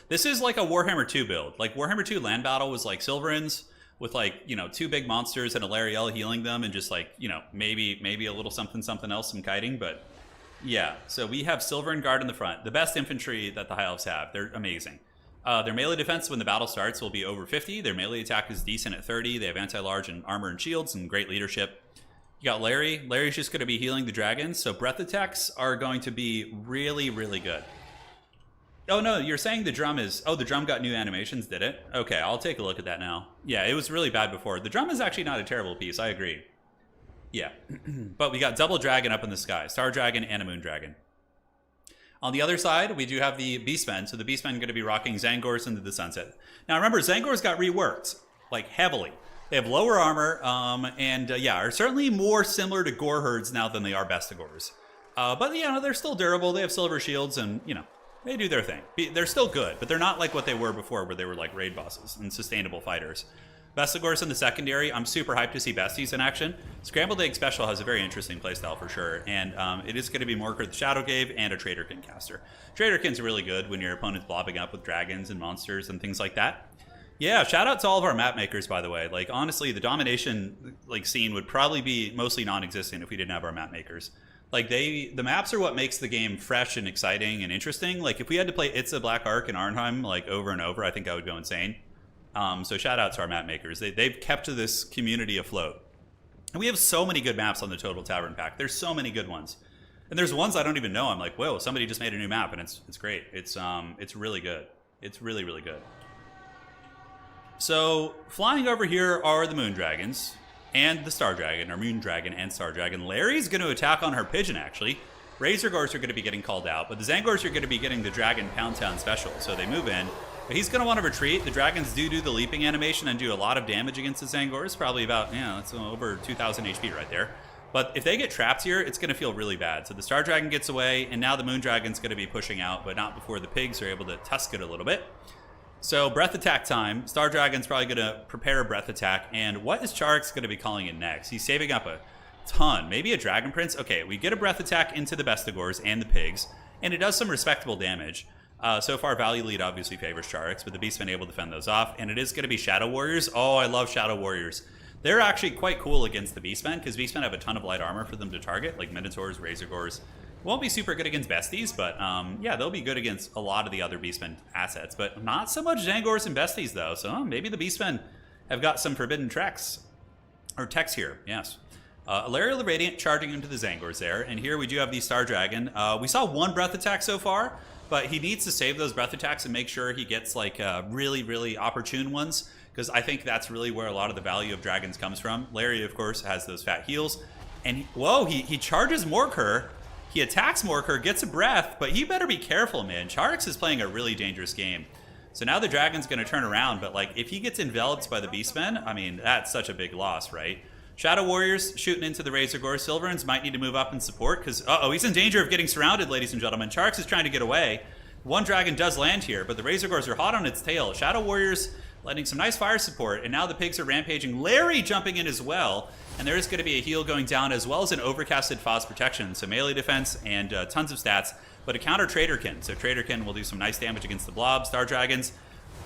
This is like a Warhammer 2 build. Like Warhammer 2 Land Battle was like Silverins with like, you know, 2 big monsters and Alarielle healing them and just like, you know, maybe a little something else, some kiting, but yeah. So we have Silverin Guard in the front, the best infantry that the High Elves have. They're amazing. Their melee defense when the battle starts will be over 50. Their melee attack is decent at 30. They have anti-large and armor and shields and great leadership. You got Larry. Larry's just going to be healing the dragons, so breath attacks are going to be really, really good. Oh no, you're saying the drum is... Oh, the drum got new animations, did it? Okay, I'll take a look at that now. Yeah, it was really bad before. The drum is actually not a terrible piece, I agree. Yeah, but we got double dragon up in the sky. Star Dragon and a Moon Dragon. On the other side, we do have the Beastmen, so the Beastmen are going to be rocking Zangors into the sunset. Now remember, Zangors got reworked, like heavily. They have lower armor, and yeah, are certainly more similar to Gore Herds now than they are Bestigors. But, you know, they're still durable. They have silver shields, and, you know, they do their thing. They're still good, but they're not like what they were before, where they were like raid bosses and sustainable fighters. Bestigors in the secondary, I'm super hyped to see Besties in action. Scrambled Egg Special has a very interesting playstyle for sure, and it is going to be Morgar the Shadowgave and a Traderkin caster. Traderkin's really good when your opponent's blobbing up with dragons and monsters and things like that. Yeah, shout out to all of our map makers, by the way. Like, honestly, the domination like scene would probably be mostly non-existent if we didn't have our map makers. Like, the maps are what makes the game fresh and exciting and interesting. Like, if we had to play It's a Black Ark and Arnheim, like, over and over, I think I would go insane. So shout out to our map makers. They've kept this community afloat. And we have so many good maps on the Total Tavern pack. There's so many good ones. And there's ones I don't even know. I'm like, whoa, somebody just made a new map, and it's great. It's really good. It's really, really good. So, flying over here are the Moon Dragons and the Star Dragon, or Moon Dragon and Star Dragon. Larry's going to attack on her pigeon, actually. Razor Gors are going to be getting called out, but the Zangors are going to be getting the Dragon Pound Town special, so they move in. But he's going to want to retreat. The Dragons do the leaping animation and do a lot of damage against the Zangors, probably about, yeah, that's over 2,000 HP right there. But if they get trapped here, it's going to feel really bad. So the Star Dragon gets away, and now the Moon Dragon's going to be pushing out, but not before the pigs are able to tusk it a little bit. So, breath attack time. Star Dragon's probably going to prepare a breath attack. And what is Charix going to be calling in next? He's saving up a ton. Maybe a Dragon Prince? Okay, we get a breath attack into the Bestigors and the pigs. And it does some respectable damage. So far, Value Lead obviously favors Charix, but the Beastmen able to fend those off. And it is going to be Shadow Warriors. Oh, I love Shadow Warriors. They're actually quite cool against the Beastmen, because Beastmen have a ton of light armor for them to target, like Minotaurs, Razor Gors. Won't be super good against Besties, but yeah, they'll be good against a lot of the other Beastmen assets, but not so much Zangors and Besties, though. So maybe the Beastmen have got some forbidden treks, or techs here, yes. Alarielle the Radiant charging into the Zangors there, and here we do have the Star Dragon. We saw one breath attack so far, but he needs to save those breath attacks and make sure he gets like really, really opportune ones, because I think that's really where a lot of the value of dragons comes from. Larry, of course, has those fat heals, and whoa, he charges Morgar. He attacks Morgar, gets a breath, but he better be careful, man. Charix is playing a really dangerous game. So now the Dragon's going to turn around, but like if he gets enveloped by the Beastmen, I mean, that's such a big loss, right? Shadow Warriors shooting into the Razor Gore. Silverins might need to move up and support, because, uh-oh, he's in danger of getting surrounded, ladies and gentlemen. Charix is trying to get away. One Dragon does land here, but the Razor Gores are hot on its tail. Shadow Warriors letting some nice fire support, and now the pigs are rampaging. Larry jumping in as well. And there is going to be a heal going down, as well as an overcasted Foz protection. So melee defense and tons of stats, but a counter Traderkin. So Traderkin will do some nice damage against the blob. Star Dragons.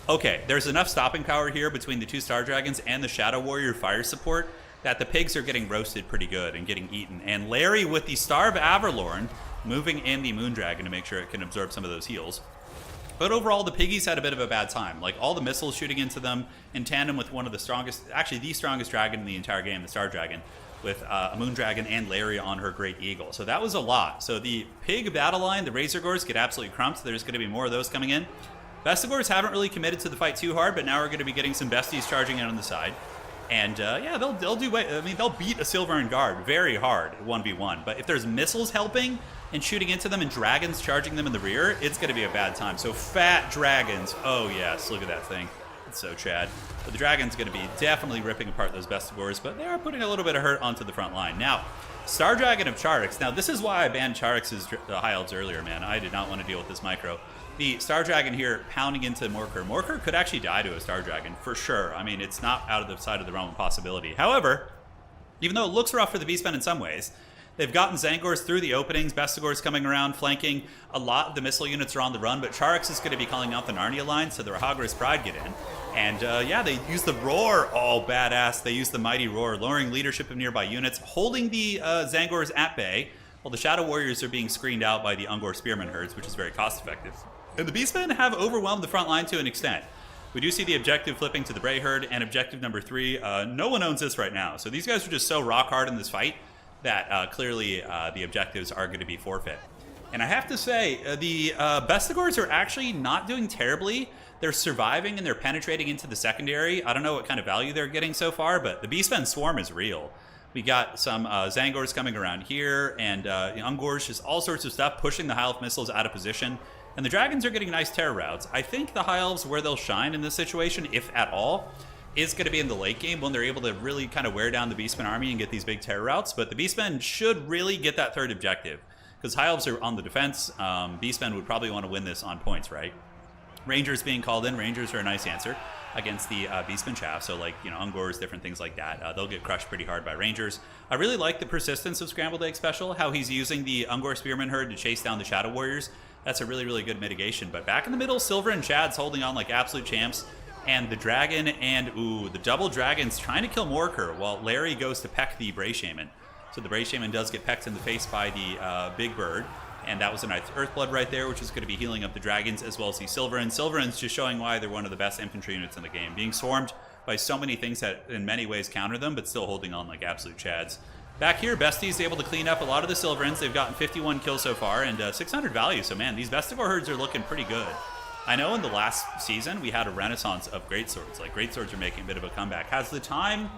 Okay, there's enough stopping power here between the two Star Dragons and the Shadow Warrior fire support that the pigs are getting roasted pretty good and getting eaten. And Larry with the Star of Averlorn moving in the Moon Dragon to make sure it can absorb some of those heals. But overall, the piggies had a bit of a bad time. Like, all the missiles shooting into them in tandem with one of the strongest, actually the strongest dragon in the entire game, the Star Dragon, with a Moon Dragon and Larry on her Great Eagle. So that was a lot. So the pig battle line, the Razor Gores, get absolutely crumped. There's going to be more of those coming in. Bestigors haven't really committed to the fight too hard, but now we're going to be getting some Besties charging in on the side. And yeah, they'll do. I mean, they'll beat a Silverin Guard very hard 1v1. But if there's missiles helping and shooting into them and dragons charging them in the rear, it's going to be a bad time. So fat dragons. Oh yes, look at that thing. It's so Chad. But the dragon's going to be definitely ripping apart those Bestigors, but they are putting a little bit of hurt onto the front line. Now, Star Dragon of Charix. Now, this is why I banned Charix's High Elves earlier, man. I did not want to deal with this micro. The Star Dragon here pounding into Morkar. Morkar could actually die to a Star Dragon, for sure. I mean, it's not out of the side of the realm of possibility. However, even though it looks rough for the Beastmen in some ways, they've gotten Zangors through the openings. Bestigor's coming around, flanking. A lot of the missile units are on the run, but Charix is going to be calling out the Narnia line, so the Rahagris Pride get in. And yeah, they use the Roar. Oh, badass. They use the Mighty Roar, lowering leadership of nearby units, holding the Zangors at bay, while the Shadow Warriors are being screened out by the Ungor Spearman herds, which is very cost-effective. And the Beastmen have overwhelmed the front line to an extent. We do see the objective flipping to the Bray herd, and objective number 3. No one owns this right now. So these guys are just so rock hard in this fight that clearly the objectives are going to be forfeit. And I have to say, the Bestigors are actually not doing terribly. They're surviving and they're penetrating into the secondary. I don't know what kind of value they're getting so far, but the Beastmen swarm is real. We got some Zangors coming around here, and Ungors, just all sorts of stuff, pushing the High Elf missiles out of position. And the Dragons are getting nice terror routes. I think the High Elves, where they'll shine in this situation, if at all, is going to be in the late game when they're able to really kind of wear down the Beastmen army and get these big terror routes. But the Beastmen should really get that third objective, because High Elves are on the defense. Beastmen would probably want to win this on points, right? Rangers being called in. Rangers are a nice answer against the Beastman chaff. So like, you know, Ungors, different things like that. They'll get crushed pretty hard by Rangers. I really like the persistence of Scrambled Egg Special, how he's using the Ungor Spearman herd to chase down the Shadow Warriors. That's a really, really good mitigation. But back in the middle, Silver and Chad's holding on like absolute champs. And the Dragon and, the double Dragons trying to kill Morkar while Larry goes to peck the Bray Shaman. So the Bray Shaman does get pecked in the face by the Big Bird. And that was a nice Earthblood right there, which is going to be healing up the Dragons as well as the Silverins. Silverins just showing why they're one of the best infantry units in the game. Being swarmed by so many things that in many ways counter them, but still holding on like absolute chads. Back here, Bestie's able to clean up a lot of the Silverins. They've gotten 51 kills so far and 600 value. So man, these Bestigor herds are looking pretty good. I know in the last season we had a renaissance of greatswords. Like greatswords are making a bit of a comeback. Has the time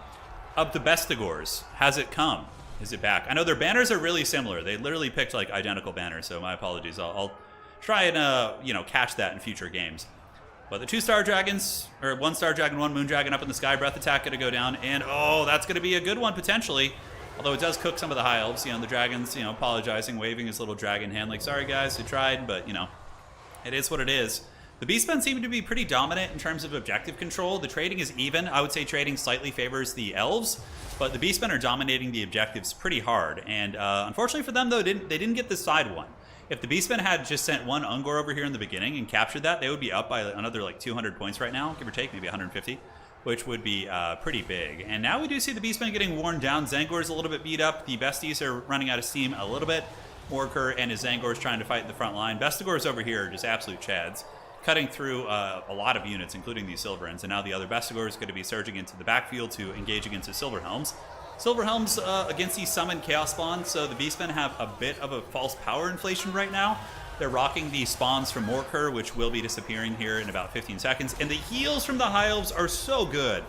of the Bestigors, has it come? Is it back? I know their banners are really similar. They literally picked like identical banners, so my apologies. I'll try and catch that in future games. But the 2-star dragons, or 1-star dragon, 1 moon dragon up in the sky, breath attack gonna go down, and oh, that's gonna be a good one potentially. Although it does cook some of the high elves. The dragons, apologizing, waving his little dragon hand, like sorry guys, we tried, but it is what it is. The Beastmen seem to be pretty dominant in terms of objective control. The trading is even. I would say trading slightly favors the elves, but the Beastmen are dominating the objectives pretty hard. And unfortunately for them, though, they didn't get the side one. If the Beastmen had just sent one Ungor over here in the beginning and captured that, they would be up by another like 200 points right now, give or take, maybe 150, which would be pretty big. And now we do see the Beastmen getting worn down. Zangor's a little bit beat up. The Besties are running out of steam a little bit. Morkar and his Zangors trying to fight in the front line. Bestigors over here are just absolute chads, cutting through a lot of units, including these Silverins. And now the other Bestigor is going to be surging into the backfield to engage against the Silverhelms. Silverhelms against these summoned Chaos Spawns, so the Beastmen have a bit of a false power inflation right now. They're rocking the spawns from Morkar, which will be disappearing here in about 15 seconds. And the heals from the High Elves are so good.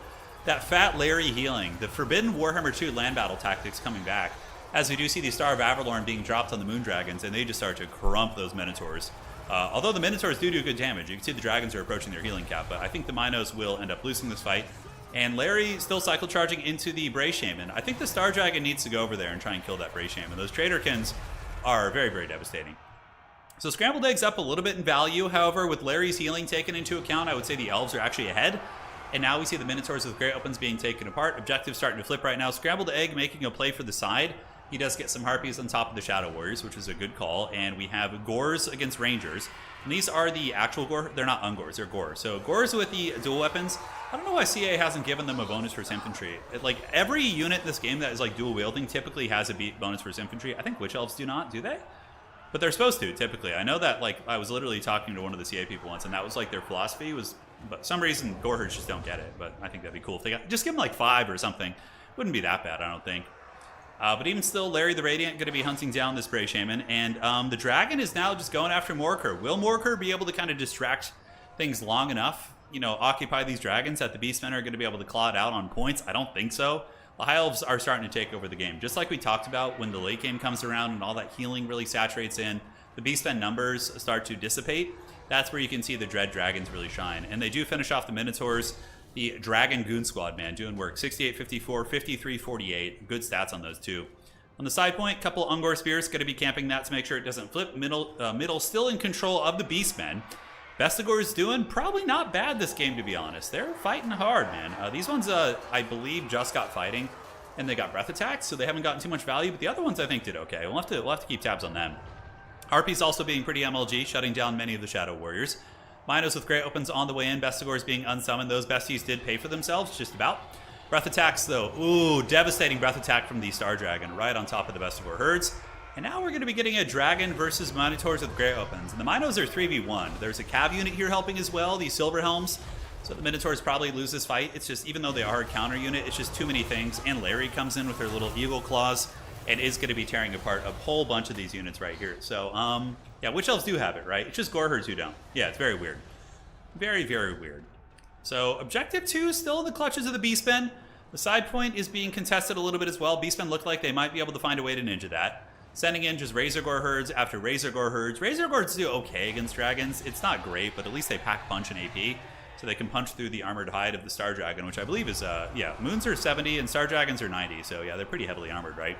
That Fat Larry healing, the Forbidden Warhammer 2 land battle tactics coming back, as we do see the Star of Avalorn being dropped on the Moon Dragons, and they just start to crump those Minotaurs. Although the Minotaurs do good damage, you can see the Dragons are approaching their healing cap, but I think the Minos will end up losing this fight. And Larry still cycle charging into the Bray Shaman. I think the Star Dragon needs to go over there and try and kill that Bray Shaman. Those Traderkins are very, very devastating. So Scrambled Eggs up a little bit in value. However, with Larry's healing taken into account, I would say the Elves are actually ahead. And now we see the Minotaurs with Great Opens being taken apart. Objectives starting to flip right now. Scrambled Egg making a play for the side. He does get some Harpies on top of the Shadow Warriors, which is a good call. And we have Gors against Rangers. And these are the actual Gor. They're not Ungors, they're Gors. So Gors with the dual weapons. I don't know why CA hasn't given them a bonus for infantry. Like every unit in this game that is like dual wielding typically has a bonus for infantry. I think Witch Elves do not, do they? But they're supposed to, typically. I know that, like, I was literally talking to one of the CA people once, and that was like their philosophy was, but for some reason Gore herds just don't get it. But I think that'd be cool if they got, just give them like 5 or something. Wouldn't be that bad, I don't think. But even still, Larry the Radiant going to be hunting down this Bray Shaman, and the Dragon is now just going after Morkar. Will Morkar be able to kind of distract things long enough, occupy these Dragons that the Beastmen are going to be able to claw it out on points? I don't think so. The High Elves are starting to take over the game. Just like we talked about when the late game comes around and all that healing really saturates in, the Beastmen numbers start to dissipate. That's where you can see the Dread Dragons really shine. And they do finish off the Minotaurs. The Dragon Goon Squad, man, doing work. 68-54, 53-48. Good stats on those two. On the side point, couple Ungor Spears, going to be camping that to make sure it doesn't flip. Middle still in control of the Beastmen. Vestigor's doing probably not bad this game, to be honest. They're fighting hard, man. These ones, I believe, just got fighting, and they got breath attacks, so they haven't gotten too much value, but the other ones I think did okay. We'll have to keep tabs on them. Harpy's also being pretty MLG, shutting down many of the Shadow Warriors. Minos with Great Opens on the way in. Vestigor's being unsummoned. Those besties did pay for themselves, just about. Breath attacks, though. Ooh, devastating breath attack from the Star Dragon right on top of the Vestigor herds. And now we're going to be getting a Dragon versus Minotaurs with Great Opens. And the Minos are 3v1. There's a Cav unit here helping as well, these Silver Helms. So the Minotaurs probably lose this fight. It's just, even though they are a counter unit, it's just too many things. And Larry comes in with her little Eagle Claws and is going to be tearing apart a whole bunch of these units right here. So, yeah, Witch Elves do have it, right? It's just Gore Herds who don't. Yeah, it's very weird. Very, very weird. So, Objective 2 still in the clutches of the Beastmen. The side point is being contested a little bit as well. Beastmen look like they might be able to find a way to ninja that. Sending in just Razor Gore Herds after Razor Gore Herds. Razor Gores do okay against dragons. It's not great, but at least they pack punch and AP. So they can punch through the armored hide of the Star Dragon, which I believe is, yeah, Moons are 70 and Star Dragons are 90. So yeah, they're pretty heavily armored, right?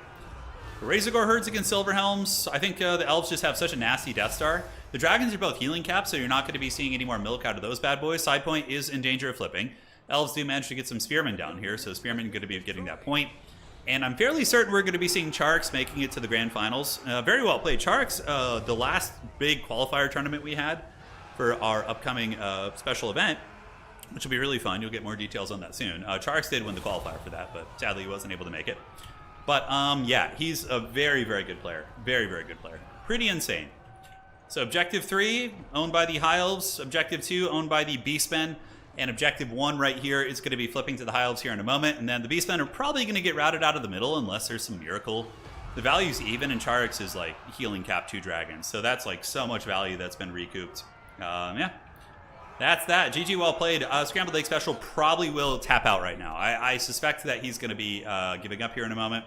Razor Gore Herds against Silver Helms. I think the Elves just have such a nasty Death Star. The Dragons are both healing caps, so you're not going to be seeing any more milk out of those bad boys. Side point is in danger of flipping. Elves do manage to get some Spearmen down here, so Spearmen going to be getting that point. And I'm fairly certain we're going to be seeing Charx making it to the Grand Finals. Very well played. Charx, the last big qualifier tournament we had for our upcoming special event, which will be really fun. You'll get more details on that soon. Charx did win the qualifier for that, but sadly he wasn't able to make it. But yeah, he's a very, very good player. Very, very good player. Pretty insane. So Objective 3, owned by the High Elves. Objective 2, owned by the Beastmen. And Objective 1 right here is going to be flipping to the High Elves here in a moment. And then the Beastmen are probably going to get routed out of the middle unless there's some miracle. The value's even, and Charx is like healing cap 2 dragons. So that's like so much value that's been recouped. Yeah. That's that. GG, well played. Scrambled Egg Special probably will tap out right now. I suspect that he's going to be giving up here in a moment.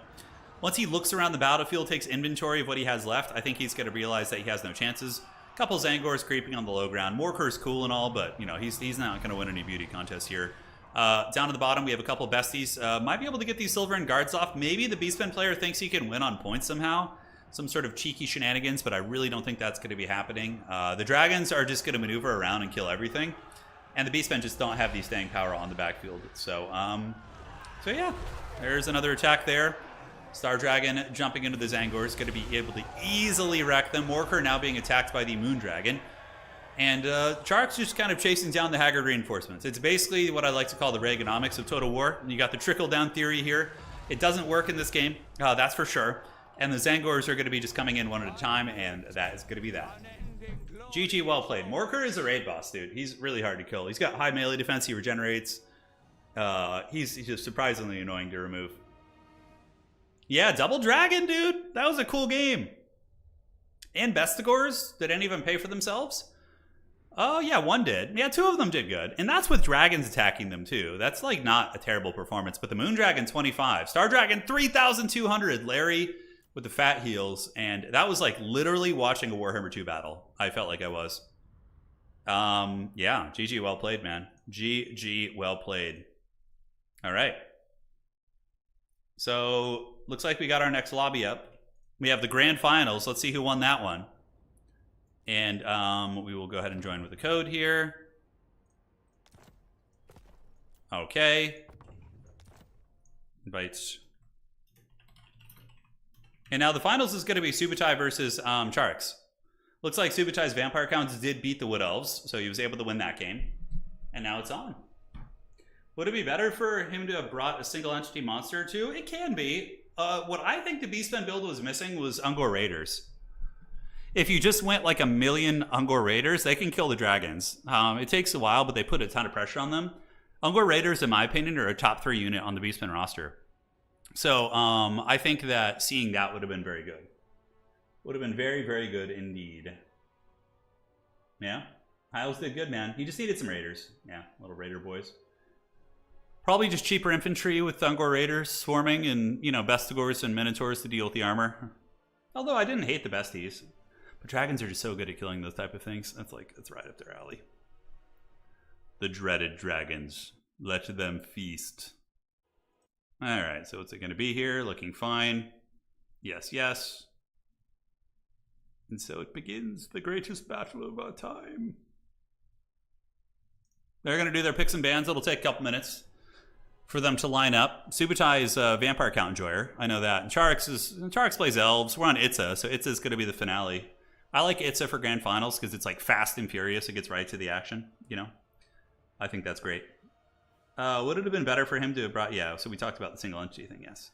Once he looks around the battlefield, takes inventory of what he has left, I think he's going to realize that he has no chances. Couple Zangors creeping on the low ground. Morker's cool and all, but you know he's not going to win any beauty contest here. Down at the bottom, we have a couple besties. Might be able to get these Silver and Guards off. Maybe the Beastmen player thinks he can win on points somehow. Some sort of cheeky shenanigans, but I really don't think that's going to be happening. The Dragons are just going to maneuver around and kill everything. And the Beastmen just don't have the staying power on the backfield. So yeah, there's another attack there. Star Dragon jumping into the Zangor is going to be able to easily wreck them. Morker now being attacked by the Moon Dragon. And Charx just kind of chasing down the Haggard reinforcements. It's basically what I like to call the Reaganomics of Total War. You got the trickle-down theory here. It doesn't work in this game, that's for sure. And the Zangors are going to be just coming in one at a time, and that is going to be that. GG, well played. Morker is a raid boss, dude. He's really hard to kill. He's got high melee defense. He regenerates. He's just surprisingly annoying to remove. Yeah, Double Dragon, dude. That was a cool game. And Bestigors. Did any of them pay for themselves? Oh, yeah, one did. Yeah, 2 of them did good. And that's with dragons attacking them, too. That's, like, not a terrible performance. But the Moon Dragon, 25. Star Dragon, 3,200. Larry with the fat heals. And that was, like, literally watching a Warhammer 2 battle. I felt like I was. Yeah, GG, well played, man. GG, well played. All right. So, looks like we got our next lobby up. We have the Grand Finals. Let's see who won that one. And we will go ahead and join with the code here. Okay. Invites. And now the finals is going to be Subutai versus Charx. Looks like Subutai's Vampire Counts did beat the Wood Elves, so he was able to win that game. And now it's on. Would it be better for him to have brought a single entity monster too? It can be. What I think the Beastmen build was missing was Ungor Raiders. If you just went like a million Ungor Raiders, they can kill the dragons. It takes a while, but they put a ton of pressure on them. Ungor Raiders, in my opinion, are a top 3 unit on the Beastmen roster. So I think that seeing that would have been very good. Would have been very, very good indeed. Yeah, Hiles did good, man. He just needed some Raiders. Yeah, little Raider boys. Probably just cheaper infantry with Ungor Raiders swarming and, you know, Bestigors and Minotaurs to deal with the armor. Although I didn't hate the besties. But dragons are just so good at killing those type of things. That's right up their alley. The dreaded dragons. Let them feast. Alright, so what's it going to be here? Looking fine. Yes, yes. And so it begins the greatest battle of our time. They're going to do their picks and bans. It'll take a couple minutes for them to line up. Subutai is a vampire count enjoyer. I know that. And Charix plays elves. We're on Itza, so Itza's going to be the finale. I like Itza for grand finals because it's like fast and furious. It gets right to the action, you know? I think that's great. Would it have been better for him to have brought... Yeah, so we talked about the single entity thing, yes.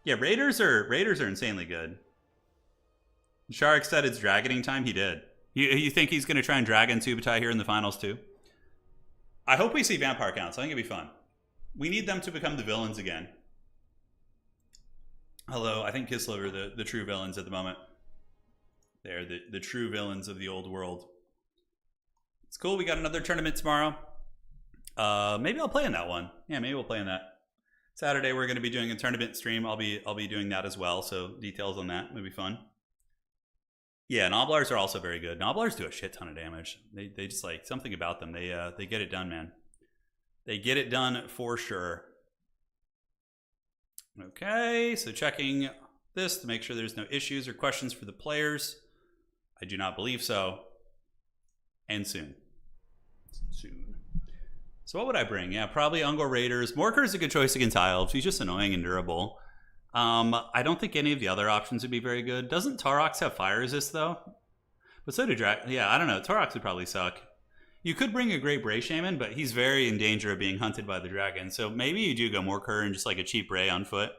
Yeah, Raiders are insanely good. Shark said it's dragoning time. He did. You think he's going to try and dragon Subutai here in the finals too? I hope we see vampire counts. I think it'd be fun. We need them to become the villains again. Although I think Kislev are the true villains at the moment. They're the true villains of the old world. It's cool. We got another tournament tomorrow. Maybe I'll play in that one. Yeah, maybe we'll play in that. Saturday we're going to be doing a tournament stream. I'll be doing that as well. So details on that will be fun. Yeah, Noblars are also very good. Noblars do a shit ton of damage. They just like something about them. They get it done, man. They get it done for sure. Okay, so checking this to make sure there's no issues or questions for the players. I do not believe so. And soon. So what would I bring? Yeah, probably Ungor Raiders. Morker is a good choice against Elves. He's just annoying and durable. I don't think any of the other options would be very good. Doesn't Taurox have fire resist though? But so do Yeah, I don't know. Taurox would probably suck. You could bring a Great Bray Shaman, but he's very in danger of being hunted by the dragon. So maybe you do go Morker and just like a cheap Bray on foot.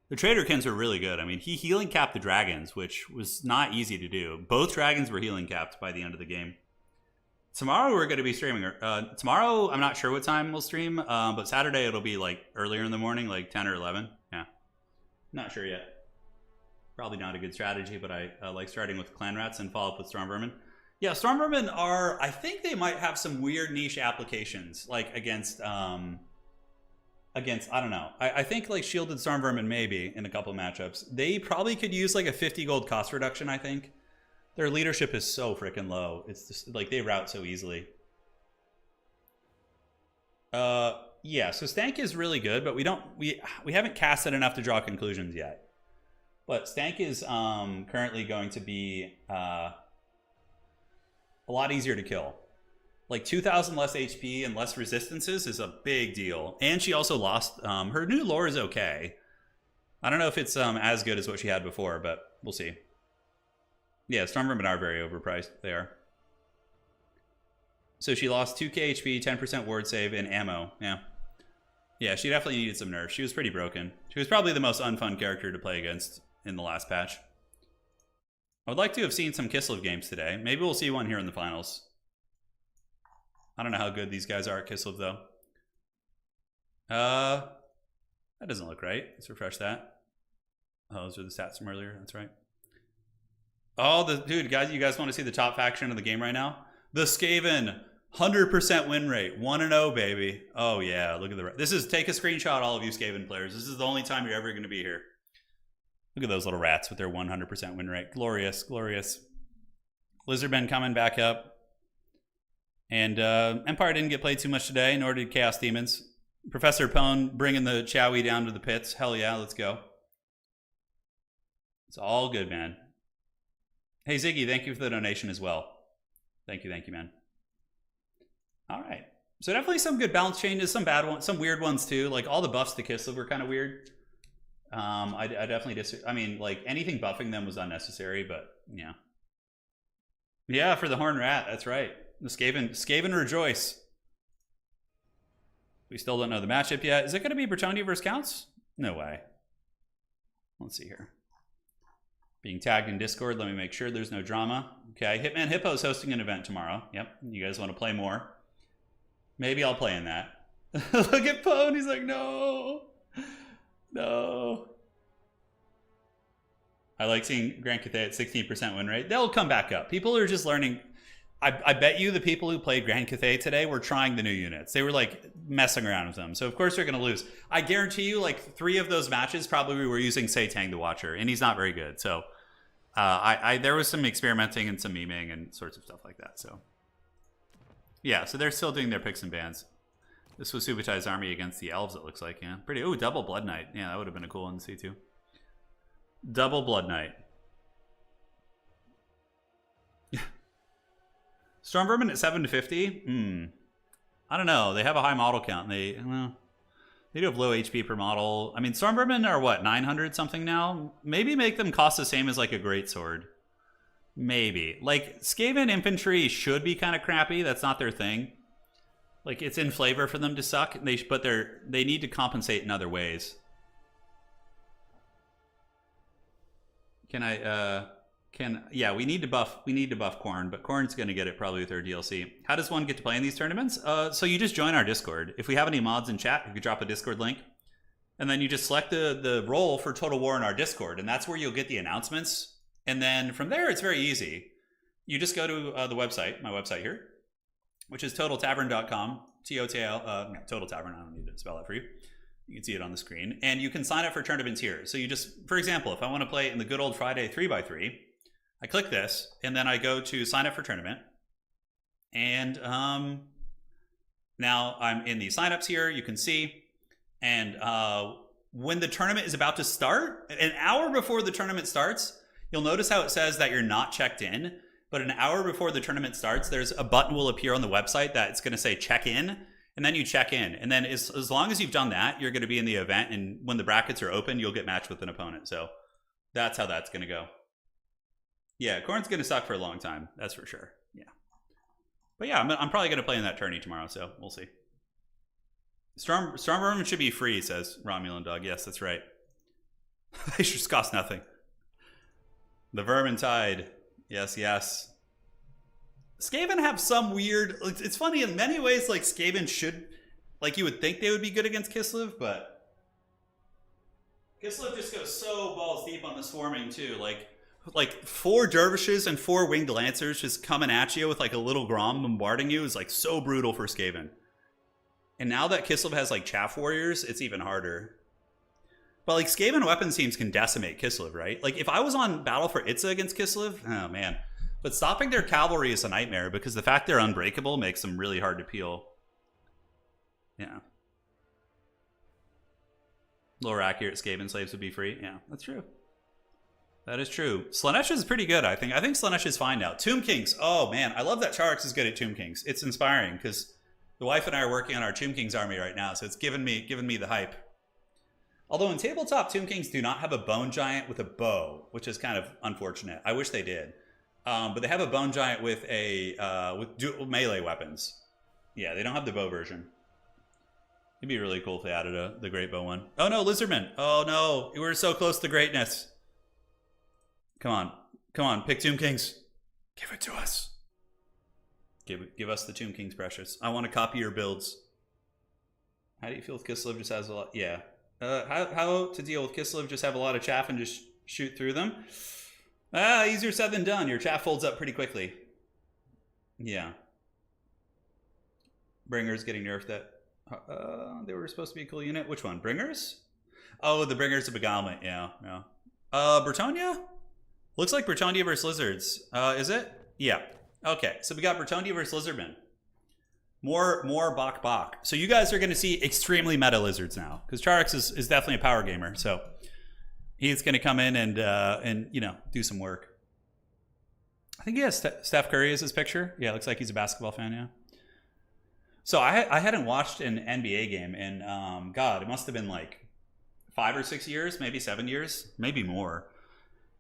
The Traderkins are really good. I mean, he healing capped the dragons, which was not easy to do. Both dragons were healing capped by the end of the game. Tomorrow we're going to be streaming. Tomorrow, I'm not sure what time we'll stream, but Saturday it'll be like earlier in the morning, like 10 or 11. Yeah. Not sure yet. Probably not a good strategy, but I like starting with Clan Rats and follow up with Storm Vermin. Yeah, Storm Vermin are, I think they might have some weird niche applications, like against, I don't know. I think like Shielded Storm Vermin maybe in a couple of matchups. They probably could use like a 50 gold cost reduction, I think. Their leadership is so freaking low. It's just like they route so easily. Yeah, so Stank is really good, but we haven't cast it enough to draw conclusions yet. But Stank is currently going to be a lot easier to kill. Like 2,000 less HP and less resistances is a big deal. And she also lost her new lore is okay. I don't know if it's as good as what she had before, but we'll see. Yeah, Storm Vermin are very overpriced. They are. So she lost 2k HP, 10% ward save, and ammo. Yeah. Yeah, she definitely needed some nerfs. She was pretty broken. She was probably the most unfun character to play against in the last patch. I would like to have seen some Kislev games today. Maybe we'll see one here in the finals. I don't know how good these guys are at Kislev, though. That doesn't look right. Let's refresh that. Oh, those are the stats from earlier. That's right. Oh, dude, guys, you guys want to see the top faction of the game right now? The Skaven, 100% win rate, 1-0, baby. Oh yeah, look at take a screenshot, all of you Skaven players. This is the only time you're ever going to be here. Look at those little rats with their 100% win rate. Glorious, glorious. Lizardmen coming back up. And Empire didn't get played too much today, nor did Chaos Demons. Professor Pone bringing the Chowie down to the pits. Hell yeah, let's go. It's all good, man. Hey, Ziggy, thank you for the donation as well. Thank you, man. All right. So definitely some good balance changes, some bad ones, some weird ones too. Like all the buffs to Kislev were kind of weird. I definitely I mean, like anything buffing them was unnecessary, but yeah. Yeah, for the Horned Rat, that's right. The Skaven rejoice. We still don't know the matchup yet. Is it going to be Bretonnia versus Counts? No way. Let's see here. Being tagged in Discord. Let me make sure there's no drama. Okay, Hitman Hippo is hosting an event tomorrow. Yep, you guys want to play more? Maybe I'll play in that. Look at Pone. He's like, no. No. I like seeing Grand Cathay at 16% win rate. They'll come back up. People are just learning. I bet you the people who played Grand Cathay today were trying the new units. They were like messing around with them. So of course they're going to lose. I guarantee you like 3 of those matches probably were using Satang the Watcher, and he's not very good. So there was some experimenting and some memeing and sorts of stuff like that. So yeah, so they're still doing their picks and bans. This was Subutai's army against the elves, it looks like. Yeah, pretty. Oh, double Blood Knight. Yeah, that would have been a cool one to see too. Double Blood Knight. Storm Vermin at 7 to 50? I don't know. They have a high model count. They do have low HP per model. I mean, Storm Vermin are what, 900 something now? Maybe make them cost the same as like a Greatsword. Maybe. Like, Skaven infantry should be kind of crappy. That's not their thing. Like, it's in flavor for them to suck. But they need to compensate in other ways. Yeah, we need to buff Khorne, but Khorne's gonna get it probably with our DLC. How does one get to play in these tournaments? So you just join our Discord. If we have any mods in chat, you could drop a Discord link. And then you just select the role for Total War in our Discord, and that's where you'll get the announcements. And then from there, it's very easy. You just go to the website, my website here, which is totaltavern.com, T-O-T-A-L, Total Tavern, I don't need to spell that for you. You can see it on the screen. And you can sign up for tournaments here. So you just, for example, if I want to play in the good old Friday 3x3, I click this, and then I go to sign up for tournament. And now I'm in the signups here, you can see. And when the tournament is about to start, an hour before the tournament starts, you'll notice how it says that you're not checked in. But an hour before the tournament starts, there's a button will appear on the website that it's going to say check in. And then you check in. And then as long as you've done that, you're going to be in the event. And when the brackets are open, you'll get matched with an opponent. So that's how that's going to go. Yeah, Khorne's going to suck for a long time. That's for sure. Yeah. But yeah, I'm probably going to play in that tourney tomorrow. So we'll see. Storm Vermin should be free, says Romulan Dog. Yes, that's right. They just cost nothing. The Vermintide. Yes, yes. Skaven have some weird... It's funny, in many ways, like, Skaven should... Like, you would think they would be good against Kislev, but... Kislev just goes so balls deep on the swarming, too. Like 4 dervishes and 4 winged lancers just coming at you with, like, a little Grom bombarding you is, like, so brutal for Skaven. And now that Kislev has, like, Chaff Warriors, it's even harder. But, like, Skaven weapons teams can decimate Kislev, right? Like, if I was on Battle for Itza against Kislev, oh, man... But stopping their cavalry is a nightmare because the fact they're unbreakable makes them really hard to peel. Yeah. Lower accurate Skaven slaves would be free. Yeah, that's true. That is true. Slanesh is pretty good, I think. I think Slanesh is fine now. Tomb Kings. Oh, man. I love that Charix is good at Tomb Kings. It's inspiring because the wife and I are working on our Tomb Kings army right now, so it's given me the hype. Although in tabletop, Tomb Kings do not have a bone giant with a bow, which is kind of unfortunate. I wish they did. But they have a bone giant with with dual melee weapons. Yeah, they don't have the bow version. It'd be really cool if they added the great bow one. Oh no, Lizardman! Oh no, we're so close to greatness. Come on, pick Tomb Kings. Give it to us. Give us the Tomb Kings, precious. I want to copy your builds. How do you feel with Kislev? Just has a lot. Yeah. How to deal with Kislev? Just have a lot of chaff and just shoot through them. Easier said than done. Your chaff folds up pretty quickly. Yeah. Bringers getting nerfed. That they were supposed to be a cool unit. Which one? Bringers? Oh, the Bringers of Beguilement. Yeah. Bretonnia? Looks like Bretonnia versus Lizards. Is it? Yeah. Okay, so we got Bretonnia versus Lizardmen. More Bok. So you guys are going to see extremely meta Lizards now. Because Charix is definitely a power gamer. So... he's going to come in and you know, do some work. I think he has Steph Curry as his picture. Yeah, looks like he's a basketball fan, yeah. So I hadn't watched an NBA game in, God, it must have been like 5 or 6 years, maybe 7 years, maybe more.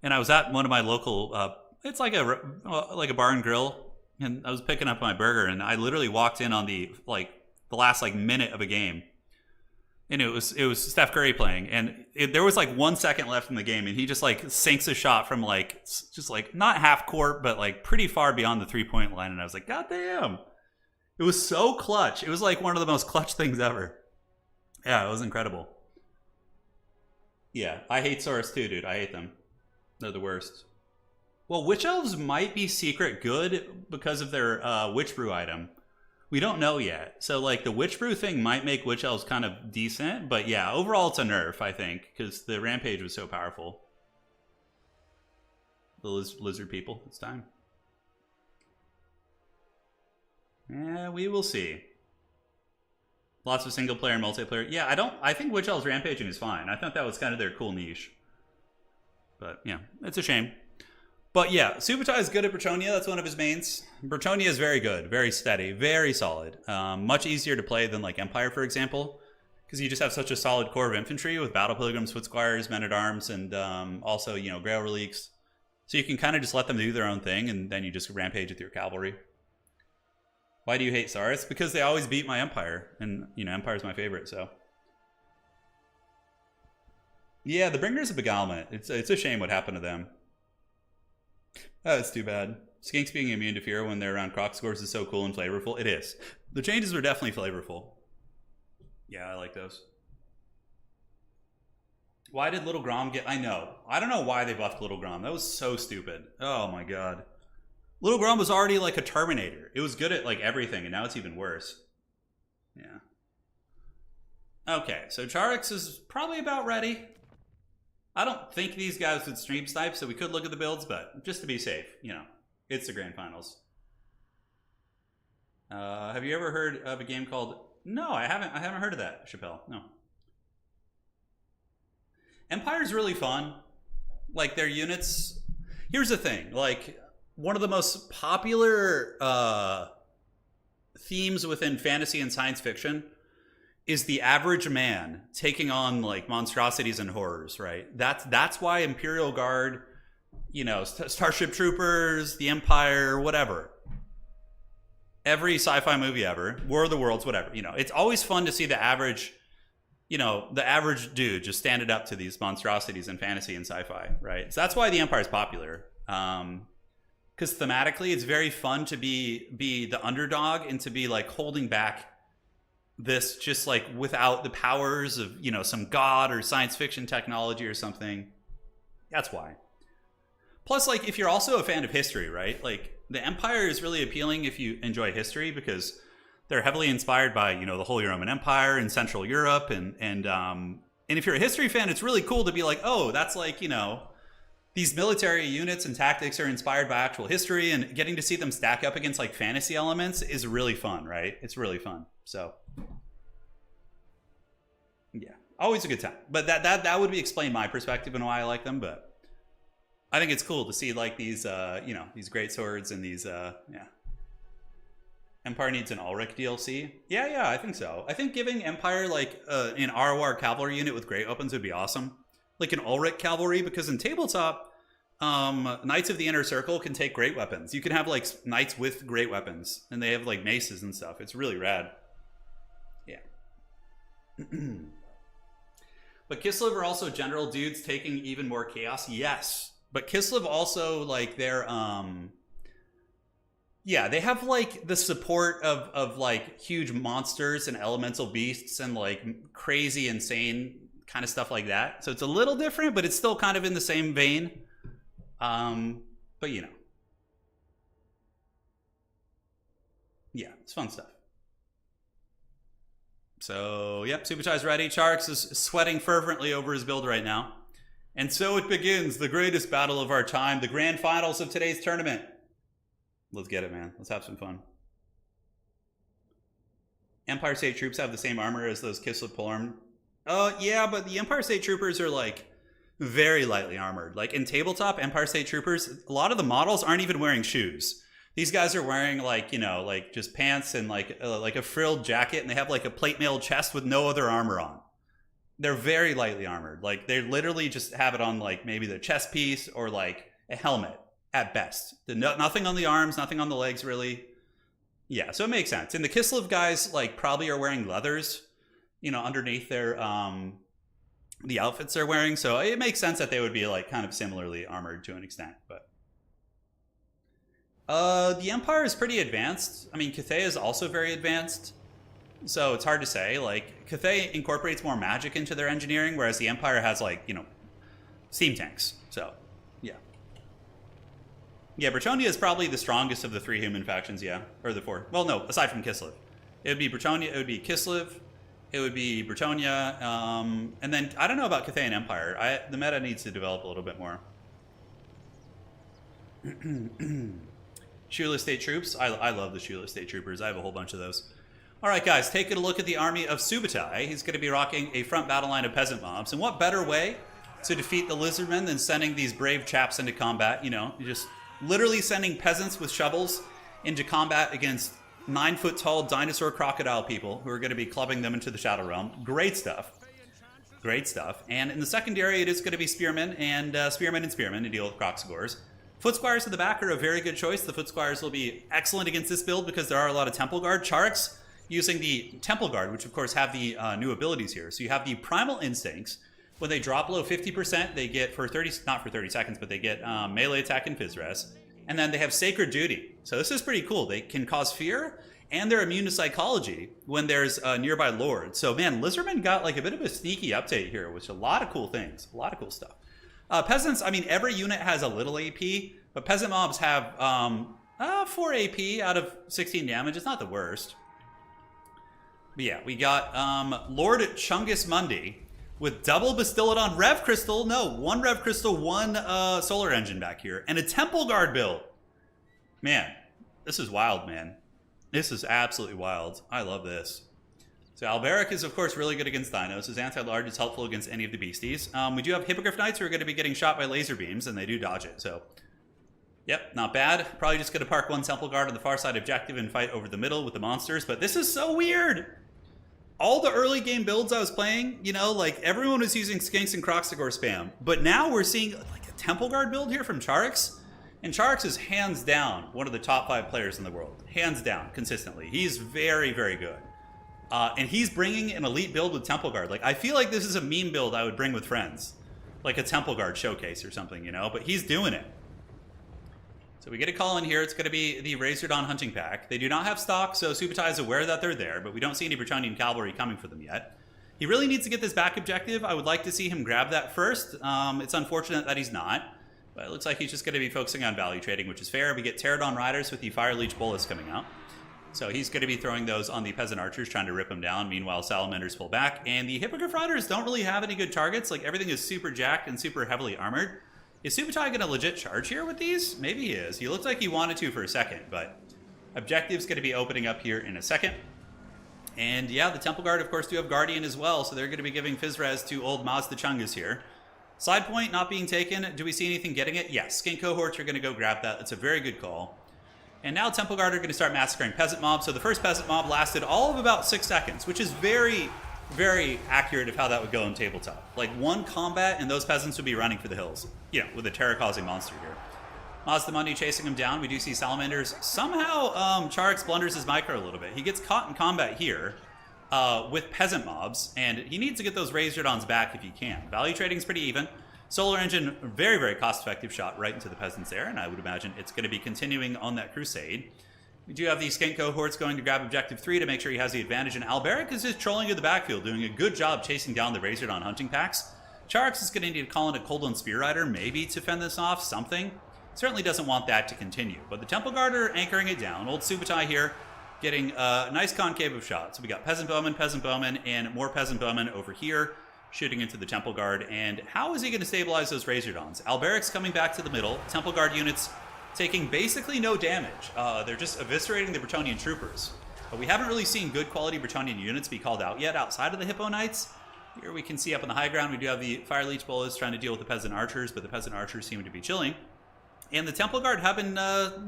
And I was at one of my local, it's like a bar and grill, and I was picking up my burger, and I literally walked in on the last minute of a game. And it was Steph Curry playing, and there was 1 second left in the game, and he just sinks a shot from just not half court, but pretty far beyond the 3-point line, and I was like, God damn! It was so clutch. It was one of the most clutch things ever. Yeah, it was incredible. Yeah, I hate Saurus too, dude. I hate them. They're the worst. Well, Witch Elves might be secret good because of their Witch Brew item. We don't know yet. So, the Witch Brew thing might make Witch Elves kind of decent. But, yeah, overall it's a nerf, I think. Because the Rampage was so powerful. The lizard people. It's time. Yeah, we will see. Lots of single-player and multiplayer. Yeah, I think Witch Elves Rampaging is fine. I thought that was kind of their cool niche. But yeah, it's a shame. But yeah, Subutai is good at Bretonnia. That's one of his mains. Bretonnia is very good, very steady, very solid. Much easier to play than like Empire, for example, because you just have such a solid core of infantry with battle pilgrims, foot squires, men at arms, and also Grail reliques. So you can kind of just let them do their own thing, and then you just rampage with your cavalry. Why do you hate Tsar? It's because they always beat my Empire, and Empire's my favorite. So yeah, the Bringers of Beguilement. It's a shame what happened to them. Oh, it's too bad. Skinks being immune to fear when they're around croc scores is so cool and flavorful. It is. The changes were definitely flavorful. Yeah, I like those. Why did Little Grom get... I know. I don't know why they buffed Little Grom. That was so stupid. Oh my god. Little Grom was already like a Terminator. It was good at like everything, and now it's even worse. Yeah. Okay, so Charix is probably about ready. I don't think these guys would stream snipe, so we could look at the builds, but just to be safe, it's the grand finals. Have you ever heard of a game called... No, I haven't heard of that, Chappelle. No. Empire's really fun. Like, their units... Here's the thing. Like, one of the most popular themes within fantasy and science fiction is the average man taking on, like, monstrosities and horrors, right? That's why Imperial Guard, Starship Troopers, the Empire, whatever. Every sci-fi movie ever, War of the Worlds, whatever. It's always fun to see the average... the average dude just standing up to these monstrosities in fantasy and sci-fi, right? So that's why the Empire is popular. Because thematically, it's very fun to be the underdog and to be like holding back this just like without the powers of, some god or science fiction technology or something. That's why. Plus, like, if you're also a fan of history, right? Like, the Empire is really appealing if you enjoy history because they're heavily inspired by, the Holy Roman Empire and Central Europe. And if you're a history fan, it's really cool to be like, oh, that's like, these military units and tactics are inspired by actual history, and getting to see them stack up against like fantasy elements is really fun, right? It's really fun. So yeah, always a good time. But that would be explain my perspective and why I like them. But I think it's cool to see like these, these great swords and these, Empire needs an Ulrich DLC. Yeah, I think so. I think giving Empire like an ROR cavalry unit with great weapons would be awesome. Like an Ulrich cavalry, because in tabletop, Knights of the Inner Circle can take great weapons. You can have like knights with great weapons, and they have like maces and stuff. It's really rad. Yeah. But Kislev are also general dudes taking even more chaos. Yes, but Kislev also like they're yeah, they have like the support of like huge monsters and elemental beasts and like crazy, insane kind of stuff like that. So it's a little different, but it's still kind of in the same vein. But yeah, it's fun stuff. So yep, Subutai's ready. Charix is sweating fervently over his build right now. And so it begins, the greatest battle of our time, the grand finals of today's tournament. Let's get it, man. Let's have some fun. Empire State troops have the same armor as those Kislev polearm. Yeah, but the Empire State troopers are like very lightly armored. Like in tabletop, Empire State troopers, a lot of the models aren't even wearing shoes. These guys are wearing like, like just pants and like a frilled jacket, and they have like a plate mail chest with no other armor on. They're very lightly armored. Like they literally just have it on like maybe their chest piece or like a helmet at best. Nothing on the arms, nothing on the legs really. Yeah, so it makes sense. And the Kislev guys like probably are wearing leathers, underneath their the outfits they're wearing. So it makes sense that they would be like kind of similarly armored to an extent. But the Empire is pretty advanced. I mean, Cathay is also very advanced. So it's hard to say. Like Cathay incorporates more magic into their engineering, whereas the Empire has like, steam tanks. So yeah, Bretonnia is probably the strongest of the three human factions, yeah. Or the four. Well, no, aside from Kislev. It would be Bretonnia, it would be Kislev, it would be Bretonnia, and then, I don't know about Cathay and Empire. The meta needs to develop a little bit more. Shoeless State Troops. I love the Shoeless State Troopers. I have a whole bunch of those. All right, guys, taking a look at the army of Subutai. He's going to be rocking a front battle line of peasant mobs. And what better way to defeat the lizardmen than sending these brave chaps into combat. You know, you're just literally sending peasants with shovels into combat against 9-foot-tall dinosaur crocodile people who are going to be clubbing them into the Shadow Realm. Great stuff. Great stuff. And in the secondary, it is going to be spearmen and spearmen to deal with Croxagores. Foot Squires to the back are a very good choice. The Foot Squires will be excellent against this build because there are a lot of Temple Guard. Charics using the Temple Guard, which of course have the new abilities here. So you have the Primal Instincts. When they drop below 50%, they get for 30, not for 30 seconds, but they get melee attack and Phys Res. And then they have Sacred Duty. So this is pretty cool. They can cause fear, and they're immune to psychology when there's a nearby lord. So man, Lizardmen got like a bit of a sneaky update here, which is a lot of cool things, a lot of cool stuff. Peasants, I mean, every unit has a little AP, but peasant mobs have 4 AP out of 16 damage. It's not the worst. But yeah, we got Lord Chungus Mundi with double Bastillodon Rev Crystal. No, 1 Rev Crystal, 1 Solar Engine back here, and a Temple Guard build. Man, this is wild, man. This is absolutely wild. I love this. So Alberic is, of course, really good against Dinos. His anti-large is helpful against any of the beasties. We do have Hippogriff Knights who are going to be getting shot by laser beams, and they do dodge it. So, yep, not bad. Probably just going to park 1 Temple Guard on the far side objective and fight over the middle with the monsters. But this is so weird. All the early game builds I was playing, you know, like everyone was using Skinks and Croxagore spam. But now we're seeing like a Temple Guard build here from Charics. And Charics is hands down one of the top 5 players in the world. Hands down, consistently. He's very, very good. And he's bringing an elite build with Temple Guard. Like, I feel like this is a meme build I would bring with friends. Like a Temple Guard showcase or something, you know? But he's doing it. So we get a call in here. It's going to be the Razordon Hunting Pack. They do not have stock, so Subutai is aware that they're there, but we don't see any Bretonnian cavalry coming for them yet. He really needs to get this back objective. I would like to see him grab that first. It's unfortunate that he's not. But it looks like he's just going to be focusing on value trading, which is fair. We get Pterodon Riders with the Fire Leech Bolus coming out. So he's going to be throwing those on the Peasant Archers, trying to rip them down. Meanwhile, Salamanders pull back. And the Hippogriff Riders don't really have any good targets. Like, everything is super jacked and super heavily armored. Is Subutai going to legit charge here with these? Maybe he is. He looked like he wanted to for a second, but objective's going to be opening up here in a second. And yeah, the Temple Guard, of course, do have Guardian as well, so they're going to be giving Phys Res to old Mazda Chungus here. Side point not being taken. Do we see anything getting it? Yes. Skink cohorts are going to go grab that. That's a very good call. And now Temple Guard are going to start massacring peasant mobs. So the first peasant mob lasted all of about 6 seconds, which is very, very accurate of how that would go in tabletop. Like 1 combat and those peasants would be running for the hills. You know, with a terror-causing monster here. Mazda Mundi chasing him down. We do see Salamanders. Somehow Charics blunders his micro a little bit. He gets caught in combat here with peasant mobs, and he needs to get those Razordons back if he can. Value trading is pretty even. Solar Engine, very, very cost-effective shot right into the peasants there, and I would imagine it's going to be continuing on that crusade. We do have the Skink cohorts going to grab Objective 3 to make sure he has the advantage, and Alberic is just trolling in the backfield, doing a good job chasing down the Razordon hunting packs. Charics is going to need to call in a Coldon Spear Rider, maybe to fend this off, something. Certainly doesn't want that to continue, but the Temple Guard are anchoring it down. Old Subutai here getting a nice concave of shots. So we got Peasant Bowman, and more Peasant Bowmen over here, shooting into the Temple Guard. And how is he going to stabilize those Razordons? Alberic's coming back to the middle. Temple Guard units taking basically no damage. They're just eviscerating the Bretonnian troopers. But we haven't really seen good quality Bretonnian units be called out yet outside of the Hippo Knights. Here we can see up on the high ground, we do have the Fire Leech Bolus trying to deal with the Peasant Archers, but the Peasant Archers seem to be chilling. And the Temple Guard have been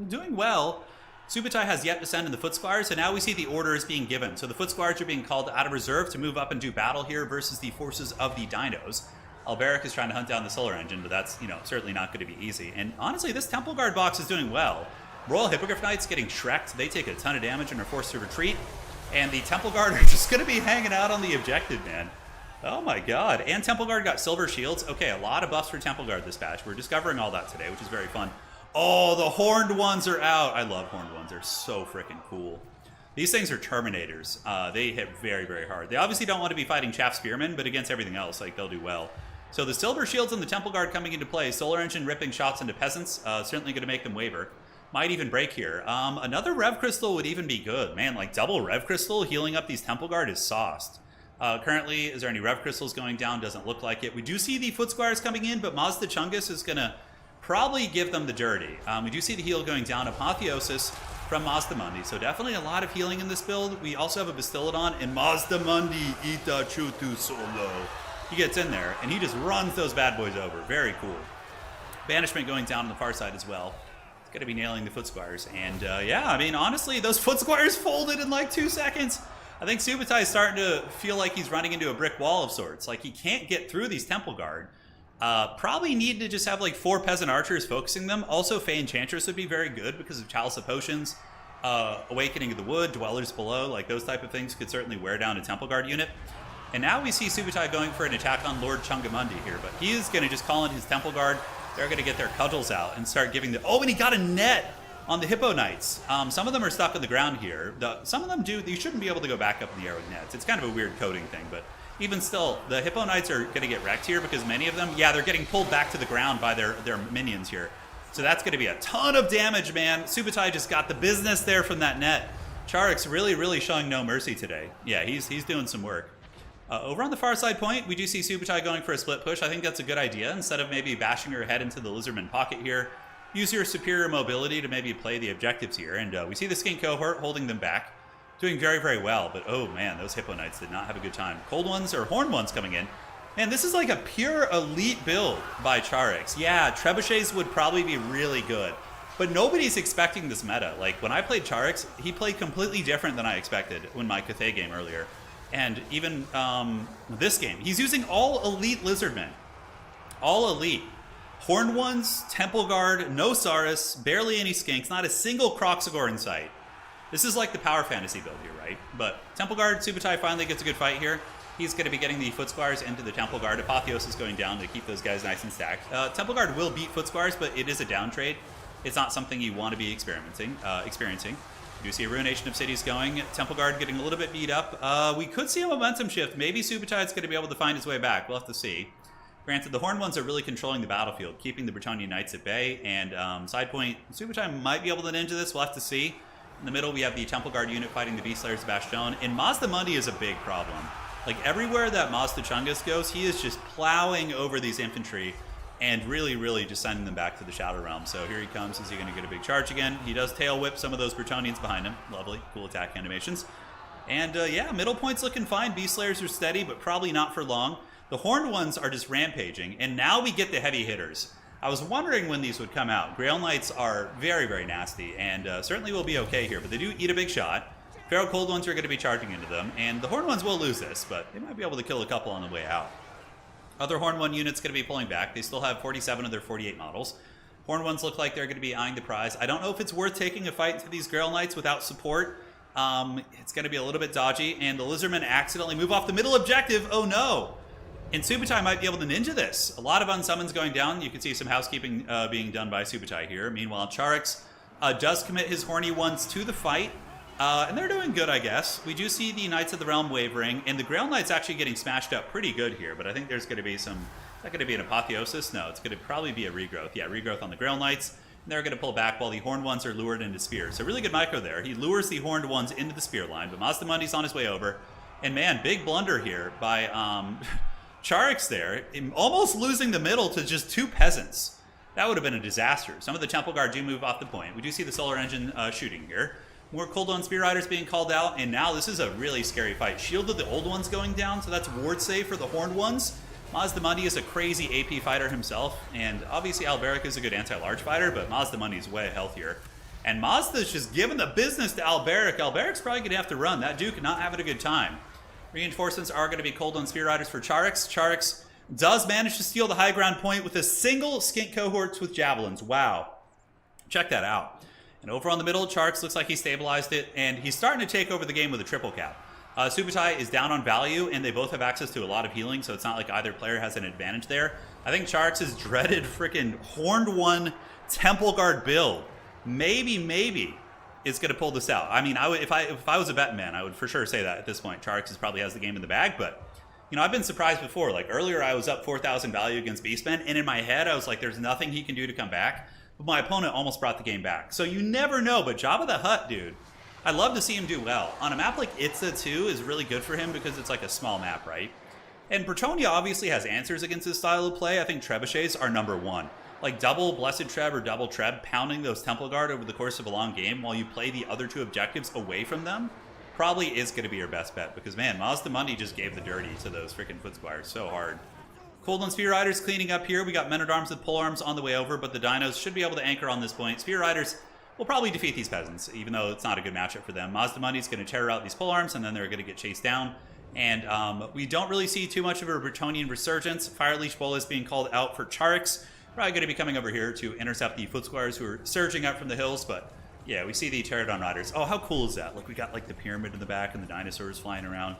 doing well. Subutai has yet to send in the Foot Squires, and now we see the orders being given. So the Foot Squires are being called out of reserve to move up and do battle here versus the forces of the Dinos. Alberic is trying to hunt down the Solar Engine, but that's, certainly not going to be easy. And honestly, this Temple Guard box is doing well. Royal Hippogriff Knights getting shreked. They take a ton of damage and are forced to retreat. And the Temple Guard are just going to be hanging out on the objective, man. Oh my god. And Temple Guard got silver shields. Okay, a lot of buffs for Temple Guard this patch. We're discovering all that today, which is very fun. Oh, the horned ones are out. I love horned ones. They're so freaking cool. These things are Terminators. They hit very, very hard. They obviously don't want to be fighting Chaff Spearmen, but against everything else, they'll do well. So the silver shields and the Temple Guard coming into play. Solar Engine ripping shots into peasants. Certainly going to make them waver. Might even break here. Another Rev Crystal would even be good. Man, double Rev Crystal healing up these Temple Guard is sauced. Currently, is there any Rev Crystals going down? Doesn't look like it. We do see the Foot Squires coming in, but Mazda Chungus is going to probably give them the dirty. We do see the heal going down. Apotheosis from Mazda Mundi. So definitely a lot of healing in this build. We also have a Bastillodon and Mazda Mundi Ita Chutu Solo. he gets in there, and he just runs those bad boys over. Very cool. Banishment going down on the far side as well. It's going to be nailing the Foot Squires. And yeah, I mean, honestly, those Foot Squires folded in like 2 seconds. I think Subutai is starting to feel like he's running into a brick wall of sorts. Like, he can't get through these Temple Guard. Probably need to just have like 4 Peasant Archers focusing them. Also, Fey Enchantress would be very good because of Chalice of Potions. Awakening of the Wood, Dwellers Below, like those type of things could certainly wear down a Temple Guard unit. And now we see Subutai going for an attack on Lord Chungamundi here, but he is going to just call in his Temple Guard. They're going to get their cudgels out and start giving the... Oh, and he got a net on the Hippo Knights. Some of them are stuck on the ground here. Some of them do... You shouldn't be able to go back up in the air with nets. It's kind of a weird coding thing, but even still, the Hippo Knights are going to get wrecked here because many of them, yeah, they're getting pulled back to the ground by their minions here. So that's going to be a ton of damage, man. Subutai just got the business there from that net. Charix really showing no mercy today. Yeah, he's doing some work. Over on the far side point, we do see Subutai going for a split push. I think that's a good idea. Instead of maybe bashing her head into the Lizardman pocket here, use your superior mobility to maybe play the objectives here. And we see the Skink cohort holding them back, doing very well. But oh man, those Hippo Knights did not have a good time. Cold ones or Horn ones coming in. Man, this is like a pure elite build by Charix. Yeah, Trebuchets would probably be really good, but nobody's expecting this meta. Like, when I played Charix, he played completely different than I expected when my Cathay game earlier. And even this game, he's using all elite Lizardmen. All elite. Horned ones, Temple Guard, no Saurus, barely any Skinks, not a single Croxagore in sight. This is like the power fantasy build here, right? But Temple Guard, Subutai finally gets a good fight here. He's going to be getting the Foot Squires into the Temple Guard. Apotheosis going down to keep those guys nice and stacked. Temple Guard will beat Foot Squires, but it is a down trade. It's not something you want to be experiencing. You see a Ruination of Cities going. Temple Guard getting a little bit beat up. We could see a momentum shift. Maybe Subutai's going to be able to find his way back. We'll have to see. Granted, the Horned ones are really controlling the battlefield, keeping the Bretonnian Knights at bay. And side point, Subutai might be able to ninja this. We'll have to see. In the middle, we have the Temple Guard unit fighting the Beastslayers of Bastion. And Mazdamundi is a big problem. Like, everywhere that Mazda Chungus goes, he is just plowing over these infantry and really just sending them back to the Shadow Realm. So here he comes. Is he going to get a big charge again? He does tail whip some of those Bretonnians behind him. Lovely. Cool attack animations. And yeah, middle point's looking fine. Beastslayers are steady, but probably not for long. The Horned ones are just rampaging. And now we get the heavy hitters. I was wondering when these would come out. Grail Knights are very nasty, and certainly will be okay here. But they do eat a big shot. Feral Cold ones are going to be charging into them. And the Horned ones will lose this, but they might be able to kill a couple on the way out. Other Horn 1 units going to be pulling back. They still have 47 of their 48 models. Horn 1s look like they're going to be eyeing the prize. I don't know if it's worth taking a fight to these Grail Knights without support. It's going to be a little bit dodgy, and the Lizardmen accidentally move off the middle objective. Oh no! And Subutai might be able to ninja this. A lot of unsummons going down. You can see some housekeeping being done by Subutai here. Meanwhile, Charix does commit his Horny ones to the fight. And they're doing good, I guess. We do see the Knights of the Realm wavering, and the Grail Knights actually getting smashed up pretty good here, but I think there's going to be some... Is that going to be an Apotheosis? No, it's going to probably be a Regrowth. Yeah, Regrowth on the Grail Knights, and they're going to pull back while the Horned ones are lured into Spears. So really good micro there. He lures the Horned ones into the Spear line, but Mazdamundi's on his way over. And man, big blunder here by Charix there, almost losing the middle to just 2 peasants. That would have been a disaster. Some of the Temple Guard do move off the point. We do see the Solar Engine shooting here. More Cold One Spear Riders being called out, and now this is a really scary fight. Shield of the Old Ones going down, so that's ward save for the Horned ones. Mazdamundi is a crazy AP fighter himself, and obviously Alberic is a good anti-large fighter, but Mazdamundi is way healthier. And Mazda's just giving the business to Alberic. Alberic's probably going to have to run. That Duke not having a good time. Reinforcements are going to be Cold One Spear Riders for Charix. Charix does manage to steal the high ground point with a single Skink cohorts with Javelins. Wow. Check that out. And over on the middle, Charix looks like he stabilized it, and he's starting to take over the game with a triple cap. Subutai is down on value, and they both have access to a lot of healing, so it's not like either player has an advantage there. I think Charix's dreaded freaking Horned 1 Temple Guard build maybe is going to pull this out. I mean, if I was a betting man, I would for sure say that at this point. Charix probably has the game in the bag, but you know, I've been surprised before. Like earlier, I was up 4,000 value against Beastmen, and in my head, I was like, there's nothing he can do to come back. But my opponent almost brought the game back. So you never know, but Jabba the Hutt, dude, I'd love to see him do well. On a map like Itza 2 is really good for him because it's like a small map, right? And Bretonnia obviously has answers against his style of play. I think Trebuchets are #1. Like double Blessed Treb or double Treb, pounding those Temple Guard over the course of a long game while you play the other 2 objectives away from them. probably is going to be your best bet because, man, Mazda Mundi just gave the dirty to those freaking foot squires so hard. Coldland Spear Riders cleaning up here. We got Men-at-Arms with polearms on the way over, but the dinos should be able to anchor on this point. Spear Riders will probably defeat these peasants, even though it's not a good matchup for them. Mazda Mundi's going to terror out these polearms, and then they're going to get chased down. And we don't really see too much of a Bretonnian resurgence. Fireleash Bola is being called out for Charix. Probably going to be coming over here to intercept the foot squires who are surging up from the hills, but yeah, we see the Pterodon Riders. Oh, how cool is that? Look, we got like the pyramid in the back and the dinosaurs flying around.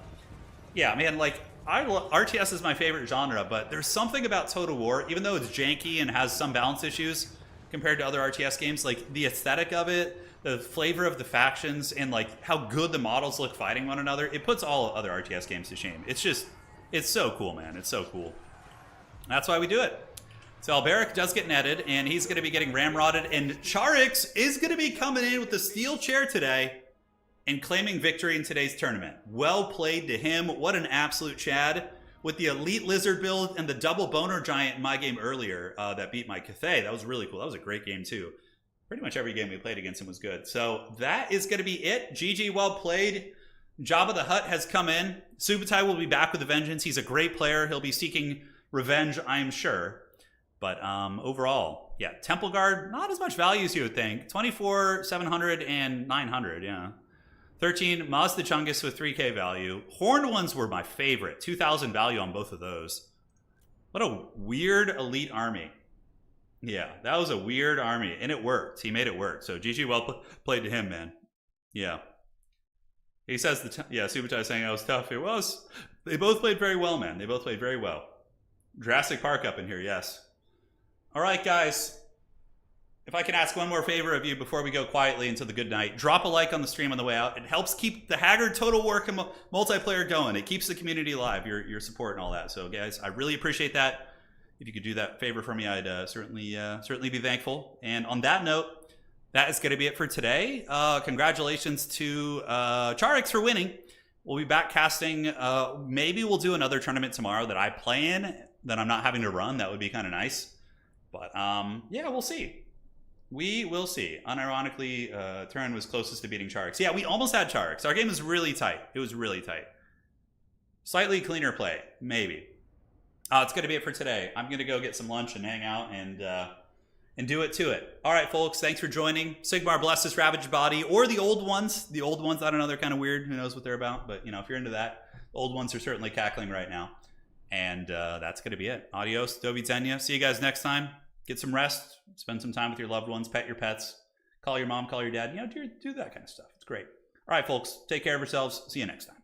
Yeah, man, like, RTS is my favorite genre, but there's something about Total War, even though it's janky and has some balance issues compared to other RTS games, like the aesthetic of it, the flavor of the factions, and like how good the models look fighting one another, it puts all other RTS games to shame. It's just, it's so cool, man. It's so cool. That's why we do it. So Alberic does get netted, and he's going to be getting ramrodded, and Charix is going to be coming in with the steel chair today and claiming victory in today's tournament. Well played to him. What an absolute Chad. With the Elite Lizard build and the double Boner Giant in my game earlier that beat my Cathay. That was really cool. That was a great game too. Pretty much every game we played against him was good. So that is going to be it. GG, well played. Jabba the Hutt has come in. Subutai will be back with a vengeance. He's a great player. He'll be seeking revenge, I'm sure. But overall, yeah, Temple Guard, not as much value as you would think. 24, 700, and 900, yeah. 13, Mazda Chungus with 3k value. Horned ones were my favorite. 2,000 value on both of those. What a weird elite army. Yeah, that was a weird army, and it worked. He made it work. So GG, well played to him, man. Yeah. He says, Subutai saying I was tough. It was. They both played very well, man. They both played very well. Jurassic Park up in here, yes. All right, guys. If I can ask one more favor of you before we go quietly into the good night, drop a like on the stream on the way out. It helps keep the Haggard Total War multiplayer going. It keeps the community alive, your support and all that. So, guys, I really appreciate that. If you could do that favor for me, I'd certainly be thankful. And on that note, that is going to be it for today. Congratulations to Charix for winning. We'll be back casting. Maybe we'll do another tournament tomorrow that I play in that I'm not having to run. That would be kind of nice. But, yeah, we'll see. We will see. Unironically, Turin was closest to beating Charix. Yeah, we almost had Charix. Our game was really tight. It was really tight. Slightly cleaner play, maybe. It's going to be it for today. I'm going to go get some lunch and hang out and do it to it. All right, folks, thanks for joining. Sigmar bless this ravaged body, or the old ones. The old ones, I don't know, they're kind of weird. Who knows what they're about? But, you know, if you're into that, old ones are certainly cackling right now. And that's going to be it. Adios, do widzenia. See you guys next time. Get some rest. Spend some time with your loved ones. Pet your pets. Call your mom, call your dad. You know, do that kind of stuff. It's great. All right, folks, take care of yourselves. See you next time.